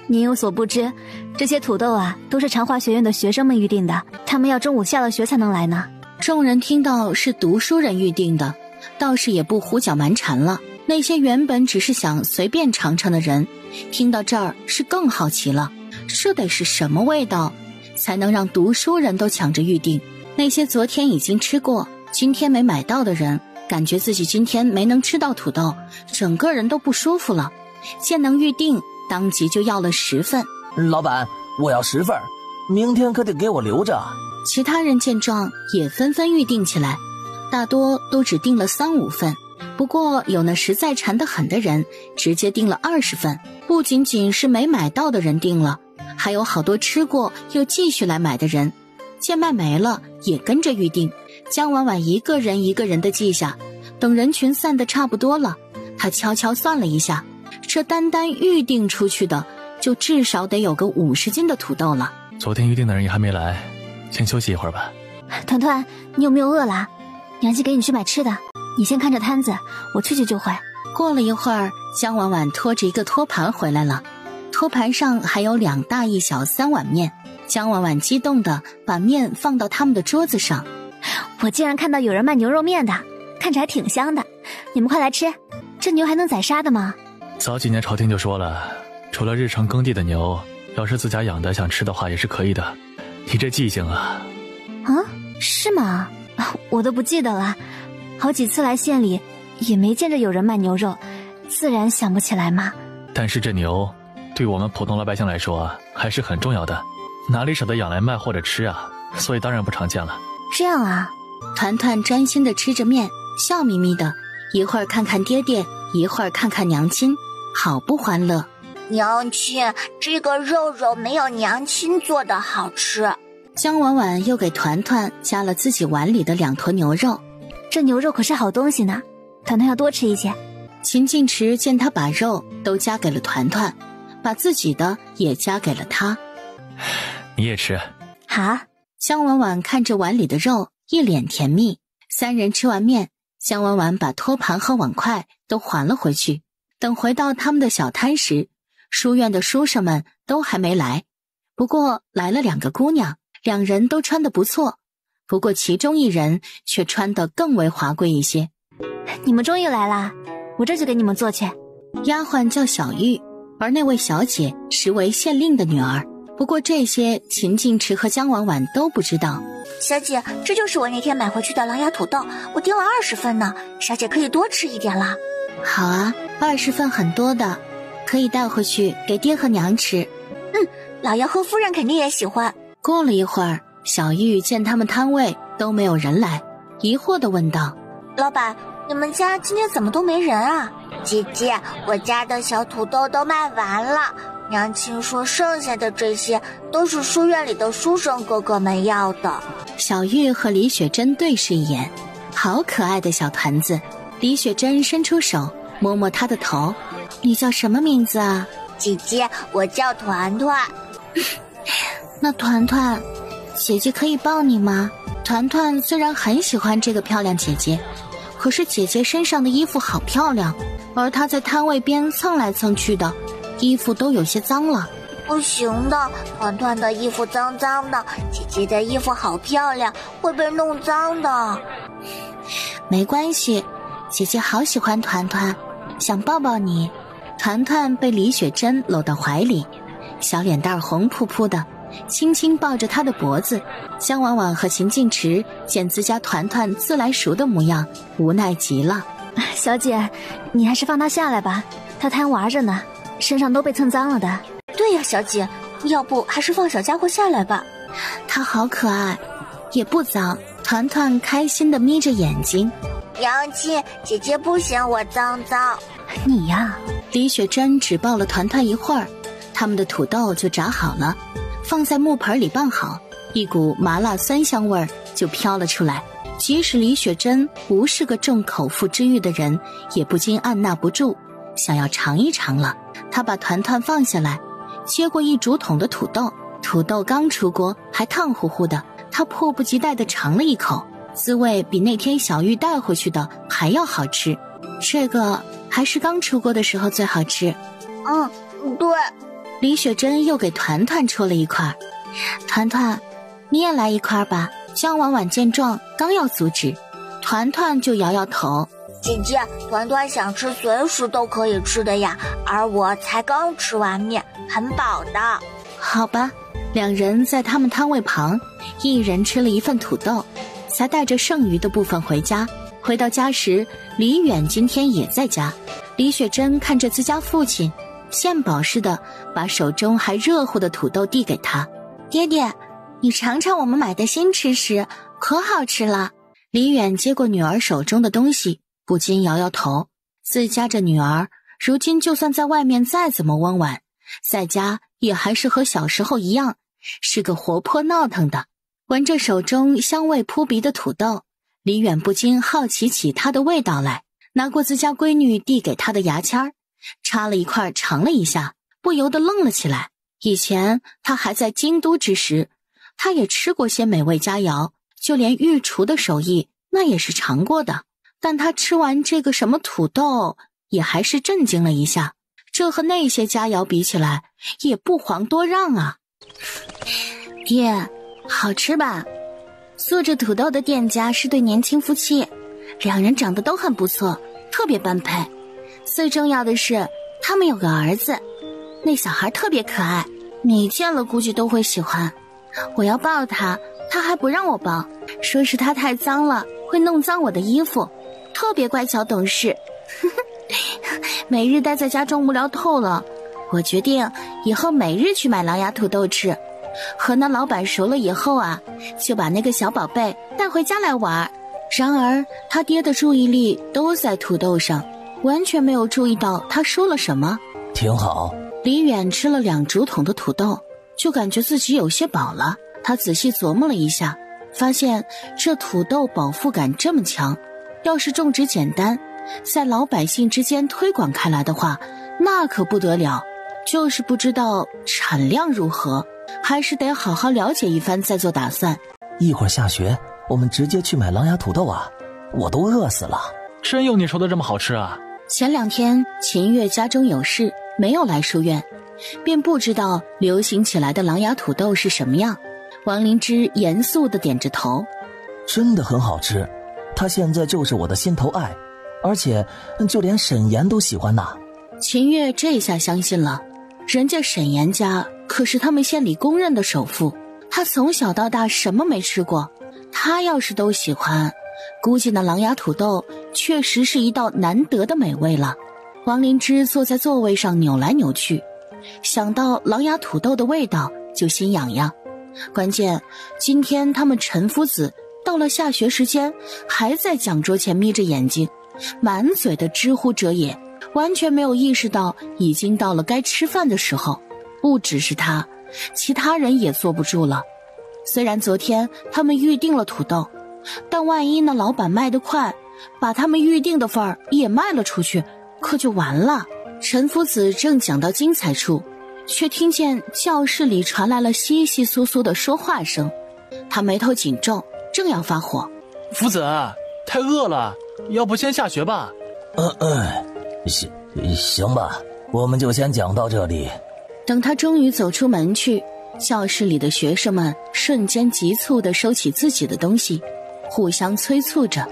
您有所不知，这些土豆啊都是长华学院的学生们预定的，他们要中午下了学才能来呢。众人听到是读书人预定的，倒是也不胡搅蛮缠了。那些原本只是想随便尝尝的人，听到这儿是更好奇了，这得是什么味道才能让读书人都抢着预定？那些昨天已经吃过今天没买到的人，感觉自己今天没能吃到土豆，整个人都不舒服了。见能预定，当即就要了10份。老板，我要10份，明天可得给我留着。其他人见状也纷纷预定起来，大多都只订了3、5份，不过有那实在馋得很的人直接订了20份。不仅仅是没买到的人订了，还有好多吃过又继续来买的人，见卖没了也跟着预定。江婉婉一个人一个人的记下，等人群散得差不多了，她悄悄算了一下，这单单预定出去的就至少得有个50斤的土豆了。昨天预定的人也还没来，先休息一会儿吧。团团，你有没有饿了？娘亲给你去买吃的，你先看着摊子，我去就会。过了一会儿，江婉婉拖着一个托盘回来了，托盘上还有2大1小3碗面。江婉婉激动地把面放到他们的桌子上。我竟然看到有人卖牛肉面的，看着还挺香的，你们快来吃，这牛还能宰杀的吗？早几年朝廷就说了，除了日常耕地的牛，要是自家养的想吃的话也是可以的。你这记性啊！啊，是吗？我都不记得了，好几次来县里也没见着有人卖牛肉，自然想不起来嘛。但是这牛对我们普通老百姓来说还是很重要的，哪里舍得养来卖或者吃啊？所以当然不常见了。这样啊。团团专心地吃着面，笑眯眯的，一会儿看看爹爹，一会儿看看娘亲，好不欢乐。娘亲，这个肉肉没有娘亲做的好吃。江婉婉又给团团夹了自己碗里的2坨牛肉，这牛肉可是好东西呢，团团要多吃一些。秦晋池见他把肉都夹给了团团，把自己的也夹给了他。你也吃。好。江婉婉看着碗里的肉，一脸甜蜜。3人吃完面，江婉婉把托盘和碗筷都还了回去。等回到他们的小摊时，书院的书生们都还没来，不过来了2个姑娘，2人都穿得不错，不过其中一人却穿得更为华贵一些。你们终于来啦，我这就给你们做去。丫鬟叫小玉，而那位小姐实为县令的女儿，不过这些秦晋池和江婉婉都不知道。小姐，这就是我那天买回去的狼牙土豆，我订了20份呢，小姐可以多吃一点啦。好啊，20份很多的，可以带回去给爹和娘吃。老爷和夫人肯定也喜欢。过了一会儿，小玉见他们摊位都没有人来，疑惑地问道：老板，你们家今天怎么都没人啊？姐姐，我家的小土豆都卖完了，娘亲说剩下的这些都是书院里的书生哥哥们要的。小玉和李雪珍对视一眼，好可爱的小团子。李雪珍伸出手摸摸她的头：你叫什么名字啊？姐姐，我叫团团。那团团，姐姐可以抱你吗？团团虽然很喜欢这个漂亮姐姐，可是姐姐身上的衣服好漂亮，而她在摊位边蹭来蹭去的，衣服都有些脏了。不行的，团团的衣服脏脏的，姐姐的衣服好漂亮，会被弄脏的。没关系，姐姐好喜欢团团，想抱抱你。团团被李雪珍搂到怀里，小脸蛋红扑扑的，轻轻抱着她的脖子。江婉婉和秦晋池见自家团团自来熟的模样，无奈极了。小姐，你还是放他下来吧，他贪玩着呢，身上都被蹭脏了的。对呀，小姐，要不还是放小家伙下来吧。他好可爱，也不脏。团团开心地眯着眼睛。娘亲，姐姐不嫌我脏脏。你呀。李雪珍只抱了团团一会儿，他们的土豆就炸好了，放在木盆里拌好，一股麻辣酸香味儿就飘了出来。即使李雪珍不是个重口腹之欲的人，也不禁按捺不住，想要尝一尝了。她把团团放下来，接过一竹筒的土豆，土豆刚出锅还烫乎乎的，她迫不及待地尝了一口，滋味比那天小玉带回去的还要好吃。这个还是刚出锅的时候最好吃。对。李雪珍又给团团戳了一块。团团，你也来一块吧。江婉婉见状刚要阻止，团团就摇摇头。姐姐，团团想吃随时都可以吃的呀，而我才刚吃完面，很饱的。好吧，2人在他们摊位旁，一人吃了1份土豆，才带着剩余的部分回家。回到家时，李远今天也在家。李雪珍看着自家父亲，献宝似的把手中还热乎的土豆递给他。爹爹，你尝尝我们买的新吃食，可好吃了。李远接过女儿手中的东西，不禁摇摇头。自家这女儿如今就算在外面再怎么温婉，在家也还是和小时候一样，是个活泼闹腾的。闻着手中香味扑鼻的土豆，李远不禁好奇起它的味道来，拿过自家闺女递给他的牙签，插了一块尝了一下，不由得愣了起来。以前他还在京都之时，他也吃过些美味佳肴，就连御厨的手艺那也是尝过的，但他吃完这个什么土豆也还是震惊了一下，这和那些佳肴比起来也不遑多让啊。爹，好吃吧？做这土豆的店家是对年轻夫妻，2人长得都很不错，特别般配。最重要的是，他们有个儿子，那小孩特别可爱，你见了估计都会喜欢。我要抱他，他还不让我抱，说是他太脏了，会弄脏我的衣服，特别乖巧懂事。每日待在家中无聊透了，我决定以后每日去买狼牙土豆吃。和那老板熟了以后啊，就把那个小宝贝带回家来玩。然而他爹的注意力都在土豆上，完全没有注意到他说了什么。挺好。李远吃了2竹筒的土豆，就感觉自己有些饱了。他仔细琢磨了一下，发现这土豆饱腹感这么强，要是种植简单，在老百姓之间推广开来的话，那可不得了。就是不知道产量如何，还是得好好了解一番再做打算。一会儿下学，我们直接去买狼牙土豆啊！我都饿死了。真有你说的这么好吃啊？前2天秦月家中有事，没有来书院，便不知道流行起来的狼牙土豆是什么样。王灵芝严肃地点着头，真的很好吃，它现在就是我的心头爱，而且就连沈岩都喜欢呐。秦月这下相信了，人家沈岩家可是他们县里公认的首富，他从小到大什么没吃过，他要是都喜欢，估计那狼牙土豆确实是一道难得的美味了。王灵芝坐在座位上扭来扭去，想到狼牙土豆的味道就心痒痒。关键今天他们陈夫子到了下学时间，还在讲桌前眯着眼睛，满嘴的知乎者也，完全没有意识到已经到了该吃饭的时候。不只是他，其他人也坐不住了。虽然昨天他们预定了土豆，但万一那老板卖得快，把他们预定的份儿也卖了出去，可就完了。陈夫子正讲到精彩处，却听见教室里传来了稀稀疏疏的说话声。他眉头紧皱，正要发火。夫子，太饿了，要不先下学吧？行吧，我们就先讲到这里。等他终于走出门去，教室里的学生们瞬间急促地收起自己的东西，互相催促着。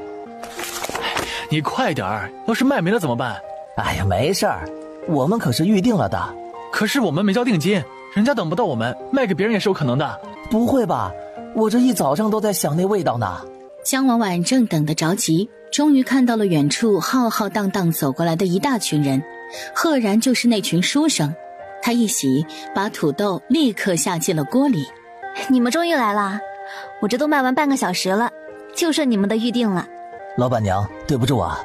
你快点儿，要是卖没了怎么办？哎呀，没事儿，我们可是预定了的。可是我们没交定金，人家等不到我们，卖给别人也是有可能的。不会吧，我这一早上都在想那味道呢。江婉婉正等得着急，终于看到了远处浩浩荡荡走过来的一大群人，赫然就是那群书生。他一洗，把土豆立刻下进了锅里。你们终于来了，我这都卖完半个小时了，就剩你们的预定了。老板娘，对不住啊，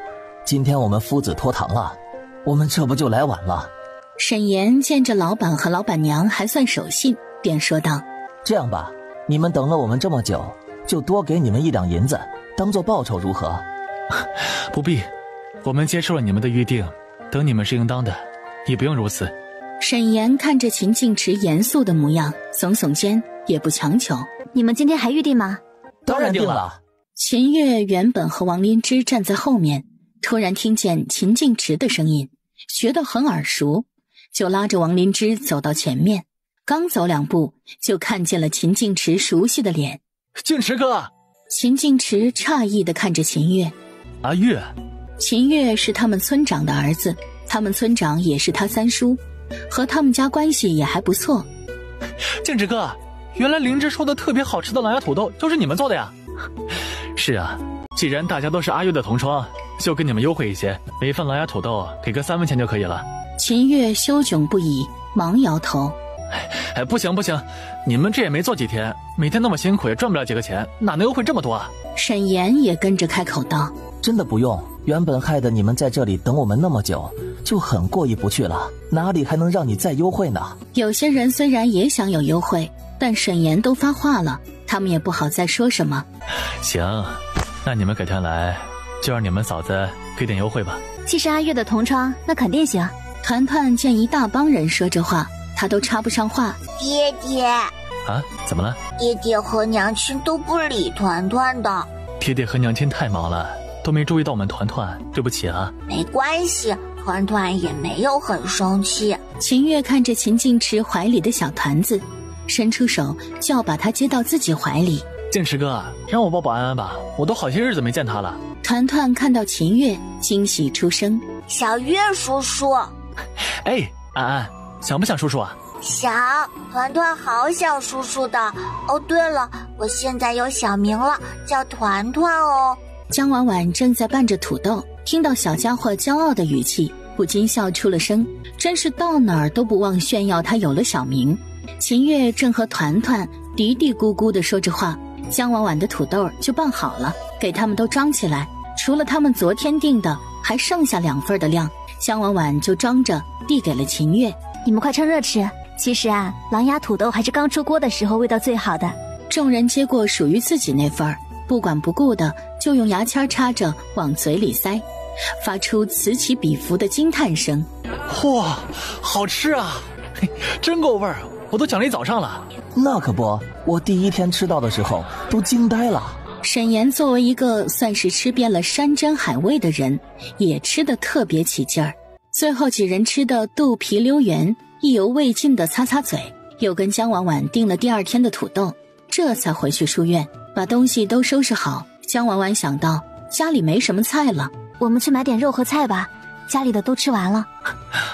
今天我们夫子拖堂了，我们这不就来晚了。沈岩见着老板和老板娘还算守信，便说道：这样吧，你们等了我们这么久，就多给你们1两银子当做报酬如何？不必，我们接受了你们的预定，等你们是应当的，也不用如此。沈岩看着秦敬池严肃的模样，耸耸肩，也不强求。你们今天还预定吗？当然定了。秦月原本和王灵芝站在后面，突然听见秦敬池的声音，觉得很耳熟，就拉着王灵芝走到前面。刚走2步，就看见了秦敬池熟悉的脸。敬池哥！秦敬池诧异地看着秦月。阿月。秦月是他们村长的儿子，他们村长也是他三叔，和他们家关系也还不错。敬池哥，原来灵芝说的特别好吃的狼牙土豆就是你们做的呀？是啊，既然大家都是阿月的同窗，就给你们优惠一些，每份狼牙土豆给个3文钱就可以了。秦月羞窘不已，忙摇头。不行，你们这也没做几天，每天那么辛苦也赚不了几个钱，哪能优惠这么多啊？沈岩也跟着开口道：真的不用，原本害得你们在这里等我们那么久，就很过意不去了，哪里还能让你再优惠呢？有些人虽然也想有优惠，但沈岩都发话了，他们也不好再说什么。行，那你们改天来，就让你们嫂子给点优惠吧。既是阿月的同窗，那肯定行。团团见一大帮人说这话，他都插不上话。爹爹啊，怎么了？爹爹和娘亲都不理团团的。爹爹和娘亲太忙了，都没注意到我们团团，对不起啊。没关系，团团也没有很生气。秦月看着秦敬池怀里的小团子，伸出手就要把他接到自己怀里。静池哥，让我抱抱安安吧，我都好些日子没见他了。团团看到秦月，惊喜出声：“小月叔叔！”哎，安安，想不想叔叔啊？想，团团好想叔叔的。哦，对了，我现在有小名了，叫团团哦。江婉婉正在拌着土豆，听到小家伙骄傲的语气，不禁笑出了声，真是到哪儿都不忘炫耀他有了小名。秦月正和团团嘀嘀咕咕地说着话，江婉婉的土豆就拌好了，给他们都装起来，除了他们昨天订的还剩下2份的量，江婉婉就装着递给了秦月。你们快趁热吃，其实啊，狼牙土豆还是刚出锅的时候味道最好的。众人接过属于自己那份儿，不管不顾的就用牙签插着往嘴里塞，发出此起彼伏的惊叹声。哇，好吃啊，真够味儿，我都奖励早上了。那可不，我第一天吃到的时候都惊呆了。沈岩作为一个算是吃遍了山珍海味的人，也吃得特别起劲儿。最后几人吃的肚皮溜圆，意犹未尽的擦擦嘴，又跟江婉婉订了第2天的土豆，这才回去书院，把东西都收拾好。江婉婉想到家里没什么菜了，我们去买点肉和菜吧，家里的都吃完了。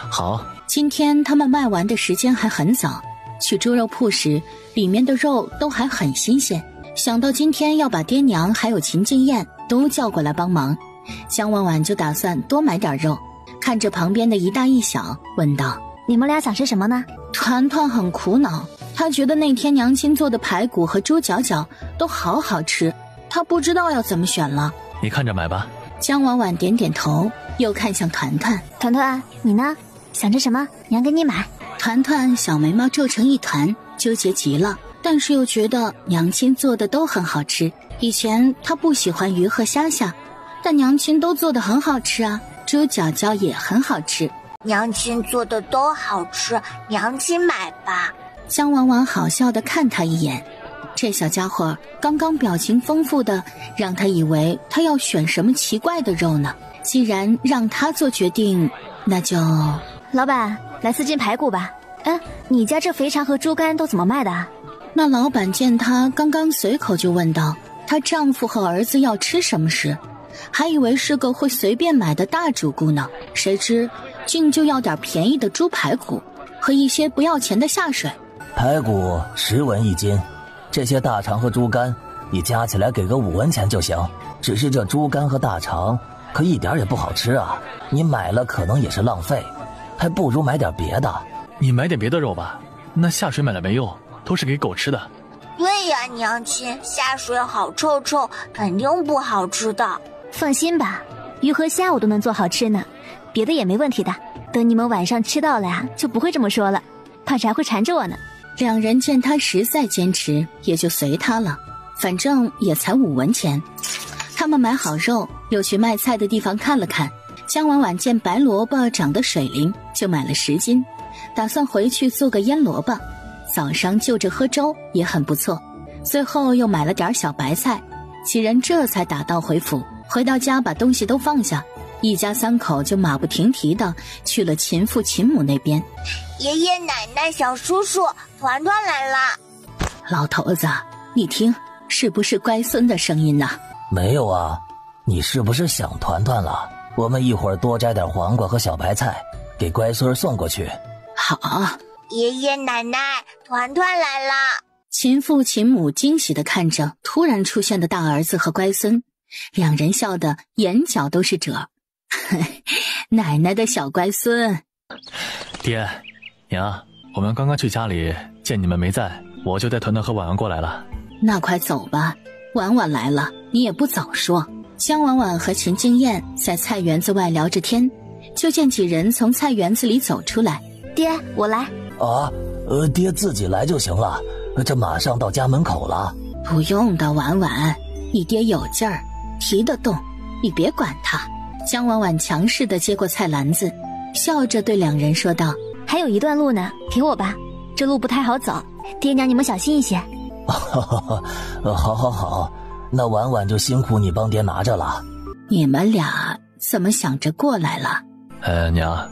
好。今天他们卖完的时间还很早，去猪肉铺时，里面的肉都还很新鲜。想到今天要把爹娘还有秦静燕都叫过来帮忙，江婉婉就打算多买点肉，看着旁边的一大一小，问道：“你们俩想吃什么呢？”团团很苦恼，他觉得那天娘亲做的排骨和猪脚脚都好好吃，他不知道要怎么选了。你看着买吧。江婉婉点点头，又看向团团：“团团，你呢？想吃什么？娘给你买。”团团小眉毛皱成一团，纠结极了，但是又觉得娘亲做的都很好吃。以前他不喜欢鱼和虾虾，但娘亲都做的很好吃啊，猪脚脚也很好吃。娘亲做的都好吃，娘亲买吧。江婉婉好笑地看他一眼，这小家伙刚刚表情丰富的，让他以为他要选什么奇怪的肉呢。既然让他做决定，那就……老板，来4斤排骨吧。你家这肥肠和猪肝都怎么卖的啊？那老板见她刚刚随口就问到她丈夫和儿子要吃什么时，还以为是个会随便买的大主顾呢，谁知竟就要点便宜的猪排骨和一些不要钱的下水。排骨10文1斤，这些大肠和猪肝你加起来给个5文钱就行。只是这猪肝和大肠可一点也不好吃啊，你买了可能也是浪费，还不如买点别的。你买点别的肉吧，那下水买了没用，都是给狗吃的。对呀，娘亲，下水好臭臭，肯定不好吃的。放心吧，鱼和虾我都能做好吃呢，别的也没问题的。等你们晚上吃到了呀，就不会这么说了，怕是还会缠着我呢。2人见他实在坚持，也就随他了，反正也才5文钱。他们买好肉，又去卖菜的地方看了看。江婉婉见白萝卜长得水灵，就买了10斤，打算回去做个腌萝卜，早上就着喝粥也很不错。最后又买了点小白菜，几人这才打道回府。回到家把东西都放下，一家3口就马不停蹄的去了秦父秦母那边。爷爷奶奶、小叔叔，团团来啦！老头子，你听，是不是乖孙的声音呢？没有啊，你是不是想团团了？我们一会儿多摘点黄瓜和小白菜，给乖孙送过去。好。爷爷奶奶，团团来啦！秦父秦母惊喜地看着突然出现的大儿子和乖孙，2人笑得眼角都是褶。奶奶的小乖孙。爹娘，我们刚刚去家里，见你们没在，我就带团团和婉婉过来了。那快走吧，婉婉来了你也不早说。江婉婉和秦静燕在菜园子外聊着天，就见几人从菜园子里走出来。爹，我来。啊，爹自己来就行了，这马上到家门口了。不用的，婉婉，你爹有劲儿，提得动，你别管他。江婉婉强势地接过菜篮子，笑着对2人说道：“还有一段路呢，陪我吧，这路不太好走，爹娘你们小心一些。”好，那婉婉就辛苦你帮爹拿着了。你们俩怎么想着过来了？娘，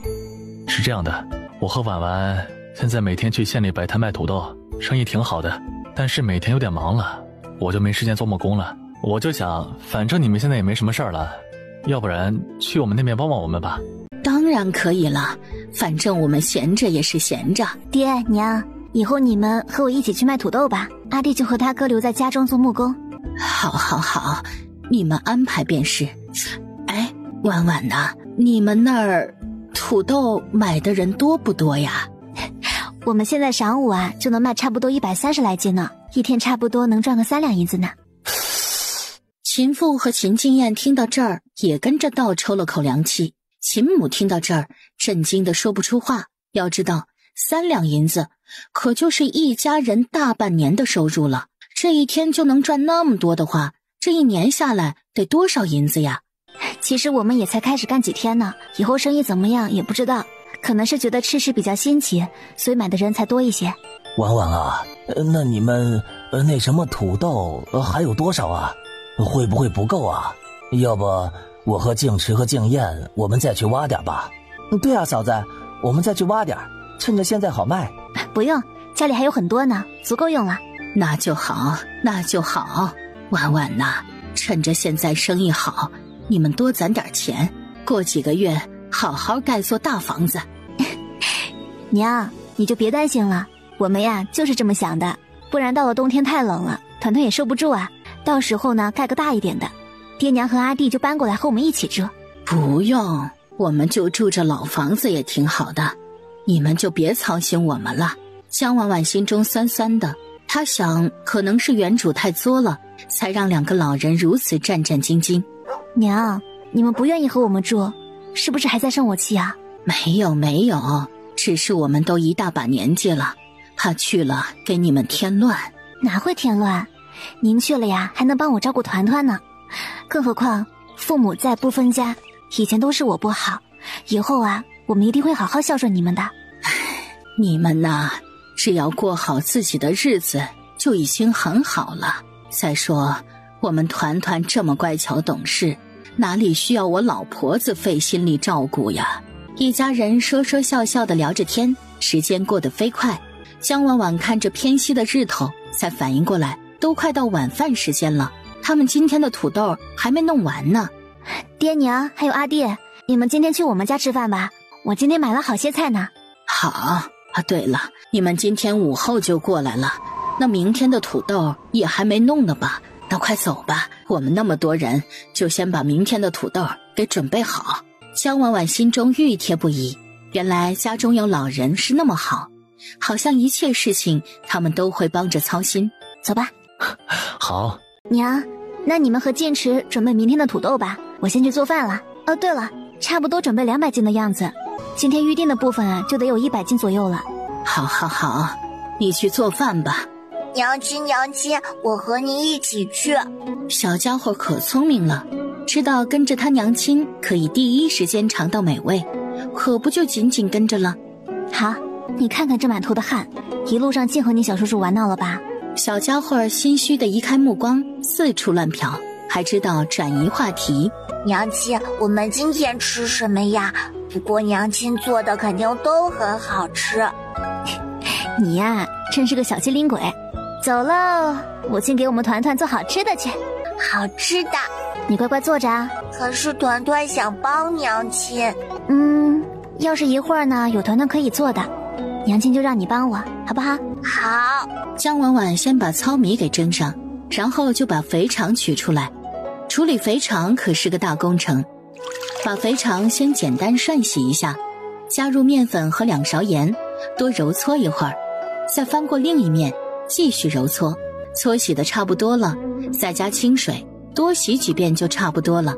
是这样的，我和婉婉现在每天去县里摆摊卖土豆，生意挺好的，但是每天有点忙了，我就没时间做木工了。我就想，反正你们现在也没什么事儿了，要不然去我们那边帮帮我们吧。当然可以了，反正我们闲着也是闲着。爹娘，以后你们和我一起去卖土豆吧，阿弟就和他哥留在家中做木工。好好好，你们安排便是。哎，婉婉呐，你们那儿土豆买的人多不多呀？我们现在晌午啊，就能卖差不多130来斤呢，一天差不多能赚个3两银子呢。秦父和秦静燕听到这儿，也跟着倒抽了口凉气。秦母听到这儿，震惊的说不出话。要知道，3两银子，可就是一家人大半年的收入了。这一天就能赚那么多的话，这一年下来得多少银子呀？其实我们也才开始干几天呢，以后生意怎么样也不知道，可能是觉得吃食比较新奇，所以买的人才多一些。婉婉啊，那你们那什么土豆还有多少啊？会不会不够啊？要不我和静池和静燕我们再去挖点吧。对啊，嫂子，我们再去挖点，趁着现在好卖。不用，家里还有很多呢，足够用了。那就好，那就好。婉婉呐，趁着现在生意好，你们多攒点钱，过几个月好好盖座大房子。娘，你就别担心了，我们呀就是这么想的，不然到了冬天太冷了，团团也受不住啊。到时候呢，盖个大一点的，爹娘和阿弟就搬过来和我们一起住。不用，我们就住这老房子也挺好的，你们就别操心我们了。江婉婉心中酸酸的，她想可能是原主太作了，才让2个老人如此战战兢兢。娘，你们不愿意和我们住，是不是还在生我气啊？没有没有，只是我们都一大把年纪了，怕去了给你们添乱。哪会添乱？您去了呀，还能帮我照顾团团呢。更何况父母在不分家，以前都是我不好，以后啊，我们一定会好好孝顺你们的。你们呐，只要过好自己的日子就已经很好了。再说我们团团这么乖巧懂事，哪里需要我老婆子费心力照顾呀？一家人说说笑笑的聊着天，时间过得飞快。江婉婉看着偏西的日头，才反应过来都快到晚饭时间了，他们今天的土豆还没弄完呢。爹娘还有阿弟，你们今天去我们家吃饭吧，我今天买了好些菜呢。好啊，对了，你们今天午后就过来了，那明天的土豆也还没弄呢吧？那快走吧，我们那么多人，就先把明天的土豆给准备好。江婉婉心中熨帖不已，原来家中有老人是那么好，好像一切事情他们都会帮着操心。走吧。好。娘，那你们和剑池准备明天的土豆吧，我先去做饭了。哦，对了，差不多准备200斤的样子，今天预定的部分啊，就得有100斤左右了。好好好，你去做饭吧。娘亲娘亲，我和你一起去。小家伙可聪明了，知道跟着他娘亲可以第一时间尝到美味，可不就紧紧跟着了。好，你看看这满头的汗，一路上净和你小叔叔玩闹了吧？小家伙心虚的移开目光，四处乱瞟，还知道转移话题。娘亲，我们今天吃什么呀？不过娘亲做的肯定都很好吃。你呀，真是个小机灵鬼。走喽，母亲给我们团团做好吃的去。好吃的，你乖乖坐着啊。可是团团想帮娘亲。要是一会儿呢，有团团可以做的，娘亲就让你帮我，好不好？好。江婉婉先把糙米给蒸上，然后就把肥肠取出来。处理肥肠可是个大工程，把肥肠先简单涮洗一下，加入面粉和2勺盐，多揉搓一会儿，再翻过另一面继续揉搓，搓洗的差不多了，再加清水，多洗几遍就差不多了。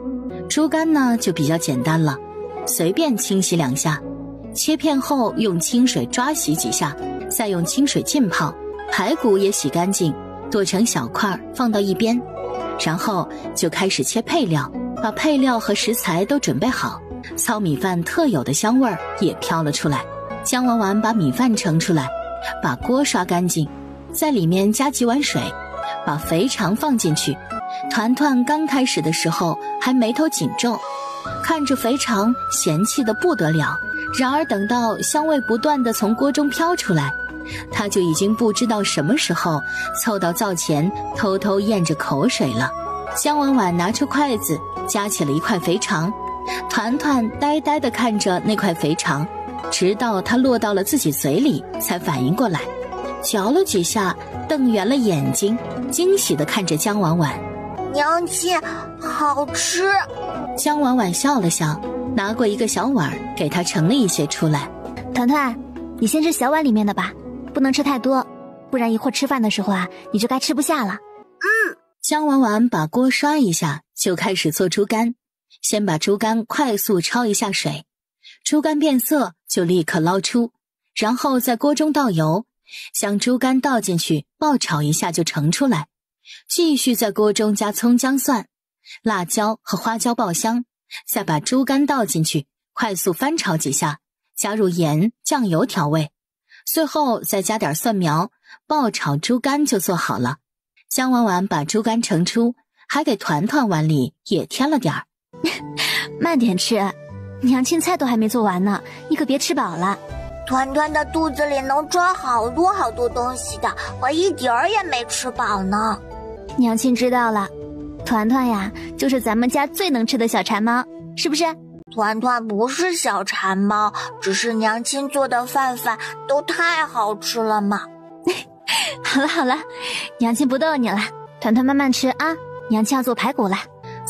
猪肝呢就比较简单了，随便清洗2下，切片后用清水抓洗几下，再用清水浸泡。排骨也洗干净，剁成小块放到一边，然后就开始切配料，把配料和食材都准备好。糙米饭特有的香味儿也飘了出来。江婉婉把米饭盛出来，把锅刷干净，在里面加几碗水，把肥肠放进去。团团刚开始的时候还眉头紧皱，看着肥肠嫌弃的不得了，然而等到香味不断地从锅中飘出来，他就已经不知道什么时候凑到灶前偷偷咽着口水了。江婉婉拿出筷子夹起了一块肥肠，团团呆呆地看着那块肥肠，直到它落到了自己嘴里才反应过来，嚼了几下，瞪圆了眼睛，惊喜地看着江婉婉。娘亲，好吃。江婉婉笑了笑，拿过一个小碗给她盛了一些出来。团团，你先吃小碗里面的吧，不能吃太多，不然一会儿吃饭的时候啊，你就该吃不下了。江婉婉把锅刷一下，就开始做猪肝。先把猪肝快速焯一下水，猪肝变色就立刻捞出，然后在锅中倒油，将猪肝倒进去爆炒一下就盛出来，继续在锅中加葱姜蒜、辣椒和花椒爆香，再把猪肝倒进去快速翻炒几下，加入盐、酱油调味，最后再加点蒜苗，爆炒猪肝就做好了。江婉婉把猪肝盛出，还给团团碗里也添了点儿。慢点吃，娘亲菜都还没做完呢，你可别吃饱了。团团的肚子里能装好多好多东西的，我一点儿也没吃饱呢。娘亲知道了，团团呀，就是咱们家最能吃的小馋猫，是不是？团团不是小馋猫，只是娘亲做的饭都太好吃了嘛。好了好了，娘亲不逗你了，团团慢慢吃啊，娘亲要做排骨了。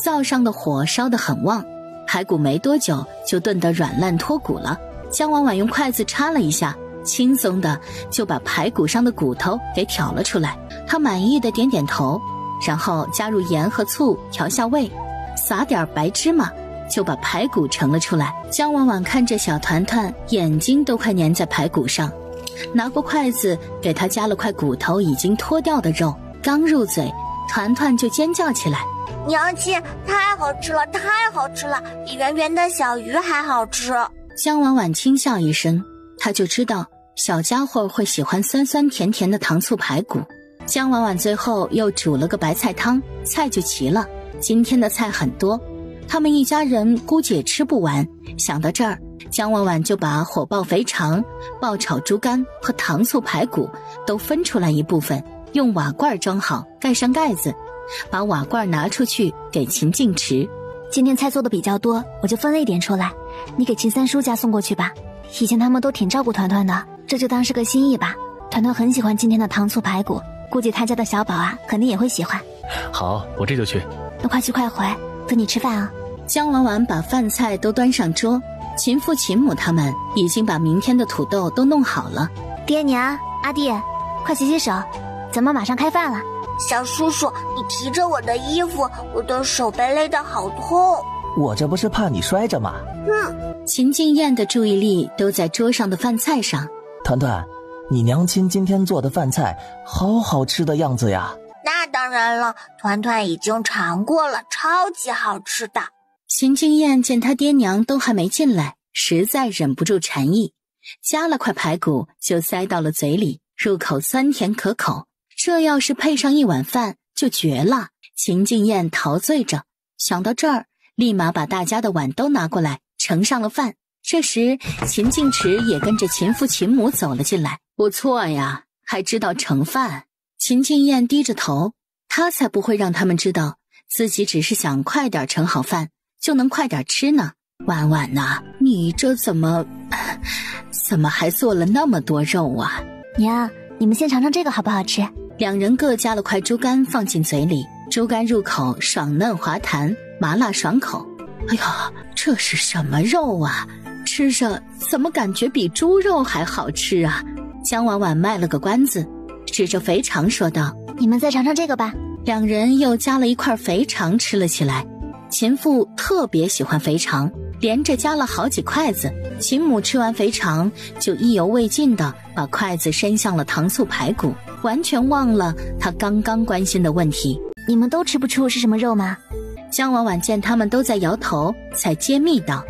灶上的火烧得很旺，排骨没多久就炖得软烂脱骨了。江婉婉用筷子插了一下，轻松的就把排骨上的骨头给挑了出来。她满意的点点头，然后加入盐和醋调下味，撒点白芝麻，就把排骨盛了出来。江婉婉看着小团团眼睛都快粘在排骨上，拿过筷子给他夹了块骨头已经脱掉的肉，刚入嘴，团团就尖叫起来。娘亲，太好吃了，太好吃了，比圆圆的小鱼还好吃。江婉婉轻笑一声，她就知道小家伙会喜欢酸酸甜甜的糖醋排骨。江婉婉最后又煮了个白菜汤，菜就齐了。今天的菜很多，他们一家人估计也吃不完。想到这儿，江婉婉就把火爆肥肠、爆炒猪肝和糖醋排骨都分出来一部分，用瓦罐装好，盖上盖子，把瓦罐拿出去给秦静池。今天菜做的比较多，我就分了一点出来，你给秦三叔家送过去吧。以前他们都挺照顾团团的，这就当是个心意吧。团团很喜欢今天的糖醋排骨，估计他家的小宝啊肯定也会喜欢。好，我这就去。那快去快回，等你吃饭啊。江婉婉把饭菜都端上桌，秦父秦母他们已经把明天的土豆都弄好了。爹娘，阿弟，快洗洗手，咱们马上开饭了。小叔叔，你提着我的衣服，我的手被勒得好痛。我这不是怕你摔着吗？秦静燕的注意力都在桌上的饭菜上。团团，你娘亲今天做的饭菜好好吃的样子呀。那当然了，团团已经尝过了，超级好吃的。秦静燕见他爹娘都还没进来，实在忍不住馋意，夹了块排骨就塞到了嘴里，入口酸甜可口。这要是配上一碗饭就绝了。秦静燕陶醉着，想到这儿，立马把大家的碗都拿过来盛上了饭。这时秦静池也跟着秦父秦母走了进来。不错呀，还知道盛饭。秦静燕低着头，她才不会让他们知道自己只是想快点盛好饭就能快点吃呢。婉婉呐，你这怎么还做了那么多肉啊？娘，你们先尝尝这个好不好吃？两人各夹了块猪肝放进嘴里，猪肝入口爽嫩滑弹，麻辣爽口。哎呀，这是什么肉啊？吃着怎么感觉比猪肉还好吃啊？江婉婉卖了个关子，指着肥肠说道：你们再尝尝这个吧。两人又夹了一块肥肠吃了起来。秦父特别喜欢肥肠，连着夹了好几筷子。秦母吃完肥肠就意犹未尽地把筷子伸向了糖醋排骨，完全忘了他刚刚关心的问题。你们都吃不出是什么肉吗？江婉婉见他们都在摇头，才揭秘道：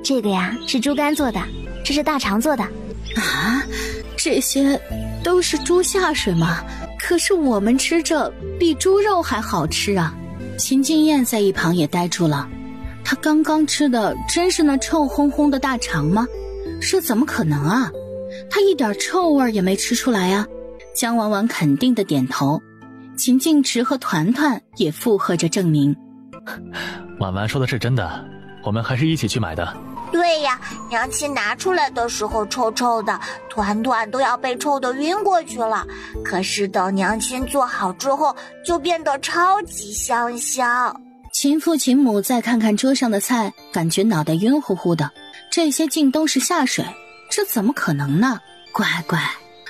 这个呀是猪肝做的，这是大肠做的。啊，这些都是猪下水吗？可是我们吃着比猪肉还好吃啊。秦静燕在一旁也呆住了，她刚刚吃的真是那臭烘烘的大肠吗？这怎么可能啊？他一点臭味也没吃出来啊。江婉婉肯定的点头，秦静池和团团也附和着证明。婉婉说的是真的，我们还是一起去买的。对呀，娘亲拿出来的时候臭臭的，团团都要被臭得晕过去了。可是等娘亲做好之后，就变得超级香香。秦父秦母再看看桌上的菜，感觉脑袋晕乎乎的，这些竟都是下水，这怎么可能呢？乖乖，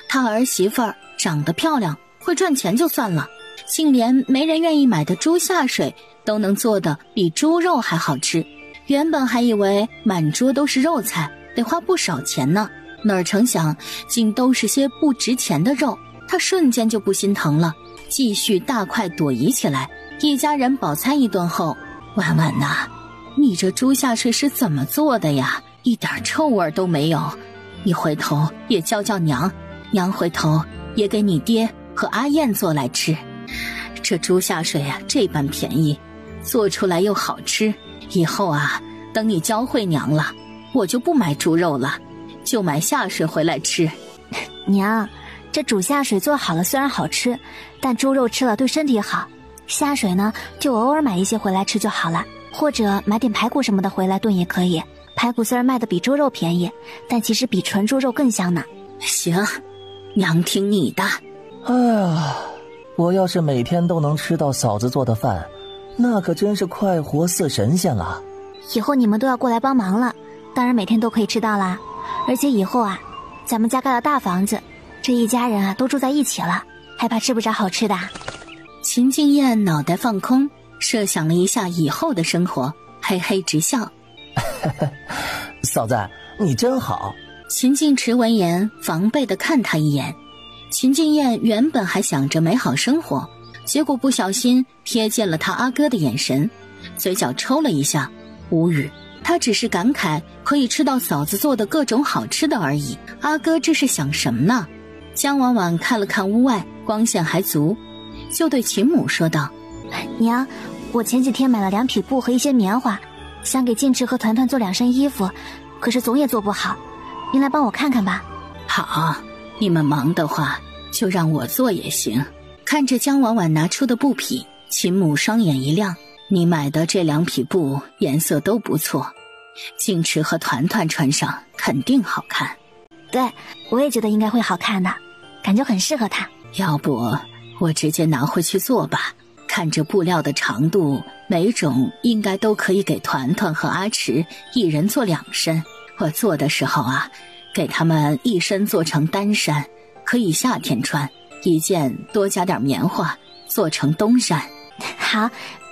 他儿媳妇儿长得漂亮，会赚钱就算了，竟连没人愿意买的猪下水都能做得比猪肉还好吃。原本还以为满桌都是肉菜，得花不少钱呢，哪成想竟都是些不值钱的肉，他瞬间就不心疼了，继续大快朵颐起来。一家人饱餐一顿后，婉婉呐，你这猪下水是怎么做的呀？一点臭味都没有，你回头也叫娘，娘回头也给你爹和阿燕做来吃。这猪下水啊，这般便宜，做出来又好吃，以后啊，等你教会娘了，我就不买猪肉了，就买下水回来吃。娘，这煮下水做好了虽然好吃，但猪肉吃了对身体好，下水呢就偶尔买一些回来吃就好了，或者买点排骨什么的回来炖也可以。排骨虽然卖的比猪肉便宜，但其实比纯猪肉更香呢。行，娘听你的。哎呀，我要是每天都能吃到嫂子做的饭，那可真是快活似神仙了。以后你们都要过来帮忙了，当然每天都可以吃到啦。而且以后啊，咱们家盖了大房子，这一家人啊都住在一起了，还怕吃不着好吃的。秦静燕脑袋放空，设想了一下以后的生活，嘿嘿直笑。嫂子，你真好。秦静池闻言防备地看他一眼。秦静燕原本还想着美好生活，结果不小心瞥见了他阿哥的眼神，嘴角抽了一下，无语。他只是感慨可以吃到嫂子做的各种好吃的而已，阿哥这是想什么呢？江婉婉看了看屋外，光线还足，就对秦母说道：娘，我前几天买了2匹布和一些棉花，想给静池和团团做2身衣服，可是总也做不好，您来帮我看看吧。好，你们忙的话就让我做也行。看着江婉婉拿出的布匹，秦母双眼一亮，你买的这2匹布颜色都不错，静池和团团穿上肯定好看。对，我也觉得应该会好看的，感觉很适合他。要不我直接拿回去做吧，看着布料的长度，每种应该都可以给团团和阿池一人做2身。我做的时候啊，给他们一身做成单衫，可以夏天穿，一件多加点棉花，做成冬衫。好，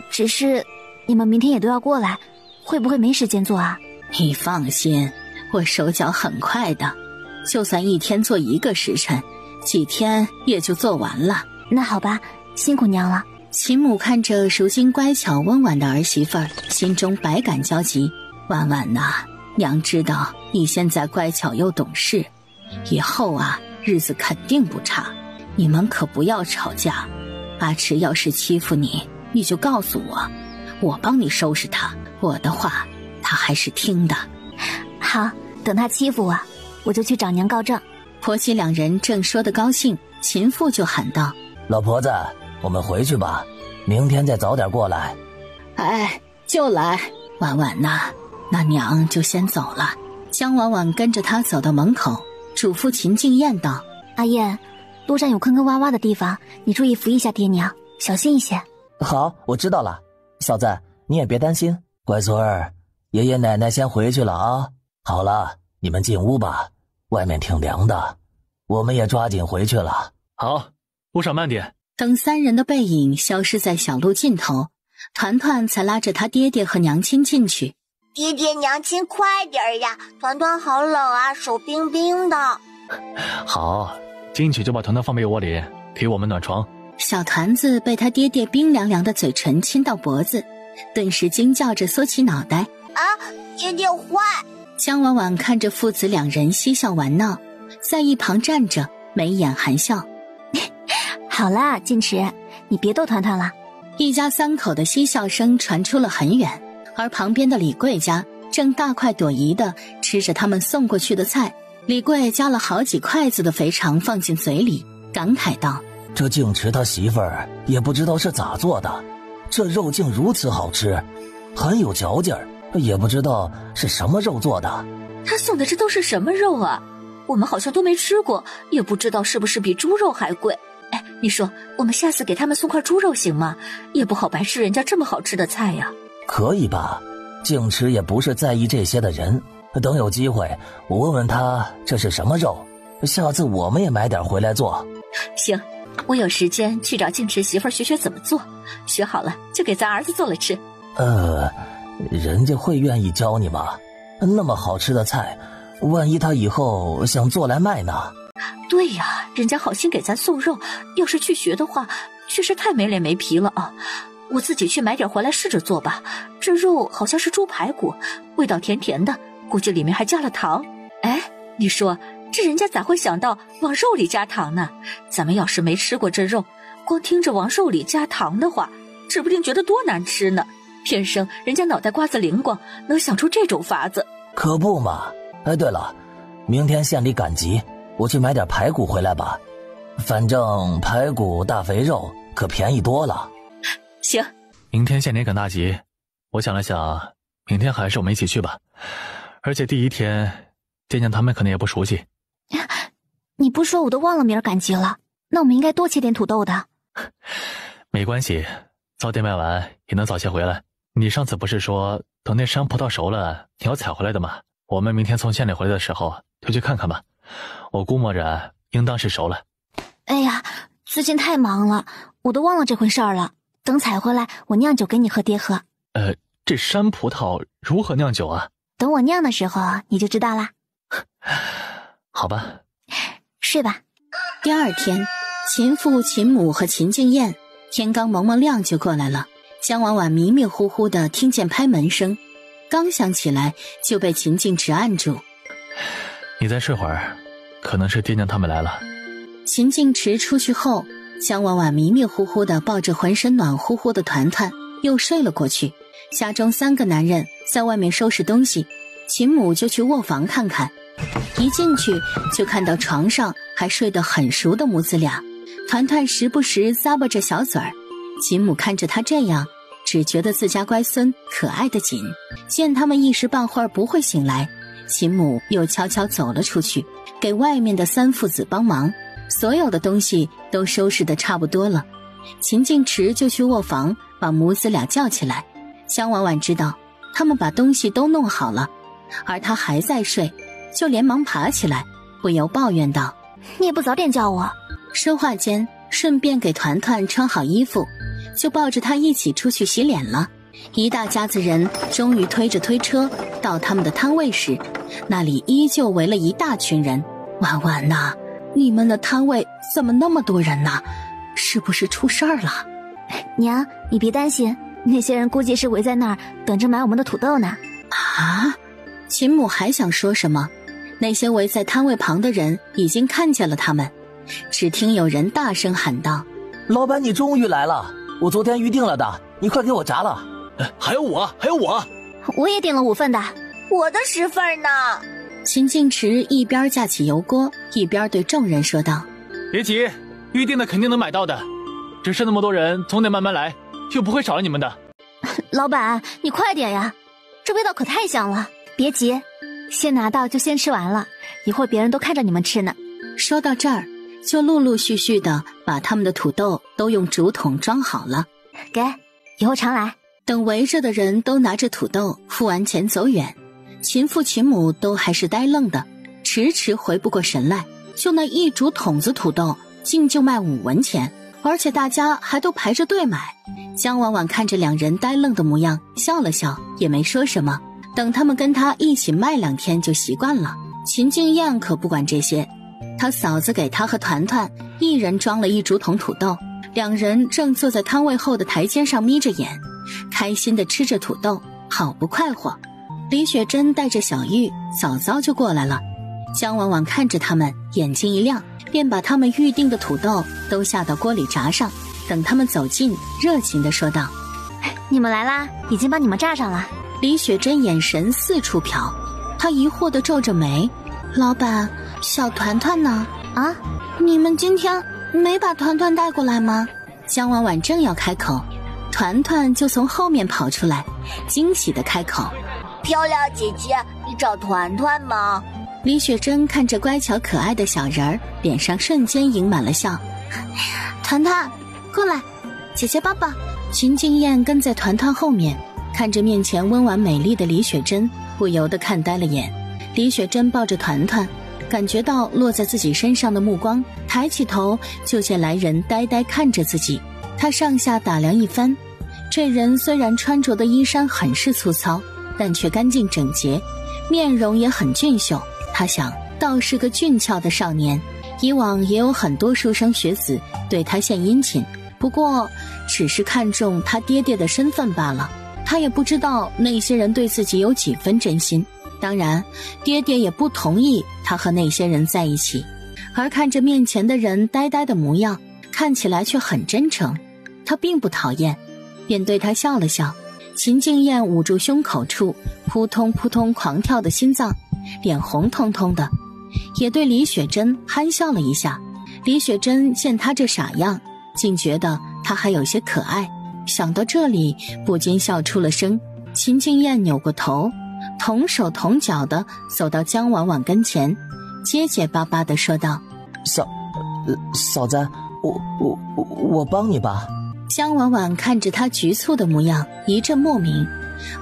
只是你们明天也都要过来，会不会没时间做啊？你放心，我手脚很快的，就算一天做1个时辰，几天也就做完了。那好吧，辛苦娘了。秦母看着如今乖巧温婉的儿媳妇儿，心中百感交集。婉婉呐，娘知道你现在乖巧又懂事，以后啊日子肯定不差，你们可不要吵架。阿池要是欺负你，你就告诉我，我帮你收拾他。我的话他还是听的。好，等他欺负我，我就去找娘告状。婆媳2人正说得高兴，秦父就喊道：老婆子，我们回去吧，明天再早点过来。哎，就来。婉婉呐，那娘就先走了。江婉婉跟着他走到门口，嘱咐秦静燕道：阿燕，路上有坑坑洼洼的地方，你注意扶一下爹娘，小心一些。好，我知道了。嫂子，你也别担心。乖孙儿，爷爷奶奶先回去了啊。好了，你们进屋吧，外面挺凉的，我们也抓紧回去了。好，路上慢点。等3人的背影消失在小路尽头，团团才拉着他爹爹和娘亲进去。爹爹娘亲快点呀，团团好冷啊，手冰冰的。好，进去就把团团放被窝里，给我们暖床。小团子被他爹爹冰凉凉的嘴唇亲到脖子，顿时惊叫着缩起脑袋。啊，爹爹坏！江婉婉看着父子2人嬉笑玩闹，在一旁站着眉眼含笑。好啦，静池，你别逗团团了。一家3口的嬉笑声传出了很远，而旁边的李贵家正大快朵颐地吃着他们送过去的菜，李贵夹了好几筷子的肥肠放进嘴里，感慨道：这静池他媳妇儿也不知道是咋做的，这肉竟如此好吃，很有嚼劲儿，也不知道是什么肉做的。他送的这都是什么肉啊？我们好像都没吃过，也不知道是不是比猪肉还贵。哎，你说我们下次给他们送块猪肉行吗？也不好白吃人家这么好吃的菜呀。可以吧，静池也不是在意这些的人，等有机会我问问他这是什么肉，下次我们也买点回来做。行，我有时间去找静池媳妇儿学学怎么做，学好了就给咱儿子做了吃。人家会愿意教你吗？那么好吃的菜，万一他以后想做来卖呢？对呀，人家好心给咱送肉，要是去学的话，确实太没脸没皮了啊！我自己去买点回来试着做吧。这肉好像是猪排骨，味道甜甜的，估计里面还加了糖。哎，你说这人家咋会想到往肉里加糖呢？咱们要是没吃过这肉，光听着往肉里加糖的话，指不定觉得多难吃呢。天生人家脑袋瓜子灵光，能想出这种法子。可不嘛！哎，对了，明天县里赶集，我去买点排骨回来吧。反正排骨大肥肉可便宜多了。行，明天县里赶大集，我想了想，明天还是我们一起去吧。而且第一天，爹娘他们可能也不熟悉。你不说我都忘了明儿赶集了，那我们应该多切点土豆的。没关系，早点卖完也能早些回来。你上次不是说等那山葡萄熟了你要采回来的吗？我们明天从县里回来的时候就去看看吧，我估摸着应当是熟了。哎呀，最近太忙了，我都忘了这回事儿了。等采回来我酿酒给你和爹喝。这山葡萄如何酿酒啊？等我酿的时候你就知道啦。好吧，睡吧。第二天，秦父、秦母和秦敬燕天刚蒙蒙亮就过来了。江婉婉迷迷糊糊地听见拍门声，刚想起来就被秦敬池按住。你再睡会儿，可能是爹娘他们来了。秦敬池出去后，江婉婉迷迷糊糊地抱着浑身暖乎乎的团团又睡了过去。家中3个男人在外面收拾东西，秦母就去卧房看看。一进去就看到床上还睡得很熟的母子俩，团团时不时咂巴着小嘴儿。秦母看着他这样，只觉得自家乖孙可爱的紧。见他们一时半会儿不会醒来，秦母又悄悄走了出去，给外面的3父子帮忙。所有的东西都收拾得差不多了，秦敬池就去卧房把母子俩叫起来。江婉婉知道他们把东西都弄好了，而他还在睡，就连忙爬起来，不由抱怨道：你也不早点叫我。说话间顺便给团团穿好衣服，就抱着他一起出去洗脸了。一大家子人终于推着推车到他们的摊位时，那里依旧围了一大群人。婉婉呐，你们的摊位怎么那么多人呢？是不是出事儿了？娘，你别担心，那些人估计是围在那儿等着买我们的土豆呢。啊！秦母还想说什么，那些围在摊位旁的人已经看见了他们。只听有人大声喊道：老板，你终于来了，我昨天预定了的，你快给我炸了。还有我，我也订了5份的，我的10份呢。秦敬池一边架起油锅，一边对众人说道：别急，预定的肯定能买到的，只是那么多人总得慢慢来，又不会少了你们的。老板，你快点呀，这味道可太香了。别急，先拿到就先吃完了，一会儿别人都看着你们吃呢。说到这儿，就陆陆续续的把他们的土豆都用竹筒装好了。给，以后常来。等围着的人都拿着土豆付完钱走远，秦父秦母都还是呆愣的，迟迟回不过神来。就那一竹筒子土豆竟就卖5文钱，而且大家还都排着队买。江婉婉看着2人呆愣的模样，笑了笑，也没说什么。等他们跟他一起卖2天就习惯了。秦敬燕可不管这些，他嫂子给他和团团一人装了1竹筒土豆，2人正坐在摊位后的台阶上眯着眼，开心地吃着土豆，好不快活。李雪珍带着小玉早早就过来了，江婉婉看着他们眼睛一亮，便把他们预定的土豆都下到锅里炸上。等他们走近，热情地说道：你们来啦，已经帮你们炸上了。李雪珍眼神四处瞟，她疑惑地皱着眉：老板，小团团呢？啊，你们今天没把团团带过来吗？江婉婉正要开口，团团就从后面跑出来，惊喜地开口：漂亮姐姐，你找团团吗？李雪珍看着乖巧可爱的小人儿，脸上瞬间盈满了笑。团团，过来，姐姐抱抱。秦静燕跟在团团后面，看着面前温婉美丽的李雪珍，不由得看呆了眼。李雪珍抱着团团，感觉到落在自己身上的目光，抬起头就见来人呆呆看着自己。她上下打量一番，这人虽然穿着的衣衫很是粗糙，但却干净整洁，面容也很俊秀。她想，倒是个俊俏的少年。以往也有很多书生学子对他献殷勤，不过只是看中他爹爹的身份罢了。他也不知道那些人对自己有几分真心，当然爹爹也不同意他和那些人在一起。而看着面前的人呆呆的模样，看起来却很真诚，他并不讨厌，便对他笑了笑。秦静燕捂住胸口处扑通扑通狂跳的心脏，脸红彤彤的，也对李雪珍憨笑了一下。李雪珍见他这傻样，竟觉得他还有些可爱，想到这里不禁笑出了声。秦静燕扭过头，同手同脚地走到江婉婉跟前，结结巴巴地说道：嫂子，我帮你吧。江婉婉看着他局促的模样，一阵莫名，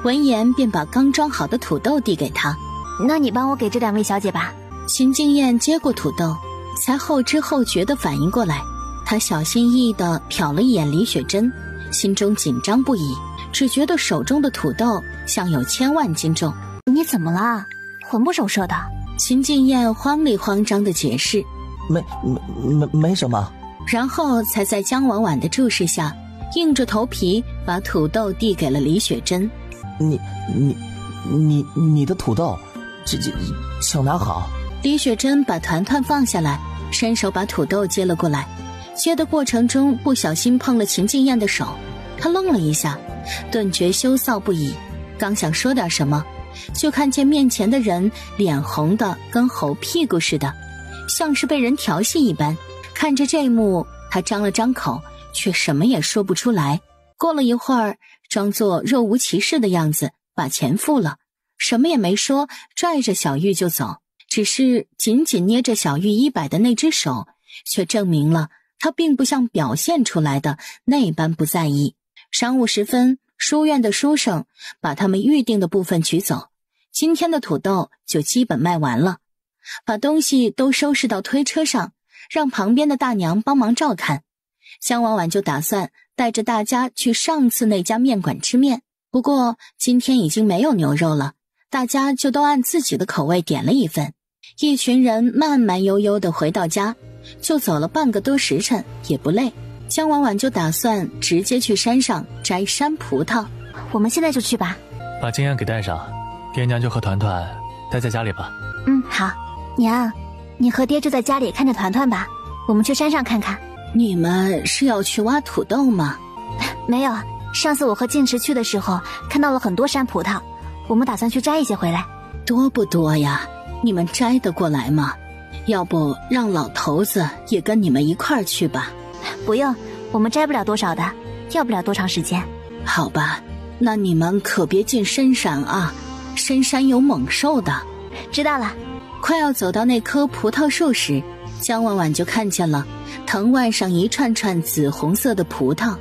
闻言便把刚装好的土豆递给他。那你帮我给这2位小姐吧。秦静燕接过土豆，才后知后觉地反应过来，她小心翼翼地瞟了一眼李雪珍，心中紧张不已，只觉得手中的土豆像有1000万斤重。你怎么了？魂不守舍的。秦静燕慌里慌张地解释：没什么。然后才在江婉婉的注视下，硬着头皮把土豆递给了李雪珍。你的土豆，请拿好。李雪珍把团团放下来，伸手把土豆接了过来，接的过程中不小心碰了秦静燕的手，她愣了一下，顿觉羞臊不已，刚想说点什么，就看见面前的人脸红的跟猴屁股似的，像是被人调戏一般。看着这一幕，他张了张口，却什么也说不出来。过了一会儿，装作若无其事的样子，把钱付了，什么也没说，拽着小玉就走。只是紧紧捏着小玉衣摆的那只手，却证明了他并不像表现出来的那般不在意。晌午时分，书院的书生把他们预定的部分取走，今天的土豆就基本卖完了，把东西都收拾到推车上，让旁边的大娘帮忙照看。江婉婉就打算带着大家去上次那家面馆吃面，不过今天已经没有牛肉了，大家就都按自己的口味点了一份。一群人慢慢悠悠地回到家，就走了半个多时辰，也不累。江婉婉就打算直接去山上摘山葡萄。我们现在就去吧。把静燕给带上，爹娘就和团团待在家里吧。好。娘，你和爹就在家里看着团团吧，我们去山上看看。你们是要去挖土豆吗？没有，上次我和晋池去的时候看到了很多山葡萄，我们打算去摘一些回来。多不多呀？你们摘得过来吗？要不让老头子也跟你们一块儿去吧。不用，我们摘不了多少的，要不了多长时间。好吧，那你们可别进深山啊，深山有猛兽的。知道了。快要走到那棵葡萄树时，江婉婉就看见了藤蔓上一串串紫红色的葡萄。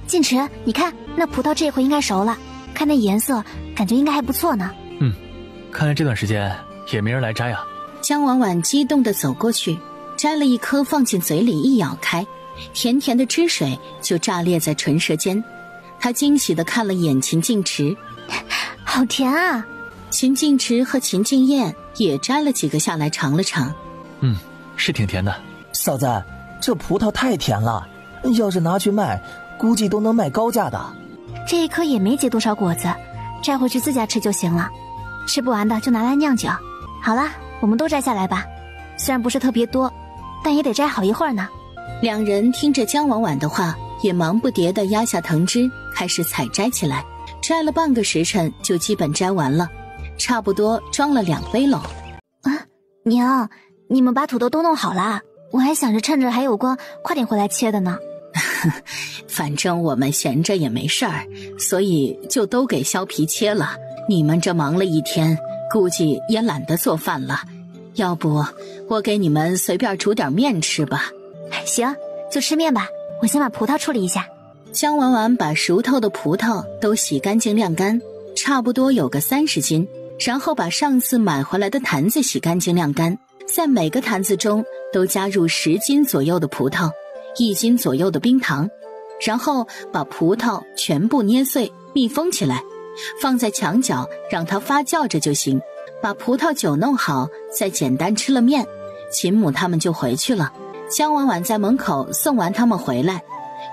晋池，你看那葡萄这回应该熟了，看那颜色感觉应该还不错呢。看来这段时间也没人来摘啊。江婉婉激动地走过去，摘了一颗放进嘴里一咬开，甜甜的汁水就炸裂在唇舌间。她惊喜地看了眼秦静池，好甜啊。秦静池和秦静燕也摘了几个下来尝了尝。是挺甜的。嫂子，这葡萄太甜了，要是拿去卖，估计都能卖高价的。这一颗也没结多少果子，摘回去自家吃就行了，吃不完的就拿来酿酒。好了，我们都摘下来吧，虽然不是特别多，但也得摘好一会儿呢。两人听着江婉婉的话，也忙不迭地压下藤枝，开始采摘起来。摘了半个时辰就基本摘完了，差不多装了2背篓。娘，你们把土豆都弄好了，我还想着趁着还有光，快点回来切的呢。反正我们闲着也没事儿，所以就都给削皮切了。你们这忙了一天，估计也懒得做饭了。要不我给你们随便煮点面吃吧。行，就吃面吧，我先把葡萄处理一下。江婉婉把熟透的葡萄都洗干净晾干，差不多有个30斤，然后把上次买回来的坛子洗干净晾干，在每个坛子中都加入10斤左右的葡萄，1斤左右的冰糖，然后把葡萄全部捏碎密封起来，放在墙角让它发酵着就行。把葡萄酒弄好，再简单吃了面，秦母他们就回去了。江婉婉在门口送完他们回来，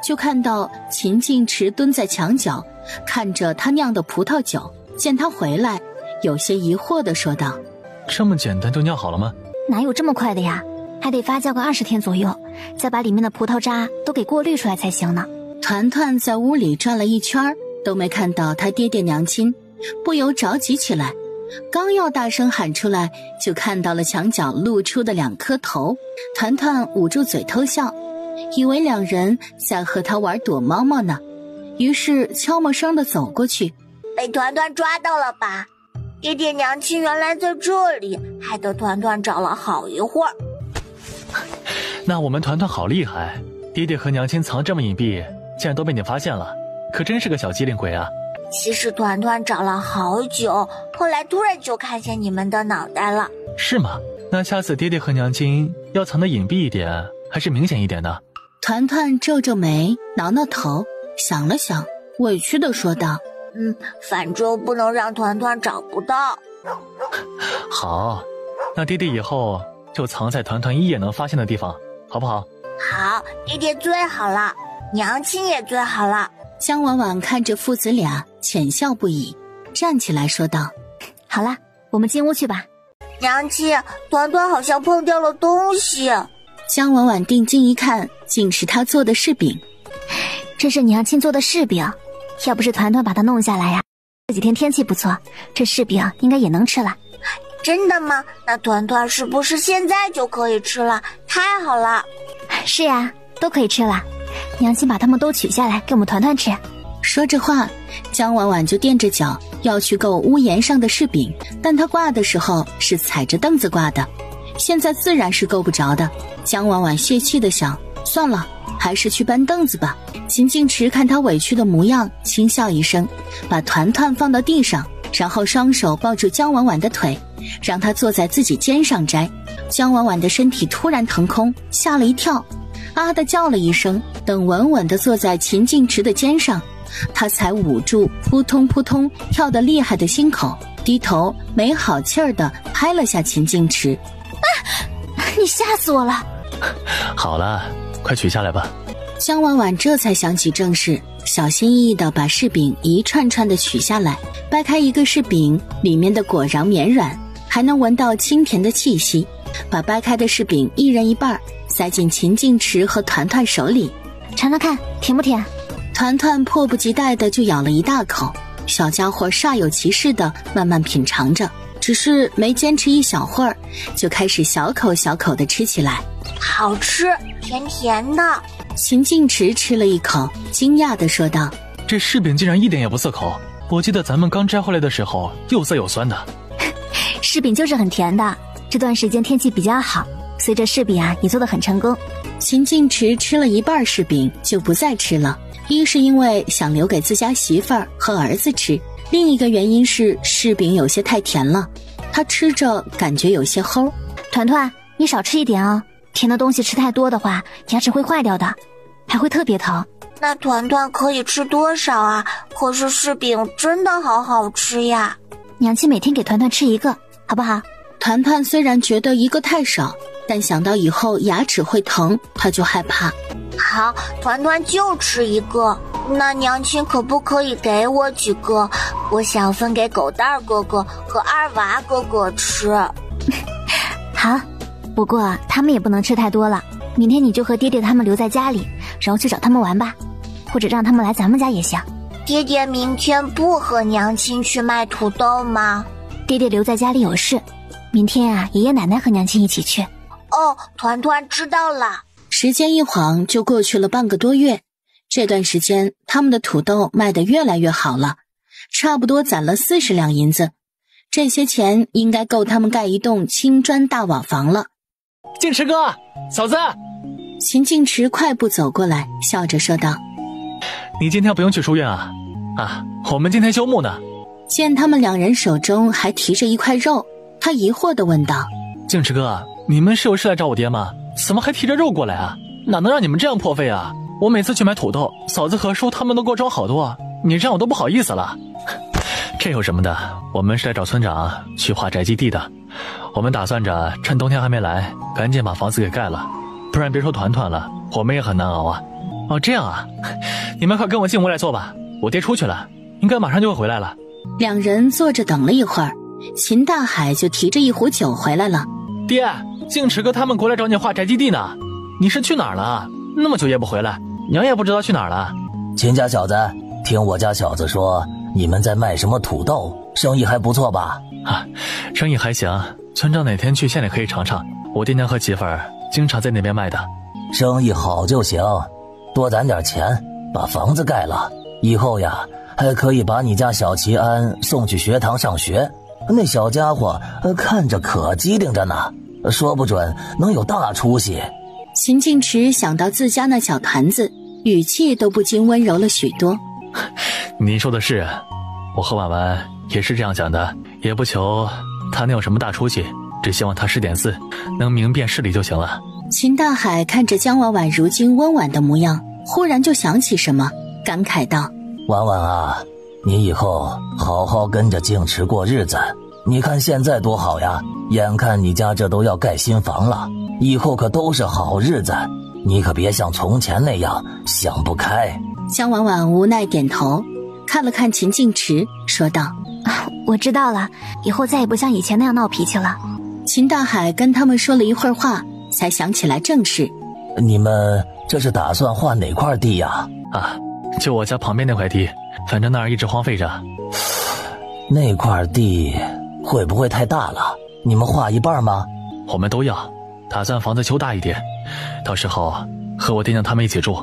就看到秦晋池蹲在墙角看着他酿的葡萄酒，见他回来有些疑惑地说道：这么简单就酿好了吗？哪有这么快的呀，还得发酵个20天左右，再把里面的葡萄渣都给过滤出来才行呢。团团在屋里转了一圈都没看到他爹爹娘亲，不由着急起来，刚要大声喊出来，就看到了墙角露出的2颗头。团团捂住嘴偷笑，以为两人在和他玩躲猫猫呢，于是悄没声地走过去。被团团抓到了吧？爹爹娘亲原来在这里，害得团团找了好一会儿。那我们团团好厉害，爹爹和娘亲藏这么隐蔽，竟然都被你发现了，可真是个小机灵鬼啊。其实团团找了好久，后来突然就看见你们的脑袋了。是吗？那下次爹爹和娘亲要藏得隐蔽一点，还是明显一点呢？团团皱皱眉，挠挠头，想了想，委屈地说道：反正不能让团团找不到。好，那爹爹以后就藏在团团一眼能发现的地方，好不好？好，爹爹最好了，娘亲也最好了。江婉婉看着父子俩浅笑不已，站起来说道：好了，我们进屋去吧。娘亲，团团好像碰掉了东西。江婉婉定睛一看，竟是他做的柿饼。这是娘亲做的柿饼，要不是团团把它弄下来呀，这几天天气不错，这柿饼应该也能吃了。真的吗？那团团是不是现在就可以吃了？太好了。是呀，都可以吃了，娘亲把它们都取下来给我们团团吃。说着话，江婉婉就垫着脚要去够屋檐上的柿饼，但她挂的时候是踩着凳子挂的，现在自然是够不着的。江婉婉泄气地想，算了，还是去搬凳子吧。秦晋池看她委屈的模样，轻笑一声，把团团放到地上，然后双手抱住江婉婉的腿，让她坐在自己肩上摘。江婉婉的身体突然腾空，吓了一跳，啊的叫了一声，等稳稳地坐在秦晋池的肩上，他才捂住扑通扑通跳得厉害的心口，低头没好气儿地拍了下秦晋池。你吓死我了！好了，快取下来吧。江婉婉这才想起正事，小心翼翼地把柿饼一串串地取下来，掰开一个柿饼，里面的果瓤绵软，还能闻到清甜的气息。把掰开的柿饼一人一半，塞进秦晋池和团团手里，尝尝看，甜不甜？团团迫不及待地就咬了一大口，小家伙煞有其事地慢慢品尝着，只是没坚持一小会儿，就开始小口小口地吃起来。好吃，甜甜的。秦晋池吃了一口，惊讶地说道：这柿饼竟然一点也不涩口，我记得咱们刚摘回来的时候又涩又酸的。柿饼就是很甜的，这段时间天气比较好，所以这柿饼也做得很成功。秦晋池吃了一半柿饼就不再吃了，一是因为想留给自家媳妇儿和儿子吃，另一个原因是柿饼有些太甜了，他吃着感觉有些齁。团团，你少吃一点哦，甜的东西吃太多的话，牙齿会坏掉的，还会特别疼。那团团可以吃多少啊？可是柿饼真的好好吃呀。娘亲每天给团团吃一个，好不好？团团虽然觉得一个太少，但想到以后牙齿会疼，他就害怕。好，团团就吃一个。那娘亲可不可以给我几个？我想分给狗蛋哥哥和二娃哥哥吃。好，不过他们也不能吃太多了。明天你就和爹爹他们留在家里，然后去找他们玩吧，或者让他们来咱们家也行。爹爹明天不和娘亲去卖土豆吗？爹爹留在家里有事，明天啊，爷爷奶奶和娘亲一起去。哦，团团知道了。时间一晃就过去了半个多月，这段时间他们的土豆卖得越来越好了，差不多攒了40两银子，这些钱应该够他们盖一栋青砖大瓦房了。静池哥，嫂子。秦静池快步走过来，笑着说道：你今天不用去书院啊？我们今天休沐呢。见他们两人手中还提着一块肉，他疑惑地问道：静池哥，你们是有事来找我爹吗？怎么还提着肉过来啊？哪能让你们这样破费啊？我每次去买土豆，嫂子和叔他们都给我装好多，你让我都不好意思了。这有什么的，我们是来找村长去划宅基地的。我们打算着趁冬天还没来，赶紧把房子给盖了，不然别说团团了，我们也很难熬啊。哦，这样啊，你们快跟我进屋来坐吧，我爹出去了，应该马上就会回来了。两人坐着等了一会儿，秦大海就提着一壶酒回来了。爹，静池哥他们过来找你划宅基地呢，你是去哪儿了？那么久也不回来，娘也不知道去哪儿了。秦家小子，听我家小子说你们在卖什么土豆，生意还不错吧？生意还行，村长哪天去县里可以尝尝，我爹娘和媳妇儿经常在那边卖的。生意好就行，多攒点钱，把房子盖了，以后呀还可以把你家小齐安送去学堂上学。那小家伙看着可机灵着呢，说不准能有大出息。秦静池想到自家那小团子，语气都不禁温柔了许多。您说的是，我和婉婉也是这样想的，也不求他能有什么大出息，只希望他识点字，能明辨事理就行了。秦大海看着江婉婉如今温婉的模样，忽然就想起什么，感慨道：婉婉啊，你以后好好跟着静池过日子，你看现在多好呀，眼看你家这都要盖新房了，以后可都是好日子，你可别像从前那样想不开。江婉婉无奈点头，看了看秦静池，说道：我知道了，以后再也不像以前那样闹脾气了。秦大海跟他们说了一会儿话，才想起来正事。你们这是打算划哪块地呀？就我家旁边那块地，反正那儿一直荒废着。那块地会不会太大了？你们划一半吗？我们都要，打算房子修大一点，到时候和我爹娘他们一起住。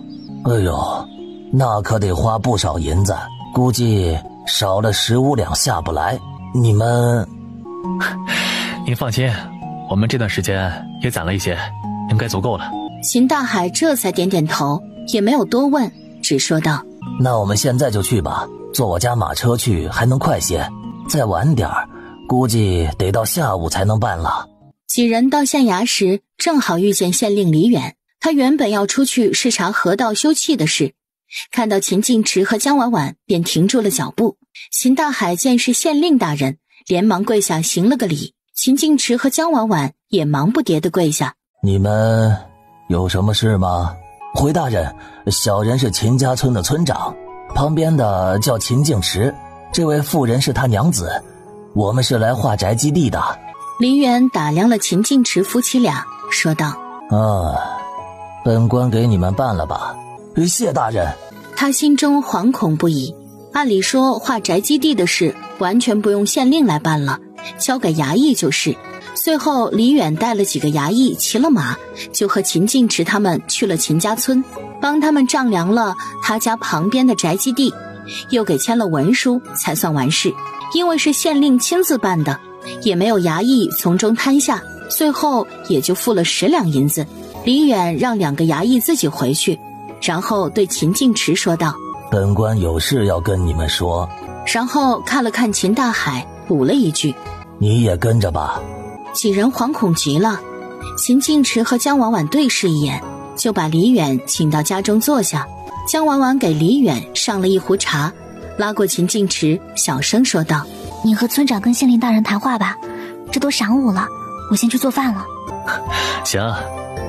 哎呦，那可得花不少银子，估计少了15两下不来。你们您放心，我们这段时间也攒了一些，应该足够了。秦大海这才点点头，也没有多问，只说道：那我们现在就去吧，坐我家马车去还能快些，再晚点儿估计得到下午才能办了。几人到县衙时，正好遇见县令李远，他原本要出去视察河道修葺的事，看到秦静池和江婉婉，便停住了脚步。秦大海见是县令大人，连忙跪下行了个礼。秦静池和江婉婉也忙不迭地跪下。你们有什么事吗？回大人，小人是秦家村的村长，旁边的叫秦静池，这位妇人是他娘子，我们是来划宅基地的。李远打量了秦静池夫妻俩，说道：本官给你们办了吧。谢大人。他心中惶恐不已，按理说划宅基地的事完全不用县令来办了，交给衙役就是。随后李远带了几个衙役骑了马，就和秦静池他们去了秦家村，帮他们丈量了他家旁边的宅基地，又给签了文书，才算完事。因为是县令亲自办的，也没有衙役从中摊下，最后也就付了10两银子。李远让2个衙役自己回去，然后对秦静池说道：本官有事要跟你们说。然后看了看秦大海，补了一句：你也跟着吧。几人惶恐极了，秦静池和江婉婉对视一眼，就把李远请到家中坐下。江婉婉给李远上了一壶茶，拉过秦静池，小声说道：你和村长跟县令大人谈话吧，这都晌午了，我先去做饭了。行，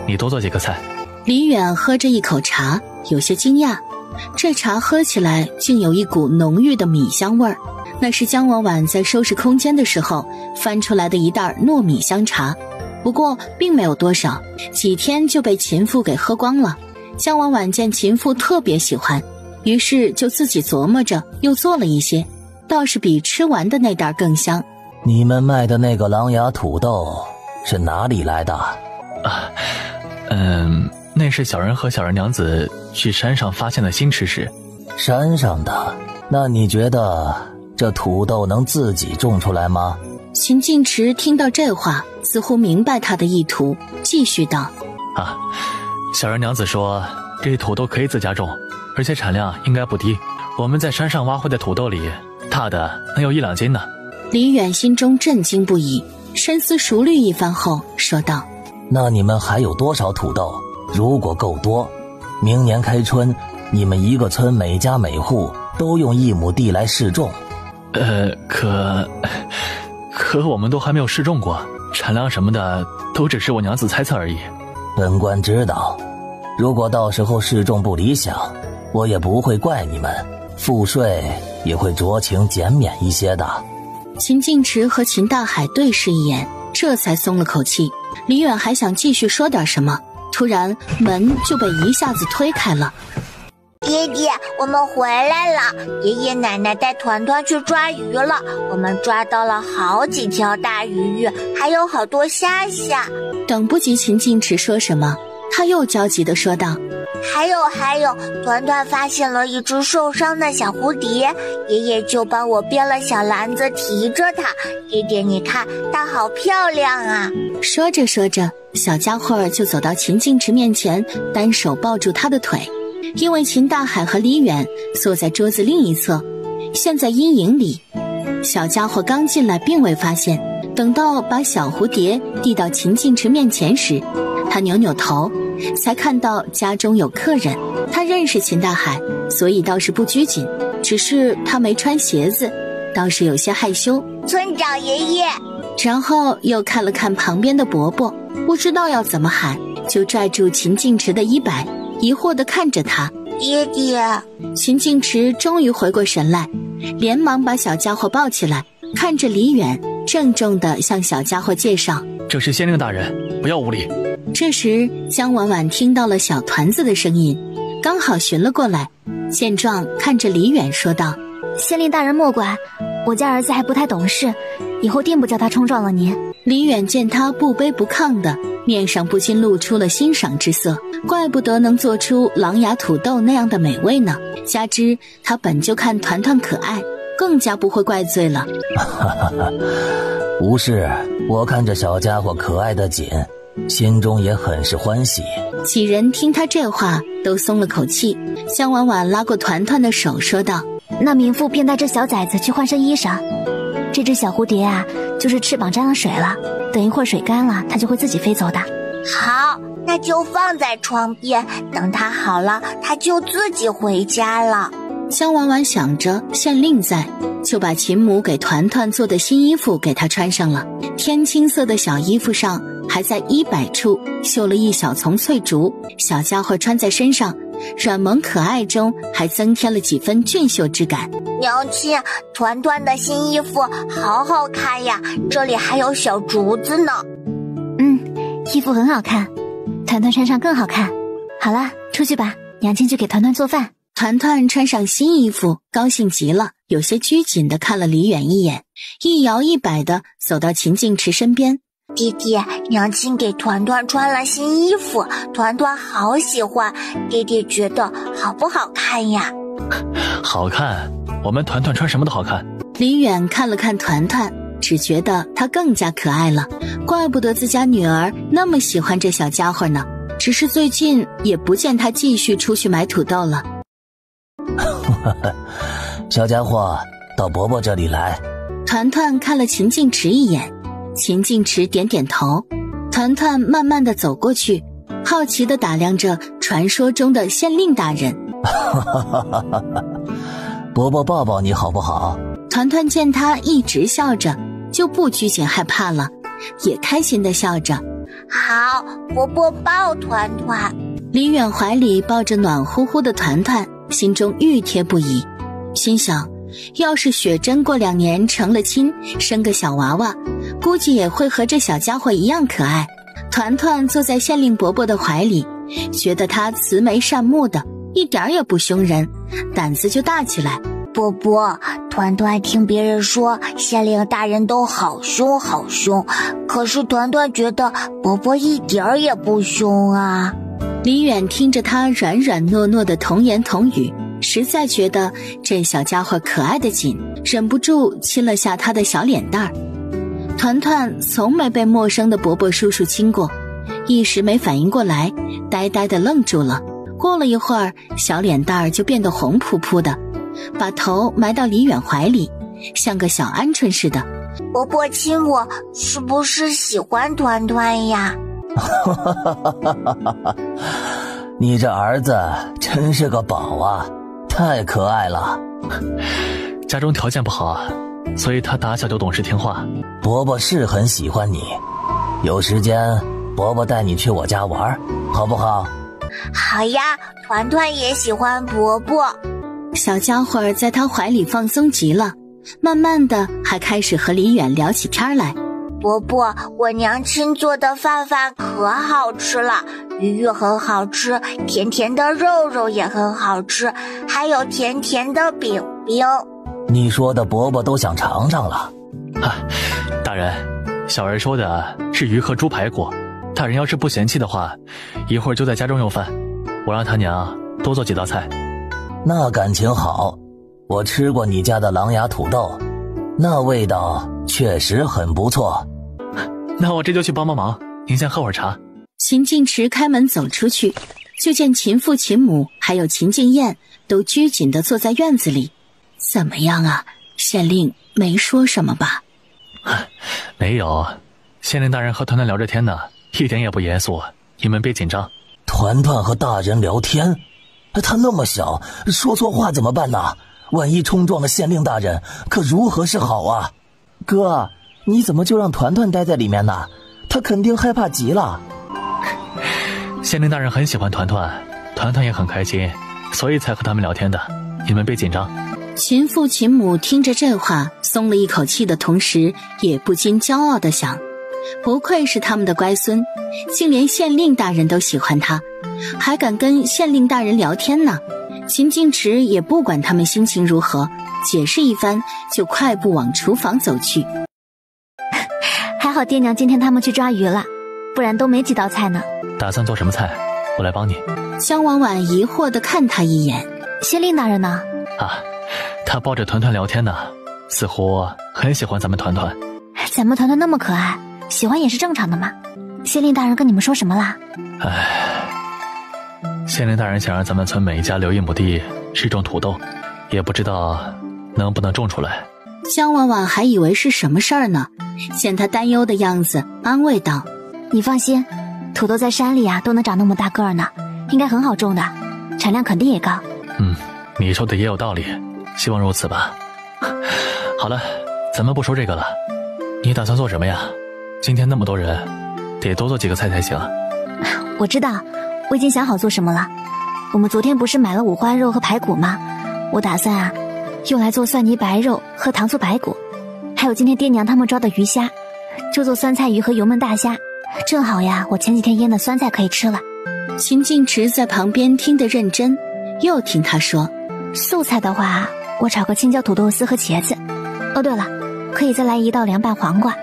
你多做几个菜。李远喝着一口茶，有些惊讶，这茶喝起来竟有一股浓郁的米香味儿，那是江婉婉在收拾空间的时候翻出来的一袋糯米香茶，不过并没有多少，几天就被秦妇给喝光了。江婉婉见秦妇特别喜欢，于是就自己琢磨着又做了一些，倒是比吃完的那袋更香。你们卖的那个狼牙土豆是哪里来的？那是小人和小人娘子去山上发现的新吃食。山上的？那你觉得这土豆能自己种出来吗？秦晋池听到这话，似乎明白他的意图，继续道：小人娘子说这土豆可以自家种，而且产量应该不低。我们在山上挖回的土豆里，大的能有1-2斤呢。李远心中震惊不已，深思熟虑一番后说道：那你们还有多少土豆？如果够多，明年开春你们一个村每家每户都用1亩地来试种。可我们都还没有试种过，产量什么的都只是我娘子猜测而已。本官知道，如果到时候试种不理想，我也不会怪你们，赋税也会酌情减免一些的。秦晋池和秦大海对视一眼，这才松了口气。李远还想继续说点什么，突然门就被一下子推开了。爹爹，我们回来了！爷爷奶奶带团团去抓鱼了，我们抓到了好几条大鱼，还有好多虾虾。等不及秦晋池说什么，他又焦急地说道：还有，团团发现了一只受伤的小蝴蝶，爷爷就帮我编了小篮子提着它。爹爹，你看它好漂亮啊！说着说着，小家伙就走到秦晋池面前，单手抱住他的腿。因为秦大海和李远坐在桌子另一侧，现在阴影里，小家伙刚进来并未发现，等到把小蝴蝶递到秦晋池面前时，他扭扭头，才看到家中有客人。他认识秦大海，所以倒是不拘谨，只是他没穿鞋子，倒是有些害羞。村长爷爷。然后又看了看旁边的伯伯，不知道要怎么喊，就拽住秦晋池的衣摆，疑惑地看着他。爹爹。秦晋池终于回过神来，连忙把小家伙抱起来，看着李远，郑重地向小家伙介绍：这是县令大人，不要无礼。这时江婉婉听到了小团子的声音，刚好寻了过来，见状看着李远说道：县令大人莫怪，我家儿子还不太懂事，以后定不叫他冲撞了您。李远见他不卑不亢的，面上不禁露出了欣赏之色，怪不得能做出狼牙土豆那样的美味呢，加之他本就看团团可爱，更加不会怪罪了。无事，我看这小家伙可爱的紧，心中也很是欢喜。几人听他这话都松了口气。江婉婉拉过团团的手说道：那民妇便带着小崽子去换身衣裳，这只小蝴蝶啊，就是翅膀沾了水了，等一会儿水干了，它就会自己飞走的。好，那就放在窗边，等它好了，它就自己回家了。江婉婉想着县令在，就把秦母给团团做的新衣服给他穿上了。天青色的小衣服上还在衣摆处绣了一小丛翠竹，小家伙穿在身上，软萌可爱中还增添了几分俊秀之感。娘亲，团团的新衣服好好看呀，这里还有小竹子呢。衣服很好看，团团穿上更好看。好了，出去吧，娘亲去给团团做饭。团团穿上新衣服，高兴极了，有些拘谨地看了李远一眼，一摇一摆地走到秦晋池身边。弟弟，娘亲给团团穿了新衣服，团团好喜欢，弟弟觉得好不好看呀？好看，我们团团穿什么都好看。李远看了看团团，只觉得他更加可爱了，怪不得自家女儿那么喜欢这小家伙呢。只是最近也不见他继续出去买土豆了。小家伙，到伯伯这里来。团团看了秦晋池一眼，秦晋池点点头。团团慢慢地走过去，好奇地打量着传说中的县令大人。伯伯抱抱你好不好？团团见他一直笑着，就不拘谨害怕了，也开心地笑着。好，伯伯抱团团。李远怀里抱着暖乎乎的团团，心中熨帖不已，心想要是雪珍过2年成了亲，生个小娃娃，估计也会和这小家伙一样可爱。团团坐在县令伯伯的怀里，觉得他慈眉善目的，一点也不凶人，胆子就大起来。波波，团团听别人说县令大人都好凶好凶，可是团团觉得波波一点儿也不凶啊。李远听着他软软糯糯的童言童语，实在觉得这小家伙可爱的紧，忍不住亲了下他的小脸蛋儿。团团从没被陌生的伯伯叔叔亲过，一时没反应过来，呆呆地愣住了。过了一会儿，小脸蛋儿就变得红扑扑的，把头埋到李远怀里，像个小鹌鹑似的。伯伯亲我，是不是喜欢团团呀？你这儿子真是个宝啊，太可爱了。家中条件不好啊，所以他打小就懂事听话。伯伯是很喜欢你，有时间伯伯带你去我家玩，好不好？好呀，团团也喜欢伯伯。小家伙在他怀里放松极了，慢慢的还开始和李远聊起天来。伯伯，我娘亲做的饭可好吃了，鱼很好吃，甜甜的肉也很好吃，还有甜甜的饼饼。你说的伯伯都想尝尝了。大人，小儿说的是鱼和猪排骨，大人要是不嫌弃的话，一会儿就在家中用饭，我让他娘多做几道菜。那感情好，我吃过你家的狼牙土豆，那味道确实很不错。那我这就去帮忙，您先喝会儿茶。秦晋池开门走出去，就见秦父秦母还有秦敬燕都拘谨地坐在院子里。怎么样啊，县令没说什么吧？没有，县令大人和团团聊着天呢，一点也不严肃，你们别紧张。团团和大人聊天？他那么小，说错话怎么办呢？万一冲撞了县令大人，可如何是好啊？哥，你怎么就让团团待在里面呢？他肯定害怕极了。县令大人很喜欢团团，团团也很开心，所以才和他们聊天的，你们别紧张。秦父秦母听着这话，松了一口气的同时，也不禁骄傲地想，不愧是他们的乖孙，竟连县令大人都喜欢他，还敢跟县令大人聊天呢。秦晋池也不管他们心情如何，解释一番，就快步往厨房走去。还好爹娘今天他们去抓鱼了，不然都没几道菜呢。打算做什么菜？我来帮你。江婉婉疑惑地看他一眼。县令大人呢？他抱着团团聊天呢，似乎很喜欢咱们团团。咱们团团那么可爱，喜欢也是正常的嘛。县令大人跟你们说什么啦？县令大人想让咱们村每一家留1亩地试种土豆，也不知道能不能种出来。江婉婉还以为是什么事儿呢，见他担忧的样子，安慰道：你放心，土豆在山里都能长那么大个儿呢，应该很好种的，产量肯定也高。你说的也有道理，希望如此吧。好了，咱们不说这个了，你打算做什么呀？今天那么多人，得多做几个菜才行。我知道，我已经想好做什么了。我们昨天不是买了五花肉和排骨吗？我打算用来做蒜泥白肉和糖醋排骨，还有今天爹娘他们抓的鱼虾，就做酸菜鱼和油焖大虾。正好呀，我前几天腌的酸菜可以吃了。秦晋池在旁边听得认真，又听他说，素菜的话，我炒个青椒土豆丝和茄子。哦，对了，可以再来1道凉拌黄瓜，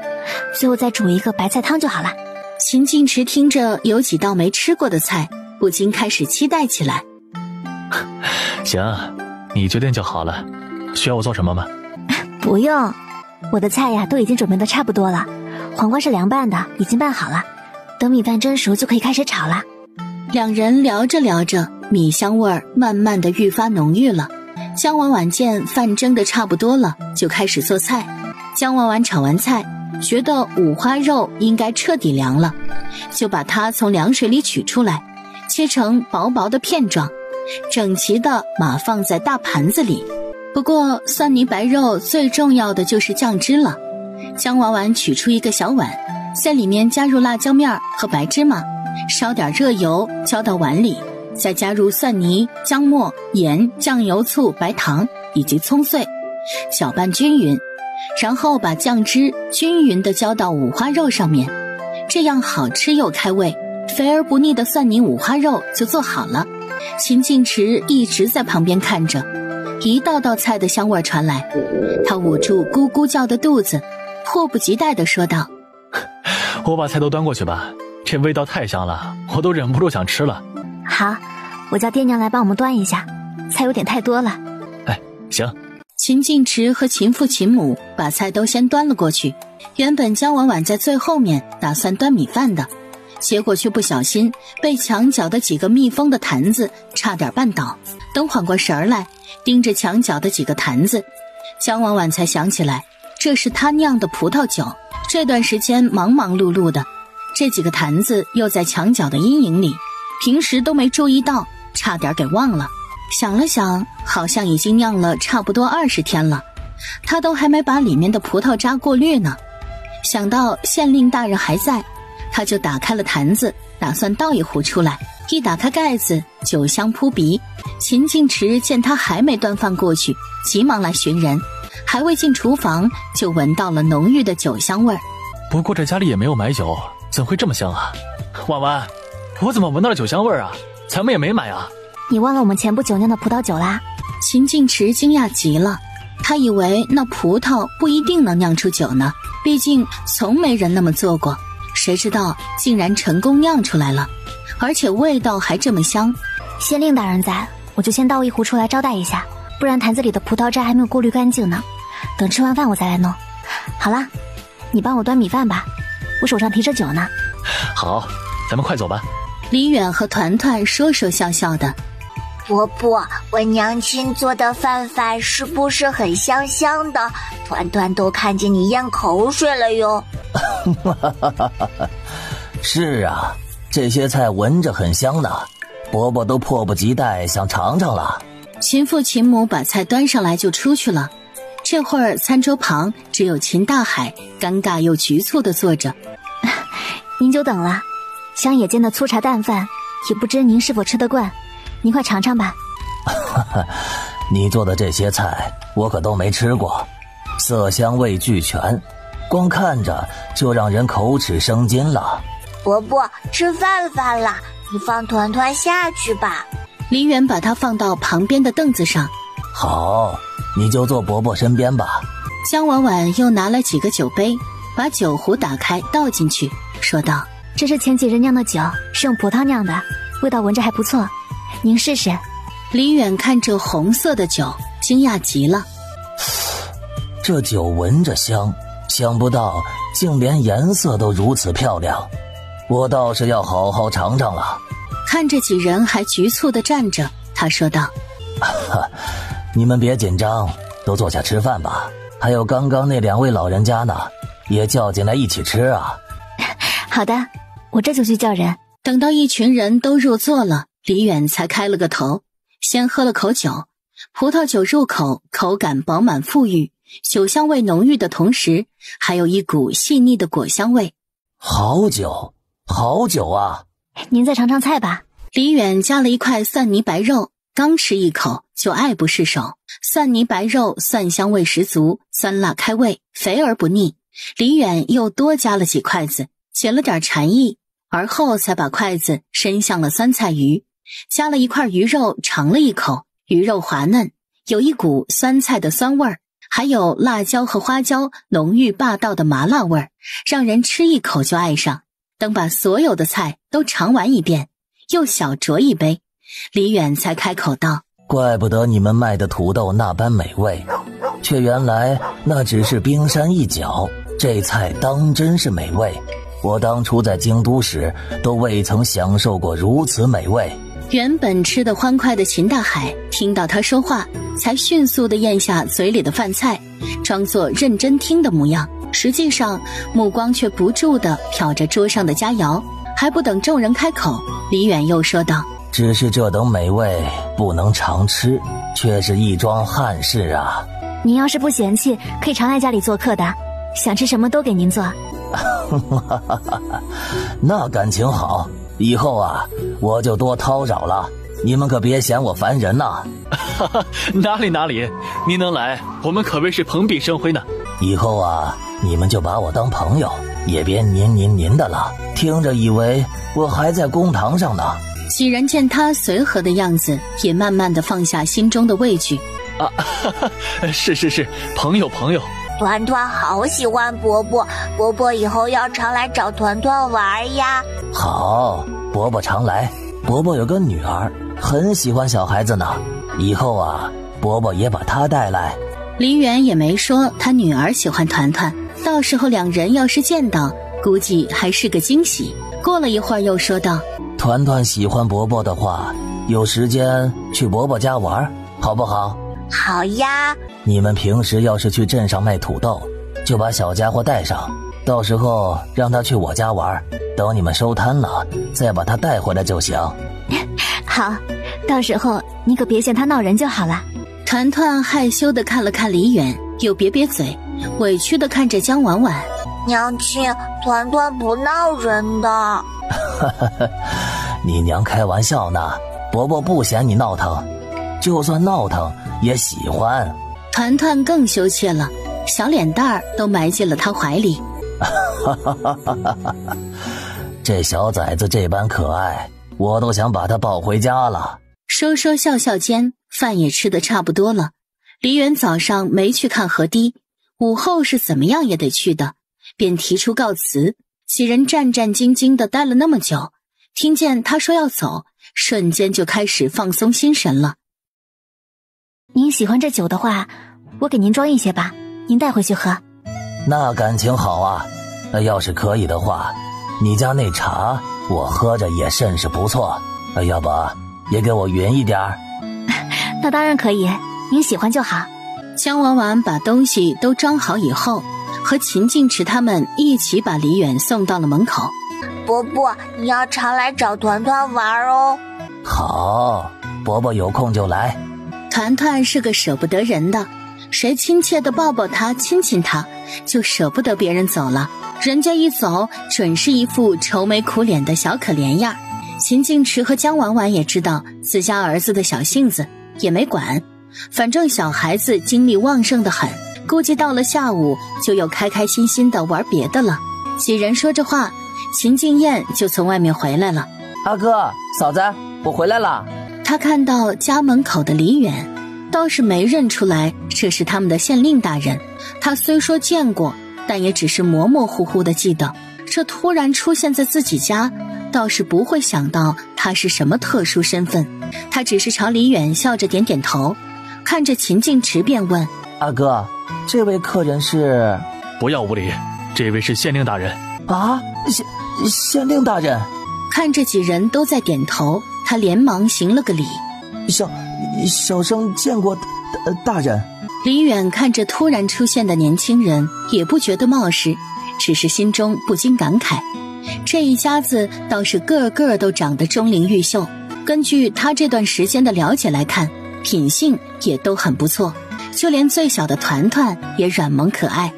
最后再煮一个白菜汤就好了。秦晋池听着有几道没吃过的菜，不禁开始期待起来。行，你决定就好了。需要我做什么吗？不用，我的菜呀都已经准备的差不多了。黄瓜是凉拌的，已经拌好了，等米饭蒸熟就可以开始炒了。两人聊着聊着，米香味儿慢慢的愈发浓郁了。江婉婉见饭蒸的差不多了，就开始做菜。江婉婉炒完菜，觉得五花肉应该彻底凉了，就把它从凉水里取出来，切成薄薄的片状，整齐的码放在大盘子里。不过蒜泥白肉最重要的就是酱汁了。江婉婉取出一个小碗，在里面加入辣椒面和白芝麻，烧点热油浇到碗里，再加入蒜泥、姜末、盐、酱油、醋、白糖以及葱碎，搅拌均匀，然后把酱汁均匀地浇到五花肉上面，这样好吃又开胃，肥而不腻的蒜泥五花肉就做好了。秦晋池一直在旁边看着，一道道菜的香味传来，他捂住咕咕叫的肚子，迫不及待地说道：我把菜都端过去吧，这味道太香了，我都忍不住想吃了。好，我叫爹娘来帮我们端一下，菜有点太多了。哎，行。秦晋池和秦父秦母把菜都先端了过去，原本江婉婉在最后面打算端米饭的，结果却不小心被墙角的几个密封的坛子差点绊倒。等缓过神来，盯着墙角的几个坛子，江婉婉才想起来这是她酿的葡萄酒。这段时间忙忙碌碌的，这几个坛子又在墙角的阴影里，平时都没注意到，差点给忘了。想了想，好像已经酿了差不多20天了，他都还没把里面的葡萄渣过滤呢。想到县令大人还在，他就打开了坛子，打算倒一壶出来。一打开盖子，酒香扑鼻。秦晋池见他还没端饭过去，急忙来寻人，还未进厨房就闻到了浓郁的酒香味儿。不过这家里也没有买酒，怎会这么香啊？婉婉，我怎么闻到了酒香味儿啊？咱们也没买啊。你忘了我们前不久酿的葡萄酒啦？秦晋池惊讶极了，他以为那葡萄不一定能酿出酒呢，毕竟从没人那么做过，谁知道竟然成功酿出来了，而且味道还这么香。县令大人在，我就先倒一壶出来招待一下，不然坛子里的葡萄渣还没有过滤干净呢。等吃完饭我再来弄。好了，你帮我端米饭吧，我手上提着酒呢。好，咱们快走吧。李远和团团说说笑笑的。伯伯，我娘亲做的饭是不是很香香的？团团都看见你咽口水了哟。是啊，这些菜闻着很香呢，伯伯都迫不及待想尝尝了。秦父秦母把菜端上来就出去了。这会儿餐桌旁只有秦大海尴尬又局促地坐着。您久等了，乡野间的粗茶淡饭，也不知您是否吃得惯，您快尝尝吧。你做的这些菜我可都没吃过，色香味俱全，光看着就让人口齿生津了。伯伯，吃饭了，你放团团下去吧。李远把他放到旁边的凳子上。好，你就坐伯伯身边吧。江婉婉又拿了几个酒杯，把酒壶打开倒进去，说道：这是前几日酿的酒，是用葡萄酿的，味道闻着还不错，您试试。李远看着红色的酒，惊讶极了。这酒闻着香，想不到竟连颜色都如此漂亮，我倒是要好好尝尝了。看着几人还局促地站着，他说道：你们别紧张，都坐下吃饭吧。还有刚刚那2位老人家呢，也叫进来一起吃啊。好的，我这就去叫人。等到一群人都入座了，李远才开了个头，先喝了口酒。葡萄酒入口，口感饱满馥郁，酒香味浓郁的同时，还有一股细腻的果香味。好酒，好酒啊！您再尝尝菜吧。李远夹了一块蒜泥白肉，刚吃一口就爱不释手。蒜泥白肉蒜香味十足，酸辣开胃，肥而不腻。李远又多加了几筷子，解了点馋意，而后才把筷子伸向了酸菜鱼，夹了一块鱼肉尝了一口，鱼肉滑嫩，有一股酸菜的酸味儿，还有辣椒和花椒浓郁霸道的麻辣味儿，让人吃一口就爱上。等把所有的菜都尝完一遍，又小酌一杯，李远才开口道：怪不得你们卖的土豆那般美味，却原来那只是冰山一角，这菜当真是美味。我当初在京都时都未曾享受过如此美味。原本吃得欢快的秦大海听到他说话，才迅速地咽下嘴里的饭菜，装作认真听的模样，实际上目光却不住地瞟着桌上的佳肴。还不等众人开口，李远又说道：只是这等美味不能常吃，却是一桩憾事啊。您要是不嫌弃，可以常来家里做客的，想吃什么都给您做。那感情好，以后啊我就多叨扰了，你们可别嫌我烦人呐。哪里，您能来，我们可谓是蓬荜生辉呢。以后啊，你们就把我当朋友，也别您的了，听着以为我还在公堂上呢。几人见他随和的样子，也慢慢地放下心中的畏惧，啊，是，朋友。团团好喜欢伯伯，伯伯以后要常来找团团玩呀。好，伯伯常来。伯伯有个女儿，很喜欢小孩子呢。以后啊，伯伯也把她带来。梨园也没说他女儿喜欢团团，到时候两人要是见到，估计还是个惊喜。过了一会儿又说道：团团喜欢伯伯的话，有时间去伯伯家玩，好不好？好呀。你们平时要是去镇上卖土豆，就把小家伙带上，到时候让他去我家玩，等你们收摊了再把他带回来就行。好，到时候你可别嫌他闹人就好了。团团害羞地看了看梨园，又瘪瘪嘴，委屈地看着江婉婉。娘亲，团团不闹人的。你娘开玩笑呢，伯伯不嫌你闹腾，就算闹腾也喜欢。团团更羞怯了，小脸蛋儿都埋进了他怀里。这小崽子这般可爱，我都想把他抱回家了。说说笑笑间，饭也吃得差不多了。梨园早上没去看河堤，午后是怎么样也得去的，便提出告辞。几人战战兢兢地待了那么久，听见他说要走，瞬间就开始放松心神了。您喜欢这酒的话，我给您装一些吧，您带回去喝。那感情好啊，要是可以的话，你家那茶我喝着也甚是不错，要不也给我匀一点儿。那当然可以，您喜欢就好。江婉婉把东西都装好以后，和秦晋池他们一起把梨园送到了门口。伯伯，你要常来找团团玩哦。好，伯伯有空就来。团团是个舍不得人的，谁亲切地抱抱他亲亲他，就舍不得别人走了。人家一走，准是一副愁眉苦脸的小可怜样。秦晋池和江婉婉也知道自家儿子的小性子，也没管，反正小孩子精力旺盛得很，估计到了下午就又开开心心地玩别的了。几人说着话，秦晋燕就从外面回来了。阿哥，嫂子，我回来了。他看到家门口的梨园，倒是没认出来这是他们的县令大人。他虽说见过，但也只是模模糊糊地记得，这突然出现在自己家，倒是不会想到他是什么特殊身份。他只是朝梨园笑着点点头，看着秦晋池便问：阿哥，这位客人是？不要无礼，这位是县令大人。啊，县令大人。看着几人都在点头，他连忙行了个礼。小生见过大人。李远看着突然出现的年轻人，也不觉得冒失，只是心中不禁感慨，这一家子倒是个个都长得钟灵毓秀。根据他这段时间的了解来看，品性也都很不错，就连最小的团团也软萌可爱。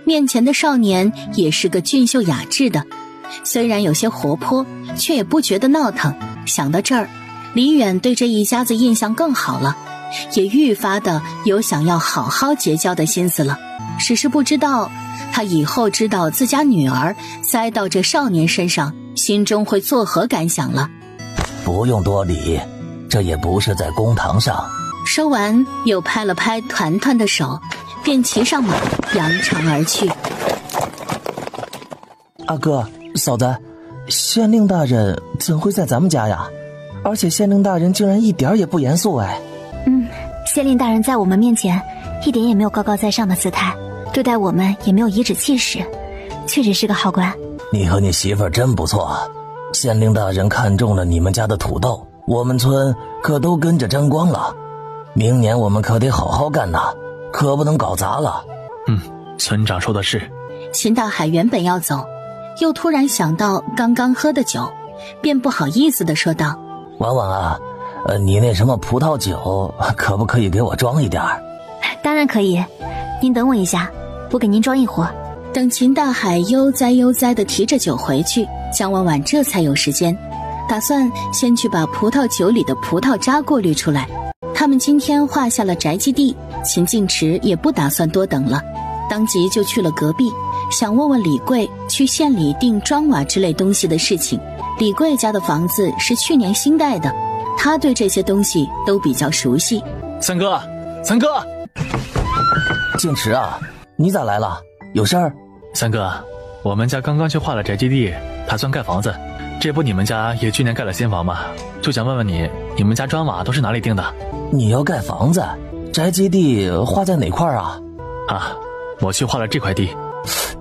面前的少年也是个俊秀雅致的，虽然有些活泼，却也不觉得闹腾。想到这儿，李远对这一家子印象更好了，也愈发的有想要好好结交的心思了。只是不知道他以后知道自家女儿栽到这少年身上，心中会作何感想了。不用多礼，这也不是在公堂上。说完又拍了拍团团的手，便骑上马扬长而去。阿哥，嫂子，县令大人怎会在咱们家呀？而且县令大人竟然一点也不严肃哎。县令大人在我们面前一点也没有高高在上的姿态，对待我们也没有颐指气使，确实是个好官。你和你媳妇儿真不错，县令大人看中了你们家的土豆，我们村可都跟着沾光了。明年我们可得好好干呐，可不能搞砸了。村长说的是。秦大海原本要走，又突然想到刚刚喝的酒，便不好意思地说道：婉婉啊，你那什么葡萄酒可不可以给我装一点？当然可以，您等我一下，我给您装一壶。等秦大海悠哉悠哉地提着酒回去，江婉婉这才有时间，打算先去把葡萄酒里的葡萄渣过滤出来。他们今天画下了宅基地，秦晋池也不打算多等了，当即就去了隔壁，想问问李贵去县里订砖瓦之类东西的事情。李贵家的房子是去年新盖的，他对这些东西都比较熟悉。三哥，三哥，静池啊，你咋来了？有事儿？三哥，我们家刚刚去划了宅基地，打算盖房子。这不你们家也去年盖了新房吗？就想问问你，你们家砖瓦都是哪里订的？你要盖房子，宅基地划在哪块啊？啊，我去划了这块地。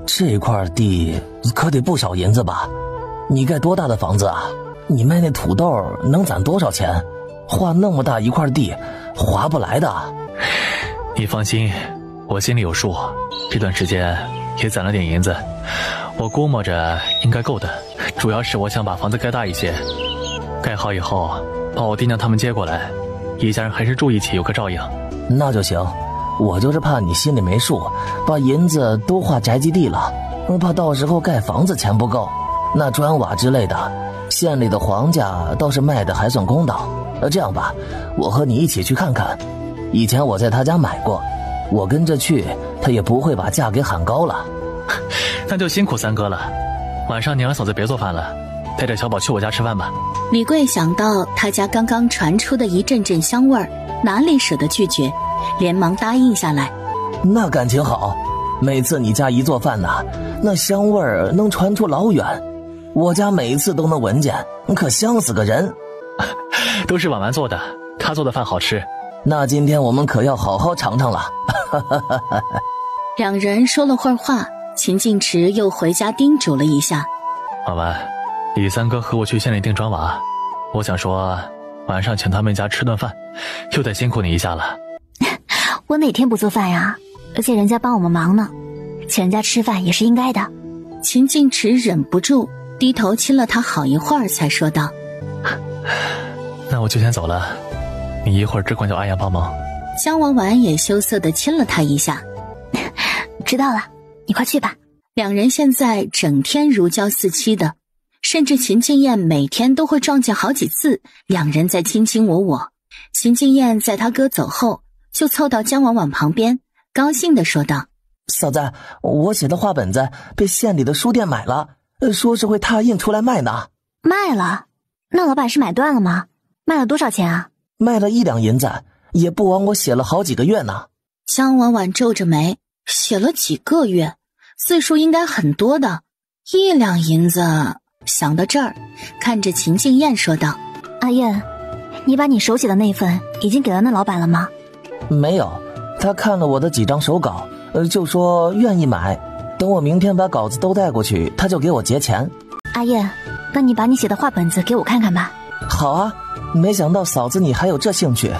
这块地可得不少银子吧？你盖多大的房子啊？你卖那土豆能攒多少钱？划那么大一块地，划不来的。你放心，我心里有数，这段时间也攒了点银子，我估摸着应该够的。主要是我想把房子盖大一些，盖好以后把我爹娘他们接过来，一家人还是住一起，有个照应。那就行，我就是怕你心里没数，把银子都花宅基地了，怕到时候盖房子钱不够。那砖瓦之类的，县里的黄家倒是卖的还算公道。这样吧，我和你一起去看看。以前我在他家买过，我跟着去，他也不会把价给喊高了。那就辛苦三哥了。晚上你二嫂子别做饭了，带着小宝去我家吃饭吧。李贵想到他家刚刚传出的一阵阵香味儿，哪里舍得拒绝，连忙答应下来。那感情好，每次你家一做饭呐，那香味儿能传出老远，我家每次都能闻见，可香死个人。都是婉婉做的，她做的饭好吃。那今天我们可要好好尝尝了。两人说了会儿话，秦晋池又回家叮嘱了一下。婉婉，李三哥和我去县里订砖瓦，我想说晚上请他们家吃顿饭，又得辛苦你一下了。我哪天不做饭呀？而且人家帮我们忙呢，请人家吃饭也是应该的。秦晋池忍不住低头亲了他好一会儿，才说道：那我就先走了，你一会儿只管叫阿阳帮忙。江婉婉也羞涩地亲了他一下。知道了，你快去吧。两人现在整天如胶似漆的，甚至秦静燕每天都会撞见好几次，两人在卿卿我我。秦静燕在他哥走后，就凑到江婉婉旁边，高兴地说道：嫂子，我写的画本子被县里的书店买了，说是会拓印出来卖呢。卖了？那老板是买断了吗？卖了多少钱啊？卖了1两银子，也不枉我写了好几个月呢。江婉婉皱着眉，写了几个月，字数应该很多的，1两银子。想到这儿，看着秦静燕说道：阿燕，你把你手写的那份已经给了那老板了吗？没有，他看了我的几张手稿，就说愿意买，等我明天把稿子都带过去，他就给我结钱。阿燕，那你把你写的画本子给我看看吧。好啊，没想到嫂子你还有这兴趣。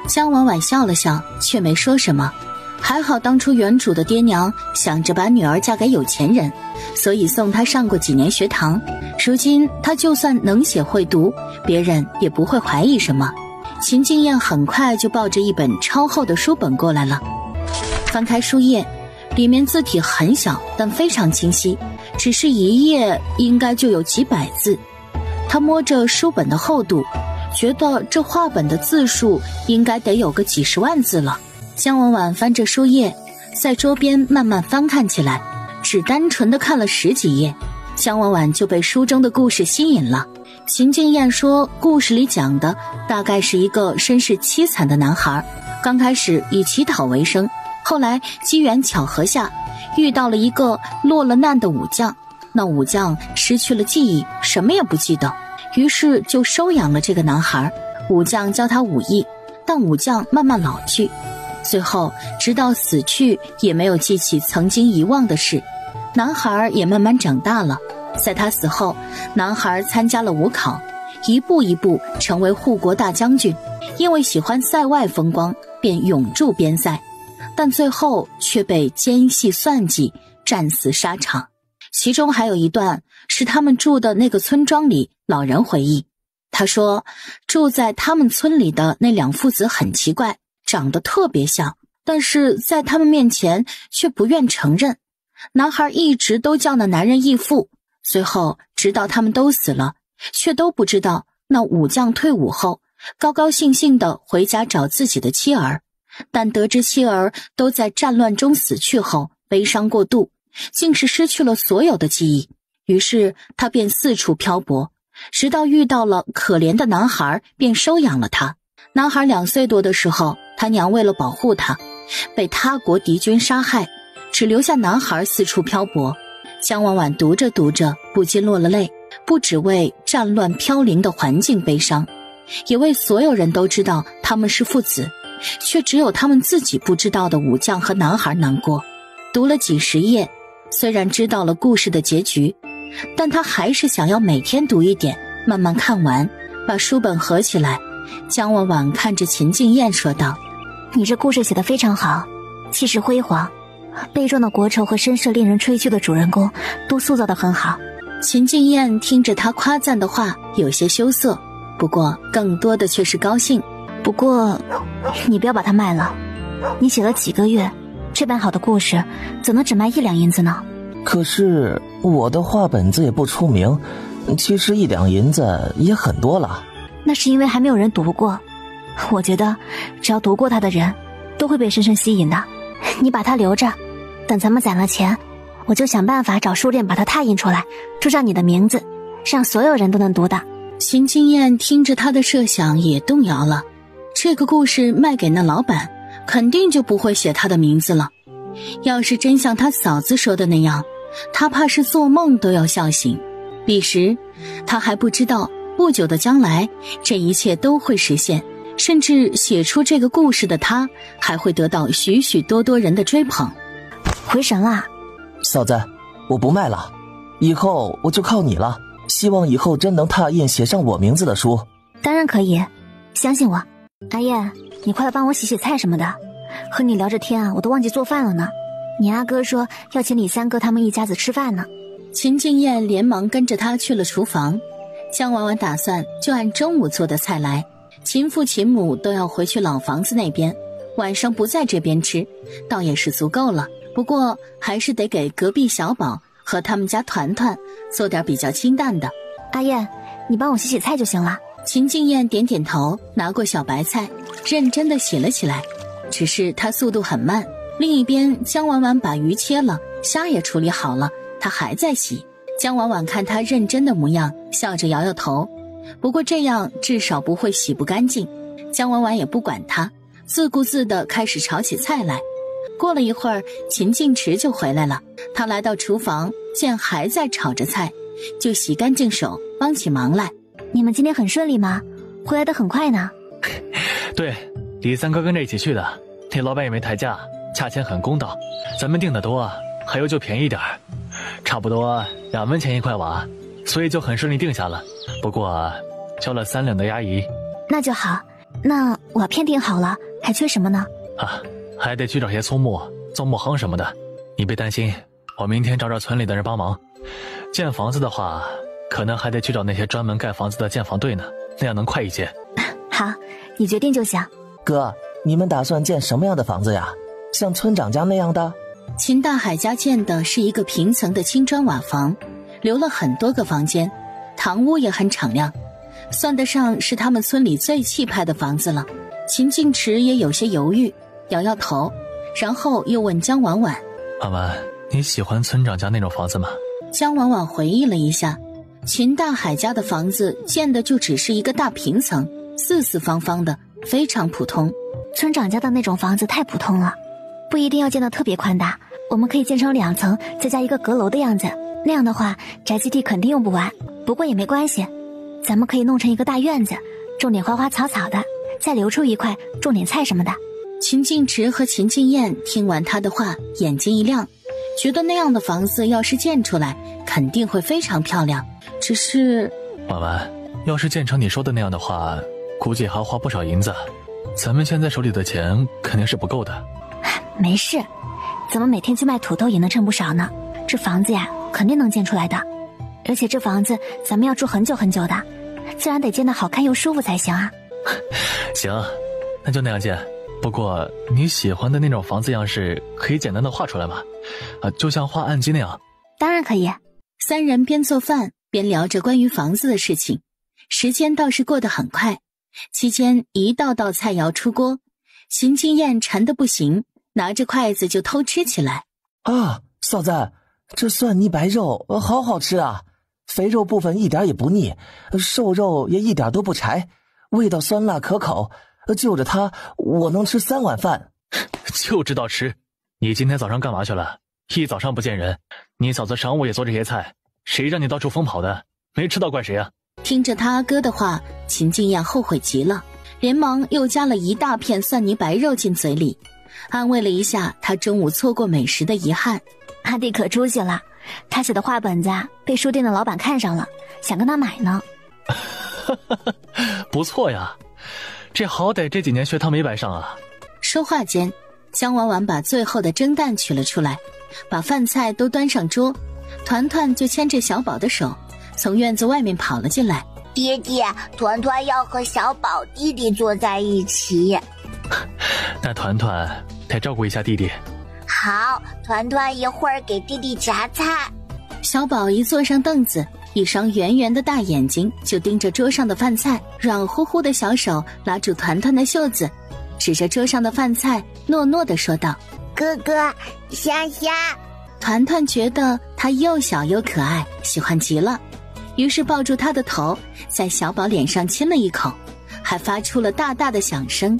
江婉婉笑了笑，却没说什么。还好当初原主的爹娘想着把女儿嫁给有钱人，所以送她上过几年学堂。如今她就算能写会读，别人也不会怀疑什么。秦静燕很快就抱着一本超厚的书本过来了，翻开书页，里面字体很小，但非常清晰，只是一页应该就有几百字。她摸着书本的厚度，觉得这画本的字数应该得有个几十万字了。江婉婉翻着书页，在桌边慢慢翻看起来，只单纯的看了10几页，江婉婉就被书中的故事吸引了。秦静燕说，故事里讲的大概是一个身世凄惨的男孩，刚开始以乞讨为生，后来机缘巧合下遇到了一个落了难的武将，那武将失去了记忆，什么也不记得，于是就收养了这个男孩。武将教他武艺，但武将慢慢老去，最后直到死去也没有记起曾经遗忘的事。男孩也慢慢长大了，在他死后，男孩参加了武考，一步一步成为护国大将军。因为喜欢塞外风光，便永驻边塞，但最后却被奸细算计，战死沙场。其中还有一段是他们住的那个村庄里老人回忆，他说住在他们村里的那2父子很奇怪，长得特别像，但是在他们面前却不愿承认。男孩一直都叫那男人义父，最后直到他们都死了，却都不知道那武将退伍后高高兴兴地回家找自己的妻儿，但得知妻儿都在战乱中死去后，悲伤过度，竟是失去了所有的记忆。于是他便四处漂泊，直到遇到了可怜的男孩，便收养了他。男孩2岁多的时候，他娘为了保护他，被他国敌军杀害，只留下男孩四处漂泊。江婉婉读着读着不禁落了泪，不只为战乱飘零的环境悲伤，也为所有人都知道他们是父子，却只有他们自己不知道的武将和男孩难过。读了几十页，虽然知道了故事的结局，但他还是想要每天读一点，慢慢看完，把书本合起来。江婉婉看着秦静燕说道：你这故事写得非常好，气势辉煌，悲壮的国仇和身世令人吹嘘的主人公都塑造得很好。秦静燕听着他夸赞的话有些羞涩，不过更多的却是高兴。不过你不要把它卖了，你写了几个月，这般好的故事怎能只卖1两银子呢？可是我的画本子也不出名，其实1两银子也很多了。那是因为还没有人读过，我觉得只要读过它的人都会被深深吸引的。你把它留着，等咱们攒了钱，我就想办法找书店把它拓印出来，注上你的名字，让所有人都能读的。秦静燕听着他的设想也动摇了，这个故事卖给那老板，肯定就不会写他的名字了。要是真像他嫂子说的那样，他怕是做梦都要笑醒。彼时他还不知道，不久的将来这一切都会实现，甚至写出这个故事的他还会得到许许多多人的追捧。回神啦！嫂子，我不卖了，以后我就靠你了，希望以后真能拓印写上我名字的书。当然可以，相信我。阿燕，你快来帮我洗洗菜什么的，和你聊着天啊，我都忘记做饭了呢。你阿哥说要请李三哥他们一家子吃饭呢。秦静燕连忙跟着他去了厨房。江婉婉打算就按中午做的菜来，秦父秦母都要回去老房子那边，晚上不在这边吃，倒也是足够了。不过还是得给隔壁小宝和他们家团团做点比较清淡的。阿燕，你帮我洗洗菜就行了。秦静燕点点头，拿过小白菜，认真地洗了起来。只是她速度很慢。另一边，江婉婉把鱼切了，虾也处理好了，她还在洗。江婉婉看她认真的模样，笑着摇摇头。不过这样至少不会洗不干净。江婉婉也不管她，自顾自地开始炒起菜来。过了一会儿，秦静池就回来了。他来到厨房，见还在炒着菜，就洗干净手，帮起忙来。你们今天很顺利吗？回来得很快呢。对，李三哥跟着一起去的，那老板也没抬价，价钱很公道，咱们订的多，还有就便宜点儿，差不多2文钱1块瓦，所以就很顺利定下了。不过交了3两的押仪。那就好，那瓦片订好了，还缺什么呢？啊，还得去找些粗木、做木夯什么的。你别担心，我明天找村里的人帮忙。建房子的话，可能还得去找那些专门盖房子的建房队呢，那样能快一些。好，你决定就行。哥，你们打算建什么样的房子呀？像村长家那样的？秦大海家建的是一个平层的青砖瓦房，留了很多个房间，堂屋也很敞亮，算得上是他们村里最气派的房子了。秦静池也有些犹豫，摇摇头，然后又问江婉婉：婉婉，你喜欢村长家那种房子吗？江婉婉回忆了一下，秦大海家的房子建的就只是一个大平层，四四方方的，非常普通。村长家的那种房子太普通了，不一定要建得特别宽大，我们可以建成2层，再加一个阁楼的样子，那样的话宅基地肯定用不完。不过也没关系，咱们可以弄成一个大院子，种点花花草草的，再留出一块种点菜什么的。秦静池和秦静燕听完他的话，眼睛一亮，觉得那样的房子要是建出来肯定会非常漂亮。只是婉婉，要是建成你说的那样的话，估计还要花不少银子，咱们现在手里的钱肯定是不够的。没事，咱们每天去卖土豆也能挣不少呢。这房子呀肯定能建出来的，而且这房子咱们要住很久很久的，自然得建得好看又舒服才行啊。行，那就那样建。不过你喜欢的那种房子样式可以简单的画出来吗？就像画案几那样。当然可以。三人边做饭边聊着关于房子的事情，时间倒是过得很快。期间一道道菜肴出锅，邢清燕馋得不行，拿着筷子就偷吃起来。啊，嫂子，这蒜泥白肉好好吃啊，肥肉部分一点也不腻，瘦肉也一点都不柴，味道酸辣可口，就着它，我能吃3碗饭。就知道吃！你今天早上干嘛去了？一早上不见人，你嫂子晌午也做这些菜，谁让你到处疯跑的？没吃到怪谁啊？听着他阿哥的话，秦静雅后悔极了，连忙又加了一大片蒜泥白肉进嘴里，安慰了一下他中午错过美食的遗憾。阿弟可出息了，他写的画本子被书店的老板看上了，想跟他买呢。不错呀，这好歹这几年学堂没白上啊。说话间，江婉婉把最后的蒸蛋取了出来，把饭菜都端上桌，团团就牵着小宝的手从院子外面跑了进来。爹爹，团团要和小宝弟弟坐在一起。那团团得照顾一下弟弟。好，团团一会儿给弟弟夹菜。小宝一坐上凳子，一双圆圆的大眼睛就盯着桌上的饭菜，软乎乎的小手拉住团团的袖子，指着桌上的饭菜糯糯地说道：哥哥，虾虾。团团觉得他又小又可爱，喜欢极了，于是抱住他的头，在小宝脸上亲了一口，还发出了大大的响声。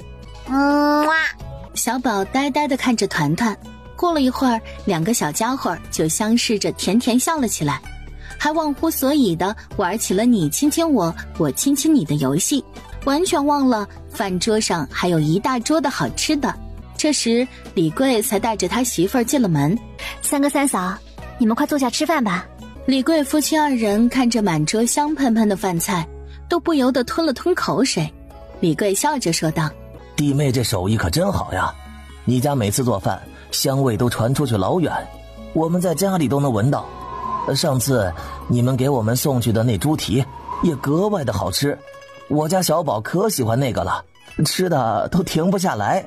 小宝呆呆地看着团团，过了一会儿，2个小家伙就相视着甜甜笑了起来，还忘乎所以地玩起了你亲亲我，我亲亲你的游戏，完全忘了饭桌上还有一大桌的好吃的。这时李贵才带着他媳妇儿进了门。三哥三嫂，你们快坐下吃饭吧。李贵夫妻2人看着满桌香喷喷的饭菜，都不由得吞了吞口水。李贵笑着说道：弟妹这手艺可真好呀，你家每次做饭香味都传出去老远，我们在家里都能闻到。上次你们给我们送去的那猪蹄也格外的好吃，我家小宝可喜欢那个了，吃的都停不下来。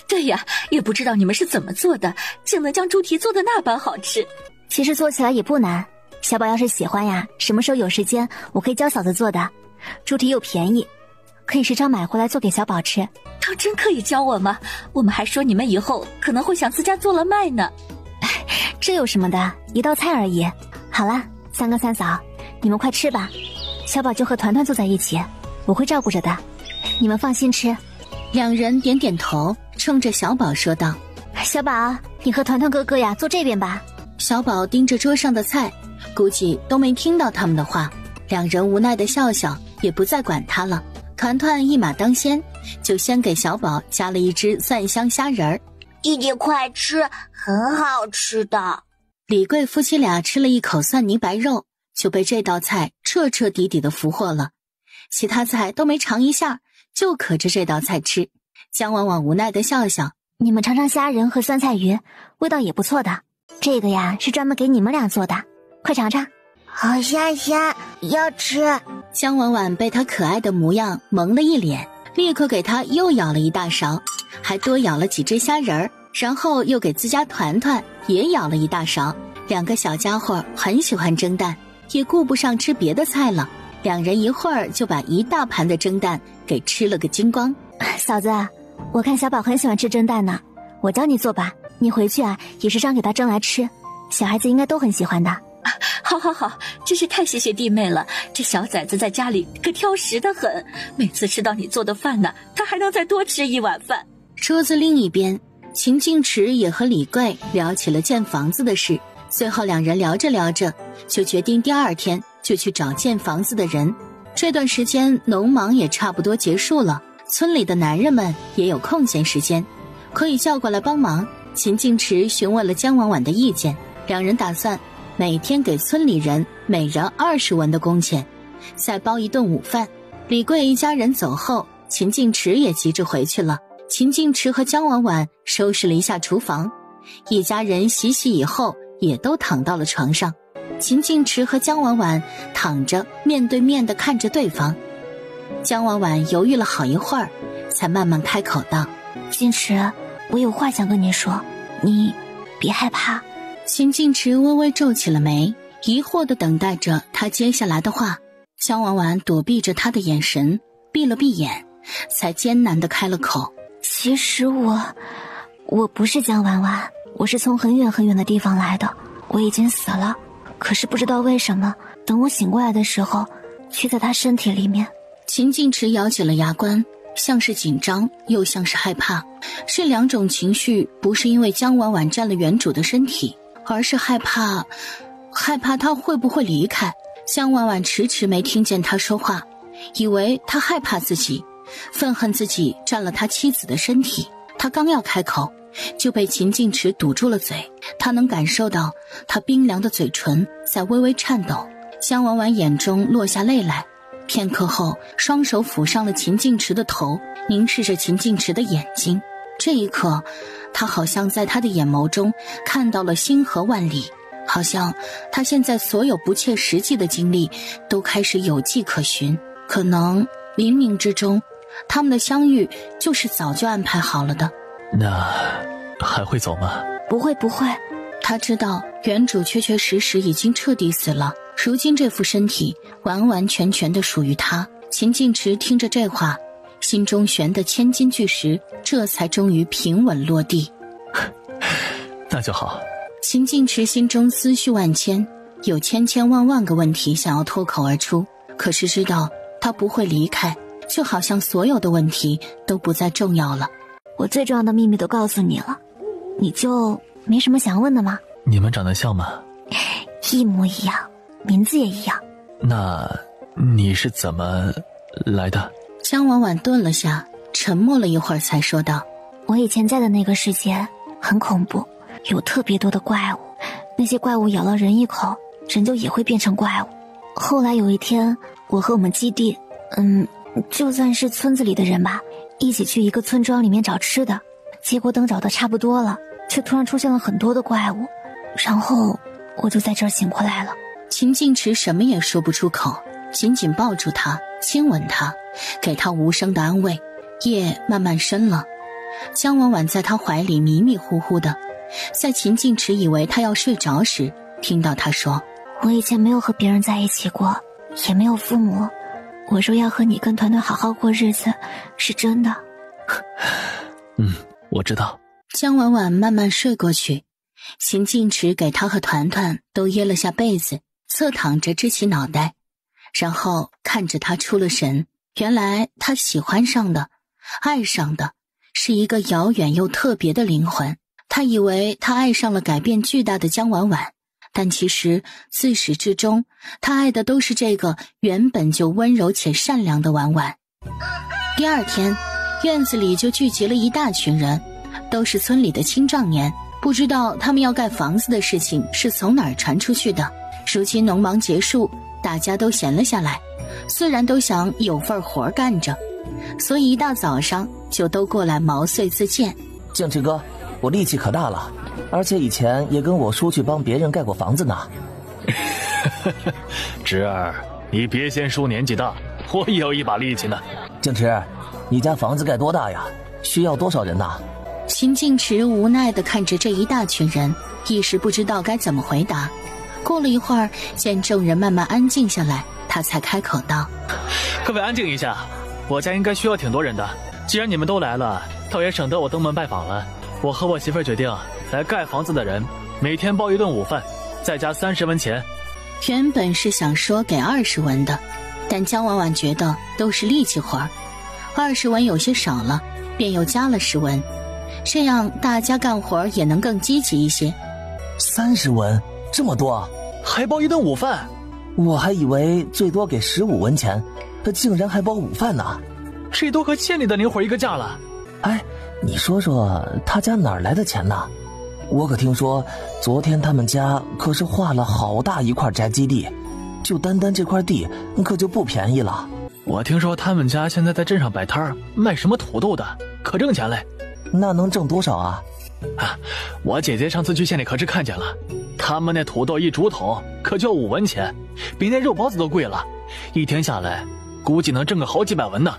对呀，也不知道你们是怎么做的，竟能将猪蹄做的那般好吃。其实做起来也不难，小宝要是喜欢呀，什么时候有时间我可以教嫂子做的，猪蹄又便宜，可以时常买回来做给小宝吃。当真可以教我吗？我们还说你们以后可能会想自家做了卖呢。这有什么的，一道菜而已。好了，三哥三嫂，你们快吃吧，小宝就和团团坐在一起，我会照顾着的，你们放心吃。2人点点头，冲着小宝说道：小宝，你和团团哥哥呀坐这边吧。小宝盯着桌上的菜，估计都没听到他们的话，2人无奈的笑笑，也不再管他了。团团一马当先，就先给小宝加了一只蒜香虾仁儿。弟弟快吃，很好吃的。李贵夫妻俩吃了一口蒜泥白肉，就被这道菜彻彻底底的俘获了，其他菜都没尝一下，就可着这道菜吃。江婉婉无奈的笑笑：你们尝尝虾仁和酸菜鱼，味道也不错的，这个呀是专门给你们俩做的，快尝尝。好香香，要吃。江婉婉被他可爱的模样蒙了一脸，立刻给他又舀了一大勺，还多舀了几只虾仁儿，然后又给自家团团也舀了一大勺。2个小家伙很喜欢蒸蛋，也顾不上吃别的菜了，2人一会儿就把一大盘的蒸蛋给吃了个精光。嫂子，我看小宝很喜欢吃蒸蛋呢，我教你做吧，你回去啊也时常给他蒸来吃，小孩子应该都很喜欢的。好好好，真是太谢谢弟妹了，这小崽子在家里可挑食得很，每次吃到你做的饭呢，他还能再多吃1碗饭。桌子另一边，秦静池也和李贵聊起了建房子的事，最后2人聊着聊着就决定第2天就去找建房子的人。这段时间农忙也差不多结束了，村里的男人们也有空闲时间，可以叫过来帮忙。秦静池询问了江婉婉的意见，2人打算每天给村里人每人20文的工钱，再包一顿午饭。李贵一家人走后，秦静池也急着回去了。秦静池和江婉婉收拾了一下厨房，一家人洗洗以后也都躺到了床上。秦静池和江婉婉躺着面对面地看着对方。江婉婉犹豫了好一会儿，才慢慢开口道：静池，我有话想跟你说，你别害怕。秦静池微微皱起了眉，疑惑地等待着他接下来的话。江婉婉躲避着他的眼神，闭了闭眼，才艰难地开了口：其实我不是江婉婉，我是从很远很远的地方来的，我已经死了，可是不知道为什么，等我醒过来的时候，却在他身体里面。秦静池咬紧了牙关，像是紧张又像是害怕。这两种情绪不是因为江婉婉占了原主的身体，而是害怕他会不会离开。江婉婉迟迟没听见他说话，以为他害怕自己，愤恨自己占了他妻子的身体。他刚要开口，就被秦晋池堵住了嘴。他能感受到他冰凉的嘴唇在微微颤抖。江婉婉眼中落下泪来，片刻后双手抚上了秦晋池的头，凝视着秦晋池的眼睛。这一刻，他好像在他的眼眸中看到了星河万里，好像他现在所有不切实际的经历都开始有迹可循。可能冥冥之中，他们的相遇就是早就安排好了的。那还会走吗？不会。他知道原主确确实实已经彻底死了，如今这副身体完完全全的属于他。秦晋池听着这话，心中悬的千斤巨石这才终于平稳落地。那就好。秦晋池心中思绪万千，有千千万万个问题想要脱口而出，可是知道他不会离开，就好像所有的问题都不再重要了。我最重要的秘密都告诉你了，你就没什么想问的吗？你们长得像吗？一模一样，名字也一样。那你是怎么来的？江婉婉顿了下，沉默了一会儿才说道：我以前在的那个世界很恐怖，有特别多的怪物，那些怪物咬了人一口，人就也会变成怪物。后来有一天，我和我们基地就算是村子里的人吧，一起去一个村庄里面找吃的，结果等找的差不多了，却突然出现了很多的怪物，然后我就在这儿醒过来了。秦晋池什么也说不出口，紧紧抱住他，亲吻他，给他无声的安慰。夜慢慢深了，江婉婉在他怀里迷迷糊糊的，在秦晋池以为他要睡着时，听到他说：我以前没有和别人在一起过，也没有父母，我说要和你跟团团好好过日子，是真的。我知道。江婉婉慢慢睡过去，秦晋池给他和团团都掖了下被子，侧躺着支起脑袋，然后看着他出了神。原来他喜欢上的、爱上的是一个遥远又特别的灵魂。他以为他爱上了改变巨大的江婉婉，但其实自始至终，他爱的都是这个原本就温柔且善良的婉婉。第二天，院子里就聚集了一大群人，都是村里的青壮年。不知道他们要盖房子的事情是从哪儿传出去的。如今农忙结束，大家都闲了下来，虽然都想有份活干着，所以一大早上就都过来毛遂自荐。静池哥，我力气可大了，而且以前也跟我叔去帮别人盖过房子呢。侄儿，你别嫌叔年纪大，我也有一把力气呢。静池，你家房子盖多大呀？需要多少人呐？秦晋池无奈地看着这一大群人，一时不知道该怎么回答。过了一会儿，见众人慢慢安静下来，他才开口道：各位安静一下，我家应该需要挺多人的，既然你们都来了，倒也省得我登门拜访了。我和我媳妇决定，来盖房子的人每天包一顿午饭，再加30文钱。原本是想说给20文的，但江婉婉觉得都是力气活，20文有些少了，便又加了10文，这样大家干活也能更积极一些。30文，这么多，还包一顿午饭？我还以为最多给15文钱，竟然还包午饭呢。这都和县里的零活一个价了。哎，你说说他家哪儿来的钱呢？我可听说昨天他们家可是划了好大一块宅基地，就单单这块地可就不便宜了。我听说他们家现在在镇上摆摊卖什么土豆的，可挣钱嘞。那能挣多少啊？我姐姐上次去县里可是看见了，他们那土豆一竹筒可就5文钱，比那肉包子都贵了，一天下来估计能挣个好几百文呢。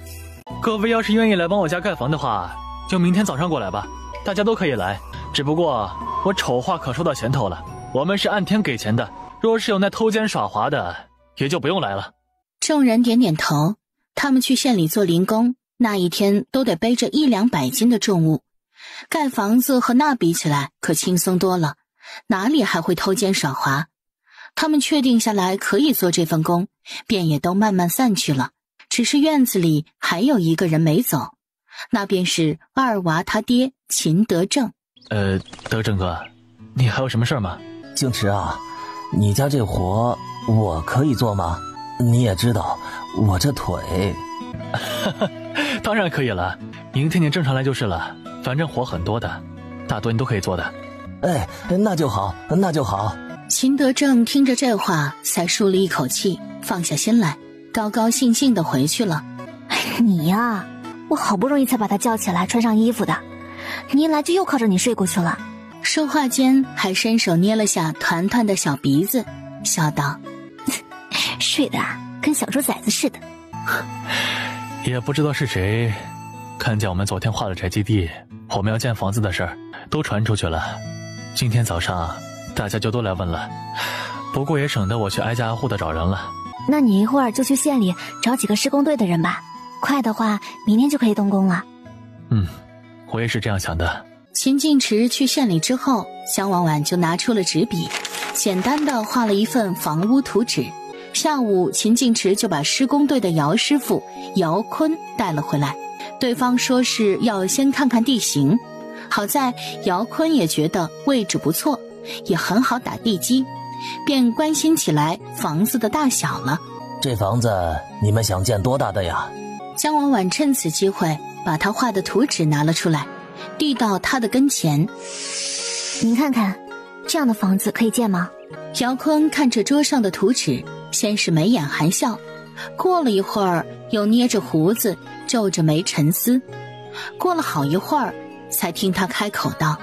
各位要是愿意来帮我家盖房的话，就明天早上过来吧，大家都可以来。只不过我丑话可说到前头了，我们是按天给钱的，若是有那偷奸耍滑的，也就不用来了。众人点点头，他们去县里做零工，那一天都得背着100-200斤的重物，盖房子和那比起来可轻松多了，哪里还会偷奸耍滑。他们确定下来可以做这份工，便也都慢慢散去了。只是院子里还有一个人没走，那便是二娃他爹秦德正。德正哥，你还有什么事儿吗？静池啊，你家这活我可以做吗？你也知道我这腿。当然可以了，明天你正常来就是了，反正活很多的，大多你都可以做的。哎，那就好，那就好。秦德正听着这话才舒了一口气，放下心来，高高兴兴地回去了。你呀，我好不容易才把他叫起来穿上衣服的，你一来就又靠着你睡过去了。说话间还伸手捏了下团团的小鼻子，笑道：睡的跟小猪崽子似的。也不知道是谁看见我们昨天画了宅基地，我们要建房子的事儿都传出去了，今天早上大家就都来问了，不过也省得我去挨家挨户的找人了。那你一会儿就去县里找几个施工队的人吧，快的话明天就可以动工了。我也是这样想的。秦晋池去县里之后，江婉婉就拿出了纸笔，简单的画了一份房屋图纸。下午秦晋池就把施工队的姚师傅姚坤带了回来，对方说是要先看看地形，好在姚坤也觉得位置不错，也很好打地基，便关心起来房子的大小了。这房子你们想建多大的呀？江婉婉趁此机会把他画的图纸拿了出来，递到他的跟前。您看看，这样的房子可以建吗？姚坤看着桌上的图纸，先是眉眼含笑，过了一会儿又捏着胡子皱着眉沉思，过了好一会儿才听他开口道：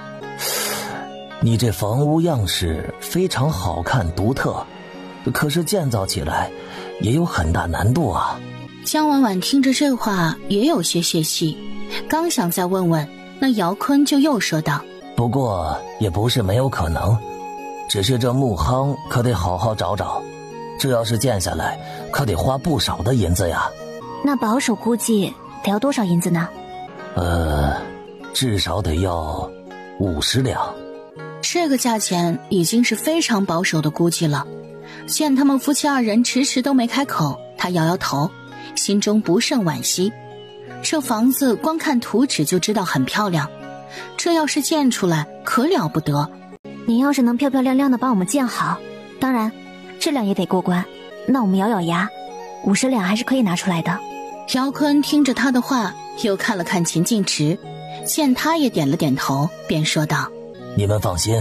你这房屋样式非常好看独特，可是建造起来也有很大难度啊。江婉婉听着这话也有些泄气，刚想再问问，那姚坤就又说道：不过也不是没有可能，只是这木夯可得好好找找，这要是建下来可得花不少的银子呀。那保守估计得要多少银子呢？至少得要50两。这个价钱已经是非常保守的估计了。见他们夫妻二人迟迟都没开口，他摇摇头，心中不胜惋惜。这房子光看图纸就知道很漂亮，这要是建出来可了不得。您要是能漂漂亮亮的把我们建好，当然质量也得过关，那我们咬咬牙，50两还是可以拿出来的。姚坤听着他的话，又看了看秦晋池，见他也点了点头，便说道：你们放心，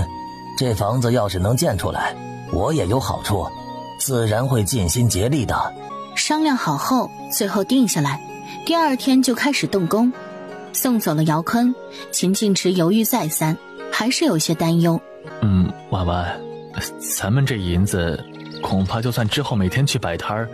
这房子要是能建出来，我也有好处，自然会尽心竭力的。商量好后，最后定下来，第二天就开始动工。送走了姚坤，秦晋池犹豫再三，还是有些担忧。婉婉，咱们这银子恐怕就算之后每天去摆摊儿，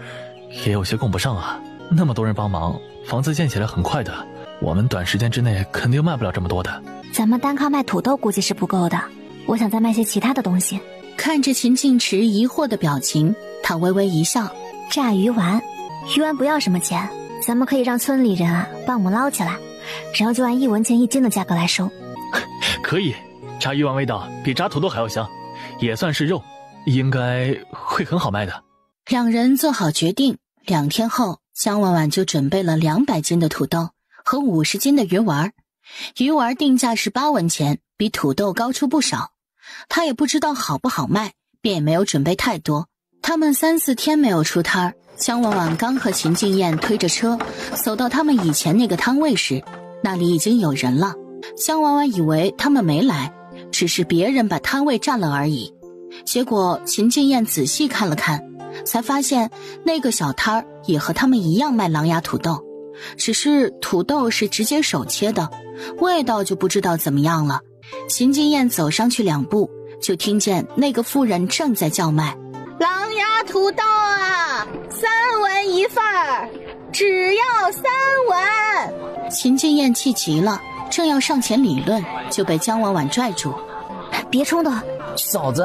也有些供不上啊。那么多人帮忙，房子建起来很快的，我们短时间之内肯定卖不了这么多的。咱们单靠卖土豆估计是不够的，我想再卖些其他的东西。看着秦晋池疑惑的表情，他微微一笑：炸鱼丸，鱼丸不要什么钱，咱们可以让村里人帮我们捞起来，然后就按1文钱1斤的价格来收。可以，炸鱼丸味道比炸土豆还要香，也算是肉，应该会很好卖的。两人做好决定，2天后江婉婉就准备了200斤的土豆和50斤的鱼丸。鱼丸定价是8文钱，比土豆高出不少。他也不知道好不好卖，便也没有准备太多。他们3、4天没有出摊，江婉婉刚和秦静燕推着车走到他们以前那个摊位时，那里已经有人了。江婉婉以为他们没来，只是别人把摊位占了而已。结果秦静燕仔细看了看，才发现那个小摊儿也和他们一样卖狼牙土豆，只是土豆是直接手切的，味道就不知道怎么样了。秦静燕走上去2步，就听见那个妇人正在叫卖：狼牙土豆啊，3文1份儿，只要3文。秦静燕气急了，正要上前理论，就被江婉婉拽住：别冲动。嫂子，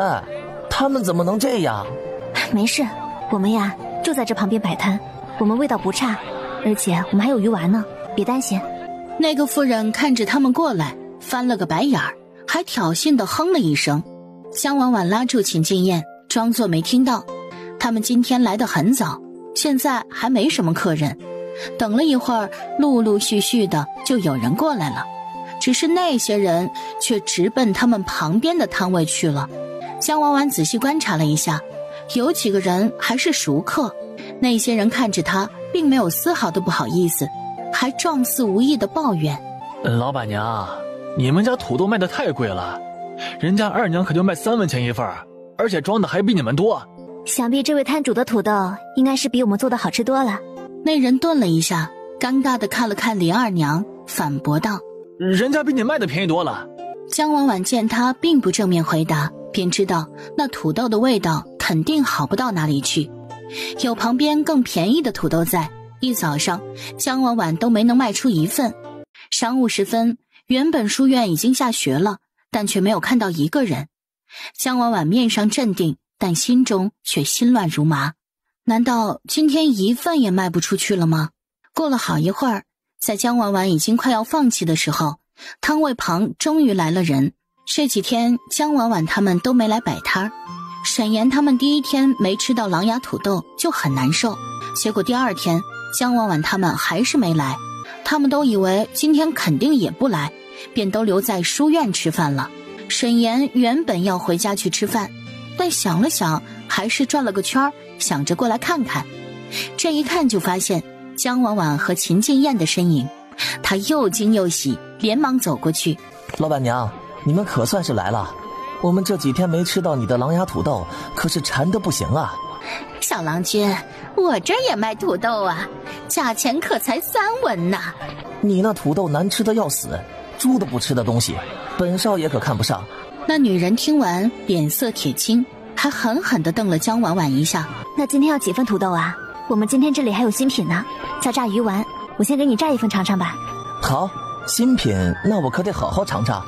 他们怎么能这样？没事，我们呀就在这旁边摆摊，我们味道不差，而且我们还有鱼丸呢，别担心。那个妇人看着他们过来，翻了个白眼儿，还挑衅地哼了一声。江婉婉拉住秦静燕，装作没听到。他们今天来得很早，现在还没什么客人，等了一会儿，陆陆续续的就有人过来了，只是那些人却直奔他们旁边的摊位去了。江婉婉仔细观察了一下，有几个人还是熟客，那些人看着他并没有丝毫的不好意思，还状似无意的抱怨：老板娘，你们家土豆卖的太贵了，人家二娘可就卖3文钱一份，而且装的还比你们多。想必这位摊主的土豆应该是比我们做的好吃多了。那人顿了一下，尴尬地看了看林二娘，反驳道：人家比你卖的便宜多了。江婉婉见他并不正面回答，便知道那土豆的味道肯定好不到哪里去。有旁边更便宜的土豆在，一早上江婉婉都没能卖出一份。晌午时分，原本书院已经下学了，但却没有看到一个人。江婉婉面上镇定，但心中却心乱如麻。难道今天一份也卖不出去了吗？过了好一会儿，在江婉婉已经快要放弃的时候，摊位旁终于来了人。这几天江婉婉他们都没来摆摊儿，沈岩他们第一天没吃到狼牙土豆就很难受，结果第二天江婉婉他们还是没来，他们都以为今天肯定也不来，便都留在书院吃饭了。沈岩原本要回家去吃饭，但想了想还是转了个圈，想着过来看看。这一看就发现江婉婉和秦静燕的身影，他又惊又喜，连忙走过去：老板娘，你们可算是来了，我们这几天没吃到你的狼牙土豆，可是馋得不行啊。小郎君，我这儿也卖土豆啊，价钱可才3文呐。你那土豆难吃的要死，猪都不吃的东西，本少爷可看不上。那女人听完脸色铁青，还狠狠地瞪了江婉婉一下。那今天要几份土豆啊？我们今天这里还有新品呢，叫炸鱼丸，我先给你炸一份尝尝吧。好，新品，那我可得好好尝尝。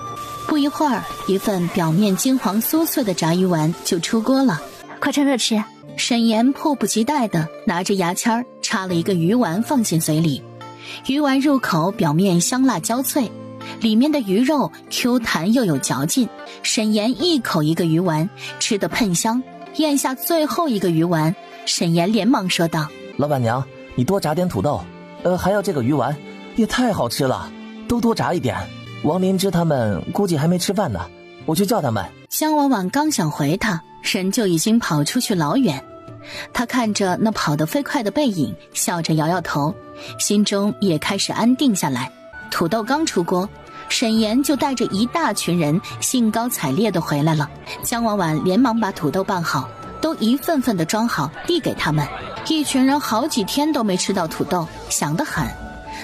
不一会儿，一份表面金黄酥脆的炸鱼丸就出锅了，快趁热吃。沈岩迫不及待地拿着牙签插了一个鱼丸放进嘴里，鱼丸入口表面香辣焦脆，里面的鱼肉 Q 弹又有嚼劲。沈岩一口一个鱼丸，吃得喷香。咽下最后一个鱼丸，沈岩连忙说道：老板娘，你多炸点土豆，还要这个鱼丸，也太好吃了，都多炸一点。王灵芝他们估计还没吃饭呢，我去叫他们。江婉婉刚想回他，人就已经跑出去老远。他看着那跑得飞快的背影，笑着摇摇头，心中也开始安定下来。土豆刚出锅，沈岩就带着一大群人兴高采烈地回来了。江婉婉连忙把土豆拌好，都一份份地装好递给他们。一群人好几天都没吃到土豆，想得很，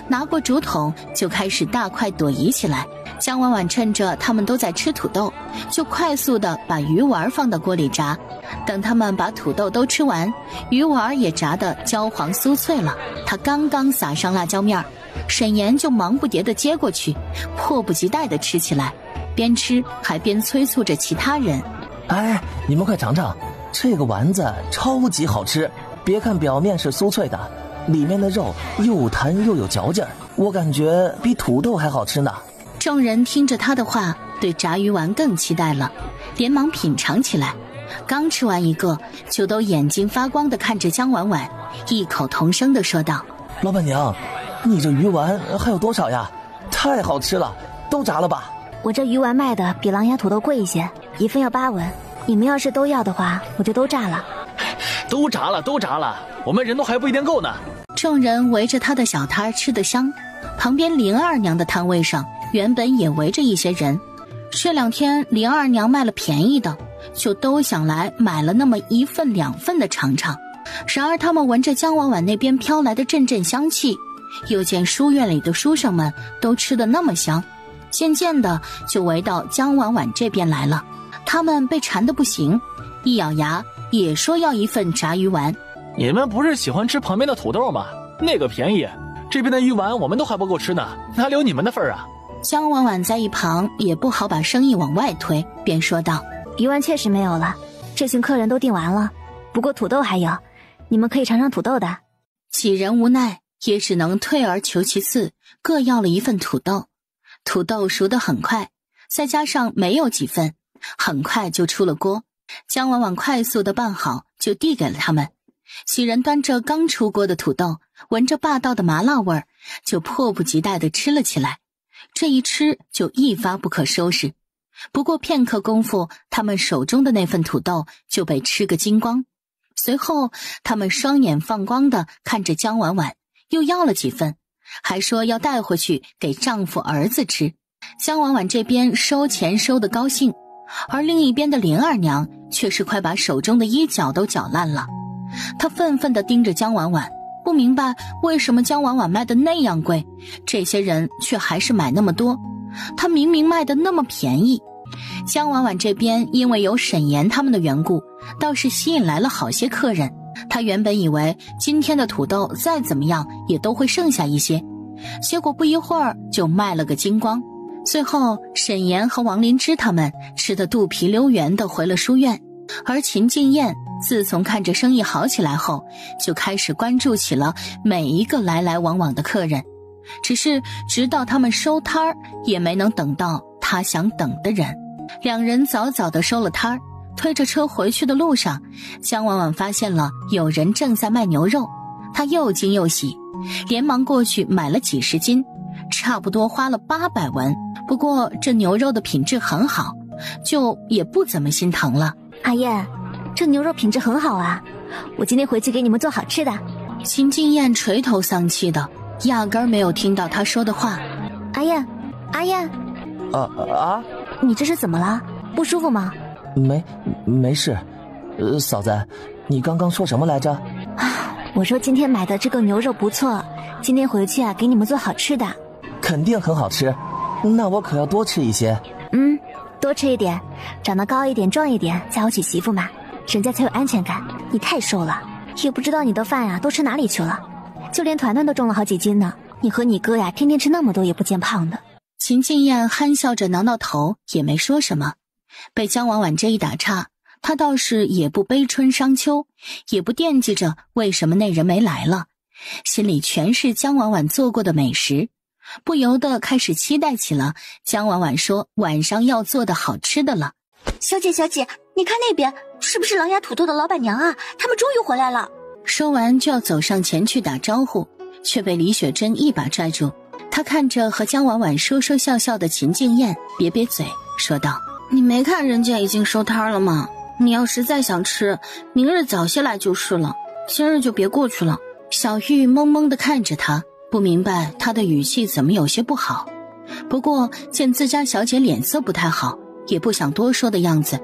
拿过竹筒就开始大快朵颐起来。江婉婉趁着他们都在吃土豆，就快速地把鱼丸放到锅里炸。等他们把土豆都吃完，鱼丸也炸得焦黄酥脆了。他刚刚撒上辣椒面，沈岩就忙不迭地接过去，迫不及待地吃起来，边吃还边催促着其他人：哎，你们快尝尝，这个丸子超级好吃，别看表面是酥脆的，里面的肉又弹又有嚼劲儿，我感觉比土豆还好吃呢。众人听着他的话，对炸鱼丸更期待了，连忙品尝起来。刚吃完一个，就都眼睛发光地看着江婉婉，异口同声地说道：老板娘，你这鱼丸还有多少呀？太好吃了，都炸了吧。我这鱼丸卖的比狼牙土豆贵一些，一份要8文，你们要是都要的话，我就都炸了。都炸了，都炸了，我们人都还不一定够呢。众人围着他的小摊吃得香，旁边林二娘的摊位上原本也围着一些人。这2天林二娘卖了便宜的，就都想来买了那么1份2份的尝尝。然而他们闻着江婉婉那边飘来的阵阵香气，又见书院里的书生们都吃得那么香，渐渐的就围到江婉婉这边来了。他们被馋得不行，一咬牙也说要1份炸鱼丸。你们不是喜欢吃旁边的土豆吗？那个便宜，这边的鱼丸我们都还不够吃呢，哪里有你们的份啊？江婉婉在一旁也不好把生意往外推，便说道：鱼丸确实没有了，这群客人都订完了，不过土豆还有，你们可以尝尝土豆的。几人无奈，也只能退而求其次，各要了1份土豆。土豆熟得很快，再加上没有几份，很快就出了锅。江婉婉快速地拌好，就递给了他们。几人端着刚出锅的土豆，闻着霸道的麻辣味儿，就迫不及待地吃了起来。这一吃就一发不可收拾。不过片刻功夫，他们手中的那份土豆就被吃个精光。随后他们双眼放光地看着江婉婉，又要了几份，还说要带回去给丈夫儿子吃。江婉婉这边收钱收得高兴，而另一边的林二娘却是快把手中的衣角都搅烂了。她愤愤地盯着江婉婉，不明白为什么江婉婉卖的那样贵，这些人却还是买那么多，她明明卖的那么便宜。江婉婉这边因为有沈岩他们的缘故，倒是吸引来了好些客人。她原本以为今天的土豆再怎么样也都会剩下一些，结果不一会儿就卖了个精光。最后沈岩和王灵芝他们吃得肚皮溜圆地回了书院，而秦静燕自从看着生意好起来后，就开始关注起了每一个来来往往的客人。只是直到他们收摊儿，也没能等到他想等的人。两人早早地收了摊儿，推着车回去的路上，江婉婉发现了有人正在卖牛肉，她又惊又喜，连忙过去买了几十斤，差不多花了800文。不过这牛肉的品质很好，就也不怎么心疼了。阿燕，这牛肉品质很好啊，我今天回去给你们做好吃的。秦静燕垂头丧气的，压根儿没有听到他说的话。阿燕，阿燕，你这是怎么了？不舒服吗？没事。嫂子，你刚刚说什么来着？我说今天买的这个牛肉不错，今天回去啊给你们做好吃的。肯定很好吃，那我可要多吃一些。多吃一点，长得高一点壮一点嫁我娶媳妇嘛，人家才有安全感。你太瘦了，也不知道你的饭呀都吃哪里去了，就连团团都重了好几斤呢。你和你哥呀天天吃那么多也不见胖的。秦静燕憨笑着挠挠头，也没说什么。被江婉婉这一打岔，她倒是也不悲春伤秋，也不惦记着为什么那人没来了，心里全是江婉婉做过的美食，不由得开始期待起了江婉婉说晚上要做的好吃的了。小姐，你看那边是不是狼牙土豆的老板娘啊？他们终于回来了。说完就要走上前去打招呼，却被李雪珍一把拽住。她看着和江婉婉说说笑笑的秦静燕，瘪瘪嘴说道：你没看人家已经收摊了吗？你要实在想吃，明日早些来就是了，今日就别过去了。小玉懵懵地看着她，不明白她的语气怎么有些不好。不过见自家小姐脸色不太好，也不想多说的样子，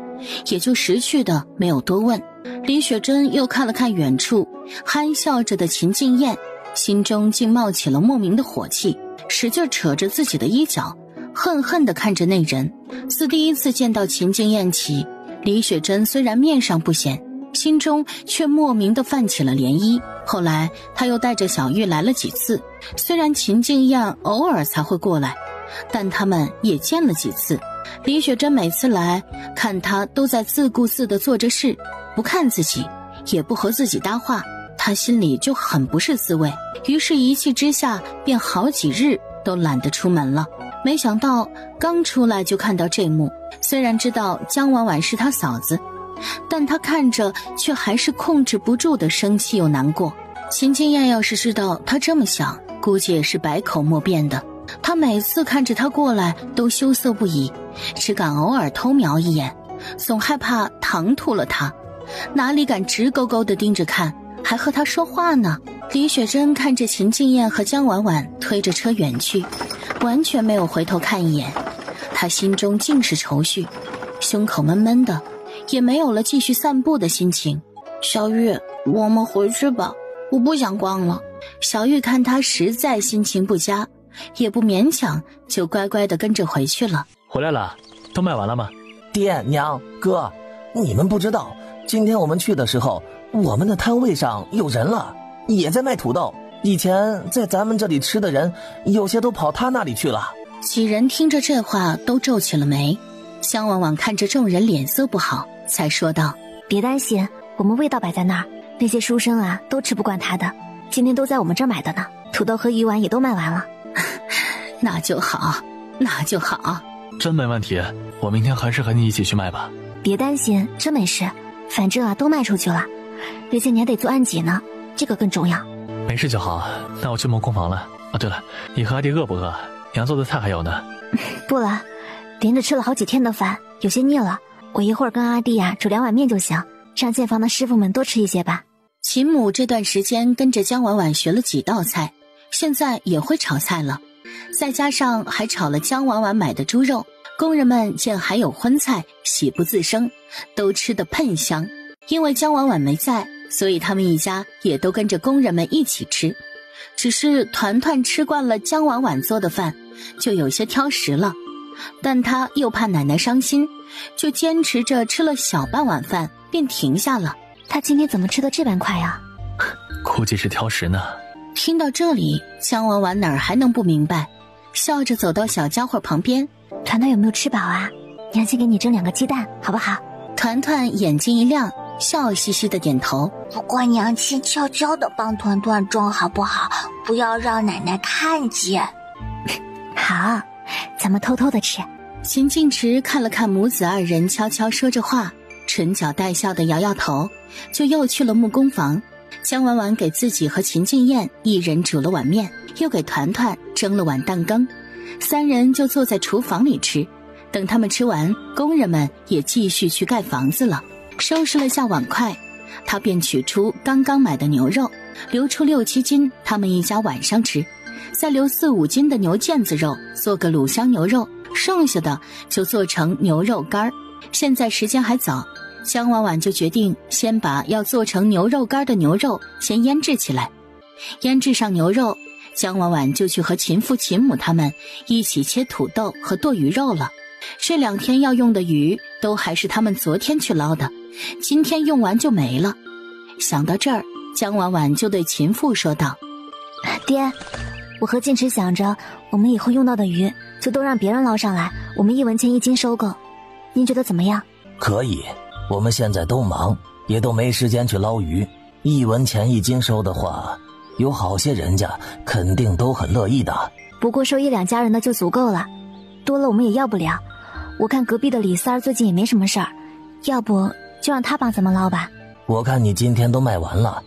也就识趣的没有多问。李雪珍又看了看远处憨笑着的秦静燕，心中竟冒起了莫名的火气，使劲扯着自己的衣角，恨恨地看着那人。自第一次见到秦静燕起，李雪珍虽然面上不显，心中却莫名地泛起了涟漪。后来她又带着小玉来了几次，虽然秦静燕偶尔才会过来，但他们也见了几次。李雪珍每次来看她都在自顾自地做着事，不看自己，也不和自己搭话，她心里就很不是滋味，于是一气之下便好几日都懒得出门了。没想到刚出来就看到这幕，虽然知道江婉婉是她嫂子，但她看着却还是控制不住的生气又难过。秦静燕要是知道她这么想，估计也是百口莫辩的。她每次看着她过来都羞涩不已，只敢偶尔偷瞄一眼，总害怕唐突了她，哪里敢直勾勾地盯着看，还和她说话呢。李雪珍看着秦静燕和江婉婉推着车远去，完全没有回头看一眼，她心中尽是愁绪，胸口闷闷的，也没有了继续散步的心情。小玉，我们回去吧，我不想逛了。小玉看她实在心情不佳，也不勉强，就乖乖地跟着回去了。回来了，都卖完了吗？爹娘哥，你们不知道，今天我们去的时候，我们的摊位上有人了，也在卖土豆。以前在咱们这里吃的人，有些都跑他那里去了。几人听着这话都皱起了眉。江婉婉看着众人脸色不好，才说道：别担心，我们味道摆在那儿，那些书生啊都吃不惯他的，今天都在我们这儿买的呢，土豆和鱼丸也都卖完了。那就好，那就好。真没问题，我明天还是和你一起去卖吧。别担心，真没事，反正啊都卖出去了，而且你还得做安检呢，这个更重要。没事就好，那我去梦工房了。啊，对了，你和阿弟饿不饿？娘做的菜还有呢。不了，连着吃了好几天的饭，有些腻了。我一会儿跟阿弟煮2碗面就行，让建房的师傅们多吃一些吧。秦母这段时间跟着江婉婉学了几道菜，现在也会炒菜了，再加上还炒了江婉婉买的猪肉，工人们见还有荤菜，喜不自胜，都吃得喷香。因为江婉婉没在，所以他们一家也都跟着工人们一起吃。只是团团吃惯了江婉婉做的饭，就有些挑食了，但他又怕奶奶伤心，就坚持着吃了小半碗饭便停下了。他今天怎么吃得这般快啊？估计是挑食呢。听到这里，江婉婉哪儿还能不明白，笑着走到小家伙旁边。团团有没有吃饱啊？娘亲给你蒸2个鸡蛋好不好？团团眼睛一亮，笑嘻嘻的点头。不过娘亲悄悄地帮团团蒸好不好？不要让奶奶看见。好，咱们偷偷的吃。秦晋池看了看母子2人悄悄说着话，唇角带笑的摇摇头，就又去了木工房。江婉婉给自己和秦晋燕一人煮了碗面，又给团团蒸了碗蛋羹，3人就坐在厨房里吃。等他们吃完，工人们也继续去盖房子了。收拾了下碗筷，他便取出刚刚买的牛肉，留出6、7斤他们一家晚上吃，再留4、5斤的牛腱子肉做个卤香牛肉，剩下的就做成牛肉干。现在时间还早，江婉婉就决定先把要做成牛肉干的牛肉先腌制起来。腌制上牛肉，江婉婉就去和秦父秦母他们一起切土豆和剁鱼肉了。这2天要用的鱼都还是他们昨天去捞的，今天用完就没了。想到这儿，江婉婉就对秦父说道：爹，我和晋池想着我们以后用到的鱼就都让别人捞上来，我们1文钱1斤收购，您觉得怎么样？可以，我们现在都忙，也都没时间去捞鱼，1文钱1斤收的话，有好些人家肯定都很乐意的。不过收1、2家人的就足够了，多了我们也要不了。我看隔壁的李三儿最近也没什么事儿，要不就让他帮咱们捞吧。我看你今天都卖完了，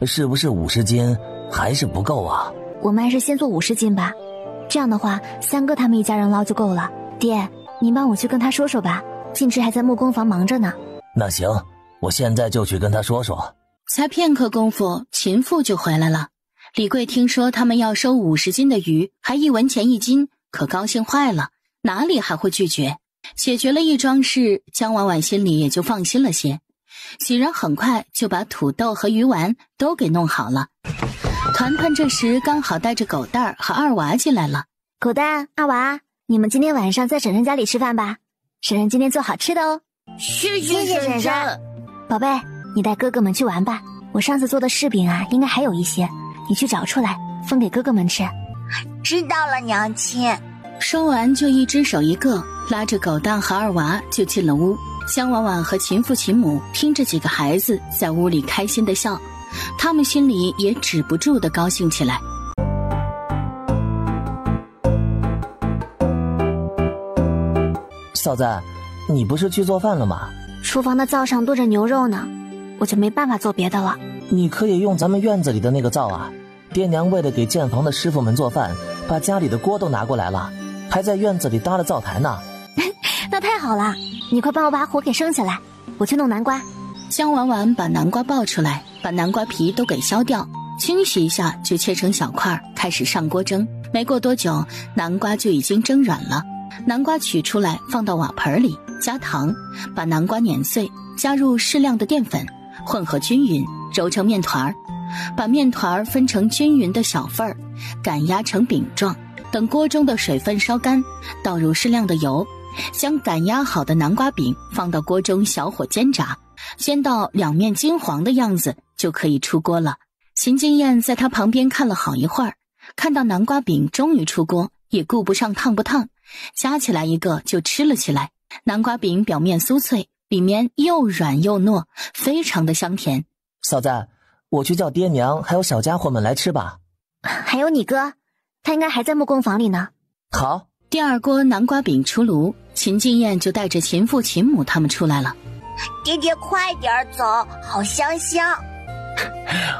是不是50斤还是不够啊？我们还是先做50斤吧，这样的话3哥他们一家人捞就够了。爹，您帮我去跟他说说吧，晋池还在木工房忙着呢。那行，我现在就去跟他说说。才片刻功夫，秦父就回来了。李贵听说他们要收50斤的鱼，还1文钱1斤，可高兴坏了，哪里还会拒绝？解决了一桩事，江婉婉心里也就放心了些。几人很快就把土豆和鱼丸都给弄好了。团团这时刚好带着狗蛋儿和2娃进来了。狗蛋、2娃，你们今天晚上在婶婶家里吃饭吧？婶婶今天做好吃的哦。谢谢婶婶。宝贝，你带哥哥们去玩吧，我上次做的柿饼应该还有一些，你去找出来分给哥哥们吃。知道了，娘亲。说完就一只手一个，拉着狗蛋和2娃就进了屋。江婉婉和秦父秦母听着几个孩子在屋里开心的笑，他们心里也止不住的高兴起来。嫂子，你不是去做饭了吗？厨房的灶上炖着牛肉呢，我就没办法做别的了。你可以用咱们院子里的那个灶啊。爹娘为了给建房的师傅们做饭，把家里的锅都拿过来了，还在院子里搭了灶台呢。那太好了，你快帮我把火给升起来，我去弄南瓜。江婉婉把南瓜抱出来，把南瓜皮都给削掉，清洗一下就切成小块，开始上锅蒸。没过多久，南瓜就已经蒸软了。南瓜取出来放到瓦盆里，加糖，把南瓜碾碎，加入适量的淀粉，混合均匀，揉成面团儿。把面团分成均匀的小份儿，擀压成饼状。等锅中的水分烧干，倒入适量的油，将擀压好的南瓜饼放到锅中小火煎炸，煎到两面金黄的样子就可以出锅了。秦金燕在他旁边看了好一会儿，看到南瓜饼终于出锅，也顾不上烫不烫，夹起来一个就吃了起来。南瓜饼表面酥脆，里面又软又糯，非常的香甜。嫂子，我去叫爹娘还有小家伙们来吃吧。还有你哥，他应该还在木工房里呢。好。第二锅南瓜饼出炉，秦金燕就带着秦父秦母他们出来了。爹爹快点走，好香香。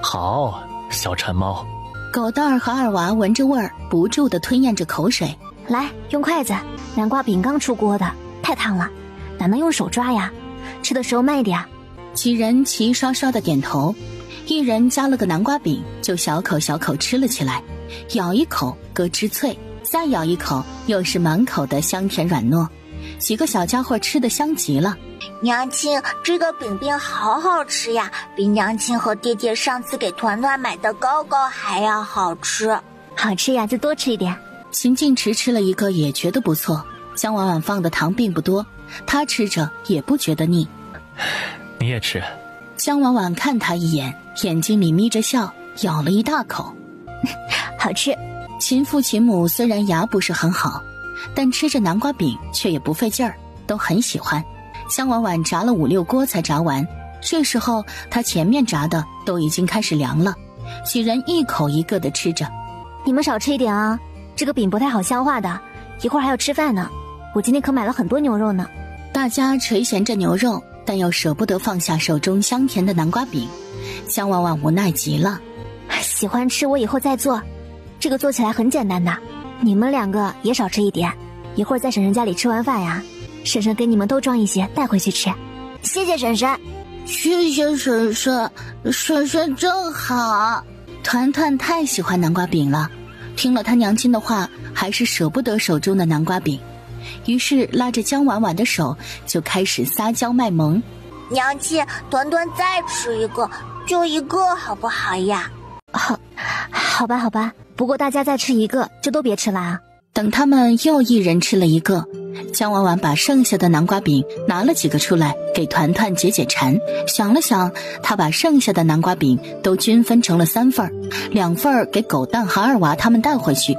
好，小馋猫，狗蛋儿和二娃闻着味儿，不住地吞咽着口水。来，用筷子，南瓜饼刚出锅的，太烫了，哪能用手抓呀？吃的时候慢一点。几人齐刷刷地点头，一人夹了个南瓜饼，就小口小口吃了起来，咬一口咯吱脆，再咬一口又是满口的香甜软糯。几个小家伙吃得香极了。娘亲，这个饼饼好好吃呀，比娘亲和爹爹上次给团团买的糕糕还要好吃。好吃呀，就多吃一点。秦晋池吃了一个也觉得不错，江婉婉放的糖并不多，他吃着也不觉得腻。你也吃。江婉婉看他一眼，眼睛里眯着笑，咬了一大口。好吃。秦父秦母虽然牙不是很好，但吃着南瓜饼却也不费劲儿，都很喜欢。江婉婉炸了5、6锅才炸完，这时候她前面炸的都已经开始凉了。几人一口一个的吃着。你们少吃一点啊，这个饼不太好消化的，一会儿还要吃饭呢。我今天可买了很多牛肉呢。大家垂涎着牛肉，但又舍不得放下手中香甜的南瓜饼。江婉婉无奈极了。喜欢吃我以后再做，这个做起来很简单的。你们2个也少吃一点，一会儿在婶婶家里吃完饭呀，婶婶给你们都装一些带回去吃。谢谢婶婶。谢谢婶婶，婶婶真好。团团太喜欢南瓜饼了，听了他娘亲的话，还是舍不得手中的南瓜饼，于是拉着江婉婉的手就开始撒娇卖萌。娘亲，团团再吃一个，就一个好不好呀？好吧，不过大家再吃一个就都别吃了啊。等他们又一人吃了一个，江婉婉把剩下的南瓜饼拿了几个出来给团团解解馋。想了想，她把剩下的南瓜饼都均分成了3份，2份给狗蛋和二娃他们带回去，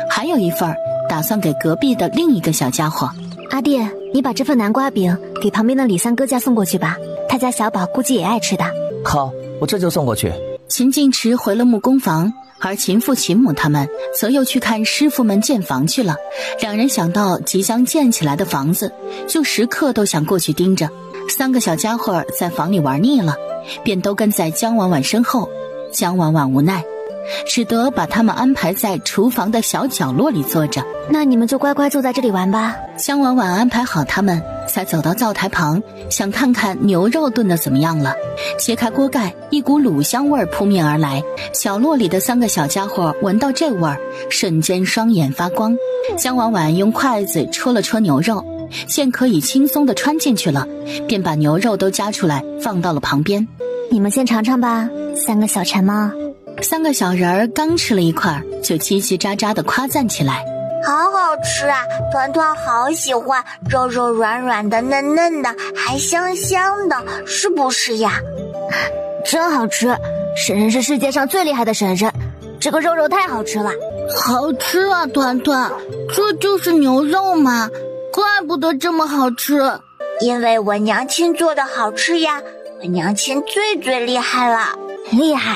还有1份打算给隔壁的另一个小家伙。阿弟，你把这份南瓜饼给旁边的李三哥家送过去吧，他家小宝估计也爱吃的。好，我这就送过去。秦晋池回了木工房，而秦父秦母他们则又去看师傅们建房去了。2人想到即将建起来的房子，就时刻都想过去盯着。3个小家伙在房里玩腻了，便都跟在江婉婉身后。江婉婉无奈，只得把他们安排在厨房的小角落里坐着。那你们就乖乖坐在这里玩吧。江婉婉安排好他们，才走到灶台旁，想看看牛肉炖得怎么样了。揭开锅盖，一股卤香味扑面而来。角落里的3个小家伙闻到这味儿，瞬间双眼发光。江婉婉用筷子戳了戳牛肉，见可以轻松地穿进去了，便把牛肉都夹出来放到了旁边。你们先尝尝吧，3个小馋猫。3个小人儿刚吃了一块，就叽叽喳喳地夸赞起来。好好吃啊，团团好喜欢，肉肉软软的，嫩嫩的，还香香的，是不是呀？真好吃，婶婶是世界上最厉害的婶婶，这个肉肉太好吃了。好吃啊，团团，这就是牛肉吗？怪不得这么好吃。因为我娘亲做的好吃呀，我娘亲最厉害了。厉害。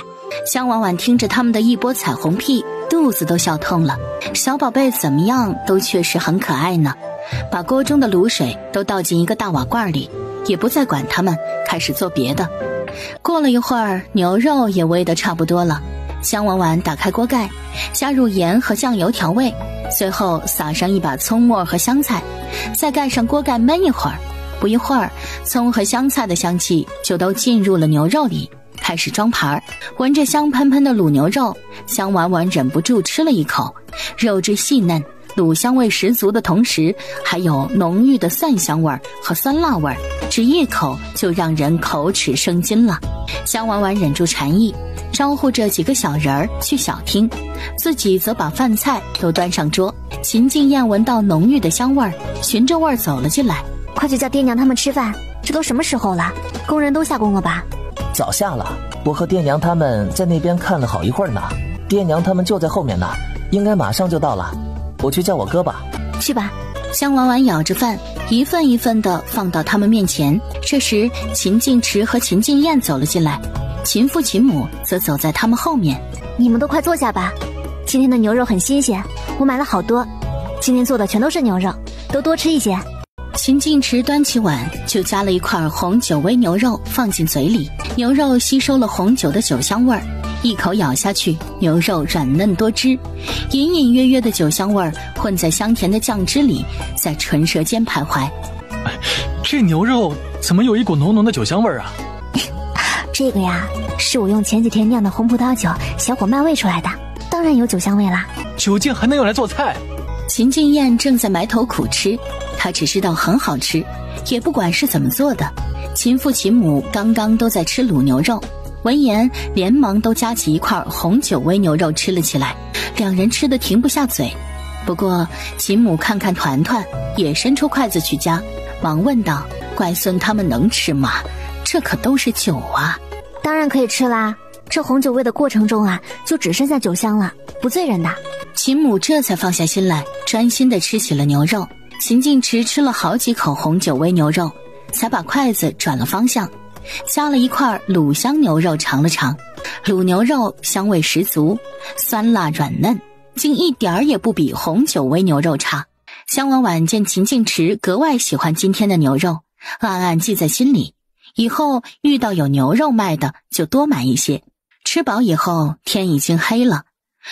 江婉婉听着他们的一波彩虹屁，肚子都笑痛了。小宝贝怎么样都确实很可爱呢。把锅中的卤水都倒进一个大瓦罐里，也不再管他们，开始做别的。过了一会儿，牛肉也煨得差不多了。江婉婉打开锅盖，加入盐和酱油调味，随后撒上一把葱末和香菜，再盖上锅盖焖一会儿。不一会儿，葱和香菜的香气就都进入了牛肉里，开始装盘。闻着香喷喷的卤牛肉，江婉婉忍不住吃了一口，肉质细嫩，卤香味十足的同时，还有浓郁的蒜香味和酸辣味，只一口就让人口齿生津了。江婉婉忍住馋意，招呼着几个小人儿去小厅，自己则把饭菜都端上桌。秦静燕闻到浓郁的香味，循着味儿走了进来。快去叫爹娘他们吃饭，这都什么时候了？工人都下工了吧？早下了，我和爹娘他们在那边看了好一会儿呢。爹娘他们就在后面呢，应该马上就到了。我去叫我哥吧。去吧。江婉婉咬着饭，一份一份地放到他们面前。这时秦晋池和秦静燕走了进来，秦父秦母则走在他们后面。你们都快坐下吧，今天的牛肉很新鲜，我买了好多，今天做的全都是牛肉，都多吃一些。秦晋池端起碗，就夹了一块红酒煨牛肉放进嘴里，牛肉吸收了红酒的酒香味儿，一口咬下去，牛肉软嫩多汁，隐隐约约的酒香味儿混在香甜的酱汁里，在唇舌间徘徊。这牛肉怎么有一股浓浓的酒香味儿啊？这个呀，是我用前几天酿的红葡萄酒小火慢煨出来的，当然有酒香味啦。酒竟还能用来做菜？秦静燕正在埋头苦吃，她只知道很好吃，也不管是怎么做的。秦父秦母刚刚都在吃卤牛肉，闻言连忙都夹起一块红酒煨牛肉吃了起来，两人吃得停不下嘴。不过秦母看看团团，也伸出筷子去夹，忙问道：乖孙他们能吃吗？这可都是酒啊。当然可以吃啦，这红酒煨的过程中啊，就只剩下酒香了，不醉人的。秦母这才放下心来，专心地吃起了牛肉。秦晋池吃了好几口红酒煨牛肉，才把筷子转了方向，夹了一块卤香牛肉尝了尝。卤牛肉香味十足，酸辣软嫩，竟一点儿也不比红酒煨牛肉差。香婉婉见秦晋池格外喜欢今天的牛肉，暗暗记在心里，以后遇到有牛肉卖的就多买一些。吃饱以后，天已经黑了。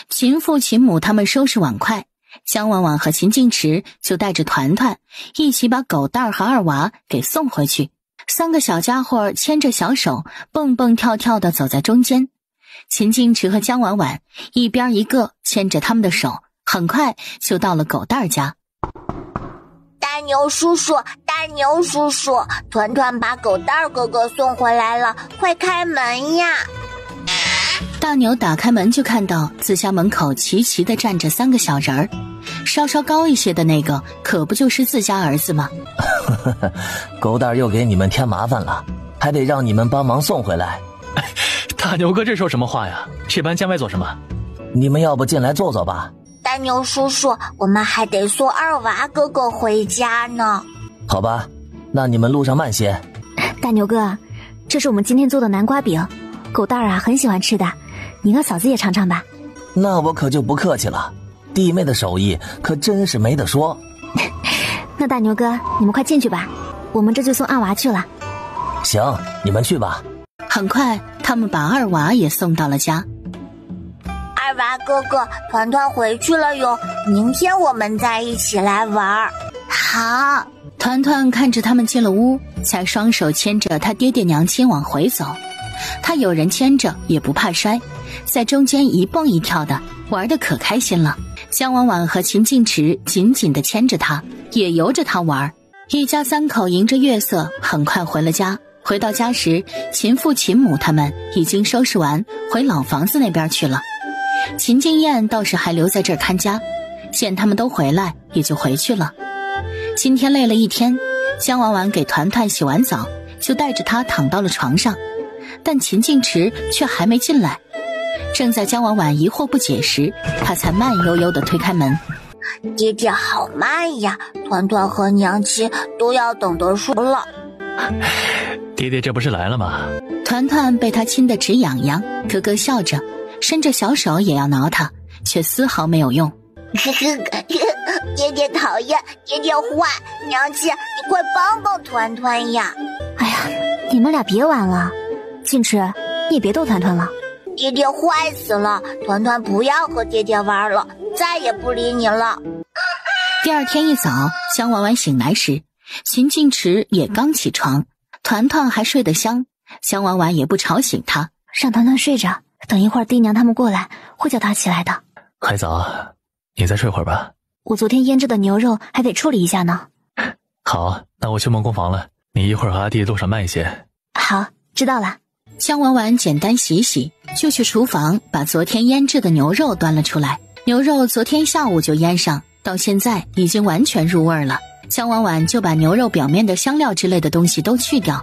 秦父秦母他们收拾碗筷，香婉婉和秦晋池就带着团团一起把狗蛋儿和二娃给送回去。三个小家伙牵着小手，蹦蹦跳跳地走在中间。秦晋池和江婉婉一边一个牵着他们的手，很快就到了狗蛋儿家。大牛叔叔，大牛叔叔，团团把狗蛋儿哥哥送回来了，快开门呀！大牛打开门就看到自家门口齐齐地站着三个小人儿，稍稍高一些的那个可不就是自家儿子吗？狗蛋儿又给你们添麻烦了，还得让你们帮忙送回来。大牛哥这说什么话呀？这般见外做什么？你们要不进来坐坐吧？大牛叔叔，我们还得送二娃哥哥回家呢。好吧，那你们路上慢些。大牛哥，这是我们今天做的南瓜饼，狗蛋儿啊很喜欢吃的，你和嫂子也尝尝吧。那我可就不客气了，弟妹的手艺可真是没得说。那大牛哥，你们快进去吧，我们这就送二娃去了。行，你们去吧。很快他们把二娃也送到了家。二娃哥哥，团团回去了哟，明天我们再一起来玩。好。团团看着他们进了屋，才双手牵着他爹爹娘亲往回走。他有人牵着也不怕摔，在中间一蹦一跳的，玩得可开心了。江婉婉和秦晋池紧紧地牵着他，也由着他玩。一家三口迎着月色很快回了家。回到家时，秦父秦母他们已经收拾完回老房子那边去了。秦静燕倒是还留在这儿看家，见他们都回来也就回去了。今天累了一天，江婉婉给团团洗完澡，就带着他躺到了床上，但秦晋池却还没进来。正在江婉婉疑惑不解时，他才慢悠悠地推开门。爹爹好慢呀，团团和娘亲都要等得熟了。爹爹这不是来了吗？团团被他亲得直痒痒，咯咯笑着，伸着小手也要挠他，却丝毫没有用。爹爹讨厌，爹爹坏，娘亲你快帮帮团团呀！哎呀，你们俩别玩了，晋池，你也别逗团团了。爹爹坏死了，团团不要和爹爹玩了，再也不理你了。第二天一早，江婉婉醒来时，秦晋池也刚起床，团团还睡得香，江婉婉也不吵醒他，让团团睡着，等一会儿爹娘他们过来会叫他起来的。还早，你再睡会儿吧。我昨天腌制的牛肉还得处理一下呢。好，那我去梦工房了，你一会儿和阿弟路上慢一些。好，知道了。江婉婉简单洗洗，就去厨房把昨天腌制的牛肉端了出来。牛肉昨天下午就腌上，到现在已经完全入味了。江婉婉就把牛肉表面的香料之类的东西都去掉，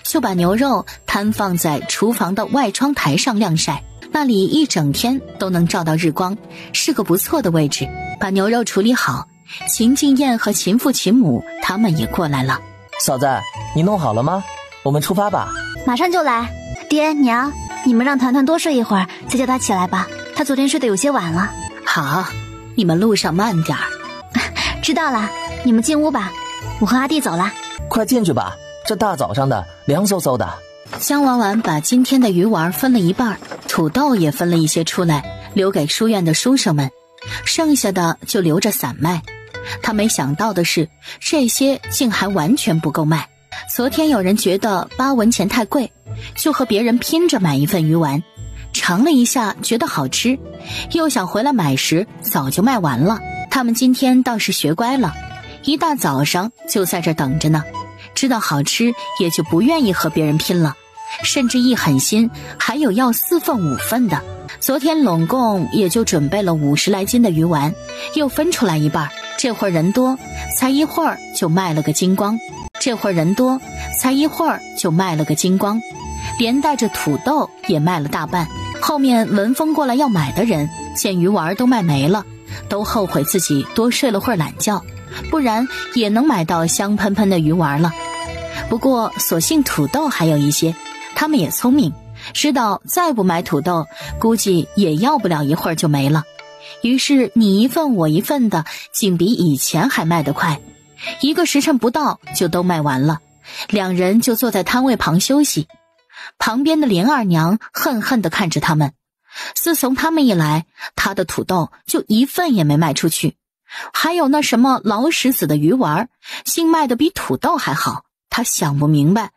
就把牛肉摊放在厨房的外窗台上晾晒，那里一整天都能照到日光，是个不错的位置。把牛肉处理好，秦静燕和秦父秦母他们也过来了。嫂子，你弄好了吗？我们出发吧。马上就来。爹娘，你们让团团多睡一会儿，再叫他起来吧，他昨天睡得有些晚了。好，你们路上慢点儿。知道了，你们进屋吧，我和阿弟走了。快进去吧，这大早上的凉飕飕的。江婉婉把今天的鱼丸分了一半，土豆也分了一些出来，留给书院的书生们，剩下的就留着散卖。他没想到的是，这些竟还完全不够卖。昨天有人觉得8文钱太贵，就和别人拼着买一份鱼丸，尝了一下觉得好吃，又想回来买时早就卖完了。他们今天倒是学乖了，一大早上就在这等着呢，知道好吃也就不愿意和别人拼了，甚至一狠心还有要4份5份的。昨天拢共也就准备了50来斤的鱼丸，又分出来一半，这会儿人多，才一会儿就卖了个精光。连带着土豆也卖了大半。后面闻风过来要买的人见鱼丸都卖没了，都后悔自己多睡了会儿懒觉，不然也能买到香喷喷的鱼丸了。不过所幸土豆还有一些，他们也聪明，知道再不买土豆估计也要不了一会儿就没了，于是你一份我一份的，竟比以前还卖得快，1个时辰不到就都卖完了。两人就坐在摊位旁休息，旁边的林二娘恨恨地看着他们。自从他们一来，她的土豆就1份也没卖出去，还有那什么老石子的鱼丸，竟卖得比土豆还好。她想不明白，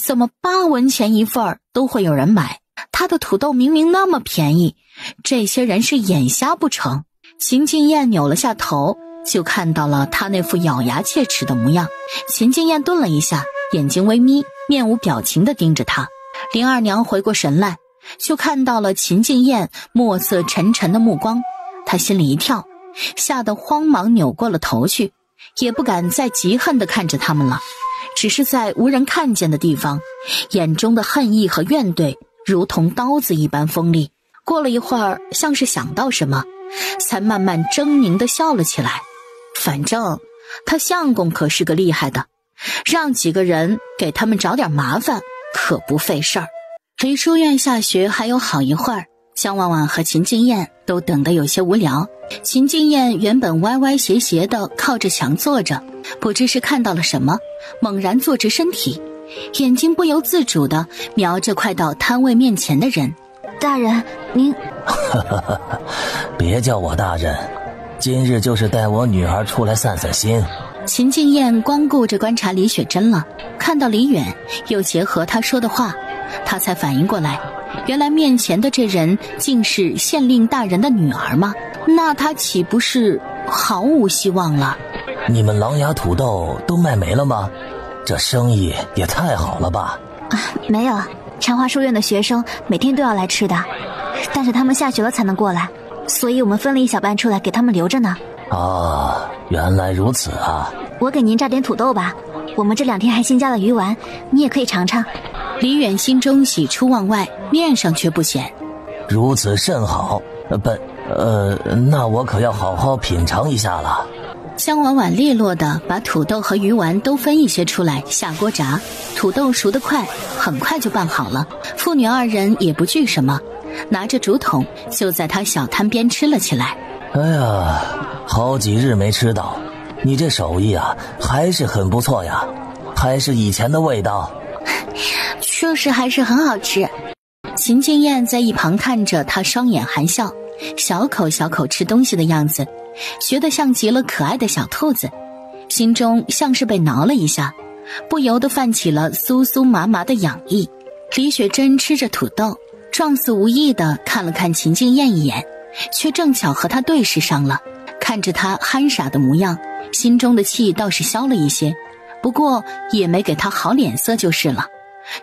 怎么8文钱一份都会有人买，她的土豆明明那么便宜，这些人是眼瞎不成？秦静燕扭了下头，就看到了她那副咬牙切齿的模样。秦静燕顿了一下，眼睛微眯，面无表情地盯着她。林二娘回过神来，就看到了秦静燕墨色沉沉的目光，她心里一跳，吓得慌忙扭过了头去，也不敢再嫉恨地看着他们了，只是在无人看见的地方，眼中的恨意和怨怼如同刀子一般锋利。过了一会儿，像是想到什么，才慢慢狰狞地笑了起来。反正他相公可是个厉害的，让几个人给他们找点麻烦可不费事儿。离书院下学还有好一会儿，江婉婉和秦静燕都等得有些无聊。秦静燕原本歪歪斜斜地靠着墙坐着，不知是看到了什么，猛然坐直身体，眼睛不由自主地瞄着快到摊位面前的人。大人，您别叫我大人，今日就是带我女儿出来散散心。秦静燕光顾着观察李雪珍了，看到李远，又结合他说的话，他才反应过来，原来面前的这人竟是县令大人的女儿吗？那他岂不是毫无希望了？你们狼牙土豆都卖没了吗？这生意也太好了吧？没有，长华书院的学生每天都要来吃的，但是他们下学了才能过来，所以我们分了一小半出来给他们留着呢。啊，原来如此啊！我给您榨点土豆吧，我们这2天还新加了鱼丸，你也可以尝尝。李远心中喜出望外，面上却不显。如此甚好，那我可要好好品尝一下了。江婉婉利落地把土豆和鱼丸都分一些出来下锅炸，土豆熟得快，很快就拌好了。父女2人也不惧什么，拿着竹筒就在他小摊边吃了起来。哎呀，好几日没吃到，你这手艺啊还是很不错呀，还是以前的味道。确实还是很好吃。秦静燕在一旁看着他双眼含笑，小口小口吃东西的样子，学得像极了可爱的小兔子，心中像是被挠了一下，不由得泛起了酥酥麻麻的痒意。李雪珍吃着土豆，状似无意地看了看秦静燕一眼，却正巧和他对视上了，看着他憨傻的模样，心中的气倒是消了一些，不过也没给他好脸色就是了，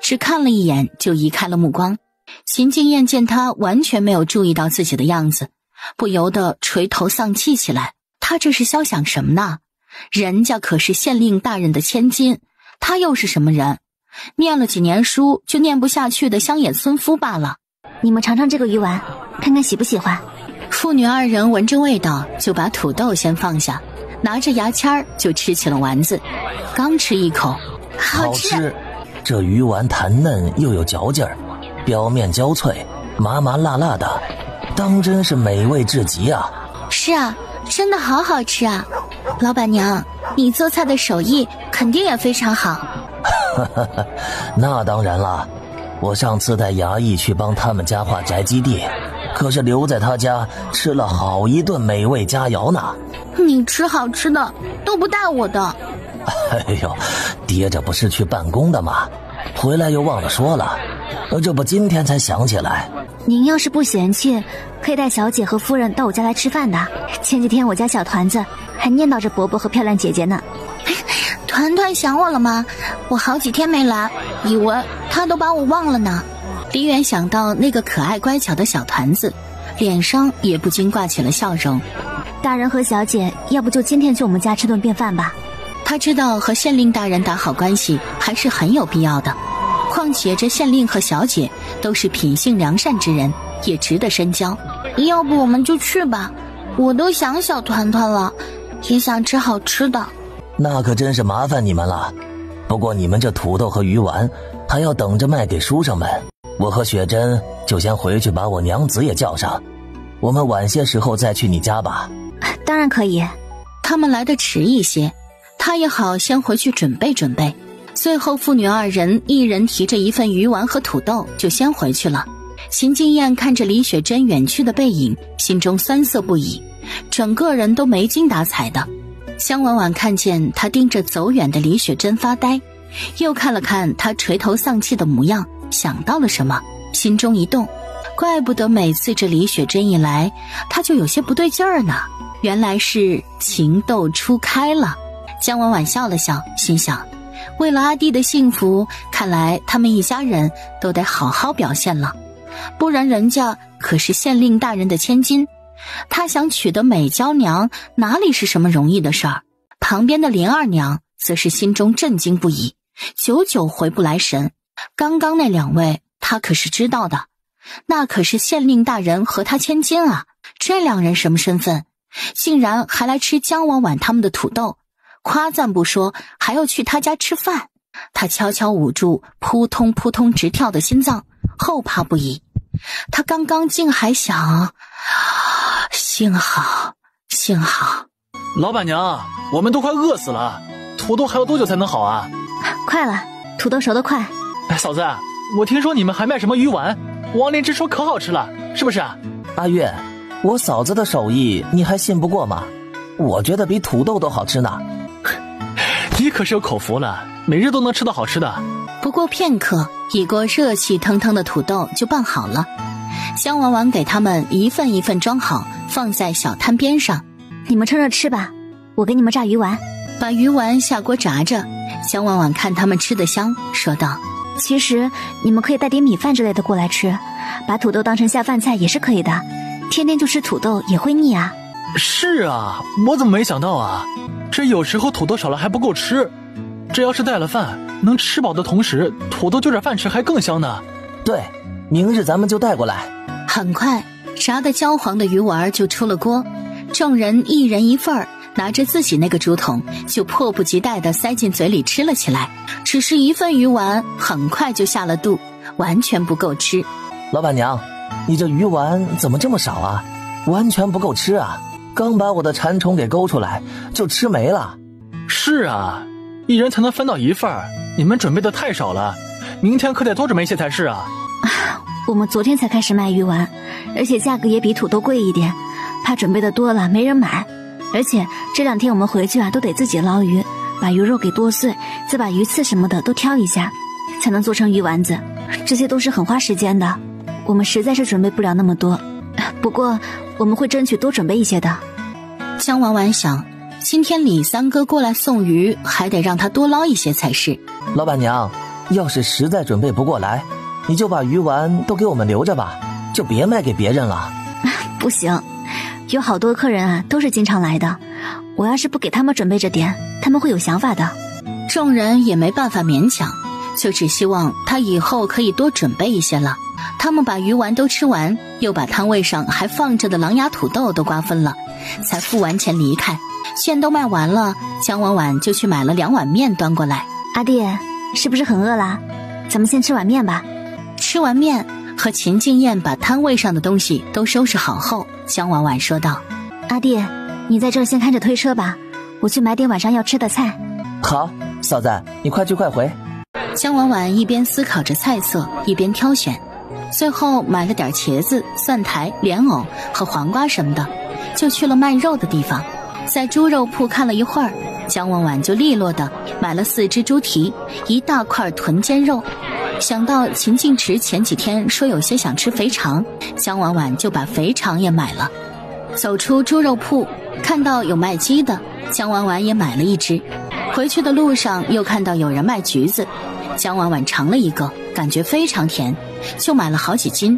只看了一眼就移开了目光。秦静燕见他完全没有注意到自己的样子，不由得垂头丧气起来。他这是肖想什么呢？人家可是县令大人的千金，他又是什么人？念了几年书就念不下去的乡野村夫罢了。你们尝尝这个鱼丸，看看喜不喜欢。父女2人闻着味道，就把土豆先放下，拿着牙签就吃起了丸子。刚吃一口，好吃！这鱼丸弹嫩又有嚼劲儿，表面焦脆，麻麻辣辣的，当真是美味至极啊！是啊，真的好好吃啊！老板娘，你做菜的手艺肯定也非常好。那当然啦，我上次带衙役去帮他们家划宅基地，可是留在他家吃了好一顿美味佳肴呢。你吃好吃的都不带我的。哎呦，爹这不是去办公的吗？回来又忘了说了，这不今天才想起来。您要是不嫌弃，可以带小姐和夫人到我家来吃饭的。前几天我家小团子还念叨着伯伯和漂亮姐姐呢。团团想我了吗？我好几天没来，以为他都把我忘了呢。李远想到那个可爱乖巧的小团子，脸上也不禁挂起了笑容。大人和小姐，要不就今天去我们家吃顿便饭吧。他知道和县令大人打好关系还是很有必要的，况且这县令和小姐都是品性良善之人，也值得深交。要不我们就去吧，我都想小团团了，也想吃好吃的。那可真是麻烦你们了。不过你们这土豆和鱼丸还要等着卖给书生们，我和雪珍就先回去把我娘子也叫上，我们晚些时候再去你家吧。当然可以。他们来得迟一些，他也好先回去准备准备。最后父女二人一人提着一份鱼丸和土豆就先回去了。秦静燕看着李雪珍远去的背影，心中酸涩不已，整个人都没精打采的。香婉婉看见他盯着走远的李雪珍发呆，又看了看他垂头丧气的模样，想到了什么，心中一动，怪不得每次这李雪珍一来他就有些不对劲儿呢，原来是情窦初开了。江婉婉笑了笑，心想为了阿弟的幸福，看来他们一家人都得好好表现了，不然人家可是县令大人的千金，他想娶得美娇娘哪里是什么容易的事儿。旁边的林二娘则是心中震惊不已，久久回不来神。刚刚那两位他可是知道的，那可是县令大人和他千金啊，这两人什么身份？竟然还来吃江婉婉他们的土豆，夸赞不说，还要去他家吃饭。他悄悄捂住扑通扑通直跳的心脏，后怕不已。他刚刚竟还想，幸好。老板娘，我们都快饿死了，土豆还要多久才能好啊？快了，土豆熟得快。嫂子，我听说你们还卖什么鱼丸，王灵芝说可好吃了，是不是？阿月，我嫂子的手艺你还信不过吗？我觉得比土豆都好吃呢。你可是有口福了，每日都能吃到好吃的。不过片刻，一锅热气腾腾的土豆就拌好了。香婉婉给他们一份一份装好，放在小摊边上。你们趁热吃吧，我给你们炸鱼丸。把鱼丸下锅炸着，香婉婉看他们吃得香，说道：其实你们可以带点米饭之类的过来吃，把土豆当成下饭菜也是可以的，天天就吃土豆也会腻啊。是啊，我怎么没想到啊，这有时候土豆少了还不够吃，这要是带了饭，能吃饱的同时土豆就着饭吃还更香呢。对，明日咱们就带过来。很快炸得焦黄的鱼丸就出了锅，众人一人一份儿，拿着自己那个竹筒就迫不及待地塞进嘴里吃了起来。只是一份鱼丸很快就下了肚，完全不够吃。老板娘，你这鱼丸怎么这么少啊？完全不够吃啊，刚把我的馋虫给勾出来就吃没了。是啊，一人才能分到一份，你们准备的太少了，明天可得多准备一些才是啊。我们昨天才开始卖鱼丸，而且价格也比土豆贵一点，怕准备的多了没人买。而且这2天我们回去啊，都得自己捞鱼，把鱼肉给剁碎，再把鱼刺什么的都挑一下，才能做成鱼丸子。这些都是很花时间的，我们实在是准备不了那么多。不过我们会争取多准备一些的。江婉婉想，今天李三哥过来送鱼，还得让他多捞一些才是。老板娘，要是实在准备不过来，你就把鱼丸都给我们留着吧，就别卖给别人了。不行，有好多客人啊都是经常来的，我要是不给他们准备着点，他们会有想法的。众人也没办法勉强，就只希望他以后可以多准备一些了。他们把鱼丸都吃完，又把摊位上还放着的狼牙土豆都瓜分了，才付完钱离开。线都卖完了，江婉婉就去买了2碗面端过来。阿弟，是不是很饿啦？咱们先吃碗面吧。吃完面，和秦静燕把摊位上的东西都收拾好后，江婉婉说道：阿弟，你在这儿先看着推车吧，我去买点晚上要吃的菜。好，嫂子，你快去快回。江婉婉一边思考着菜色，一边挑选，最后买了点茄子、蒜苔、莲藕和黄瓜什么的，就去了卖肉的地方。在猪肉铺看了一会儿，江婉婉就利落的买了4只猪蹄，1大块豚肩肉。想到秦晋池前几天说有些想吃肥肠，江婉婉就把肥肠也买了。走出猪肉铺，看到有卖鸡的，江婉婉也买了1只。回去的路上又看到有人卖橘子，江婉婉尝了一个，感觉非常甜，就买了好几斤，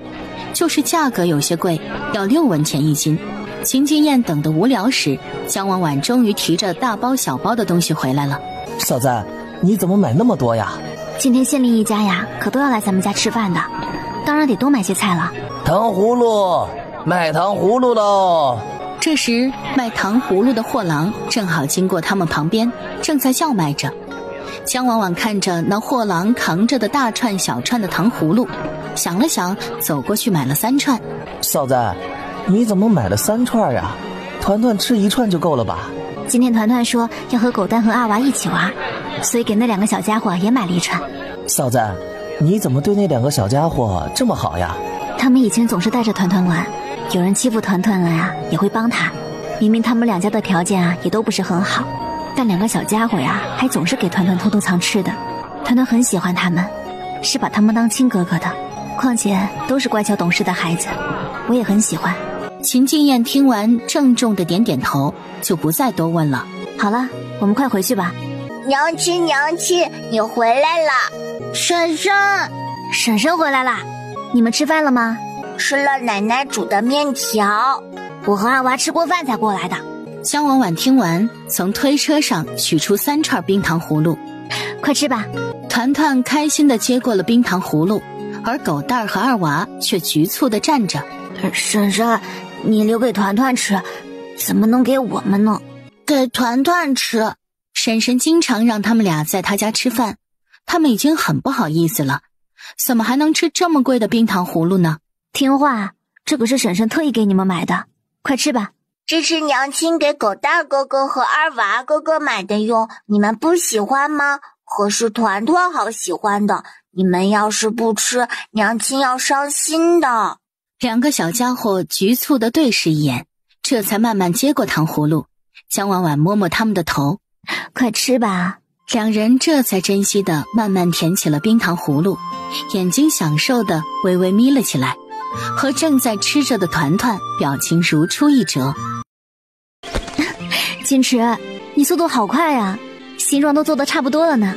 就是价格有些贵，要6文钱1斤。秦晋燕等得无聊时，江婉婉终于提着大包小包的东西回来了。小赞，你怎么买那么多呀？今天县令一家呀，可都要来咱们家吃饭的，当然得多买些菜了。糖葫芦，卖糖葫芦喽！这时卖糖葫芦的货郎正好经过他们旁边，正在叫卖着。江婉婉看着那货郎扛着的大串小串的糖葫芦，想了想，走过去买了3串。少赞，你怎么买了3串呀？团团吃1串就够了吧？今天团团说要和狗蛋和二娃一起玩，所以给那2个小家伙也买了1串。少赞，你怎么对那2个小家伙这么好呀？他们以前总是带着团团玩，有人欺负团团了呀，也会帮他。明明他们2家的条件啊也都不是很好，但2个小家伙呀还总是给团团偷偷藏吃的。团团很喜欢他们，是把他们当亲哥哥的，况且都是乖巧懂事的孩子，我也很喜欢。秦晋燕听完郑重的点点头，就不再多问了。好了，我们快回去吧。娘亲，娘亲，你回来了。婶婶，婶婶回来啦！你们吃饭了吗？吃了奶奶煮的面条。我和二娃吃过饭才过来的。江婉婉听完，从推车上取出3串冰糖葫芦。快吃吧。团团开心地接过了冰糖葫芦，而狗蛋儿和二娃却局促地站着。婶婶，你留给团团吃，怎么能给我们呢？给团团吃。婶婶经常让他们俩在她家吃饭，他们已经很不好意思了，怎么还能吃这么贵的冰糖葫芦呢？听话，这可是婶婶特意给你们买的，快吃吧。这是娘亲给狗大哥哥和二娃哥哥买的哟，你们不喜欢吗？可是团团好喜欢的，你们要是不吃，娘亲要伤心的。2个小家伙局促地对视一眼，这才慢慢接过糖葫芦。江婉婉摸摸他们的头，快吃吧。2人这才珍惜地慢慢舔起了冰糖葫芦，眼睛享受地微微眯了起来，和正在吃着的团团表情如出一辙。金池，你速度好快呀，形状都做得差不多了呢。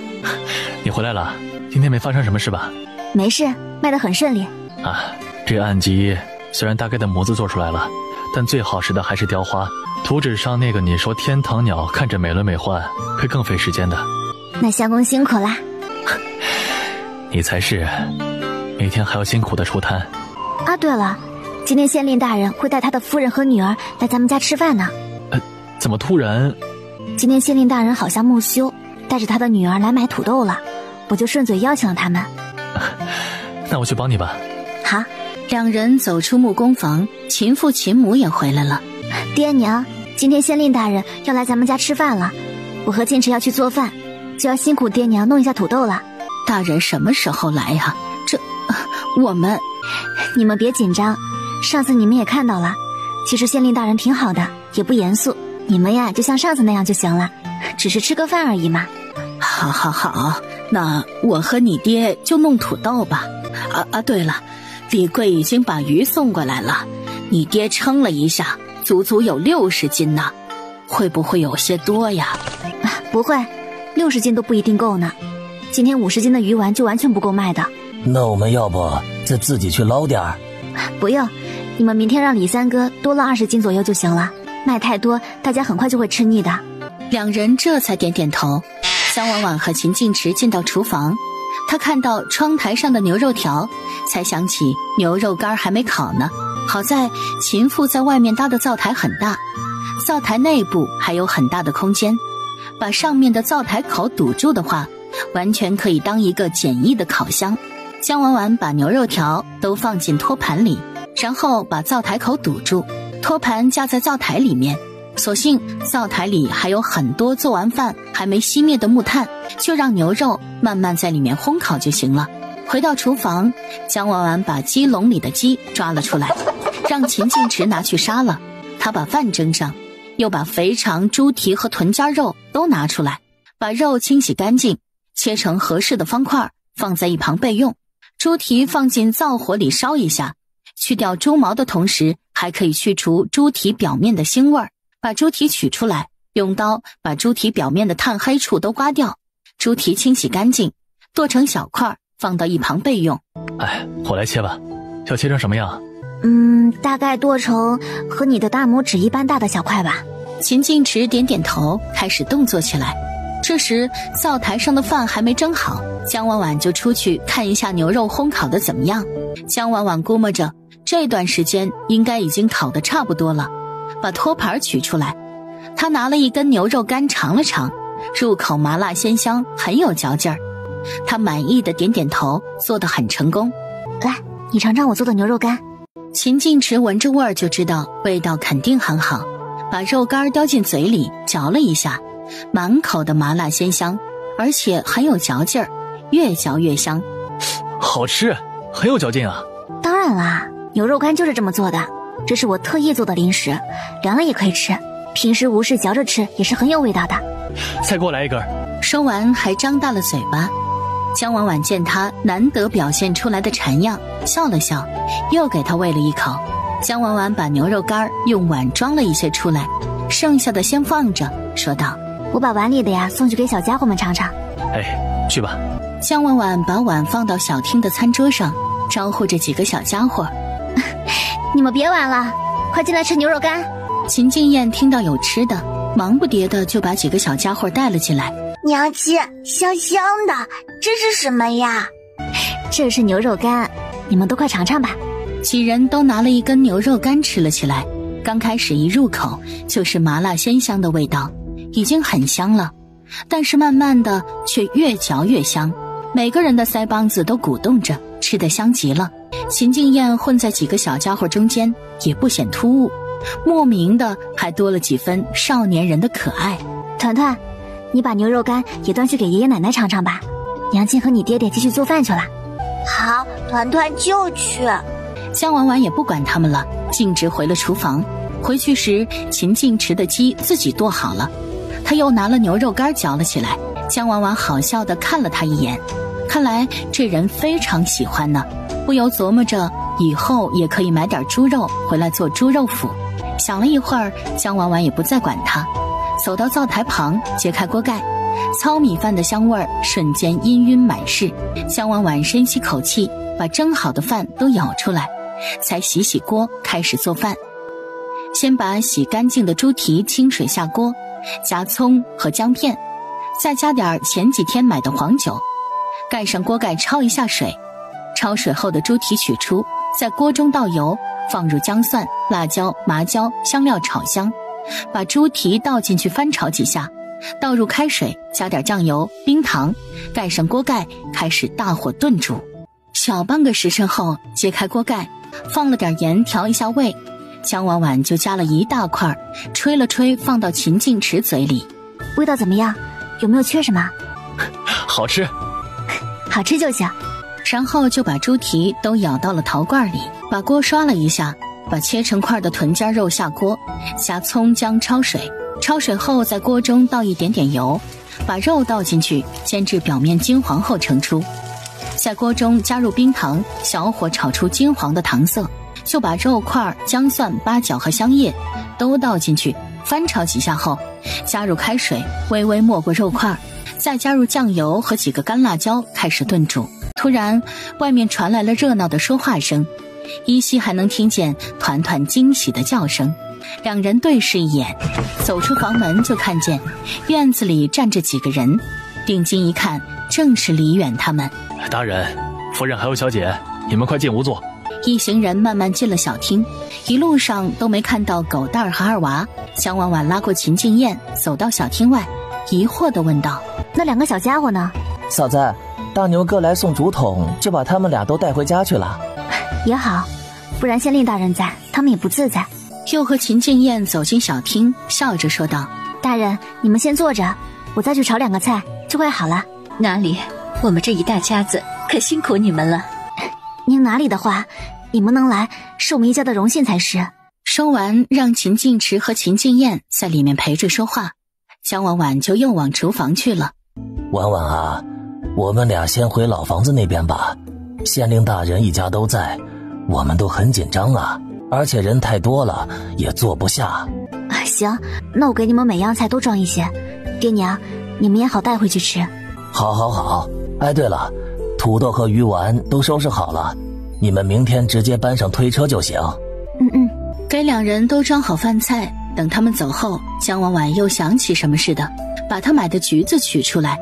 你回来了，今天没发生什么事吧？没事，卖得很顺利。啊，这案集虽然大概的模子做出来了，但最好使的还是雕花。图纸上那个你说天堂鸟看着美轮美奂，会更费时间的。那相公辛苦啦。你才是，每天还要辛苦的出摊。啊，对了，今天县令大人会带他的夫人和女儿来咱们家吃饭呢。怎么突然？今天县令大人好像木修，带着他的女儿来买土豆了，我就顺嘴邀请了他们。那我去帮你吧。好。2人走出木工房，秦父秦母也回来了。爹娘，今天县令大人要来咱们家吃饭了，我和晋池要去做饭，就要辛苦爹娘弄一下土豆了。大人什么时候来呀？我们……你们别紧张，上次你们也看到了，其实县令大人挺好的，也不严肃，你们呀就像上次那样就行了，只是吃个饭而已嘛。好，那我和你爹就弄土豆吧。对了，李贵已经把鱼送过来了，你爹称了一下，足足有60斤呢，会不会有些多呀？不会，60斤都不一定够呢，今天50斤的鱼丸就完全不够卖的。那我们要不再自己去捞点儿？不用，你们明天让李三哥多捞20斤左右就行了，卖太多大家很快就会吃腻的。 2人这才点点头。江婉婉和秦晋池进到厨房，他看到窗台上的牛肉条，才想起牛肉干还没烤呢。好在秦父在外面搭的灶台很大，灶台内部还有很大的空间，把上面的灶台口堵住的话，完全可以当一个简易的烤箱。江婉婉把牛肉条都放进托盘里，然后把灶台口堵住，托盘架在灶台里面。所幸灶台里还有很多做完饭还没熄灭的木炭，就让牛肉慢慢在里面烘烤就行了。回到厨房，姜婉婉把鸡笼里的鸡抓了出来，让秦晋池拿去杀了。他把饭蒸上，又把肥肠、猪蹄和臀尖肉都拿出来，把肉清洗干净，切成合适的方块，放在一旁备用。猪蹄放进灶火里烧一下，去掉猪毛的同时，还可以去除猪蹄表面的腥味儿。把猪蹄取出来，用刀把猪蹄表面的炭黑处都刮掉。猪蹄清洗干净，剁成小块，放到一旁备用。哎，我来切吧，要切成什么样？大概剁成和你的大拇指一般大的小块吧。秦晋池点点头，开始动作起来。这时灶台上的饭还没蒸好，姜婉婉就出去看一下牛肉烘烤的怎么样。姜婉婉估摸着这段时间应该已经烤得差不多了，把托盘取出来，她拿了一根牛肉干尝了尝，入口麻辣鲜香，很有嚼劲儿。她满意的点点头，做得很成功。来，你尝尝我做的牛肉干。秦晋池闻着味儿就知道味道肯定很好，把肉干叼进嘴里嚼了一下，满口的麻辣鲜香，而且很有嚼劲儿，越嚼越香。好吃，很有嚼劲啊。当然啦，牛肉干就是这么做的，这是我特意做的零食，凉了也可以吃，平时无事嚼着吃也是很有味道的。再给我来一根。说完还张大了嘴巴。姜婉婉见他难得表现出来的馋样，笑了笑，又给他喂了一口。姜婉婉把牛肉干用碗装了一些出来，剩下的先放着，说道：我把碗里的呀送去给小家伙们尝尝。哎，去吧。姜婉婉把碗放到小厅的餐桌上，招呼着几个小家伙：你们别玩了，快进来吃牛肉干。秦晋燕听到有吃的，忙不迭的就把几个小家伙带了进来。娘亲，香香的，这是什么呀？这是牛肉干，你们都快尝尝吧。几人都拿了一根牛肉干吃了起来。刚开始一入口就是麻辣鲜香的味道，已经很香了，但是慢慢的却越嚼越香，每个人的腮帮子都鼓动着，吃得香极了。秦晋燕混在几个小家伙中间，也不显突兀，莫名的还多了几分少年人的可爱。团团，你把牛肉干也端去给爷爷奶奶尝尝吧，娘亲和你爹爹继续做饭去了。好，团团就去。姜婉婉也不管他们了，径直回了厨房。回去时，秦晋池的鸡自己剁好了，他又拿了牛肉干嚼了起来。姜婉婉好笑地看了他一眼，看来这人非常喜欢呢，不由琢磨着以后也可以买点猪肉回来做猪肉脯。想了一会儿，姜婉婉也不再管他，走到灶台旁，揭开锅盖，糙米饭的香味儿瞬间氤氲满室。姜婉婉深吸口气，把蒸好的饭都舀出来，才洗洗锅，开始做饭。先把洗干净的猪蹄清水下锅，加葱和姜片，再加点前几天买的黄酒，盖上锅盖焯一下水。焯水后的猪蹄取出，在锅中倒油，放入姜蒜、辣椒、麻椒、香料炒香，把猪蹄倒进去翻炒几下，倒入开水，加点酱油、冰糖，盖上锅盖，开始大火炖煮。小半个时辰后，揭开锅盖，放了点盐调一下味，姜婉婉就加了一大块，吹了吹放到秦晋池嘴里。味道怎么样？有没有缺什么？好吃。好吃就行。然后就把猪蹄都舀到了陶罐里，把锅刷了一下，把切成块的臀尖肉下锅，加葱姜焯水，焯水后在锅中倒一点点油，把肉倒进去，煎至表面金黄后盛出。在锅中加入冰糖，小火炒出金黄的糖色，就把肉块、姜蒜、八角和香叶都倒进去，翻炒几下后，加入开水，微微没过肉块，再加入酱油和几个干辣椒，开始炖煮。突然，外面传来了热闹的说话声，依稀还能听见团团惊喜的叫声。两人对视一眼，走出房门就看见院子里站着几个人，定睛一看，正是李远他们。大人、夫人还有小姐，你们快进屋坐。一行人慢慢进了小厅，一路上都没看到狗蛋儿和二娃。姜婉婉拉过秦晋燕，走到小厅外，疑惑地问道：那两个小家伙呢？嫂子，大牛哥来送竹筒，就把他们俩都带回家去了。也好，不然县令大人在，他们也不自在。又和秦晋燕走进小厅，笑着说道：大人，你们先坐着，我再去炒两个菜，就快好了。哪里，我们这一大家子可辛苦你们了。您哪里的话，你们能来是我们一家的荣幸才是。说完，让秦晋池和秦晋燕在里面陪着说话，江婉婉就又往厨房去了。婉婉啊，我们俩先回老房子那边吧。县令大人一家都在，我们都很紧张啊，而且人太多了也坐不下。行，那我给你们每样菜都装一些，爹娘你们也好带回去吃。好好好。哎，对了，土豆和鱼丸都收拾好了，你们明天直接搬上推车就行。给两人都装好饭菜。等他们走后，江婉婉又想起什么似的，把她买的橘子取出来，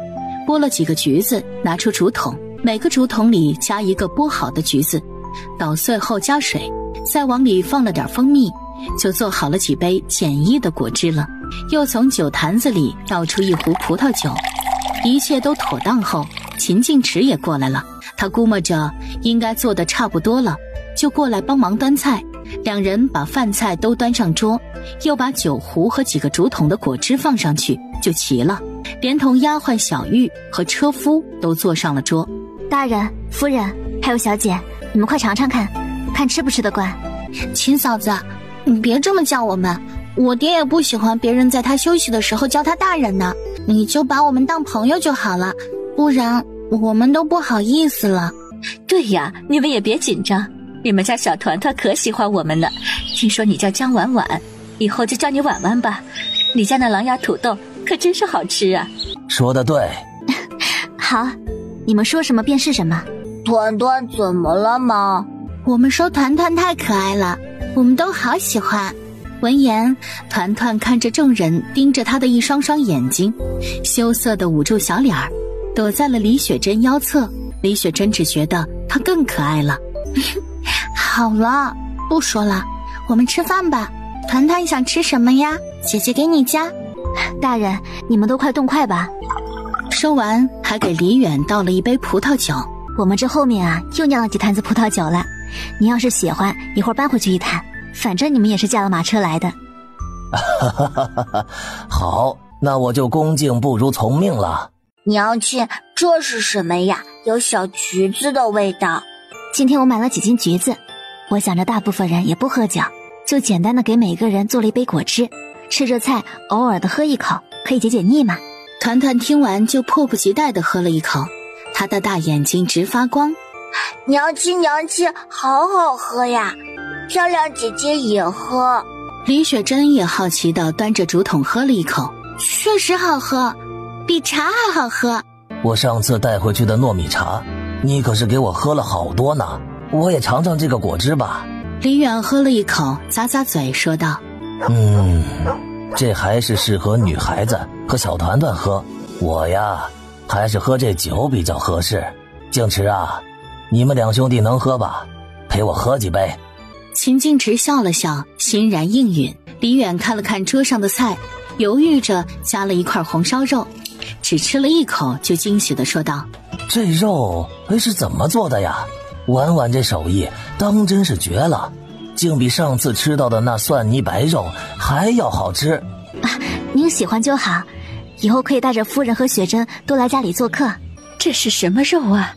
剥了几个橘子，拿出竹筒，每个竹筒里加一个剥好的橘子，捣碎后加水，再往里放了点蜂蜜，就做好了几杯简易的果汁了。又从酒坛子里倒出一壶葡萄酒。一切都妥当后，秦晋池也过来了，他估摸着应该做得差不多了，就过来帮忙端菜。两人把饭菜都端上桌，又把酒壶和几个竹筒的果汁放上去，就齐了，连同丫鬟小玉和车夫都坐上了桌。大人、夫人还有小姐，你们快尝尝看，看吃不吃得惯。秦嫂子，你别这么叫我们，我爹也不喜欢别人在他休息的时候叫他大人呢，你就把我们当朋友就好了，不然我们都不好意思了。对呀，你们也别紧张，你们家小团团可喜欢我们了。听说你叫江婉婉，以后就叫你婉婉吧。你家那狼牙土豆可真是好吃啊。说得对。好，你们说什么便是什么。团团怎么了吗？我们说团团太可爱了，我们都好喜欢。闻言，团团看着众人盯着他的一双双眼睛，羞涩地捂住小脸儿，躲在了李雪珍腰侧。李雪珍只觉得他更可爱了。好了，不说了，我们吃饭吧。团团想吃什么呀？姐姐给你夹。大人，你们都快动快吧。说完，还给李远倒了一杯葡萄酒。我们这后面啊，又酿了几坛子葡萄酒了。您要是喜欢，一会儿搬回去一坛，反正你们也是驾了马车来的。好，那我就恭敬不如从命了。娘亲，这是什么呀？有小橘子的味道。今天我买了几斤橘子，我想着大部分人也不喝酒，就简单的给每个人做了一杯果汁，吃着菜偶尔的喝一口，可以解解腻嘛。团团听完就迫不及待的喝了一口，他的大眼睛直发光。娘亲，好好喝呀！漂亮姐姐也喝。李雪珍也好奇的端着竹筒喝了一口，确实好喝，比茶还好喝。我上次带回去的糯米茶，你可是给我喝了好多呢，我也尝尝这个果汁吧。李远喝了一口，咂咂嘴说道：这还是适合女孩子和小团团喝，我呀还是喝这酒比较合适。静池啊，你们两兄弟能喝吧？陪我喝几杯。秦静池笑了笑，欣然应允。李远看了看桌上的菜，犹豫着夹了一块红烧肉，只吃了一口就惊喜地说道：这肉是怎么做的呀？婉婉这手艺当真是绝了，竟比上次吃到的那蒜泥白肉还要好吃啊！您喜欢就好，以后可以带着夫人和雪珍都来家里做客。这是什么肉啊？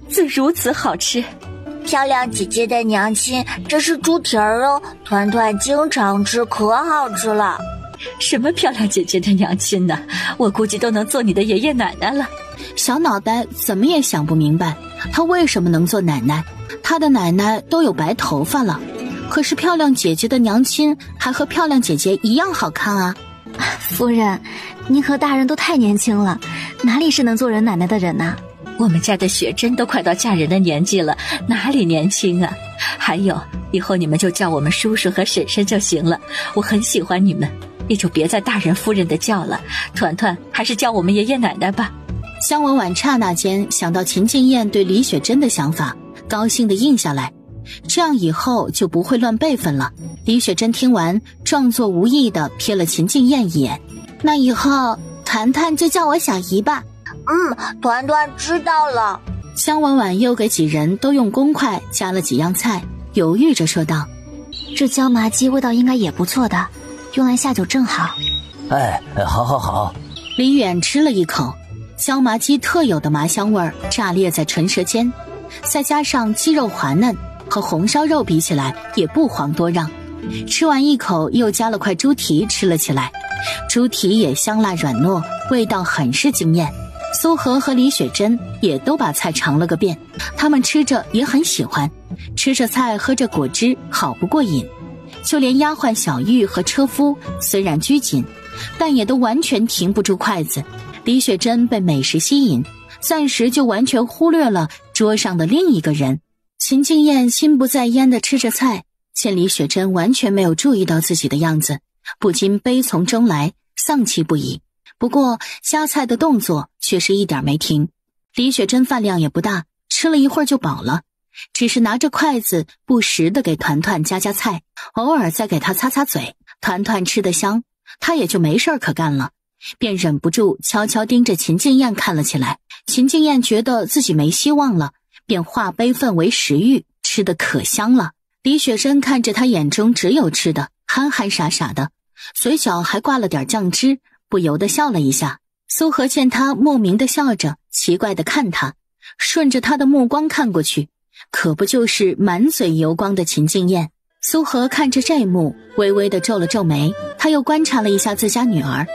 怎如此好吃？漂亮姐姐的娘亲，这是猪蹄儿哦，团团经常吃，可好吃了。什么漂亮姐姐的娘亲呢？我估计都能做你的爷爷奶奶了。小脑袋怎么也想不明白，她为什么能做奶奶？她的奶奶都有白头发了，可是漂亮姐姐的娘亲还和漂亮姐姐一样好看啊。夫人，您和大人都太年轻了，哪里是能做人奶奶的人呢？我们家的雪珍都快到嫁人的年纪了，哪里年轻啊？还有，以后你们就叫我们叔叔和婶婶就行了，我很喜欢你们，也就别再大人夫人的叫了。团团还是叫我们爷爷奶奶吧。江婉婉刹那间想到秦静燕对李雪珍的想法，高兴地应下来，这样以后就不会乱辈分了。李雪珍听完，装作无意地瞥了秦静燕一眼：那以后团团就叫我小姨吧。团团知道了。江婉婉又给几人都用公筷夹了几样菜，犹豫着说道：这椒麻鸡味道应该也不错的，用来下酒正好。好。李远吃了一口，椒麻鸡特有的麻香味儿炸裂在唇舌间，再加上鸡肉滑嫩，和红烧肉比起来也不遑多让。吃完一口，又夹了块猪蹄吃了起来，猪蹄也香辣软糯，味道很是惊艳。苏荷和李雪珍也都把菜尝了个遍，他们吃着也很喜欢，吃着菜喝着果汁好不过瘾。就连丫鬟小玉和车夫虽然拘谨，但也都完全停不住筷子。李雪珍被美食吸引，暂时就完全忽略了桌上的另一个人。秦敬燕心不在焉地吃着菜，见李雪珍完全没有注意到自己的样子，不禁悲从中来，丧气不已。不过夹菜的动作却是一点没停。李雪珍饭量也不大，吃了一会儿就饱了，只是拿着筷子不时地给团团夹菜，偶尔再给他擦擦嘴。团团吃得香，他也就没事可干了，便忍不住悄悄盯着秦敬燕看了起来。秦敬燕觉得自己没希望了，便化悲愤为食欲，吃得可香了。李雪珍看着他眼中只有吃的，憨憨傻傻的，嘴角还挂了点酱汁，不由得笑了一下。苏荷见他莫名的笑着，奇怪地看他，顺着他的目光看过去，可不就是满嘴油光的秦敬燕。苏荷看着这幕，微微地皱了皱眉，他又观察了一下自家女儿，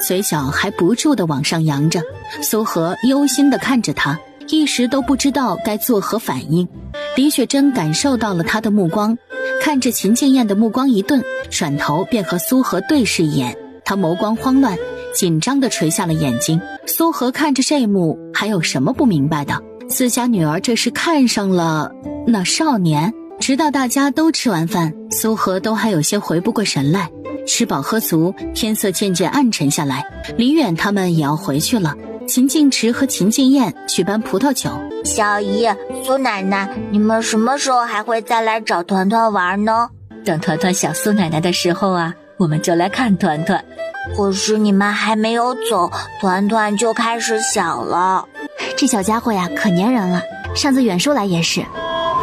嘴角还不住地往上扬着。苏荷忧心地看着他，一时都不知道该作何反应。李雪珍感受到了他的目光，看着秦敬燕的目光一顿，转头便和苏荷对视一眼，他眸光慌乱，紧张地垂下了眼睛。苏荷看着这一幕，还有什么不明白的？自家女儿这是看上了那少年？直到大家都吃完饭，苏荷都还有些回不过神来。吃饱喝足，天色渐渐暗沉下来，李远他们也要回去了。秦敬池和秦敬燕去搬葡萄酒。小姨、苏奶奶，你们什么时候还会再来找团团玩呢？等团团想苏奶奶的时候啊，我们就来看团团。可是你们还没有走，团团就开始想了。这小家伙呀，可粘人了。上次远叔来也是，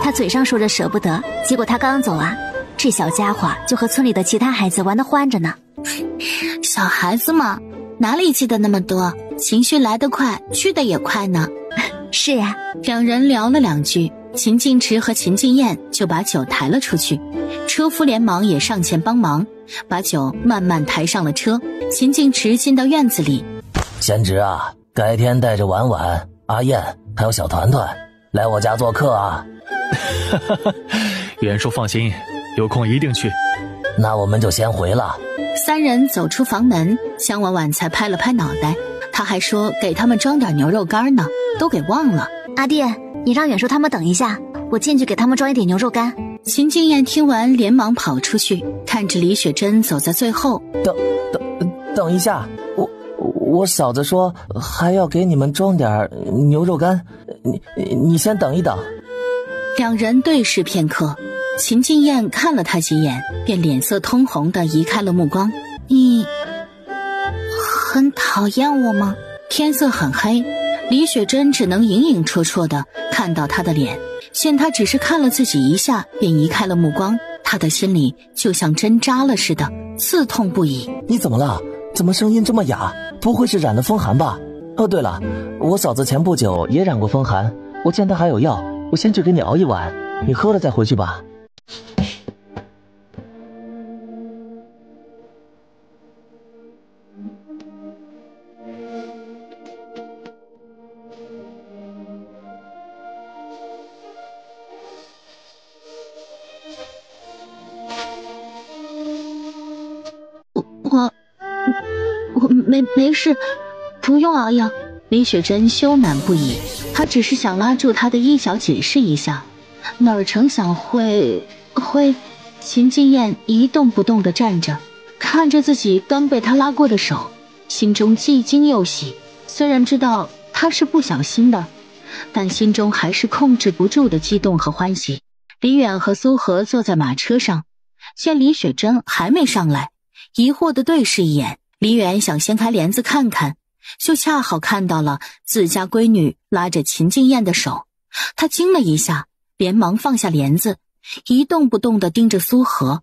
他嘴上说着舍不得，结果他刚走啊，这小家伙就和村里的其他孩子玩得欢着呢。小孩子嘛，哪里记得那么多？情绪来得快，去得也快呢。是呀，两人聊了两句，秦敬池和秦敬燕就把酒抬了出去。车夫连忙也上前帮忙，把酒慢慢抬上了车。秦敬池进到院子里，贤侄啊，改天带着婉婉、阿燕还有小团团来我家做客啊。袁叔放心，有空一定去。那我们就先回了。三人走出房门，江婉婉才拍了拍脑袋，他还说给他们装点牛肉干呢，都给忘了。阿弟，你让远叔他们等一下，我进去给他们装一点牛肉干。秦敬燕听完连忙跑出去，看着李雪珍走在最后。等一下，我嫂子说还要给你们装点牛肉干，你先等一等。两人对视片刻，秦敬燕看了他几眼，便脸色通红地移开了目光。你很讨厌我吗？天色很黑，李雪珍只能隐隐绰绰地看到他的脸，见他只是看了自己一下便移开了目光，他的心里就像针扎了似的，刺痛不已。你怎么了？怎么声音这么哑？不会是染了风寒吧？哦，对了，我嫂子前不久也染过风寒，我见她还有药，我先去给你熬一碗，你喝了再回去吧。我没事，不用熬药。李雪珍羞赧不已，她只是想拉住他的衣角解释一下，哪儿成想会。秦敬燕一动不动地站着，看着自己刚被他拉过的手，心中既惊又喜。虽然知道他是不小心的，但心中还是控制不住的激动和欢喜。李远和苏荷坐在马车上，见李雪珍还没上来，疑惑地对视一眼。李远想掀开帘子看看，就恰好看到了自家闺女拉着秦敬燕的手，他惊了一下，连忙放下帘子，一动不动地盯着苏荷。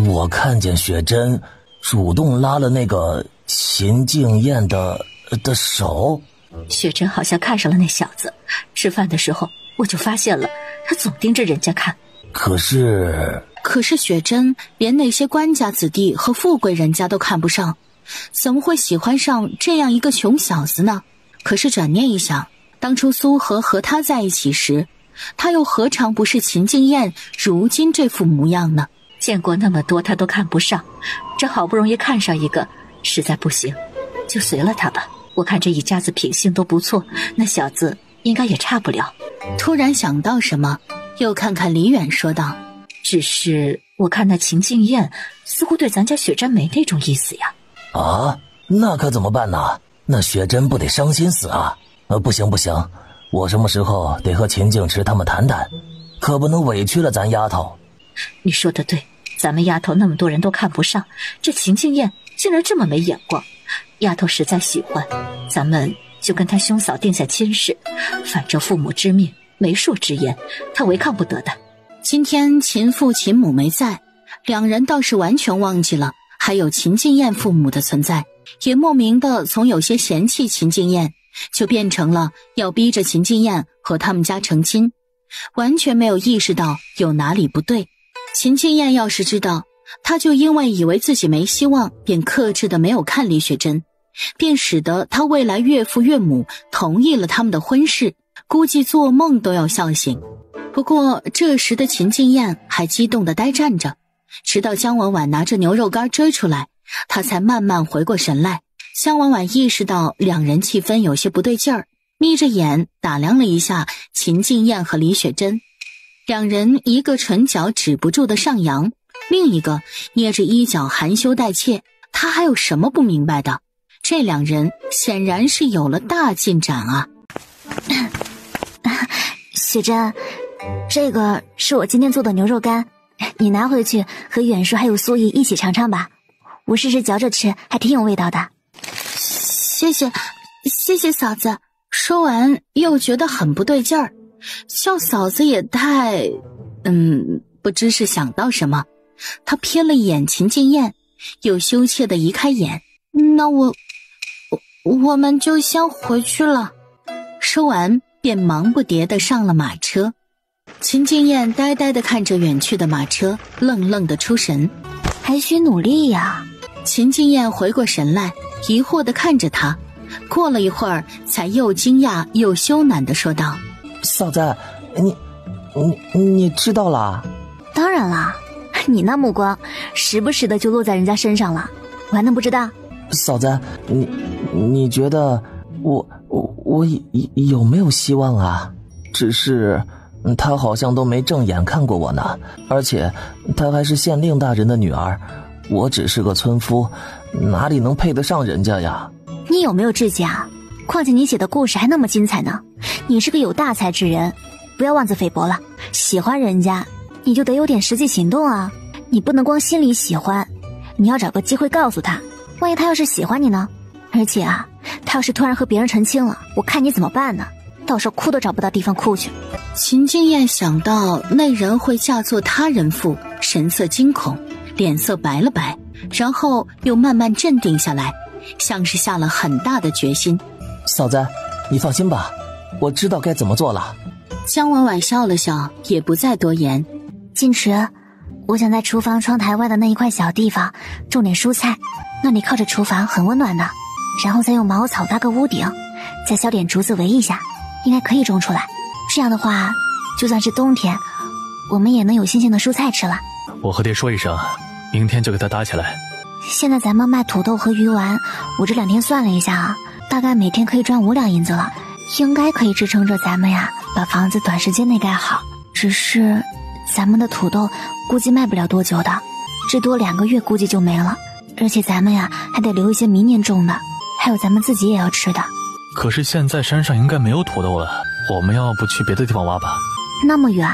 我看见雪珍主动拉了那个秦敬燕的的手？雪珍好像看上了那小子，吃饭的时候我就发现了，他总盯着人家看。可是雪珍连那些官家子弟和富贵人家都看不上，怎么会喜欢上这样一个穷小子呢？可是转念一想，当初苏荷和他在一起时，他又何尝不是秦静燕如今这副模样呢？见过那么多他都看不上，这好不容易看上一个，实在不行就随了他吧。我看这一家子品性都不错，那小子应该也差不了。突然想到什么，又看看李远说道，只是我看那秦静燕似乎对咱家雪珍没那种意思呀。啊，那可怎么办呢？那雪珍不得伤心死啊！不行，我什么时候得和秦静池他们谈谈，可不能委屈了咱丫头。你说的对，咱们丫头那么多人都看不上，这秦静燕竟然这么没眼光。丫头实在喜欢，咱们就跟她兄嫂定下亲事，反正父母之命，媒妁之言，她违抗不得的。今天秦父秦母没在，两人倒是完全忘记了还有秦静燕父母的存在，也莫名的从有些嫌弃秦静燕，就变成了要逼着秦静燕和他们家成亲，完全没有意识到有哪里不对。秦静燕要是知道，她就因为以为自己没希望，便克制的没有看李雪珍，便使得她未来岳父岳母同意了他们的婚事，估计做梦都要笑醒。不过这时的秦静燕还激动的呆站着，直到江婉婉拿着牛肉干追出来，她才慢慢回过神来。江婉婉意识到两人气氛有些不对劲儿，眯着眼打量了一下秦静燕和李雪珍，两人一个唇角止不住的上扬，另一个捏着衣角含羞带怯。她还有什么不明白的？这两人显然是有了大进展啊。雪珍，这个是我今天做的牛肉干，你拿回去和远叔还有苏怡一起尝尝吧，我试试嚼着吃，还挺有味道的。谢谢嫂子。说完又觉得很不对劲儿，叫嫂子也太……不知是想到什么，他瞥了一眼秦静燕，又羞怯的移开眼。那我们就先回去了。说完便忙不迭的上了马车。秦静燕呆呆的看着远去的马车，愣愣的出神。还需努力呀。秦静燕回过神来，疑惑的看着他，过了一会儿才又惊讶又羞赧的说道，嫂子，你知道了？当然啦，你那目光时不时的就落在人家身上了，我还能不知道？嫂子，你觉得我有没有希望啊？只是他好像都没正眼看过我呢，而且他还是县令大人的女儿，我只是个村夫，哪里能配得上人家呀？你有没有志气啊？况且你写的故事还那么精彩呢，你是个有大才之人，不要妄自菲薄了。喜欢人家你就得有点实际行动啊，你不能光心里喜欢，你要找个机会告诉他，万一他要是喜欢你呢？而且啊，他要是突然和别人成亲了，我看你怎么办呢？到时候哭都找不到地方哭去。秦静燕想到那人会嫁作他人妇，神色惊恐，脸色白了白，然后又慢慢镇定下来，像是下了很大的决心。嫂子，你放心吧，我知道该怎么做了。江婉婉笑了笑，也不再多言。晋池，我想在厨房窗台外的那一块小地方种点蔬菜，那里靠着厨房很温暖的，然后再用茅草搭个屋顶，再削点竹子围一下，应该可以种出来。这样的话，就算是冬天，我们也能有新鲜的蔬菜吃了。我和爹说一声，明天就给他搭起来。现在咱们卖土豆和鱼丸，我这2天算了一下啊，大概每天可以赚5两银子了，应该可以支撑着咱们呀把房子短时间内盖好。只是咱们的土豆估计卖不了多久的，至多2个月估计就没了，而且咱们呀还得留一些明年种的，还有咱们自己也要吃的。可是现在山上应该没有土豆了，我们要不去别的地方挖吧？那么远，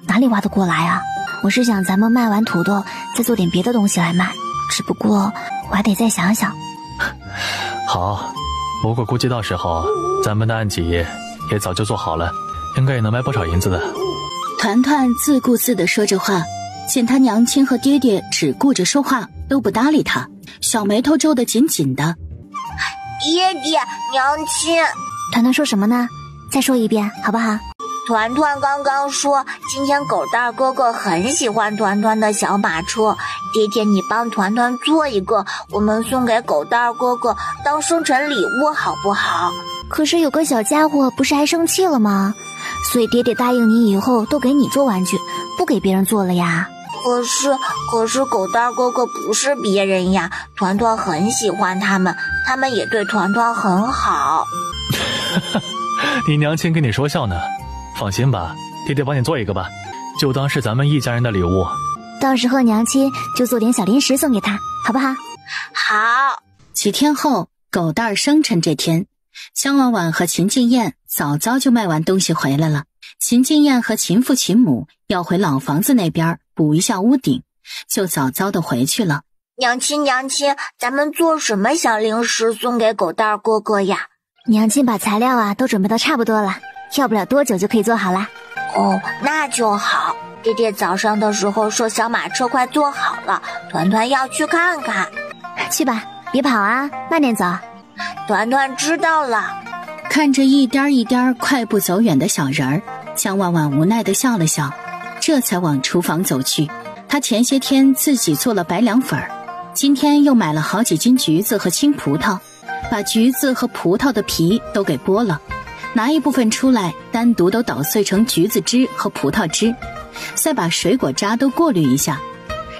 哪里挖得过来啊？我是想咱们卖完土豆再做点别的东西来卖，只不过我还得再想想。好，不过估计到时候咱们的案几也早就做好了，应该也能卖不少银子的。团团自顾自地说着话，见他娘亲和爹爹只顾着说话，都不搭理他，小眉头皱得紧紧的。爹爹，娘亲。团团说什么呢？再说一遍好不好？团团刚刚说今天狗蛋哥哥很喜欢团团的小马车，爹爹你帮团团做一个，我们送给狗蛋哥哥当生辰礼物好不好？可是有个小家伙不是还生气了吗？所以爹爹答应你以后都给你做玩具，不给别人做了呀。可是狗蛋哥哥不是别人呀，团团很喜欢他们，他们也对团团很好。你娘亲跟你说笑呢，放心吧，爹爹帮你做一个吧，就当是咱们一家人的礼物。到时候娘亲就做点小零食送给他，好不好？好。几天后，狗蛋生辰这天，江婉婉和秦静燕早早就卖完东西回来了。秦静燕和秦父秦母要回老房子那边补一下屋顶，就早早的回去了。娘亲，咱们做什么小零食送给狗蛋哥哥呀？娘亲把材料都准备的差不多了，要不了多久就可以做好了。哦，那就好。爹爹早上的时候说小马车快做好了，团团要去看看。去吧，别跑啊，慢点走。团团知道了。看着一颠一颠快步走远的小人儿，江婉婉无奈地笑了笑，这才往厨房走去。她前些天自己做了白凉粉儿，今天又买了好几斤橘子和青葡萄，把橘子和葡萄的皮都给剥了，拿一部分出来单独都捣碎成橘子汁和葡萄汁，再把水果渣都过滤一下，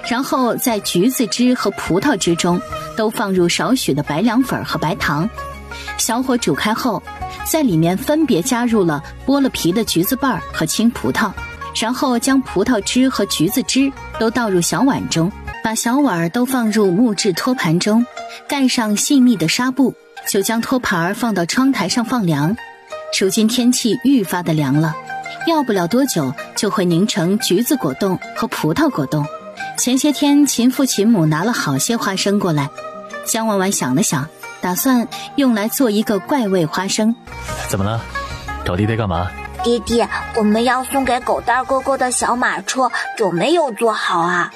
然后在橘子汁和葡萄汁中都放入少许的白凉粉和白糖，小火煮开后，在里面分别加入了剥了皮的橘子瓣和青葡萄，然后将葡萄汁和橘子汁都倒入小碗中，把小碗都放入木质托盘中，盖上细密的纱布，就将托盘放到窗台上放凉。如今天气愈发的凉了，要不了多久就会凝成橘子果冻和葡萄果冻。前些天秦父秦母拿了好些花生过来，江婉婉想了想，打算用来做一个怪味花生。怎么了？找爹爹干嘛？爹爹，我们要送给狗蛋哥哥的小马车有没有做好啊？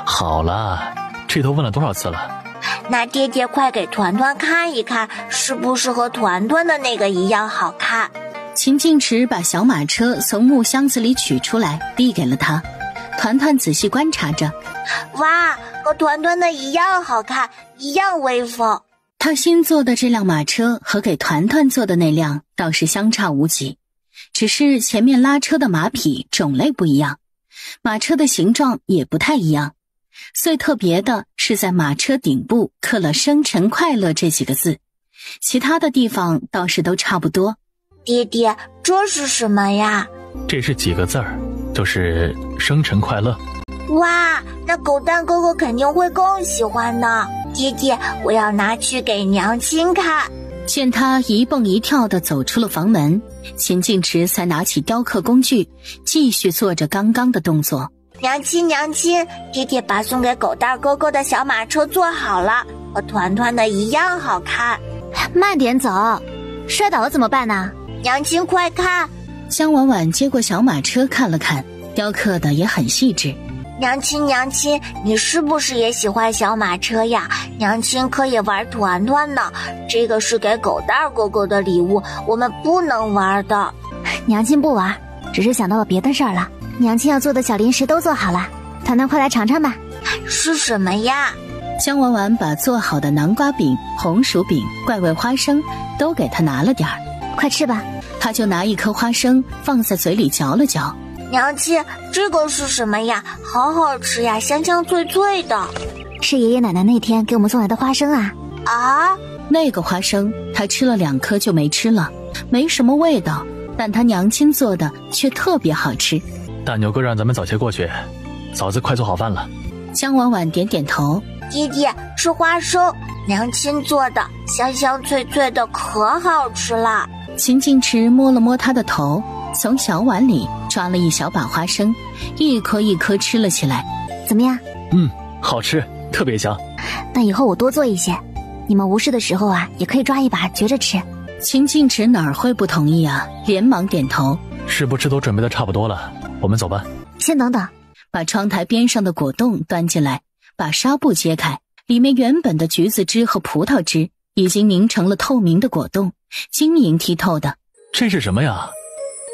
好了，这都问了多少次了？那爹爹快给团团看一看，是不是和团团的那个一样好看？秦静池把小马车从木箱子里取出来，递给了他。团团仔细观察着，哇，和团团的一样好看，一样威风。他新做的这辆马车和给团团做的那辆倒是相差无几，只是前面拉车的马匹种类不一样，马车的形状也不太一样。最特别的是在马车顶部刻了生辰快乐这几个字，其他的地方倒是都差不多。爹爹，这是什么呀？这是几个字儿，就是生辰快乐。哇，那狗蛋哥哥肯定会更喜欢的。爹爹，我要拿去给娘亲看。见他一蹦一跳地走出了房门，秦静池才拿起雕刻工具，继续做着刚刚的动作。娘亲，爹爹把送给狗蛋哥哥的小马车做好了，和团团的一样好看。慢点走，摔倒了怎么办呢？娘亲快看。江婉婉接过小马车看了看，雕刻的也很细致。娘亲，你是不是也喜欢小马车呀？娘亲可以玩团团呢，这个是给狗蛋哥哥的礼物，我们不能玩的。娘亲不玩，只是想到了别的事儿了。娘亲要做的小零食都做好了，团团快来尝尝吧。是什么呀？江婉婉把做好的南瓜饼、红薯饼、怪味花生都给他拿了点儿。快吃吧。他就拿一颗花生放在嘴里嚼了嚼。娘亲，这个是什么呀？好好吃呀，香香脆脆的。是爷爷奶奶那天给我们送来的花生啊。啊？那个花生他吃了2颗就没吃了，没什么味道，但他娘亲做的却特别好吃。大牛哥让咱们早些过去，嫂子快做好饭了。江婉婉点点头。爹爹，吃花生，娘亲做的，香香脆脆的，可好吃了。秦静池摸了摸他的头，从小碗里抓了一小把花生，一颗一颗吃了起来。怎么样？好吃，特别香。那以后我多做一些，你们无事的时候也可以抓一把嚼着吃。秦静池哪儿会不同意啊，连忙点头。是不是都准备的差不多了？我们走吧。先等等。把窗台边上的果冻端进来，把纱布揭开，里面原本的橘子汁和葡萄汁已经凝成了透明的果冻，晶莹剔透的。这是什么呀？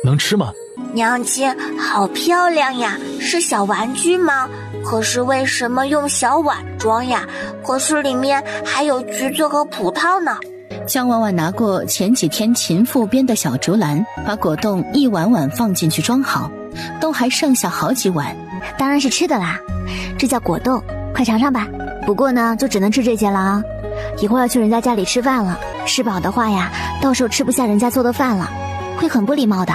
能吃吗？娘亲，好漂亮呀，是小玩具吗？可是为什么用小碗装呀？可是里面还有橘子和葡萄呢。江婉婉拿过前几天秦妇编的小竹篮，把果冻一碗碗放进去装好，都还剩下好几碗。当然是吃的啦，这叫果冻，快尝尝吧。不过呢，就只能吃这些了啊，以后要去人家家里吃饭了，吃饱的话呀，到时候吃不下人家做的饭了，会很不礼貌的。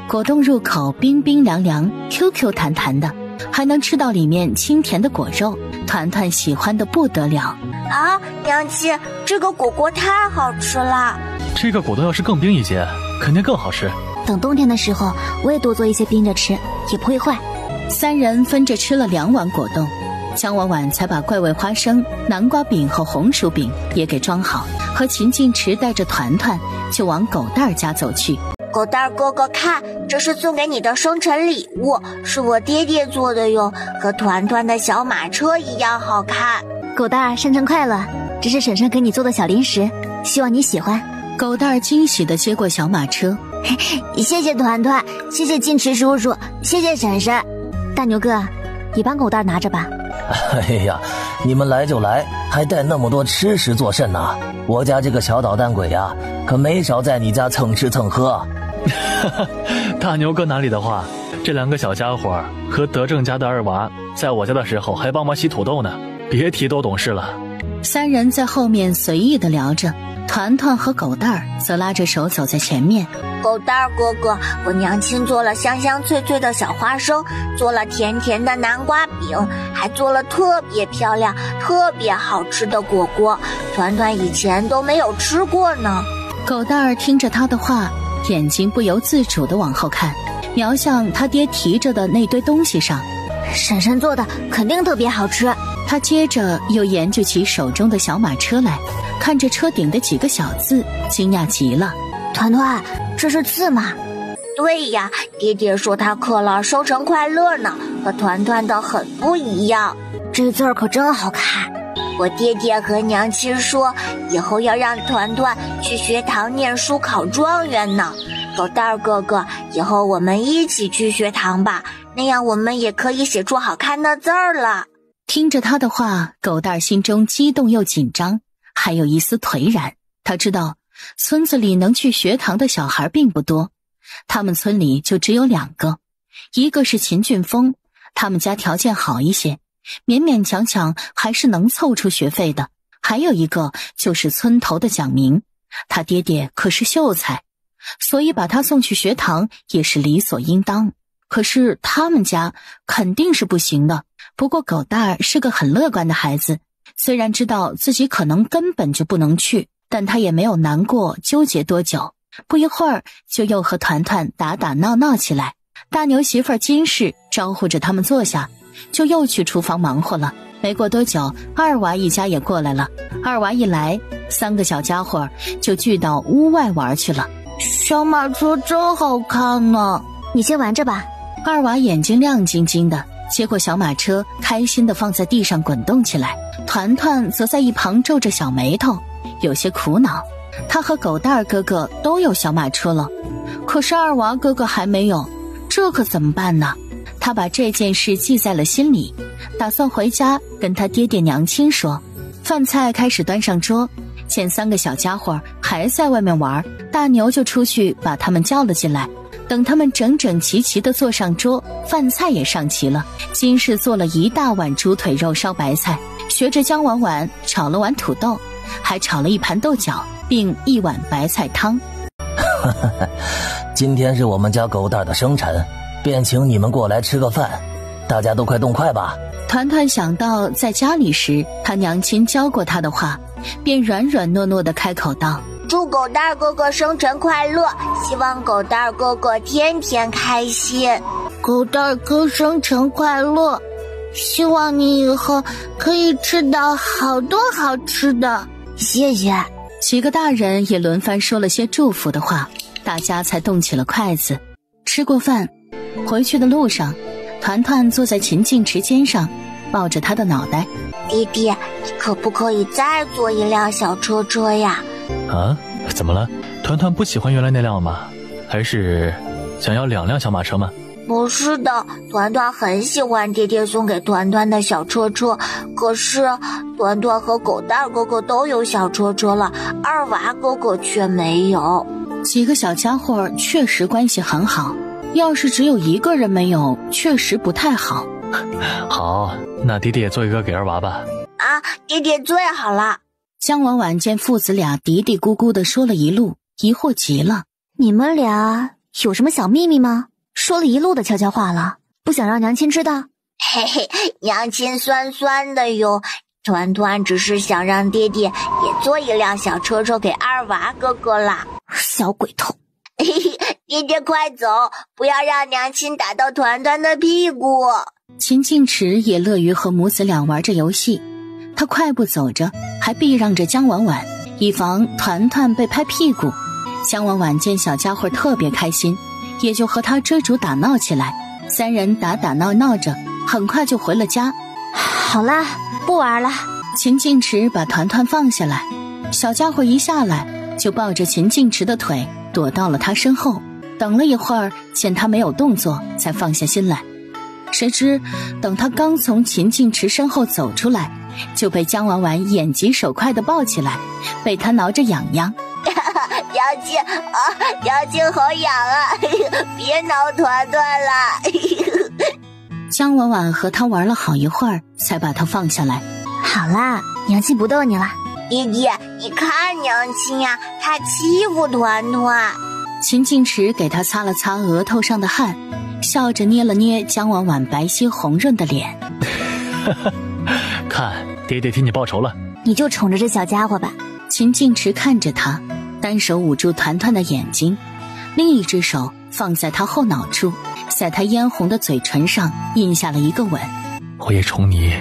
果冻入口冰冰凉凉 ，Q 弹弹的，还能吃到里面清甜的果肉，团团喜欢的不得了。啊，娘亲，这个果果太好吃了。这个果冻要是更冰一些，肯定更好吃。等冬天的时候，我也多做一些冰着吃，也不会坏。三人分着吃了2碗果冻，江婉婉才把怪味花生、南瓜饼和红薯饼也给装好，和秦晋池带着团团就往狗蛋儿家走去。狗蛋儿哥哥，看，这是送给你的生辰礼物，是我爹爹做的哟，和团团的小马车一样好看。狗蛋儿，生辰快乐！这是婶婶给你做的小零食，希望你喜欢。狗蛋儿惊喜地接过小马车，谢谢团团，谢谢晋池叔叔，谢谢婶婶。大牛哥，你帮狗蛋儿拿着吧。哎呀，你们来就来，还带那么多吃食做甚呢？我家这个小捣蛋鬼呀，可没少在你家蹭吃蹭喝。大牛哥哪里的话，这2个小家伙和德正家的2娃，在我家的时候还帮忙洗土豆呢，别提多懂事了。三人在后面随意地聊着，团团和狗蛋儿则拉着手走在前面。狗蛋儿哥哥，我娘亲做了香香脆脆的小花生，做了甜甜的南瓜饼，还做了特别漂亮、特别好吃的果果，团团以前都没有吃过呢。狗蛋儿听着他的话，眼睛不由自主地往后看，瞄向他爹提着的那堆东西上。婶婶做的肯定特别好吃。他接着又研究起手中的小马车来，看着车顶的几个小字，惊讶极了。团团，这是字吗？对呀，爹爹说他刻了生辰快乐呢，和团团的很不一样。这字儿可真好看。我爹爹和娘亲说，以后要让团团去学堂念书考状元呢。狗蛋儿哥哥，以后我们一起去学堂吧，那样我们也可以写出好看的字儿了。听着他的话，狗蛋儿心中激动又紧张，还有一丝颓然。他知道村子里能去学堂的小孩并不多，他们村里就只有2个，一个是秦俊峰，他们家条件好一些，勉勉强强还是能凑出学费的，还有一个就是村头的蒋明，他爹爹可是秀才，所以把他送去学堂也是理所应当。可是他们家肯定是不行的。不过狗蛋儿是个很乐观的孩子，虽然知道自己可能根本就不能去，但他也没有难过纠结多久，不一会儿就又和团团打打闹闹起来。大牛媳妇金氏招呼着他们坐下，就又去厨房忙活了。没过多久，2娃一家也过来了。2娃一来，3个小家伙就聚到屋外玩去了。小马车真好看呢，你先玩着吧。2娃眼睛亮晶晶的，接过小马车，开心地放在地上滚动起来。团团则在一旁皱着小眉头，有些苦恼。他和狗蛋儿哥哥都有小马车了，可是2娃哥哥还没有，这可怎么办呢？他把这件事记在了心里，打算回家跟他爹爹娘亲说。饭菜开始端上桌，见3个小家伙还在外面玩，大牛就出去把他们叫了进来。等他们整整齐齐地坐上桌，饭菜也上齐了。金氏做了一大碗猪腿肉烧白菜，学着江婉婉炒了碗土豆，还炒了一盘豆角，并1碗白菜汤。今天是我们家狗蛋的生辰，便请你们过来吃个饭，大家都快动筷吧。团团想到在家里时他娘亲教过他的话，便软软糯糯地开口道：祝狗蛋儿哥哥生辰快乐，希望狗蛋儿哥哥天天开心。狗蛋儿哥生辰快乐，希望你以后可以吃到好多好吃的。谢谢。几个大人也轮番说了些祝福的话，大家才动起了筷子。吃过饭，回去的路上，团团坐在秦晋池肩上，抱着他的脑袋，弟弟，你可不可以再坐一辆小车车呀？啊？怎么了？团团不喜欢原来那辆吗？还是想要2辆小马车吗？不是的，团团很喜欢爹爹送给团团的小车车，可是团团和狗蛋哥哥都有小车车了，二娃哥哥却没有。几个小家伙确实关系很好，要是只有一个人没有，确实不太好。好，那弟弟也做一个给二娃吧。啊，爹爹最好了。姜婉婉见父子俩嘀嘀咕咕地说了一路，疑惑极了。你们俩有什么小秘密吗？说了一路的悄悄话了，不想让娘亲知道？嘿嘿，娘亲酸酸的哟。团团只是想让爹爹也做一辆小车车给二娃哥哥啦。小鬼头。嘿嘿，爹爹快走，不要让娘亲打到团团的屁股。秦静池也乐于和母子俩玩着游戏，他快步走着，还避让着姜婉婉，以防团团被拍屁股。姜婉婉见小家伙特别开心，也就和他追逐打闹起来，三人打打闹闹着，很快就回了家。好啦，不玩了。秦静池把团团放下来，小家伙一下来就抱着秦静池的腿躲到了他身后，等了一会儿，见他没有动作，才放下心来。谁知等他刚从秦静池身后走出来，就被姜婉婉眼疾手快地抱起来，被他挠着痒痒。娘亲啊，娘亲好痒啊，别挠团团了。姜婉婉和他玩了好一会儿，才把他放下来。好啦，娘亲不逗你了。弟弟，你看娘亲呀，她欺负团团。秦静池给他擦了擦额头上的汗，笑着捏了捏姜婉婉白皙红润的脸。看，爹爹替你报仇了。你就宠着这小家伙吧。秦静池看着他，单手捂住团团的眼睛，另一只手放在他后脑处，在他嫣红的嘴唇上印下了一个吻。我也宠你。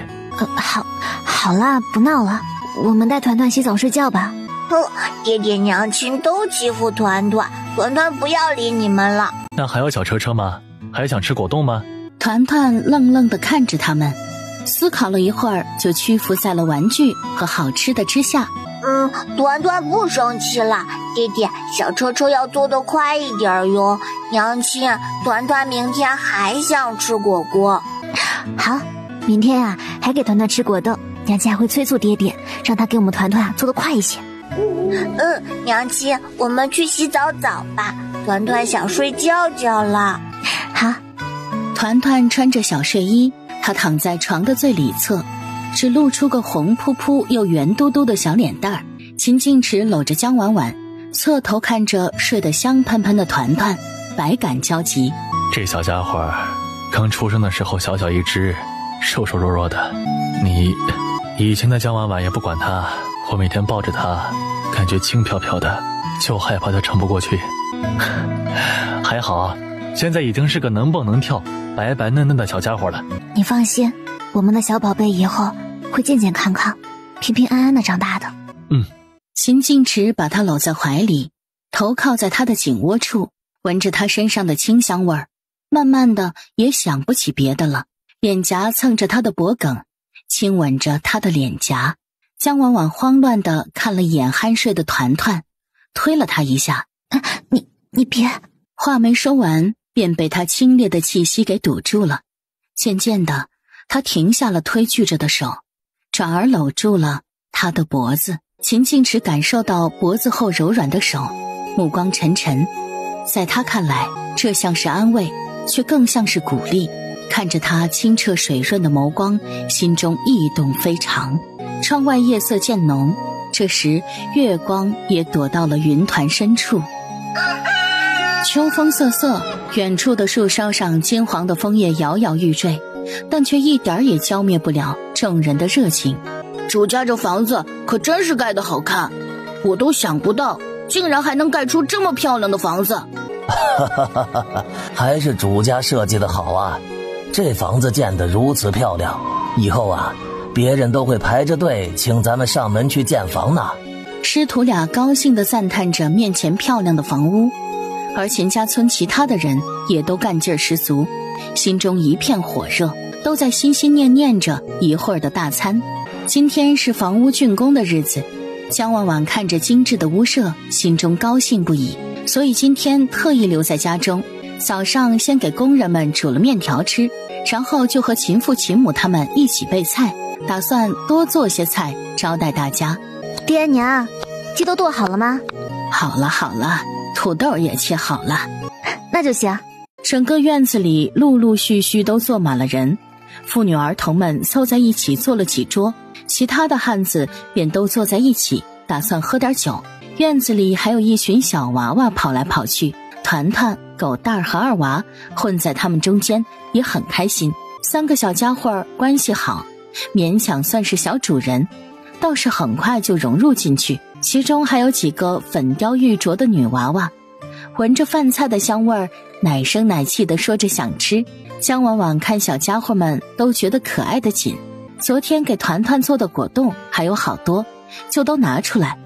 好啦，不闹了，我们带团团洗澡睡觉吧。哼，爹爹娘亲都欺负团团，团团不要理你们了。那还有小车车吗？还想吃果冻吗？团团愣愣地看着他们，思考了一会儿，就屈服在了玩具和好吃的之下。团团不生气了，爹爹，小车车要做得快一点哟。娘亲，团团明天还想吃果果。好，明天啊还给团团吃果冻，娘亲还会催促爹爹，让他给我们团团做得快一些。娘亲，我们去洗澡吧，团团想睡觉了。好。团团穿着小睡衣，他躺在床的最里侧，只露出个红扑扑又圆嘟嘟的小脸蛋儿。秦静池搂着姜婉婉，侧头看着睡得香喷喷的团团，百感交集。这小家伙刚出生的时候小小一只，瘦瘦弱弱的，你以前的姜婉婉也不管他，我每天抱着他，感觉轻飘飘的，就害怕他撑不过去。还好现在已经是个能蹦能跳白白嫩嫩的小家伙了。你放心，我们的小宝贝以后会健健康康平平安安的长大的。秦静池把他搂在怀里，头靠在他的颈窝处，闻着他身上的清香味儿，慢慢的也想不起别的了，脸颊蹭着他的脖颈，亲吻着他的脸颊。姜婉婉慌乱地看了一眼酣睡的团团，推了他一下。你别。话没说完，便被他清冽的气息给堵住了。渐渐的，他停下了推拒着的手，转而搂住了他的脖子。秦静池感受到脖子后柔软的手，目光沉沉，在他看来，这像是安慰，却更像是鼓励。看着他清澈水润的眸光，心中异动非常。窗外夜色渐浓，这时月光也躲到了云团深处。秋风瑟瑟，远处的树梢上金黄的枫叶摇摇欲坠，但却一点也浇灭不了众人的热情。主家这房子可真是盖得好看，我都想不到竟然还能盖出这么漂亮的房子。还是主家设计的好啊，这房子建得如此漂亮，以后啊别人都会排着队请咱们上门去建房呢。师徒俩高兴地赞叹着面前漂亮的房屋，而秦家村其他的人也都干劲十足，心中一片火热，都在心心念念着一会儿的大餐。今天是房屋竣工的日子，江婉婉看着精致的屋舍，心中高兴不已，所以今天特意留在家中。早上先给工人们煮了面条吃，然后就和秦父秦母他们一起备菜，打算多做些菜招待大家。爹娘，鸡都剁好了吗？好了好了，土豆也切好了。那就行。整个院子里陆陆续续都坐满了人，妇女儿童们凑在一起坐了几桌，其他的汉子便都坐在一起，打算喝点酒。院子里还有一群小娃娃跑来跑去，团团、狗蛋儿和二娃混在他们中间，也很开心。3个小家伙关系好，勉强算是小主人，倒是很快就融入进去。其中还有几个粉雕玉琢的女娃娃，闻着饭菜的香味儿，奶声奶气地说着想吃。江婉婉看小家伙们都觉得可爱的紧，昨天给团团做的果冻还有好多，就都拿出来，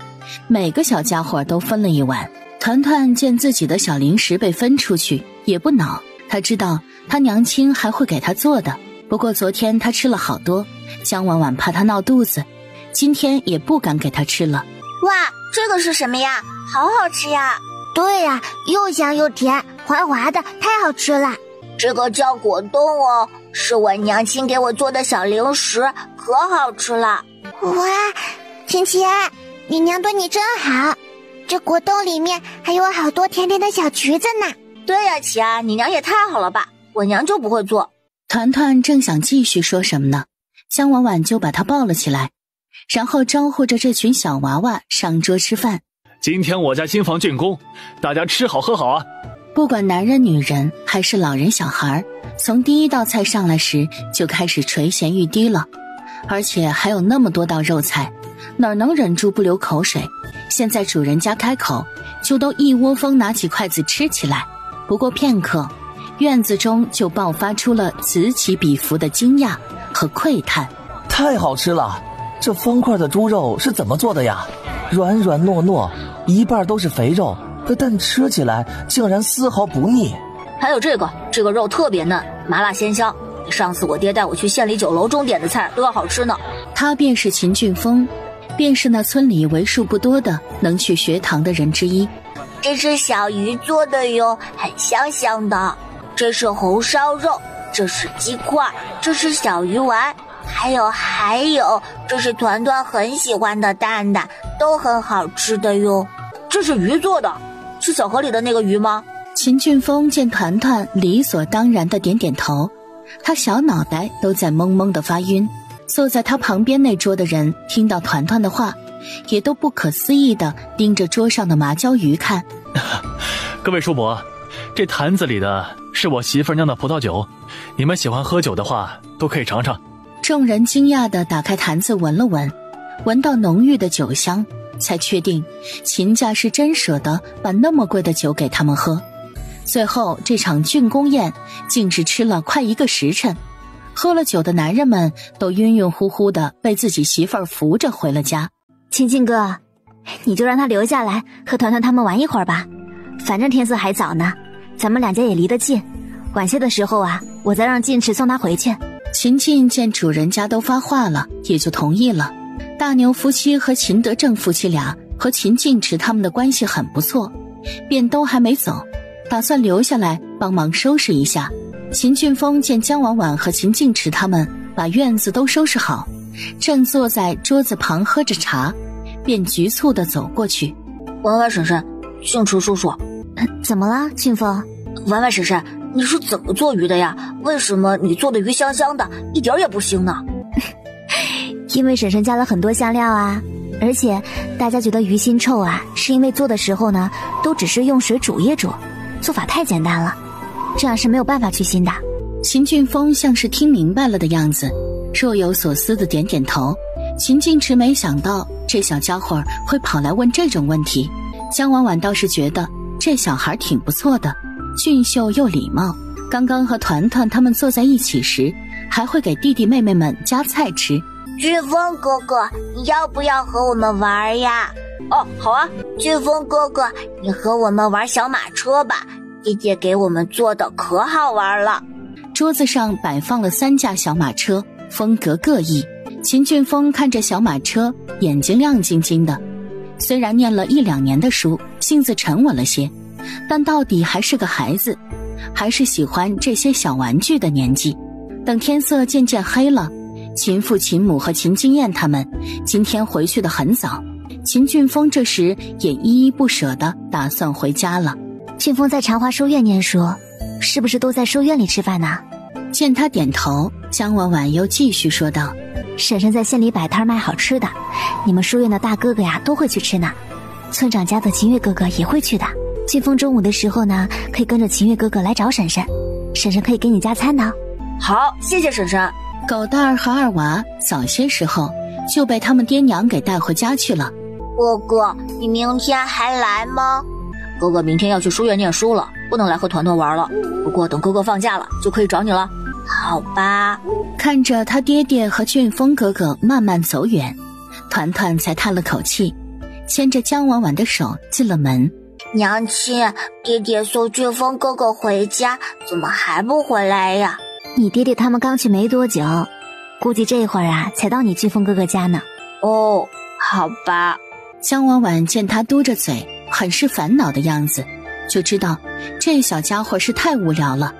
每个小家伙都分了一碗。团团见自己的小零食被分出去也不恼，他知道他娘亲还会给他做的，不过昨天他吃了好多，江婉婉怕他闹肚子，今天也不敢给他吃了。哇，这个是什么呀？好好吃呀！对呀，又香又甜，滑滑的，太好吃了。这个叫果冻哦，是我娘亲给我做的小零食，可好吃了。哇，晴晴，你娘对你真好，这果冻里面还有好多甜甜的小橘子呢。对呀，琪儿，你娘也太好了吧，我娘就不会做。团团正想继续说什么呢，江婉婉就把他抱了起来，然后招呼着这群小娃娃上桌吃饭。今天我家新房竣工，大家吃好喝好啊！不管男人女人还是老人小孩，从第一道菜上来时就开始垂涎欲滴了，而且还有那么多道肉菜，哪能忍住不流口水？现在主人家开口，就都一窝蜂拿起筷子吃起来。不过片刻，院子中就爆发出了此起彼伏的惊讶和喟叹。太好吃了！这方块的猪肉是怎么做的呀？软软糯糯，一半都是肥肉，但吃起来竟然丝毫不腻。还有这个肉特别嫩，麻辣鲜香，比上次我爹带我去县里酒楼中点的菜都要好吃呢。他便是秦俊峰，便是那村里为数不多的能去学堂的人之一。这是小鱼做的哟，很香香的。这是红烧肉，这是鸡块，这是小鱼丸，还有，这是团团很喜欢的蛋蛋，都很好吃的哟。这是鱼做的，是小河里的那个鱼吗？秦俊峰见团团理所当然的点点头，他小脑袋都在懵懵的发晕。坐在他旁边那桌的人听到团团的话，也都不可思议地盯着桌上的麻椒鱼看。各位叔伯，这坛子里的是我媳妇酿的葡萄酒，你们喜欢喝酒的话都可以尝尝。众人惊讶地打开坛子闻了闻，闻到浓郁的酒香，才确定秦家是真舍得把那么贵的酒给他们喝。最后这场竣工宴竟是吃了快1个时辰，喝了酒的男人们都晕晕乎乎的被自己媳妇儿扶着回了家。青青哥，你就让他留下来和团团他们玩一会儿吧，反正天色还早呢，咱们两家也离得近，晚些的时候啊，我再让晋池送他回去。秦晋见主人家都发话了，也就同意了。大牛夫妻和秦德正夫妻俩和秦晋池他们的关系很不错，便都还没走，打算留下来帮忙收拾一下。秦俊峰见江婉婉和秦晋池他们把院子都收拾好，正坐在桌子旁喝着茶，便局促地走过去。婉婉婶婶，晋池叔叔，怎么了，俊峰？婉婉婶婶，你是怎么做鱼的呀？为什么你做的鱼香香的，一点也不腥呢？因为婶婶加了很多香料啊，而且大家觉得鱼腥臭啊，是因为做的时候呢，都只是用水煮一煮，做法太简单了，这样是没有办法去腥的。秦俊峰像是听明白了的样子，若有所思的点点头。秦晋池没想到这小家伙会跑来问这种问题，江婉婉倒是觉得这小孩挺不错的，俊秀又礼貌。刚刚和团团他们坐在一起时，还会给弟弟妹妹们夹菜吃。俊峰哥哥，你要不要和我们玩呀？哦，好啊。俊峰哥哥，你和我们玩小马车吧，姐姐给我们做的可好玩了。桌子上摆放了3架小马车，风格各异，秦俊峰看着小马车，眼睛亮晶晶的。虽然念了1、2年的书，性子沉稳了些，但到底还是个孩子，还是喜欢这些小玩具的年纪。等天色渐渐黑了，秦父、秦母和秦金燕他们今天回去的很早，秦俊峰这时也依依不舍地打算回家了。俊峰在长华书院念书，是不是都在书院里吃饭呢？见他点头，江婉婉又继续说道：婶婶在县里摆摊卖好吃的，你们书院的大哥哥呀都会去吃呢。村长家的秦月哥哥也会去的。俊峰中午的时候呢，可以跟着秦月哥哥来找婶婶，婶婶可以给你加餐呢。好，谢谢婶婶。狗蛋儿和二娃早些时候就被他们爹娘给带回家去了。哥哥，你明天还来吗？哥哥明天要去书院念书了，不能来和团团玩了。不过等哥哥放假了，就可以找你了。好吧。看着他爹爹和俊峰哥哥慢慢走远，团团才叹了口气，牵着江婉婉的手进了门。娘亲，爹爹送俊峰哥哥回家，怎么还不回来呀？你爹爹他们刚去没多久，估计这会儿啊才到你俊峰哥哥家呢。哦，好吧。江婉婉见他嘟着嘴，很是烦恼的样子，就知道这小家伙是太无聊了。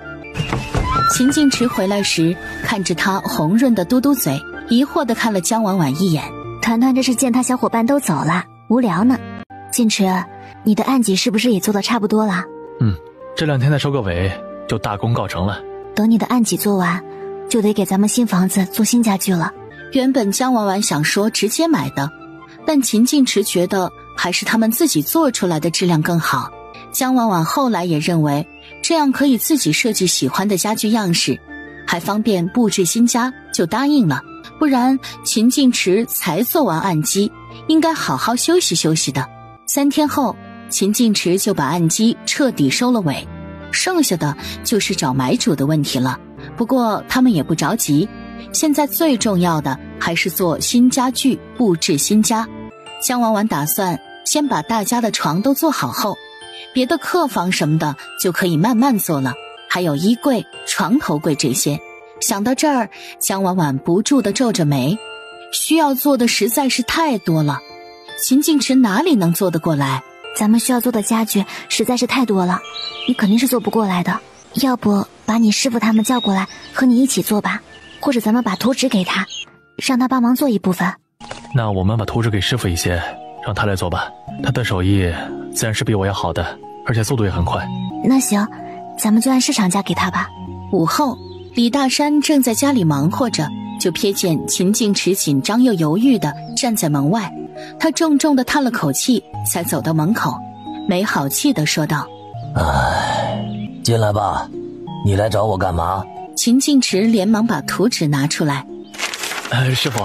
秦晋池回来时，看着他红润的嘟嘟嘴，疑惑地看了江婉婉一眼。团团这是见他小伙伴都走了，无聊呢。晋池，你的案几是不是也做得差不多了？这2天再收个尾，就大功告成了。等你的案几做完，就得给咱们新房子做新家具了。原本江婉婉想说直接买的，但秦晋池觉得还是他们自己做出来的质量更好。江婉婉后来也认为这样可以自己设计喜欢的家具样式，还方便布置新家，就答应了。不然秦晋池才做完案基，应该好好休息休息的。3天后，秦晋池就把案基彻底收了尾，剩下的就是找买主的问题了。不过他们也不着急，现在最重要的还是做新家具，布置新家。江婉婉打算先把大家的床都做好后，别的客房什么的就可以慢慢做了，还有衣柜、床头柜这些。想到这儿，江婉婉不住地皱着眉，需要做的实在是太多了，秦晋池哪里能做得过来？咱们需要做的家具实在是太多了，你肯定是做不过来的。要不把你师傅他们叫过来和你一起做吧，或者咱们把图纸给他，让他帮忙做一部分。那我们把图纸给师傅一些，让他来做吧。他的手艺自然是比我要好的，而且速度也很快。那行，咱们就按市场价给他吧。午后，李大山正在家里忙活着，就瞥见秦晋池紧张又犹豫地站在门外。他重重地叹了口气，才走到门口，没好气地说道：进来吧，你来找我干嘛？秦晋池连忙把图纸拿出来。师傅，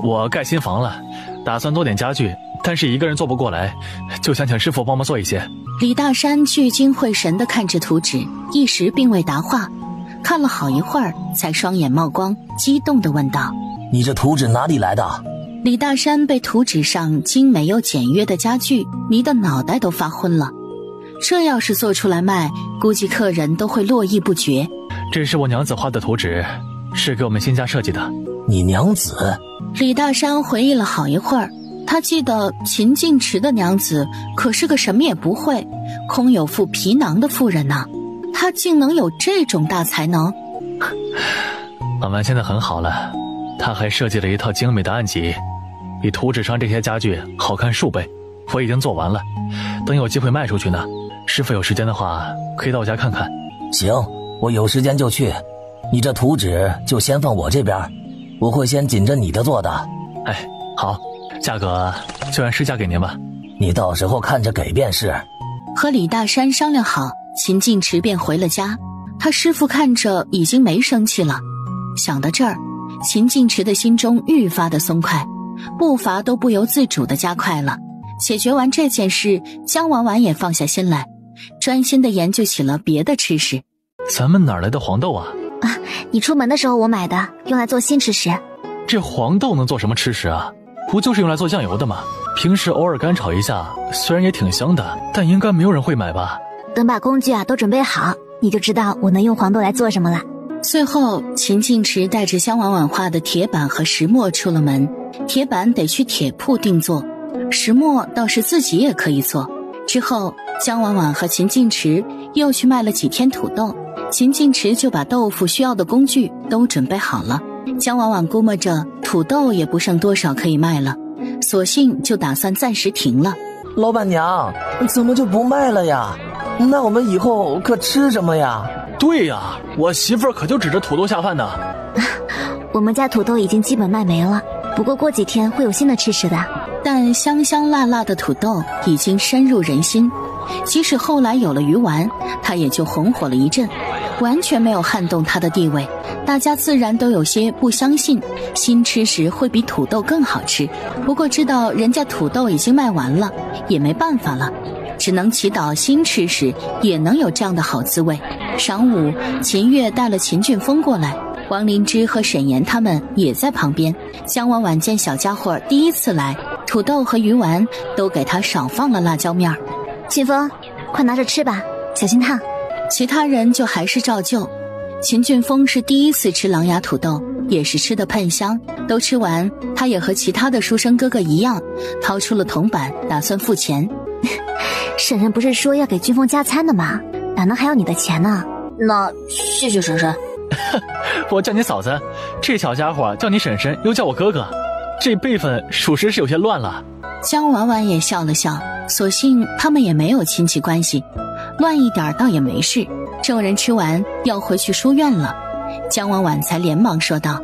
我盖新房了，打算多点家具，但是一个人做不过来，就想请师傅帮忙做一些。李大山聚精会神地看着图纸，一时并未答话，看了好一会儿，才双眼冒光，激动地问道：你这图纸哪里来的？李大山被图纸上精美又简约的家具迷得脑袋都发昏了，这要是做出来卖，估计客人都会络绎不绝。这是我娘子画的图纸，是给我们新家设计的。你娘子？李大山回忆了好一会儿，他记得秦晋池的娘子可是个什么也不会，空有副皮囊的妇人呢，她竟能有这种大才能。婉婉现在很好了，她还设计了一套精美的案几，比图纸上这些家具好看数倍。我已经做完了，等有机会卖出去呢。师傅有时间的话，可以到我家看看。行，我有时间就去。你这图纸就先放我这边，我会先紧着你的做的。哎，好，价格就按市价给您吧。你到时候看着给便是。和李大山商量好，秦晋池便回了家。他师傅看着已经没生气了，想到这儿，秦晋池的心中愈发的松快，步伐都不由自主地加快了。解决完这件事，江婉婉也放下心来，专心地研究起了别的吃食。咱们哪来的黄豆啊？你出门的时候我买的，用来做新吃食。这黄豆能做什么吃食啊？不就是用来做酱油的吗？平时偶尔干炒一下，虽然也挺香的，但应该没有人会买吧？等把工具都准备好，你就知道我能用黄豆来做什么了。最后，秦晋池带着江婉婉画的铁板和石墨出了门。铁板得去铁铺定做，石墨倒是自己也可以做。之后，江婉婉和秦晋池又去卖了几天土豆，秦晋池就把豆腐需要的工具都准备好了。江婉婉估摸着土豆也不剩多少可以卖了，索性就打算暂时停了。老板娘，怎么就不卖了呀？那我们以后可吃什么呀？对呀，我媳妇儿可就指着土豆下饭呢。我们家土豆已经基本卖没了，不过过几天会有新的吃食的。但香香辣辣的土豆已经深入人心，即使后来有了鱼丸，它也就红火了一阵，完全没有撼动它的地位。大家自然都有些不相信新吃食会比土豆更好吃，不过知道人家土豆已经卖完了，也没办法了，只能祈祷新吃食也能有这样的好滋味。晌午，秦月带了秦俊峰过来，王灵芝和沈岩他们也在旁边。江婉婉见小家伙第一次来，土豆和鱼丸都给他少放了辣椒面。俊峰，快拿着吃吧，小心烫。其他人就还是照旧。秦俊峰是第一次吃狼牙土豆，也是吃得喷香。都吃完，他也和其他的书生哥哥一样，掏出了铜板，打算付钱。婶婶不是说要给俊峰加餐的吗？哪能还要你的钱呢？那谢谢婶婶。我叫你嫂子，这小家伙叫你婶婶，又叫我哥哥，这辈分属实是有些乱了。江婉婉也笑了笑，所幸他们也没有亲戚关系，乱一点倒也没事。众人吃完要回去书院了，江婉婉才连忙说道：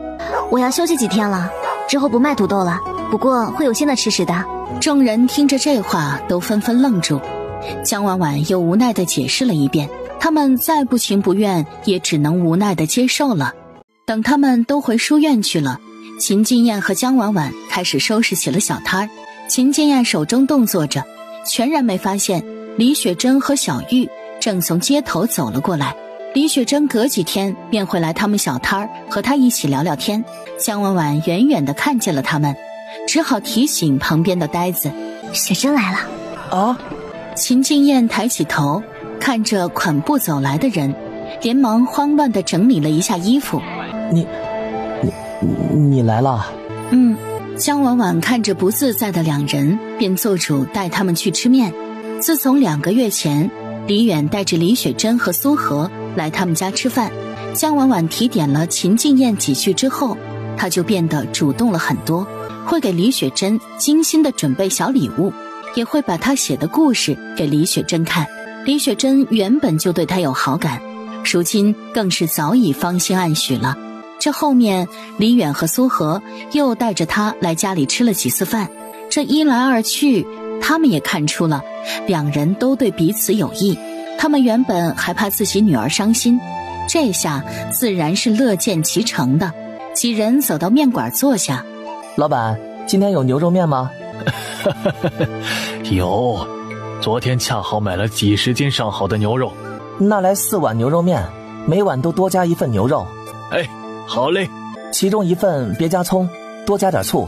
我要休息几天了，之后不卖土豆了，不过会有新的吃食的。众人听着这话都纷纷愣住，江婉婉又无奈地解释了一遍，他们再不情不愿也只能无奈地接受了。等他们都回书院去了，秦晋燕和江婉婉开始收拾起了小摊儿。秦晋燕手中动作着，全然没发现李雪珍和小玉正从街头走了过来。李雪珍隔几天便会来他们小摊儿和她一起聊聊天。江婉婉远远地看见了他们，只好提醒旁边的呆子：雪珍来了。啊！秦晋燕抬起头，看着款步走来的人，连忙慌乱地整理了一下衣服。你来了？江婉婉看着不自在的两人，便做主带他们去吃面。自从2个月前李远带着李雪珍和苏荷来他们家吃饭，江婉婉提点了秦晋燕几句之后，她就变得主动了很多，会给李雪珍精心地准备小礼物，也会把她写的故事给李雪珍看。李雪珍原本就对她有好感，如今更是早已芳心暗许了。这后面李远和苏荷又带着她来家里吃了几次饭，这一来二去，他们也看出了两人都对彼此有意。他们原本还怕自己女儿伤心，这下自然是乐见其成的。几人走到面馆坐下。老板，今天有牛肉面吗？有，昨天恰好买了几十斤上好的牛肉。那来4碗牛肉面，每碗都多加1份牛肉。哎，好嘞。其中1份别加葱，多加点醋。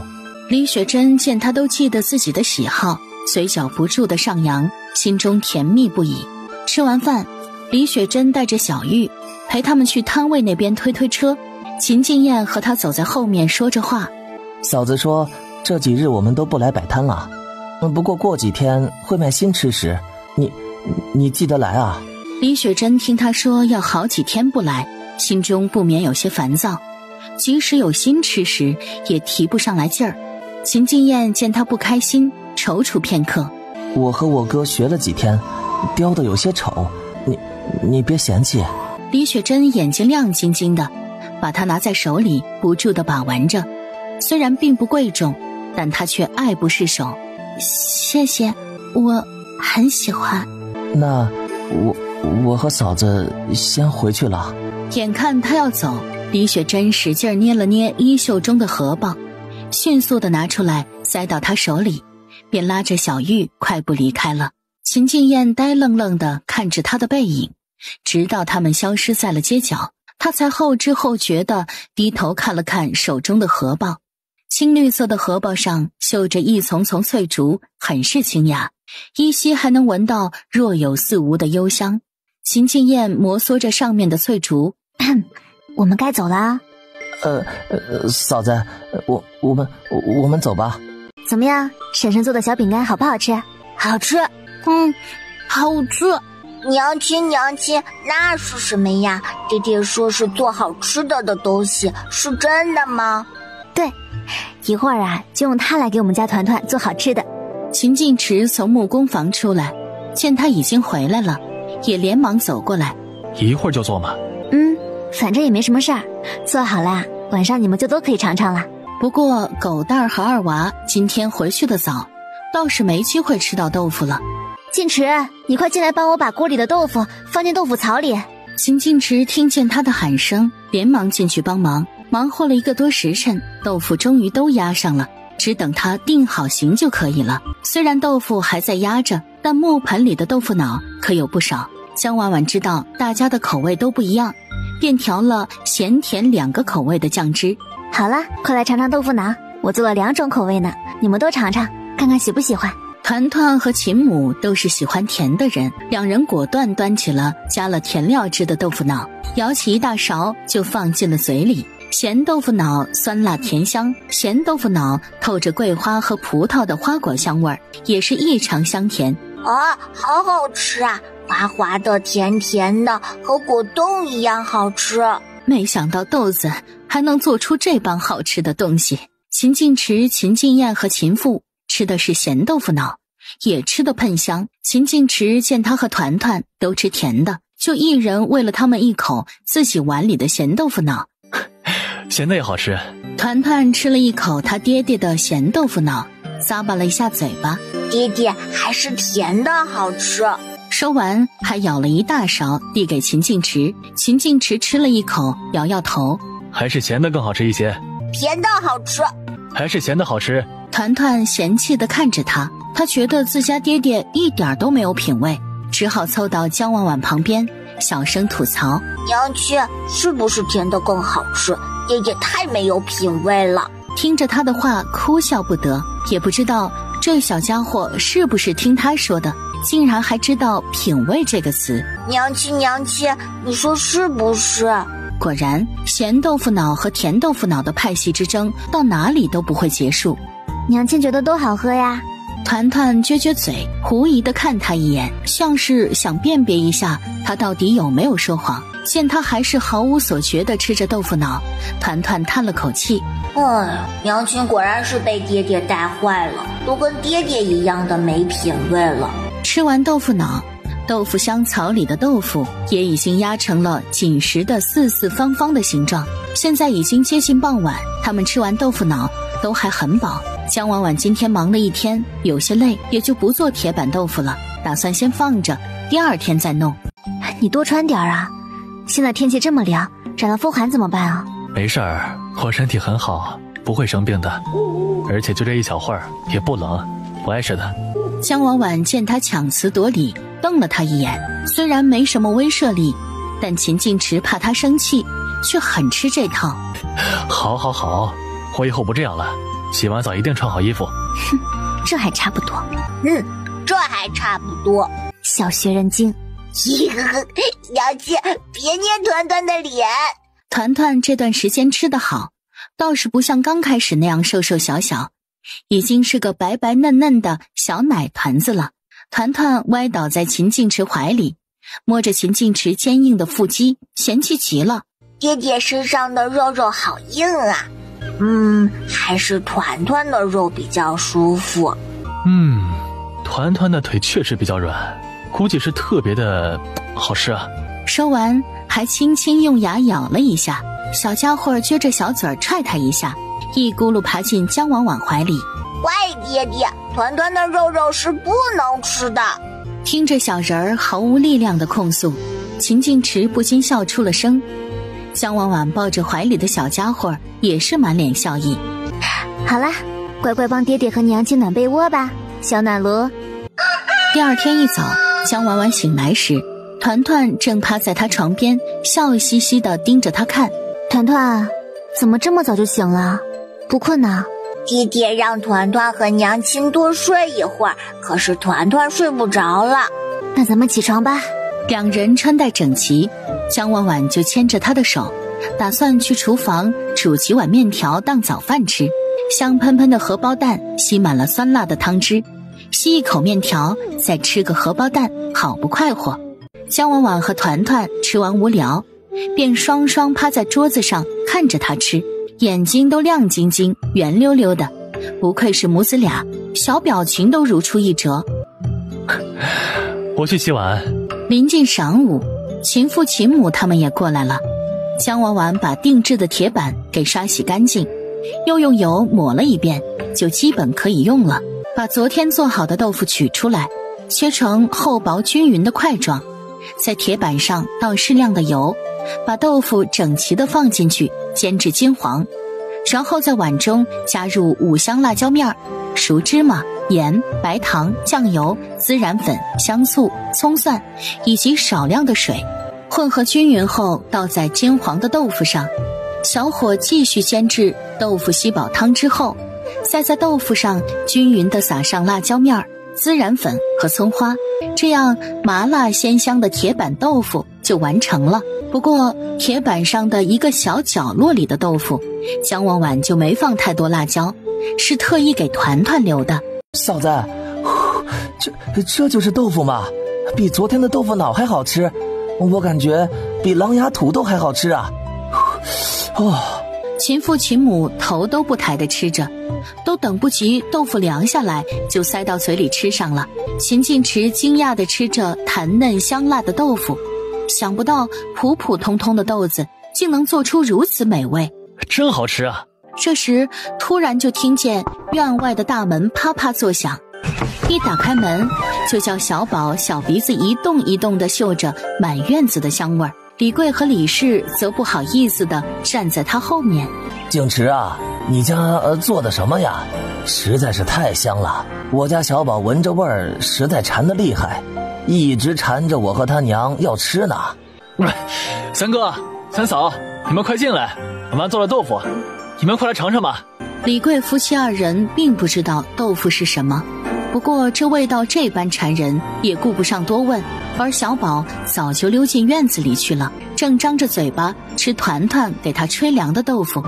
李雪珍见他都记得自己的喜好，嘴角不住的上扬，心中甜蜜不已。吃完饭，李雪珍带着小玉陪他们去摊位那边推车，秦晋燕和他走在后面说着话。嫂子说这几日我们都不来摆摊了，不过过几天会卖新吃食，你记得来啊。李雪珍听他说要好几天不来，心中不免有些烦躁，即使有新吃食也提不上来劲儿。秦晋燕见他不开心，踌躇片刻。我和我哥学了几天，雕得有些丑，你别嫌弃。李雪珍眼睛亮晶晶的，把它拿在手里不住地把玩着，虽然并不贵重，但她却爱不释手。谢谢，我很喜欢。那我和嫂子先回去了。眼看他要走，李雪珍使劲捏了捏衣袖中的荷包，迅速地拿出来塞到他手里，便拉着小玉快步离开了。秦晋燕呆愣愣地看着他的背影，直到他们消失在了街角，他才后知后觉地低头看了看手中的荷包。青绿色的荷包上绣着一丛丛翠竹，很是清雅，依稀还能闻到若有似无的幽香。秦晋燕摩挲着上面的翠竹，我们该走了。嫂子，我们走吧。怎么样，婶婶做的小饼干好不好吃？好吃，好吃。娘亲，那是什么呀？爹爹说是做好吃的东西，是真的吗？对，一会儿啊，就用它来给我们家团团做好吃的。秦晋池从木工房出来，见他已经回来了，也连忙走过来。一会儿就做吗？反正也没什么事儿，做好啦，晚上你们就都可以尝尝了。不过狗蛋儿和二娃今天回去的早，倒是没机会吃到豆腐了。晋池，你快进来帮我把锅里的豆腐放进豆腐槽里。秦晋池听见他的喊声，连忙进去帮忙。忙活了1个多时辰，豆腐终于都压上了，只等它定好型就可以了。虽然豆腐还在压着，但木盆里的豆腐脑可有不少。江婉婉知道大家的口味都不一样，便调了咸甜2个口味的酱汁。好了，快来尝尝豆腐脑，我做了2种口味呢，你们都尝尝，看看喜不喜欢。团团和秦母都是喜欢甜的人，两人果断端起了加了甜料汁的豆腐脑，舀起1大勺就放进了嘴里。咸豆腐脑酸辣甜香，咸豆腐脑透着桂花和葡萄的花果香味，也是异常香甜。好好吃啊，滑滑的甜甜的，和果冻一样好吃。没想到豆子还能做出这般好吃的东西。秦晋池、秦晋燕和秦父吃的是咸豆腐脑，也吃得喷香。秦晋池见他和团团都吃甜的，就一人喂了他们1口自己碗里的咸豆腐脑。咸的也好吃。团团吃了1口他爹爹的咸豆腐脑，咂巴了一下嘴巴。爹爹还是甜的好吃。说完还舀了1大勺递给秦晋池。秦晋池吃了1口，摇摇头，还是咸的更好吃一些。甜的好吃。还是咸的好吃。团团嫌弃地看着他，他觉得自家爹爹一点都没有品味，只好凑到江婉婉旁边小声吐槽：娘亲，是不是甜的更好吃？爹爹太没有品味了。听着他的话哭笑不得，也不知道这小家伙是不是听他说的，竟然还知道品味这个词。娘亲，你说是不是？果然，咸豆腐脑和甜豆腐脑的派系之争到哪里都不会结束。娘亲觉得都好喝呀。团团撅撅嘴，狐疑地看他一眼，像是想辨别一下他到底有没有说谎。见他还是毫无所觉地吃着豆腐脑，团团叹了口气：娘亲果然是被爹爹带坏了，都跟爹爹一样的没品味了。吃完豆腐脑，豆腐香槽里的豆腐也已经压成了紧实的四四方方的形状。现在已经接近傍晚，他们吃完豆腐脑都还很饱。江婉婉今天忙了一天，有些累，也就不做铁板豆腐了，打算先放着，第2天再弄。你多穿点啊，现在天气这么凉，染了风寒怎么办啊？没事儿，我身体很好，不会生病的，而且就这一小会儿也不冷，不碍事的。江婉婉见他强词夺理，瞪了他一眼，虽然没什么威慑力，但秦晋池怕他生气，却很吃这套。好，我以后不这样了，洗完澡一定穿好衣服。哼，这还差不多。这还差不多。小学人精。娘亲，别捏团团的脸。团团这段时间吃得好，倒是不像刚开始那样瘦瘦小小，已经是个白白嫩嫩的小奶团子了。团团歪倒在秦晋池怀里，摸着秦晋池坚硬的腹肌，嫌弃极了：爹爹身上的肉好硬啊。还是团团的肉比较舒服。团团的腿确实比较软，估计是特别的好吃啊。说完还轻轻用牙咬了一下，小家伙撅着小嘴踹他一下，一咕噜爬进江婉婉怀里。乖爹爹，团团的肉是不能吃的。听着小人儿毫无力量的控诉，秦晋池不禁笑出了声。江婉婉抱着怀里的小家伙也是满脸笑意。好啦，乖乖帮爹爹和娘亲暖被窝吧，小暖炉。第2天一早，江婉婉醒来时，团团正趴在她床边，笑嘻嘻地盯着她看。团团，怎么这么早就醒了？不困呢？爹爹让团团和娘亲多睡一会儿，可是团团睡不着了。那咱们起床吧。2人穿戴整齐，江婉婉就牵着她的手，打算去厨房煮几碗面条当早饭吃。香喷喷的荷包蛋吸满了酸辣的汤汁，吸一口面条，再吃个荷包蛋，好不快活。姜婉婉和团团吃完无聊，便双双趴在桌子上看着他吃，眼睛都亮晶晶圆溜溜的，不愧是母子俩，小表情都如出一辙。我去洗碗。临近晌午，秦父秦母他们也过来了。姜婉婉把定制的铁板给刷洗干净，又用油抹了一遍，就基本可以用了。把昨天做好的豆腐取出来，切成厚薄均匀的块状，在铁板上倒适量的油，把豆腐整齐地放进去，煎至金黄，然后在碗中加入5香辣椒面、熟芝麻、盐、白糖、酱油、孜然粉、香醋、葱蒜以及少量的水，混合均匀后倒在金黄的豆腐上，小火继续煎至豆腐吸饱汤之后，再在豆腐上均匀地撒上辣椒面、孜然粉和葱花，这样麻辣鲜香的铁板豆腐就完成了。不过铁板上的一个小角落里的豆腐，姜婉婉就没放太多辣椒，是特意给团团留的。嫂子，这就是豆腐吗？比昨天的豆腐脑还好吃，我感觉比狼牙土豆还好吃啊！哦，秦父秦母头都不抬地吃着，都等不及豆腐凉下来，就塞到嘴里吃上了。秦晋池惊讶地吃着弹嫩香辣的豆腐，想不到普普通通的豆子竟能做出如此美味，真好吃啊！这时突然就听见院外的大门啪啪作响，一打开门就叫小宝小鼻子一动一动地嗅着满院子的香味儿。李贵和李氏则不好意思地站在他后面。景池啊，你家做的什么呀？实在是太香了，我家小宝闻着味儿实在馋得厉害，一直缠着我和他娘要吃呢。三哥三嫂，你们快进来，我妈做了豆腐，你们快来尝尝吧。李贵夫妻二人并不知道豆腐是什么，不过这味道这般馋人，也顾不上多问。而小宝早就溜进院子里去了，正张着嘴巴吃团团给他吹凉的豆腐，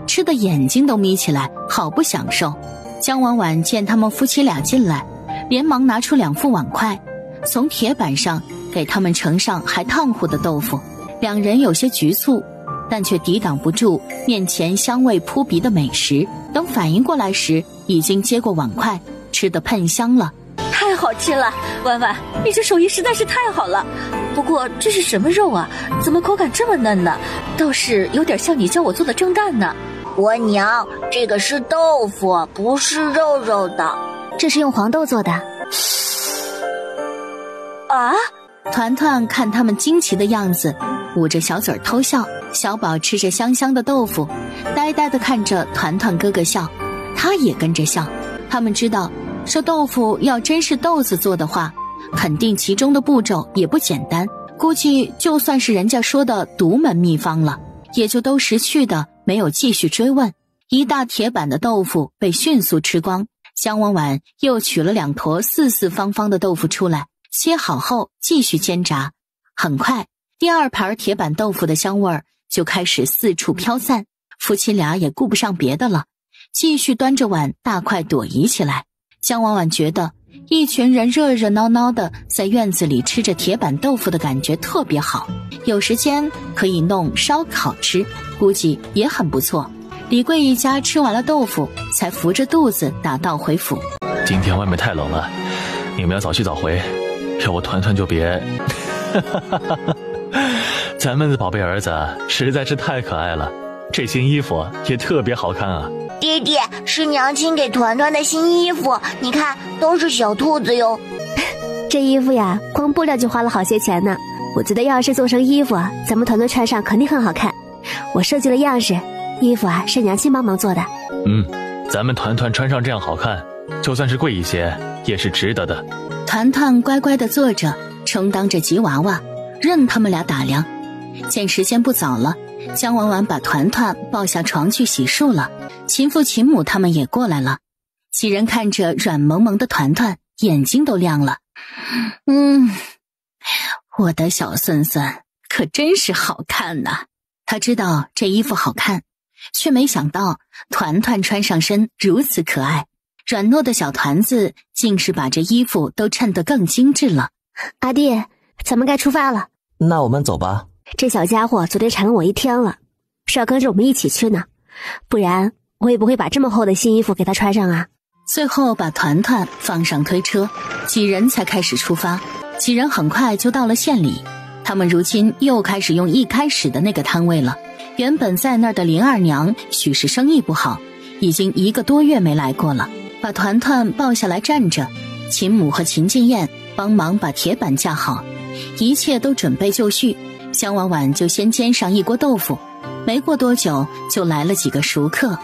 吃的眼睛都眯起来，好不享受。姜婉婉见他们夫妻俩进来，连忙拿出2副碗筷，从铁板上给他们盛上还烫乎的豆腐。两人有些局促，但却抵挡不住面前香味扑鼻的美食。等反应过来时，已经接过碗筷，吃得喷香了。太好吃了，婉婉，你这手艺实在是太好了。不过这是什么肉啊？怎么口感这么嫩呢？倒是有点像你教我做的蒸蛋呢。我娘，这个是豆腐，不是肉肉的，这是用黄豆做的。啊！团团看他们惊奇的样子，捂着小嘴偷笑。小宝吃着香香的豆腐，呆呆地看着团团哥哥笑，他也跟着笑。他们知道这豆腐要真是豆子做的话，肯定其中的步骤也不简单，估计就算是人家说的独门秘方了，也就都识趣的没有继续追问。一大铁板的豆腐被迅速吃光，姜婉婉又取了2坨四四方方的豆腐出来，切好后继续煎炸。很快第2盘铁板豆腐的香味儿就开始四处飘散，夫妻俩也顾不上别的了，继续端着碗大快朵颐起来。姜婉婉觉得一群人热热闹闹的在院子里吃着铁板豆腐的感觉特别好，有时间可以弄烧烤吃，估计也很不错。李贵一家吃完了豆腐，才扶着肚子打道回府。今天外面太冷了，你们要早去早回，要我团团就别咱们的宝贝儿子实在是太可爱了，这新衣服也特别好看啊。爹爹，是娘亲给团团的新衣服，你看都是小兔子哟。这衣服呀，光布料就花了好些钱呢。我觉得要是做成衣服，咱们团团穿上肯定很好看。我设计了样式，衣服啊是娘亲帮忙做的。咱们团团穿上这样好看，就算是贵一些也是值得的。团团乖乖地坐着，充当着吉娃娃，任他们俩打量。见时间不早了，姜婉婉把团团抱下床去洗漱了。秦父秦母他们也过来了，几人看着软萌萌的团团，眼睛都亮了。我的小孙孙可真是好看呐。她知道这衣服好看，却没想到团团穿上身如此可爱，软糯的小团子竟是把这衣服都衬得更精致了。阿弟，咱们该出发了。那我们走吧。这小家伙昨天缠了我一天了，是要跟着我们一起去呢，不然我也不会把这么厚的新衣服给他穿上啊。最后把团团放上推车，几人才开始出发。几人很快就到了县里，他们如今又开始用一开始的那个摊位了。原本在那儿的林二娘许是生意不好，已经1个多月没来过了。把团团抱下来站着，秦母和秦晋燕帮忙把铁板架好，一切都准备就绪。香婉婉就先煎上1锅豆腐，没过多久就来了几个熟客。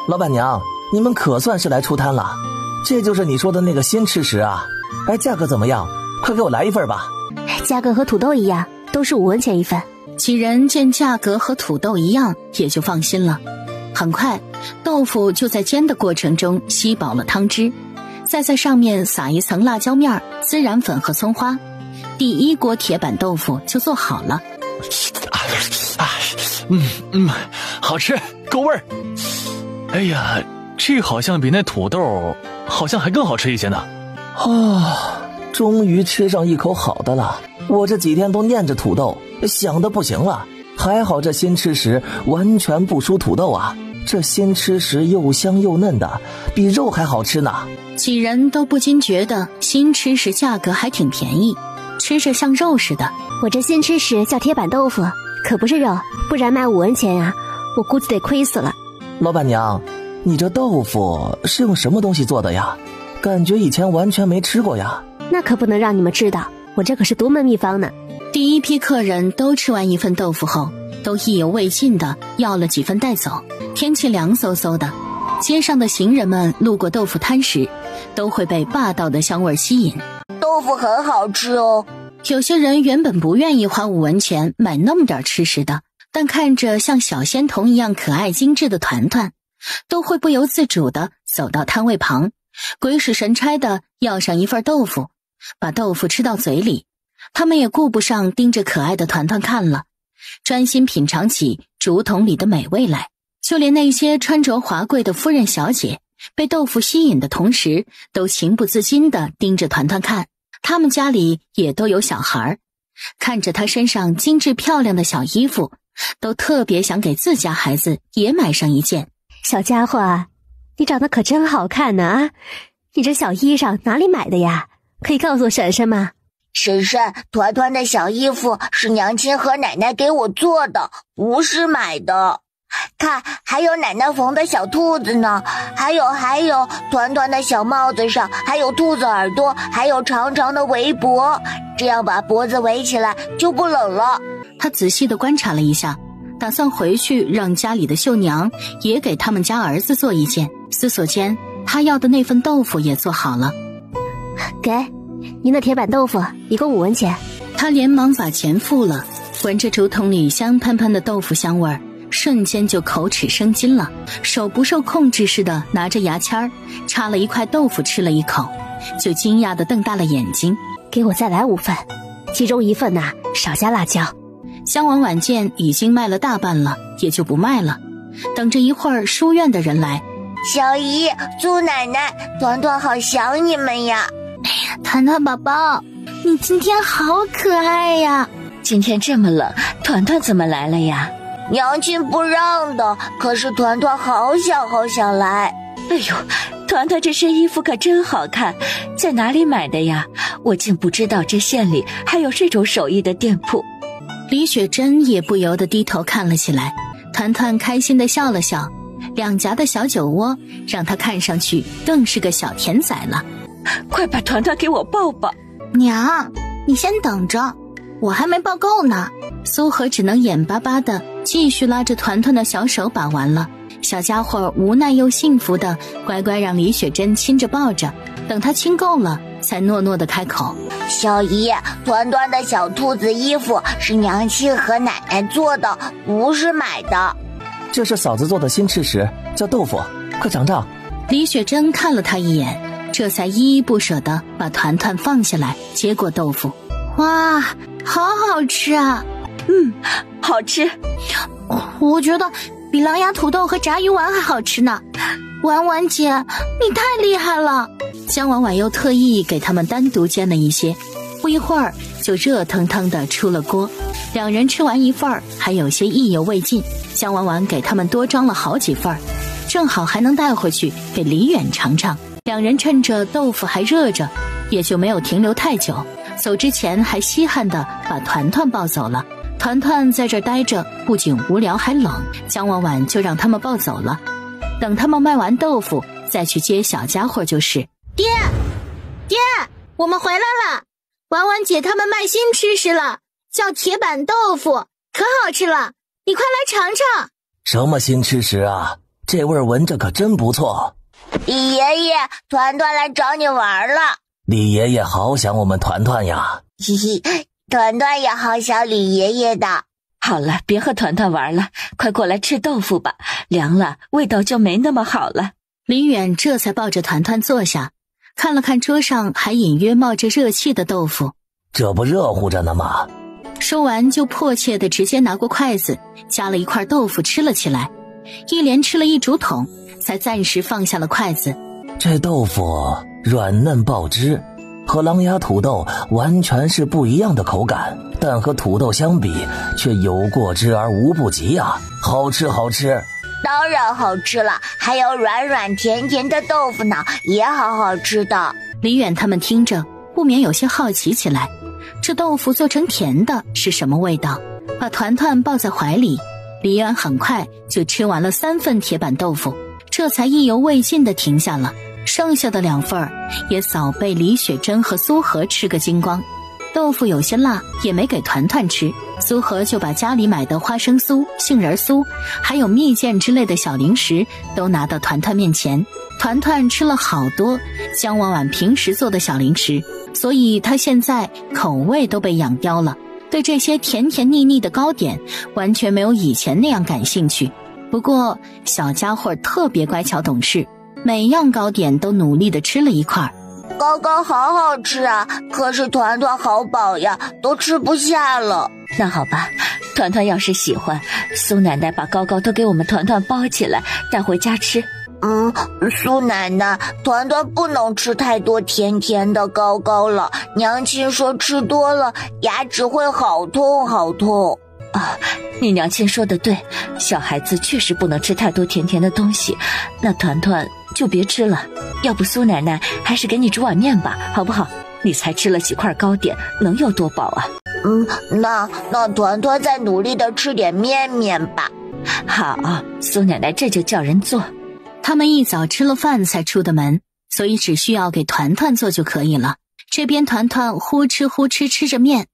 老板娘，你们可算是来出摊了，这就是你说的那个新吃食啊。价格怎么样？快给我来1份吧。价格和土豆一样，都是5文钱1份。几人见价格和土豆一样，也就放心了。很快豆腐就在煎的过程中吸饱了汤汁，再在上面撒一层辣椒面、孜然粉和葱花，第1锅铁板豆腐就做好了。好吃，够味儿。哎呀，这好像比那土豆好像还更好吃一些呢。终于吃上一口好的了，我这几天都念着土豆，想得不行了。还好这新吃食完全不输土豆啊，这新吃食又香又嫩的，比肉还好吃呢。几人都不禁觉得新吃食价格还挺便宜，吃着像肉似的。我这新吃食叫铁板豆腐，可不是肉，不然卖5文钱呀，我估计得亏死了。老板娘，你这豆腐是用什么东西做的呀？感觉以前完全没吃过呀。那可不能让你们知道，我这可是独门秘方呢。第1批客人都吃完1份豆腐后，都意犹未尽的要了几份带走。天气凉飕飕的，街上的行人们路过豆腐摊时，都会被霸道的香味吸引。豆腐很好吃哦。有些人原本不愿意花5文钱买那么点吃食的，但看着像小仙童一样可爱精致的团团，都会不由自主地走到摊位旁，鬼使神差地要上1份豆腐，把豆腐吃到嘴里。他们也顾不上盯着可爱的团团看了，专心品尝起竹筒里的美味来。就连那些穿着华贵的夫人小姐，被豆腐吸引的同时，都情不自禁地盯着团团看。他们家里也都有小孩，看着他身上精致漂亮的小衣服，都特别想给自家孩子也买上1件。小家伙啊，你长得可真好看呢啊！你这小衣裳哪里买的呀？可以告诉婶婶吗？婶婶，团团的小衣服是娘亲和奶奶给我做的，不是买的。看，还有奶奶缝的小兔子呢，还有，团团的小帽子上还有兔子耳朵，还有长长的围脖，这样把脖子围起来就不冷了。他仔细地观察了一下，打算回去让家里的绣娘也给他们家儿子做1件。思索间，他要的那份豆腐也做好了。给，您的铁板豆腐一共5文钱。他连忙把钱付了，闻着竹筒里香喷喷的豆腐香味儿，瞬间就口齿生津了，手不受控制似的拿着牙签插了1块豆腐吃了1口，就惊讶地瞪大了眼睛。给我再来5份，其中1份少加辣椒。香婉婉见已经卖了大半了，也就不卖了，等着一会儿书院的人来。小姨、苏奶奶，团团好想你们呀！团团宝宝，你今天好可爱呀！今天这么冷，团团怎么来了呀？娘亲不让的，可是团团好想来。哎呦，团团这身衣服可真好看，在哪里买的呀？我竟不知道这县里还有这种手艺的店铺。李雪珍也不由得低头看了起来，团团开心地笑了笑，两颊的小酒窝让她看上去更是个小甜仔了。快把团团给我抱抱。娘，你先等着，我还没抱够呢。苏荷只能眼巴巴地继续拉着团团的小手把玩了。小家伙无奈又幸福地乖乖让李雪珍亲着抱着，等她亲够了才糯糯地开口：小姨，团团的小兔子衣服是娘亲和奶奶做的，不是买的。这是嫂子做的新吃食，叫豆腐，快尝尝。李雪珍看了她一眼，这才依依不舍地把团团放下来，接过豆腐。哇，好好吃啊！好吃。我觉得比狼牙土豆和炸鱼丸还好吃呢。婉婉姐，你太厉害了！江婉婉又特意给他们单独煎了一些，不一会儿就热腾腾的出了锅。两人吃完一份儿，还有些意犹未尽，江婉婉给他们多装了好几份儿，正好还能带回去给李远尝尝。两人趁着豆腐还热着，也就没有停留太久，走之前还稀罕的把团团抱走了。团团在这待着不仅无聊还冷，江婉婉就让他们抱走了。等他们卖完豆腐再去接小家伙就是。爹，我们回来了。婉婉姐他们卖新吃食了，叫铁板豆腐，可好吃了，你快来尝尝。什么新吃食啊？这味儿闻着可真不错。李爷爷，团团来找你玩了。李爷爷好想我们团团呀。嘿嘿，团团也好想李爷爷的。好了，别和团团玩了，快过来吃豆腐吧，凉了味道就没那么好了。李远这才抱着团团坐下，看了看桌上还隐约冒着热气的豆腐，这不热乎着呢吗？说完就迫切地直接拿过筷子，夹了一块豆腐吃了起来，一连吃了一竹筒，才暂时放下了筷子。这豆腐软嫩爆汁，和狼牙土豆完全是不一样的口感，但和土豆相比却有过之而无不及啊！好吃好吃。当然好吃了，还有软软甜甜的豆腐脑也好好吃的。李远他们听着不免有些好奇起来，这豆腐做成甜的是什么味道？把团团抱在怀里，李远很快就吃完了3份铁板豆腐，这才意犹未尽地停下了。剩下的2份也早被李雪珍和苏荷吃个精光。豆腐有些辣，也没给团团吃，苏荷就把家里买的花生酥、杏仁酥还有蜜饯之类的小零食都拿到团团面前。团团吃了好多江婉婉平时做的小零食，所以他现在口味都被养刁了，对这些甜甜腻腻的糕点完全没有以前那样感兴趣。不过小家伙特别乖巧懂事，每样糕点都努力地吃了一块。糕糕好好吃啊，可是团团好饱呀，都吃不下了。那好吧，团团要是喜欢，苏奶奶把糕糕都给我们团团包起来带回家吃。苏奶奶，团团不能吃太多甜甜的糕糕了，娘亲说吃多了牙齿会好痛好痛。啊，你娘亲说的对，小孩子确实不能吃太多甜甜的东西，那团团就别吃了，要不苏奶奶还是给你煮碗面吧，好不好？你才吃了几块糕点，能有多饱啊？那团团再努力的吃点面面吧。好，苏奶奶这就叫人做。他们一早吃了饭才出的门，所以只需要给团团做就可以了。这边团团呼哧呼哧吃着面，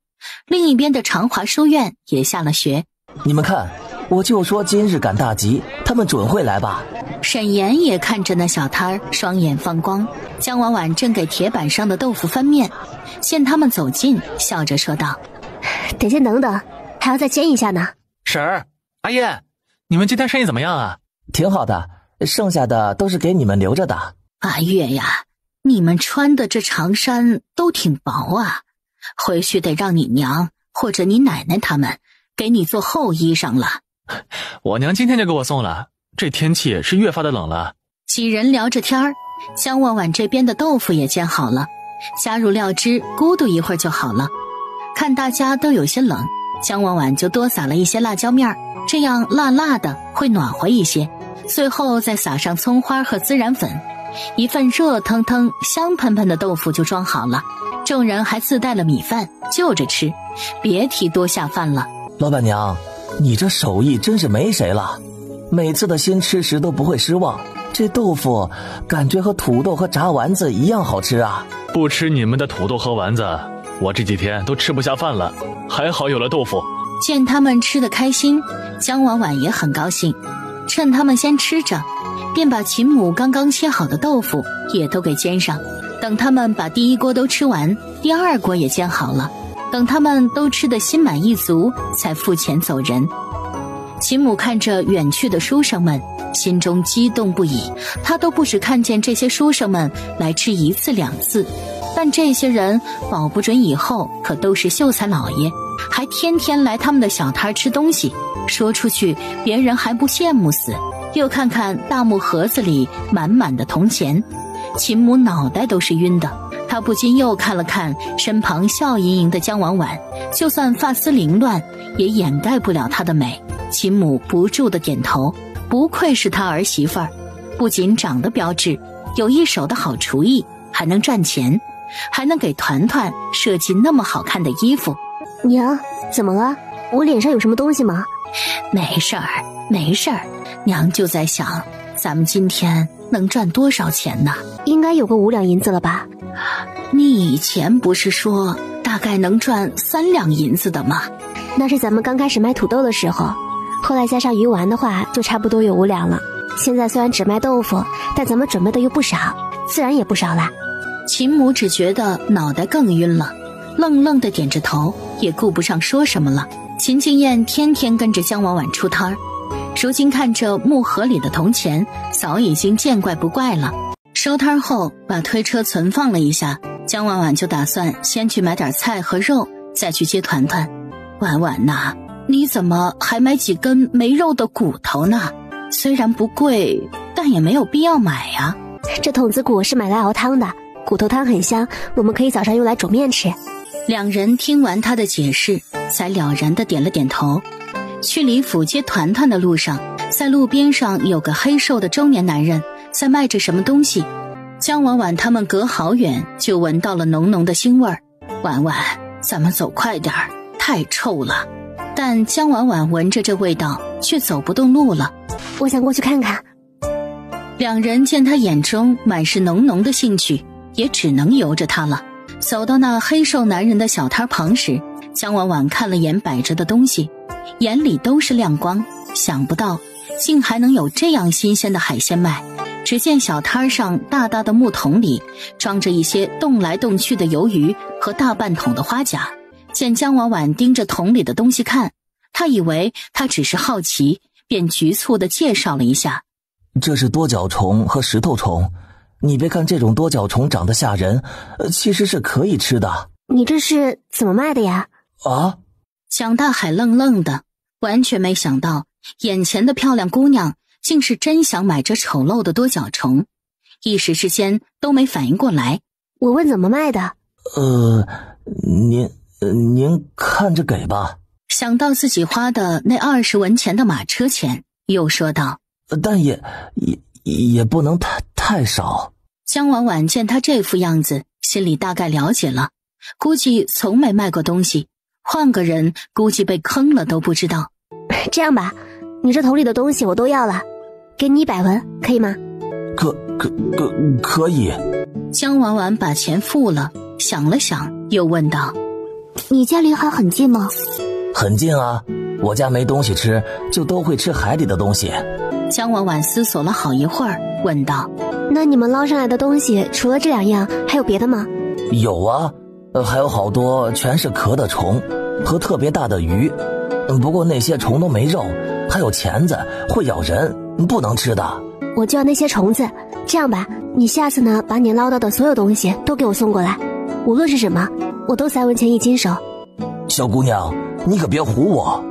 另一边的长华书院也下了学。你们看，我就说今日赶大集，他们准会来吧。沈岩也看着那小摊儿，双眼放光。江婉婉正给铁板上的豆腐翻面，见他们走近，笑着说道：“得先等等，还要再煎一下呢。”婶儿、阿燕，你们今天生意怎么样啊？挺好的，剩下的都是给你们留着的。阿月呀，你们穿的这长衫都挺薄啊，回去得让你娘或者你奶奶他们给你做厚衣裳了。我娘今天就给我送了，这天气是越发的冷了。几人聊着天儿，江婉婉这边的豆腐也煎好了，加入料汁，咕嘟一会儿就好了。看大家都有些冷，江婉婉就多撒了一些辣椒面，这样辣辣的会暖和一些。最后再撒上葱花和孜然粉，一份热腾腾香喷喷的豆腐就装好了。众人还自带了米饭，就着吃，别提多下饭了。老板娘，你这手艺真是没谁了，每次的新吃食都不会失望。这豆腐感觉和土豆和炸丸子一样好吃啊！不吃你们的土豆和丸子，我这几天都吃不下饭了，还好有了豆腐。见他们吃得开心，江婉婉也很高兴，趁他们先吃着，便把秦母刚刚切好的豆腐也都给煎上。等他们把第一锅都吃完，第二锅也煎好了，等他们都吃得心满意足，才付钱走人。秦母看着远去的书生们，心中激动不已，她都不止看见这些书生们来吃1次2次，但这些人保不准以后可都是秀才老爷，还天天来他们的小摊吃东西，说出去别人还不羡慕死。又看看大木盒子里满满的铜钱，秦母脑袋都是晕的。她不禁又看了看身旁笑盈盈的江婉婉，就算发丝凌乱也掩盖不了她的美。秦母不住地点头，不愧是她儿媳妇儿，不仅长得标致，有一手的好厨艺，还能赚钱，还能给团团设计那么好看的衣服。娘，怎么了？我脸上有什么东西吗？没事儿，没事儿，娘就在想，咱们今天能赚多少钱呢？应该有个5两银子了吧？你以前不是说大概能赚3两银子的吗？那是咱们刚开始卖土豆的时候，后来加上鱼丸的话，就差不多有5两了。现在虽然只卖豆腐，但咱们准备的又不少，自然也不少啦。秦母只觉得脑袋更晕了，愣愣地点着头，也顾不上说什么了。秦静燕天天跟着江婉婉出摊儿，如今看着木盒里的铜钱，早已经见怪不怪了。收摊后把推车存放了一下，江婉婉就打算先去买点菜和肉，再去接团团。婉婉呐，你怎么还买几根没肉的骨头呢？虽然不贵，但也没有必要买呀。这筒子骨是买来熬汤的，骨头汤很香，我们可以早上用来煮面吃。两人听完他的解释，才了然地点了点头。去李府接团团的路上，在路边上有个黑瘦的中年男人在卖着什么东西。江婉婉他们隔好远就闻到了浓浓的腥味儿。婉婉，咱们走快点儿，太臭了。但江婉婉闻着这味道，却走不动路了。我想过去看看。两人见他眼中满是浓浓的兴趣，也只能由着他了。走到那黑瘦男人的小摊旁时，江婉婉看了眼摆着的东西，眼里都是亮光，想不到竟还能有这样新鲜的海鲜卖。只见小摊上大大的木桶里装着一些动来动去的鱿鱼和大半桶的花甲。见江婉婉盯着桶里的东西看，他以为他只是好奇，便局促地介绍了一下。这是多角虫和石头虫，你别看这种多角虫长得吓人，其实是可以吃的。你这是怎么卖的呀？啊？蒋大海愣愣的，完全没想到眼前的漂亮姑娘竟是真想买这丑陋的多角虫，一时之间都没反应过来。我问怎么卖的？您看着给吧。想到自己花的那20文钱的马车钱，又说道：但也不能太少。江婉婉见他这副样子，心里大概了解了，估计从没卖过东西，换个人估计被坑了都不知道。这样吧，你这桶里的东西我都要了，给你100文，可以吗？可以。江婉婉把钱付了，想了想，又问道：你家离海很近吗？很近啊，我家没东西吃，就都会吃海里的东西。江婉婉思索了好一会儿，问道：那你们捞上来的东西除了这2样还有别的吗？有啊，还有好多全是壳的虫和特别大的鱼，不过那些虫都没肉，还有钳子，会咬人，不能吃的。我就要那些虫子。这样吧，你下次呢，把你捞到的所有东西都给我送过来，无论是什么，我都3文钱1斤收。小姑娘，你可别唬我。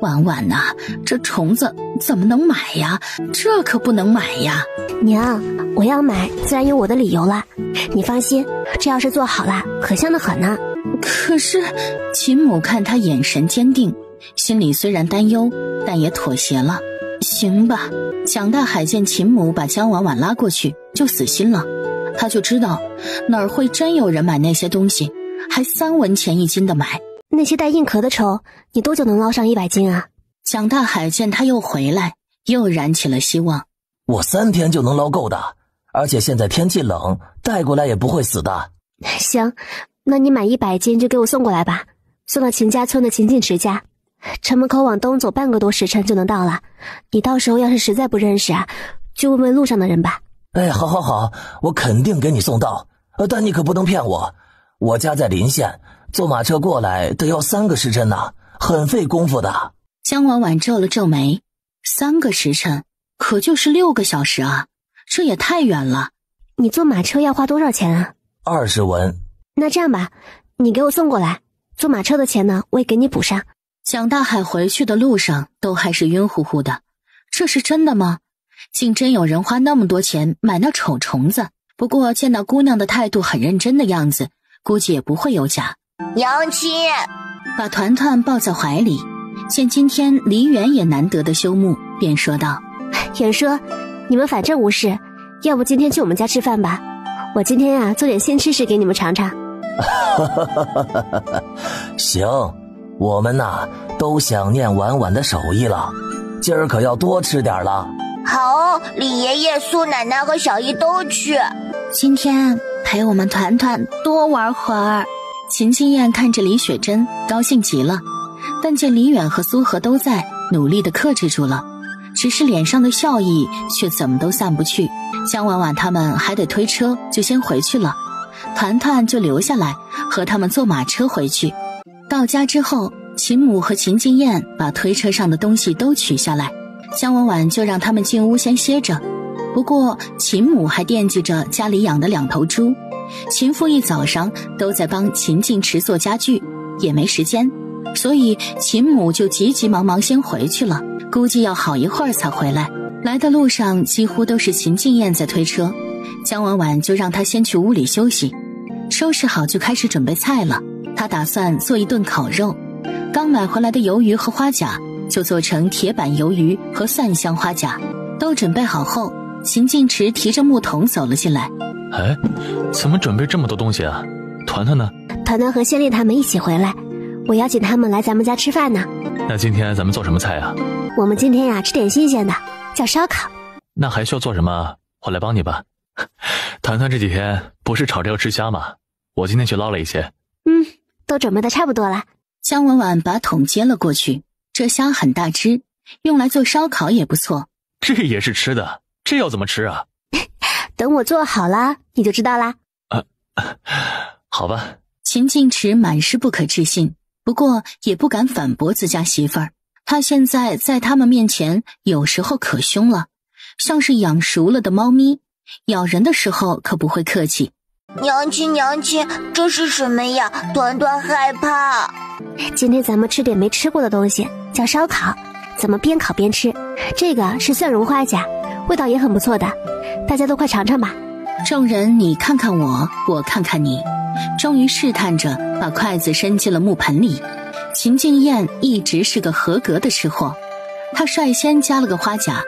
婉婉呐，这虫子怎么能买呀？这可不能买呀。娘，我要买自然有我的理由了，你放心，这要是做好了，可香得很呢。可是秦母看他眼神坚定，心里虽然担忧，但也妥协了。行吧。蒋大海见秦母把江婉婉拉过去，就死心了。他就知道哪儿会真有人买那些东西，还3文钱1斤的买。那些带硬壳的虫，你多久能捞上100斤啊？蒋大海见他又回来，又燃起了希望。我3天就能捞够的，而且现在天气冷，带过来也不会死的。行，那你买100斤就给我送过来吧，送到秦家村的秦晋池家，城门口往东走半个多时辰就能到了。你到时候要是实在不认识啊，就问问路上的人吧。哎，好，我肯定给你送到，但你可不能骗我。我家在临县，坐马车过来得要3个时辰呢，很费功夫的。江婉婉皱了皱眉，3个时辰，可就是6个小时啊，这也太远了。你坐马车要花多少钱啊？ 20文。那这样吧，你给我送过来，坐马车的钱呢，我也给你补上。蒋大海回去的路上都还是晕乎乎的，这是真的吗？竟真有人花那么多钱买那丑虫子。不过见到姑娘的态度很认真的样子，估计也不会有假。娘亲，把团团抱在怀里，见今天梨园也难得的休沐，便说道：远叔，你们反正无事，要不今天去我们家吃饭吧？我今天啊做点新吃食给你们尝尝。行，我们呐都想念婉婉的手艺了，今儿可要多吃点了。好，李爷爷、苏奶奶和小姨都去。今天陪我们团团多玩会儿。秦清燕看着李雪珍高兴极了，但见李远和苏荷都在，努力地克制住了，只是脸上的笑意却怎么都散不去。江婉婉他们还得推车，就先回去了，团团就留下来和他们坐马车回去。到家之后，秦母和秦静燕把推车上的东西都取下来，江婉婉就让他们进屋先歇着。不过秦母还惦记着家里养的2头猪，秦父一早上都在帮秦静池做家具，也没时间，所以秦母就急急忙忙先回去了，估计要好一会儿才回来。来的路上几乎都是秦静燕在推车，江婉婉就让她先去屋里休息，收拾好就开始准备菜了。她打算做一顿烤肉，刚买回来的鱿鱼和花甲就做成铁板鱿鱼和蒜香花甲。都准备好后，秦静池提着木桶走了进来。哎，怎么准备这么多东西啊？团团呢？团团和仙丽他们一起回来，我邀请他们来咱们家吃饭呢。那今天咱们做什么菜啊？我们今天呀吃点新鲜的，叫烧烤。那还需要做什么？我来帮你吧。团团这几天不是吵着要吃虾吗？我今天去捞了一些。都准备的差不多了。江婉婉把桶接了过去，这虾很大只，用来做烧烤也不错。这也是吃的，这要怎么吃啊？等我做好了你就知道啦。好吧。秦静池满是不可置信，不过也不敢反驳自家媳妇儿。他现在在他们面前有时候可凶了，像是养熟了的猫咪，咬人的时候可不会客气。娘亲，娘亲，这是什么呀？团团害怕。今天咱们吃点没吃过的东西，叫烧烤，咱们边烤边吃。这个是蒜蓉花甲，味道也很不错的，大家都快尝尝吧。众人你看看我，我看看你，终于试探着把筷子伸进了木盆里。秦静燕一直是个合格的吃货，她率先加了个花甲，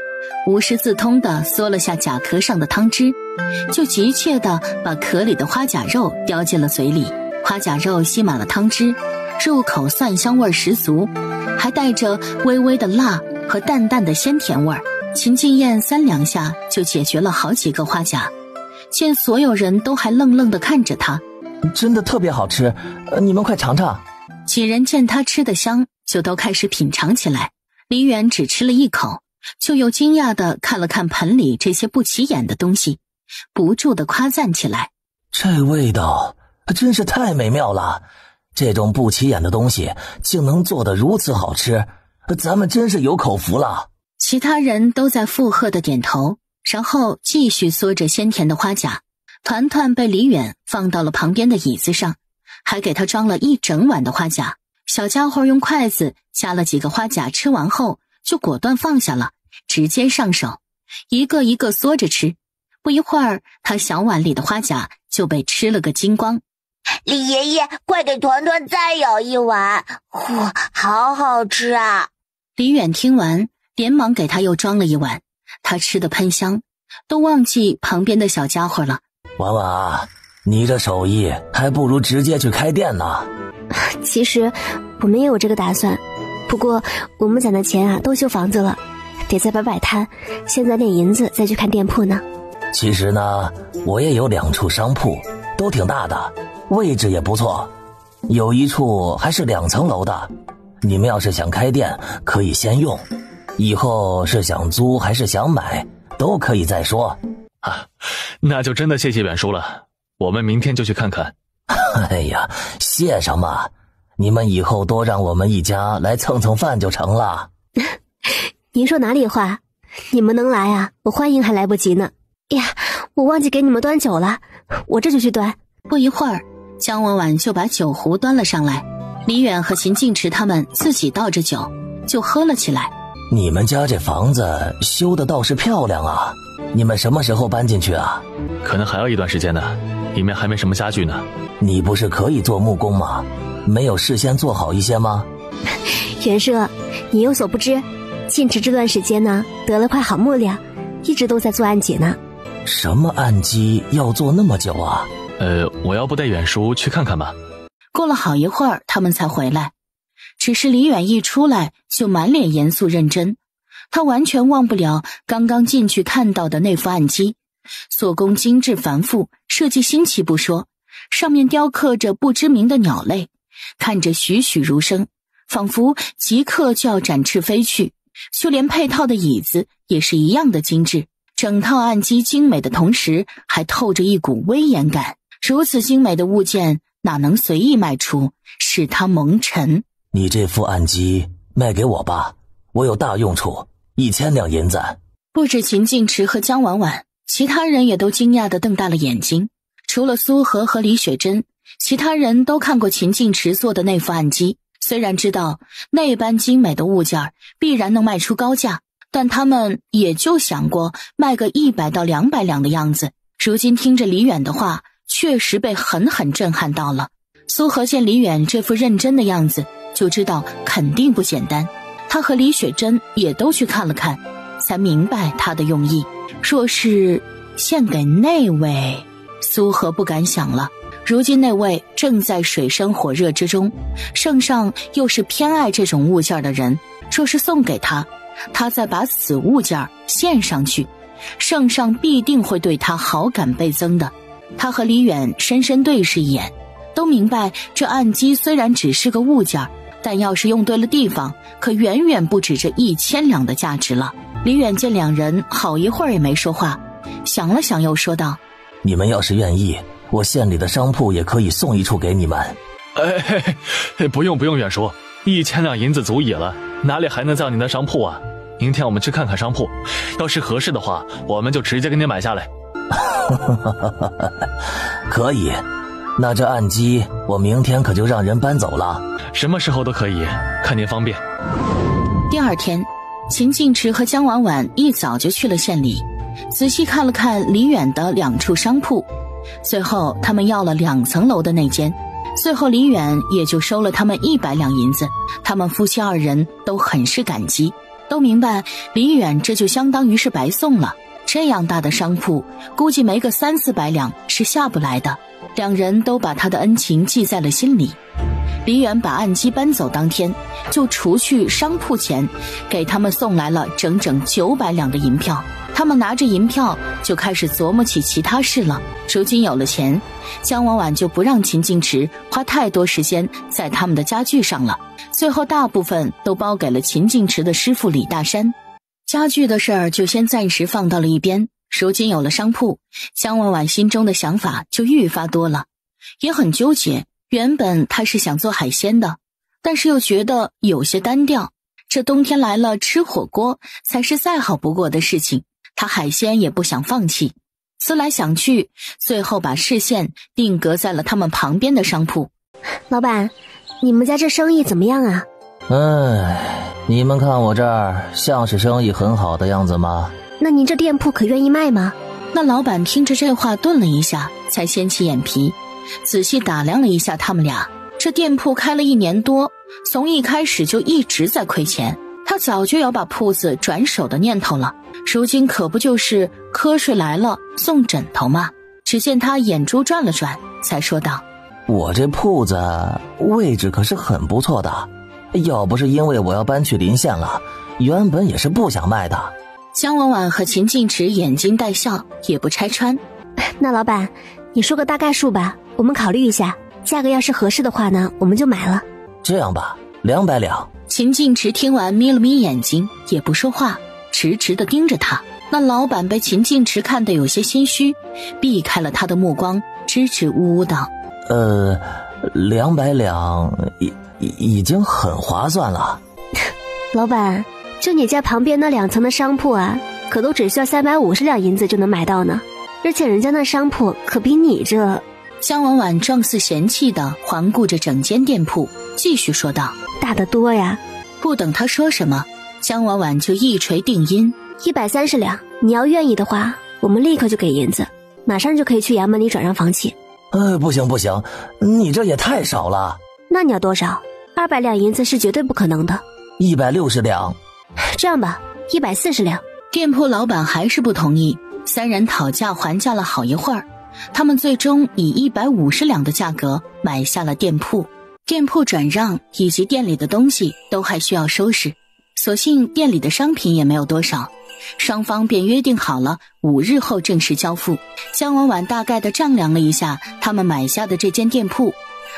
无师自通地嗦了下甲壳上的汤汁，就急切地把壳里的花甲肉叼进了嘴里。花甲肉吸满了汤汁，入口蒜香味十足，还带着微微的辣和淡淡的鲜甜味。秦静燕3两下就解决了好几个花甲，见所有人都还愣愣地看着她，真的特别好吃，你们快尝尝。几人见她吃得香，就都开始品尝起来。李远只吃了一口，就又惊讶地看了看盆里这些不起眼的东西，不住地夸赞起来。这味道真是太美妙了，这种不起眼的东西竟能做得如此好吃，咱们真是有口福了。其他人都在附和地点头，然后继续嗦着鲜甜的花甲。团团被李远放到了旁边的椅子上，还给他装了一整碗的花甲。小家伙用筷子夹了几个花甲，吃完后就果断放下了，直接上手，一个一个嗦着吃。不一会儿，他小碗里的花甲就被吃了个精光。李爷爷，快给团团再舀一碗，嚯，好好吃啊！李远听完，连忙给他又装了一碗，他吃得喷香，都忘记旁边的小家伙了。婉婉啊，你这手艺还不如直接去开店呢。其实我们也有这个打算，不过我们攒的钱啊都修房子了，得再摆摆摊，现在点银子再去看店铺呢。其实呢，我也有2处商铺，都挺大的，位置也不错，有一处还是2层楼的。你们要是想开店，可以先用，以后是想租还是想买，都可以再说。那就真的谢谢远叔了，我们明天就去看看。哎呀，谢什么？你们以后多让我们一家来蹭蹭饭就成了。您说哪里话？你们能来啊，我欢迎还来不及呢。呀，我忘记给你们端酒了，我这就去端。不一会儿，江婉婉就把酒壶端了上来，李远和秦晋池他们自己倒着酒就喝了起来。你们家这房子修的倒是漂亮啊，你们什么时候搬进去啊？可能还要一段时间呢，里面还没什么家具呢。你不是可以做木工吗？没有事先做好一些吗？袁赦，你有所不知，晋池这段时间呢，得了块好木料，一直都在做暗基呢。什么暗基要做那么久啊？我要不带远叔去看看吧。过了好一会儿，他们才回来。只是李远一出来就满脸严肃认真，他完全忘不了刚刚进去看到的那副暗基，做工精致繁复，设计新奇不说，上面雕刻着不知名的鸟类，看着栩栩如生，仿佛即刻就要展翅飞去。就连配套的椅子也是一样的精致，整套暗基精美的同时还透着一股威严感。如此精美的物件哪能随意卖出，使它蒙尘。你这副暗基卖给我吧，我有大用处，1000两银子。不止秦晋池和江婉婉，其他人也都惊讶地瞪大了眼睛。除了苏荷和李雪珍，其他人都看过秦晋池做的那副暗基，虽然知道那般精美的物件必然能卖出高价，但他们也就想过卖个100到200两的样子。如今听着李远的话，确实被狠狠震撼到了。苏荷见李远这副认真的样子，就知道肯定不简单。他和李雪珍也都去看了看，才明白他的用意。若是献给那位，苏荷不敢想了。如今那位正在水深火热之中，圣上又是偏爱这种物件的人，若是送给他，他再把此物件献上去，圣上必定会对他好感倍增的。他和李远深深对视一眼，都明白这暗基虽然只是个物件，但要是用对了地方，可远远不止这1000两的价值了。李远见两人好一会儿也没说话，想了想又说道：你们要是愿意，我县里的商铺也可以送一处给你们。不用远叔，1000两银子足矣了，哪里还能造你的商铺啊？明天我们去看看商铺，要是合适的话，我们就直接给你买下来。可以，那这暗基我明天可就让人搬走了。什么时候都可以，看您方便。第二天，秦晋池和江婉婉一早就去了县里，仔细看了看李远的2处商铺，最后他们要了2层楼的那间，最后李远也就收了他们100两银子。他们夫妻2人都很是感激，都明白李远这就相当于是白送了，这样大的商铺估计没个300-400两是下不来的。2人都把他的恩情记在了心里。李远把暗基搬走当天，就除去商铺钱，给他们送来了整整900两的银票。他们拿着银票就开始琢磨起其他事了。如今有了钱，江婉婉就不让秦晋池花太多时间在他们的家具上了，最后大部分都包给了秦晋池的师傅李大山。家具的事儿就先暂时放到了一边。如今有了商铺，江婉婉心中的想法就愈发多了，也很纠结。原本她是想做海鲜的，但是又觉得有些单调。这冬天来了，吃火锅才是再好不过的事情，她海鲜也不想放弃。思来想去，最后把视线定格在了他们旁边的商铺。老板，你们家这生意怎么样啊？你们看我这儿像是生意很好的样子吗？那您这店铺可愿意卖吗？那老板听着这话顿了一下，才掀起眼皮，仔细打量了一下他们俩。这店铺开了1年多，从一开始就一直在亏钱，他早就要把铺子转手的念头了，如今可不就是瞌睡来了送枕头吗？只见他眼珠转了转，才说道：我这铺子位置可是很不错的，要不是因为我要搬去临县了，原本也是不想卖的。江婉婉和秦晋池眼睛带笑，也不拆穿。那老板，你说个大概数吧，我们考虑一下，价格要是合适的话呢，我们就买了。这样吧，200两。秦晋池听完眯了眯眼睛，也不说话，直直地盯着他。那老板被秦晋池看得有些心虚，避开了他的目光，支支吾吾道：200两已经很划算了。老板，就你家旁边那2层的商铺啊，可都只需要350两银子就能买到呢，而且人家那商铺可比你这……江婉婉状似嫌弃地环顾着整间店铺，继续说道：大得多呀。不等他说什么，江婉婉就一锤定音，130两，你要愿意的话，我们立刻就给银子，马上就可以去衙门里转让房契。不行不行，你这也太少了。那你要多少？200两银子是绝对不可能的。160两。这样吧，140两。店铺老板还是不同意，三人讨价还价了好一会儿，他们最终以150两的价格买下了店铺。店铺转让以及店里的东西都还需要收拾，所幸店里的商品也没有多少，双方便约定好了5日后正式交付。江婉婉大概的丈量了一下他们买下的这间店铺，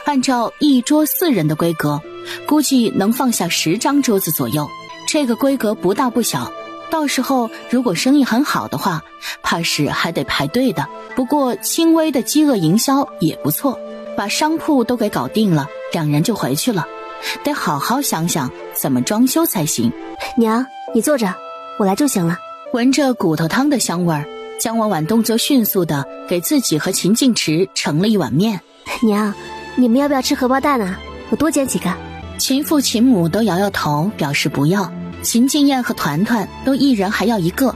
按照1桌4人的规格，估计能放下10张桌子左右，这个规格不大不小，到时候如果生意很好的话，怕是还得排队的。不过轻微的饥饿营销也不错，把商铺都给搞定了，两人就回去了，得好好想想怎么装修才行。娘，你坐着，我来就行了。闻着骨头汤的香味儿，江婉婉动作迅速的给自己和秦静池盛了一碗面。娘，你们要不要吃荷包蛋啊？我多煎几个。秦父秦母都摇摇头表示不要，秦静燕和团团都一人还要一个。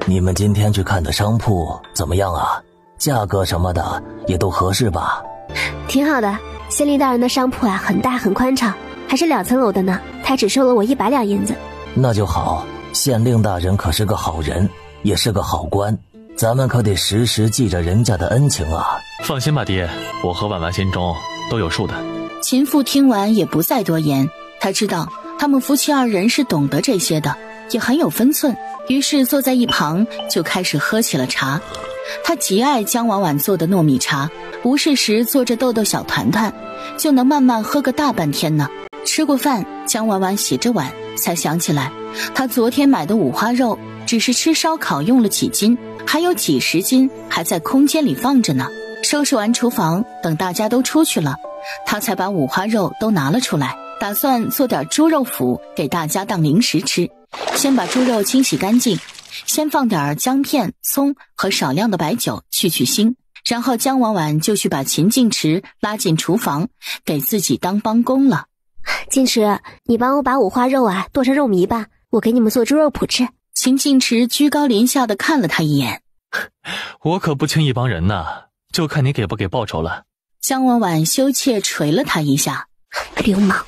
你们今天去看的商铺怎么样啊？价格什么的也都合适吧？挺好的，县令大人的商铺啊，很大很宽敞，还是2层楼的呢，他只收了我100两银子。那就好，县令大人可是个好人，也是个好官，咱们可得时时记着人家的恩情啊。放心吧爹，我和婉婉心中都有数的。秦父听完也不再多言，他知道他们夫妻2人是懂得这些的，也很有分寸，于是坐在一旁就开始喝起了茶。他极爱江婉婉做的糯米茶，无事时坐着逗逗小团团，就能慢慢喝个大半天呢。吃过饭，江婉婉洗着碗，才想起来她昨天买的五花肉只是吃烧烤用了几斤，还有几十斤还在空间里放着呢。收拾完厨房，等大家都出去了，她才把五花肉都拿了出来，打算做点猪肉脯给大家当零食吃。先把猪肉清洗干净，先放点姜片、葱和少量的白酒去腥，然后江婉婉就去把秦静池拉进厨房，给自己当帮工了。静池，你帮我把五花肉啊剁成肉糜吧，我给你们做猪肉脯吃。秦静池居高临下的看了他一眼，我可不轻易帮人呐，就看你给不给报酬了。江婉婉羞怯捶了他一下，流氓！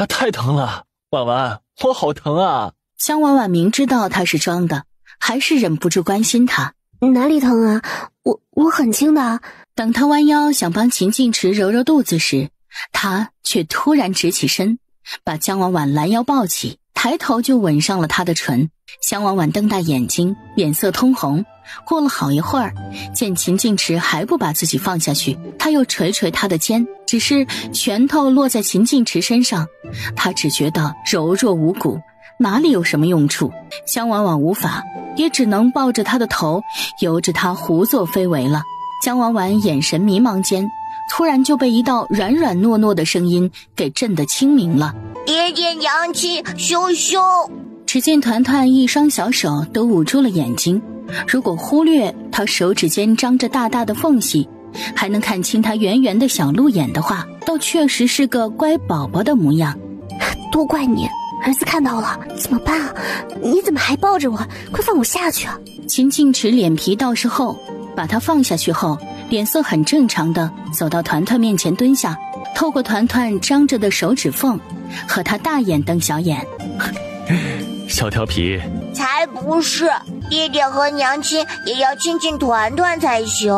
太疼了，婉婉，我好疼啊！江婉婉明知道他是装的，还是忍不住关心他。哪里疼啊？我很轻的。等他弯腰想帮秦静池揉揉肚子时，他却突然直起身，把江婉婉拦腰抱起，抬头就吻上了她的唇。江婉婉瞪大眼睛，脸色通红。过了好一会儿，见秦静池还不把自己放下去，他又捶捶她的肩，只是拳头落在秦静池身上，他只觉得柔弱无骨，哪里有什么用处。江婉婉无法，也只能抱着他的头，由着他胡作非为了。江婉婉眼神迷茫间，突然就被一道软软糯糯的声音给震得清明了。爹爹娘亲，羞羞！只见团团一双小手都捂住了眼睛，如果忽略他手指间张着大大的缝隙，还能看清他圆圆的小鹿眼的话，倒确实是个乖宝宝的模样。都怪你，儿子看到了怎么办啊？你怎么还抱着我？快放我下去啊！秦静池脸皮倒是厚，把他放下去后，脸色很正常的走到团团面前蹲下，透过团团张着的手指缝和他大眼瞪小眼。小调皮，才不是，爹爹和娘亲也要亲亲团团才行。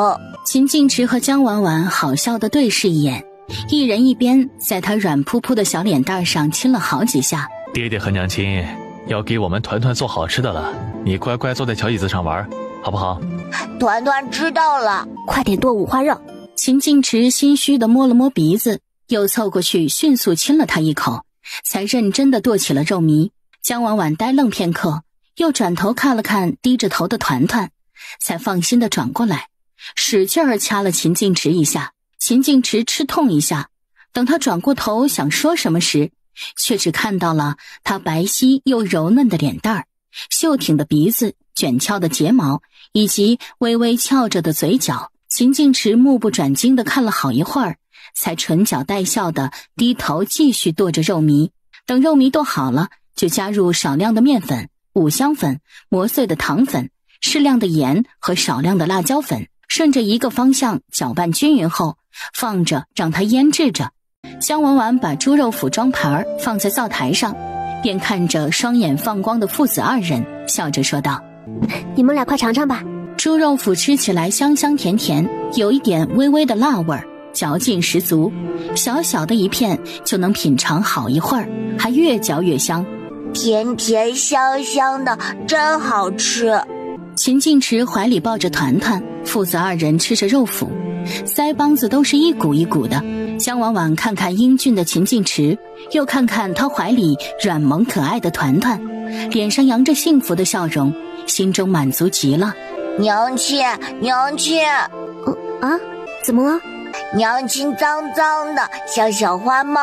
秦静池和江婉婉好笑的对视一眼，一人一边在他软扑扑的小脸蛋上亲了好几下。爹爹和娘亲要给我们团团做好吃的了，你乖乖坐在小椅子上玩，好不好？团团知道了。快点剁五花肉。秦静池心虚地摸了摸鼻子，又凑过去迅速亲了他一口，才认真地剁起了肉糜。江婉婉呆愣片刻，又转头看了看低着头的团团，才放心地转过来，使劲儿掐了秦静池一下。秦静池吃痛一下，等他转过头想说什么时，却只看到了他白皙又柔嫩的脸蛋儿，秀挺的鼻子，卷翘的睫毛，以及微微翘着的嘴角。秦晋池目不转睛地看了好一会儿，才唇角带笑地低头继续剁着肉糜。等肉糜剁好了，就加入少量的面粉、五香粉、磨碎的糖粉、适量的盐和少量的辣椒粉，顺着一个方向搅拌均匀后，放着让它腌制着。姜文婉把猪肉脯装盘放在灶台上，便看着双眼放光的父子二人，笑着说道：你们俩快尝尝吧。猪肉脯吃起来香香甜甜，有一点微微的辣味儿，嚼劲十足，小小的一片就能品尝好一会儿，还越嚼越香，甜甜香香的，真好吃。秦晋池怀里抱着团团，父子二人吃着肉脯，腮帮子都是一股一股的。姜婉婉看看英俊的秦晋池，又看看他怀里软萌可爱的团团，脸上扬着幸福的笑容，心中满足极了。娘亲，娘亲，怎么了？娘亲脏脏的，像小花猫。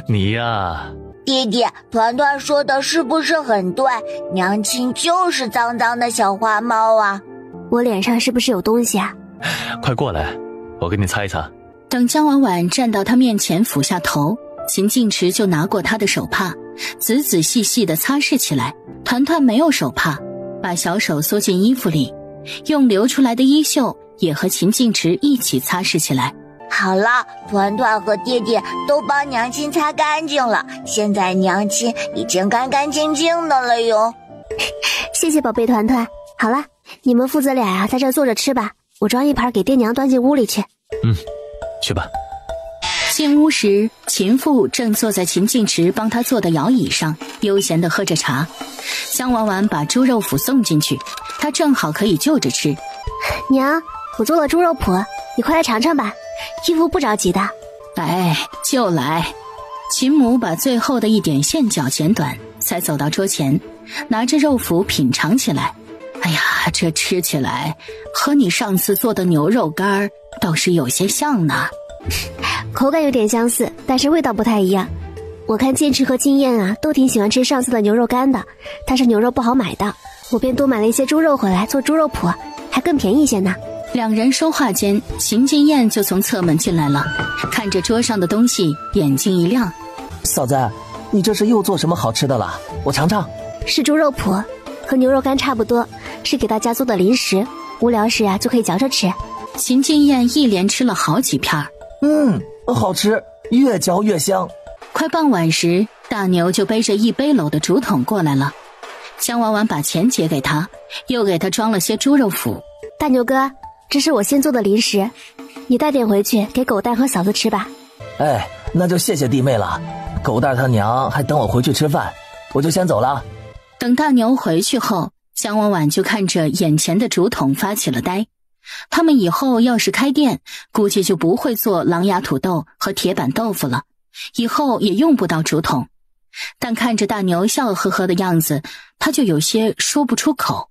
你呀，弟弟，团团说的是不是很对？娘亲就是脏脏的小花猫啊。我脸上是不是有东西啊？快过来，我给你擦一擦。等姜婉婉站到他面前俯下头，秦晋池就拿过他的手帕，仔仔细细地擦拭起来。团团没有手帕，把小手缩进衣服里，用流出来的衣袖也和秦晋池一起擦拭起来。好了，团团和弟弟都帮娘亲擦干净了，现在娘亲已经干干净净的了哟。谢谢宝贝团团。好了，你们父子俩呀，在这坐着吃吧，我装一盘给爹娘端进屋里去。去吧。进屋时，秦父正坐在秦晋池帮他坐的摇椅上，悠闲地喝着茶。姜婉婉把猪肉脯送进去，他正好可以就着吃。娘，我做了猪肉脯，你快来尝尝吧。姨父不着急的。来，就来。秦母把最后的一点线脚剪短，才走到桌前，拿着肉脯品尝起来。哎呀，这吃起来和你上次做的牛肉干倒是有些像呢。口感有点相似，但是味道不太一样。我看剑池和金燕啊，都挺喜欢吃上次的牛肉干的，但是牛肉不好买到，我便多买了一些猪肉回来做猪肉脯，还更便宜一些呢。两人说话间，秦金燕就从侧门进来了，看着桌上的东西，眼睛一亮。嫂子，你这是又做什么好吃的了？我尝尝。是猪肉脯，和牛肉干差不多，是给大家做的零食，无聊时啊就可以嚼着吃。秦金燕一连吃了好几片。好吃，越嚼越香。快傍晚时，大牛就背着一背篓的竹筒过来了。姜婉婉把钱结给他，又给他装了些猪肉脯。大牛哥，这是我新做的零食，你带点回去给狗蛋和嫂子吃吧。哎，那就谢谢弟妹了。狗蛋他娘还等我回去吃饭，我就先走了。等大牛回去后，姜婉婉就看着眼前的竹筒发起了呆。他们以后要是开店，估计就不会做狼牙土豆和铁板豆腐了，以后也用不到竹筒。但看着大牛笑呵呵的样子，他就有些说不出口。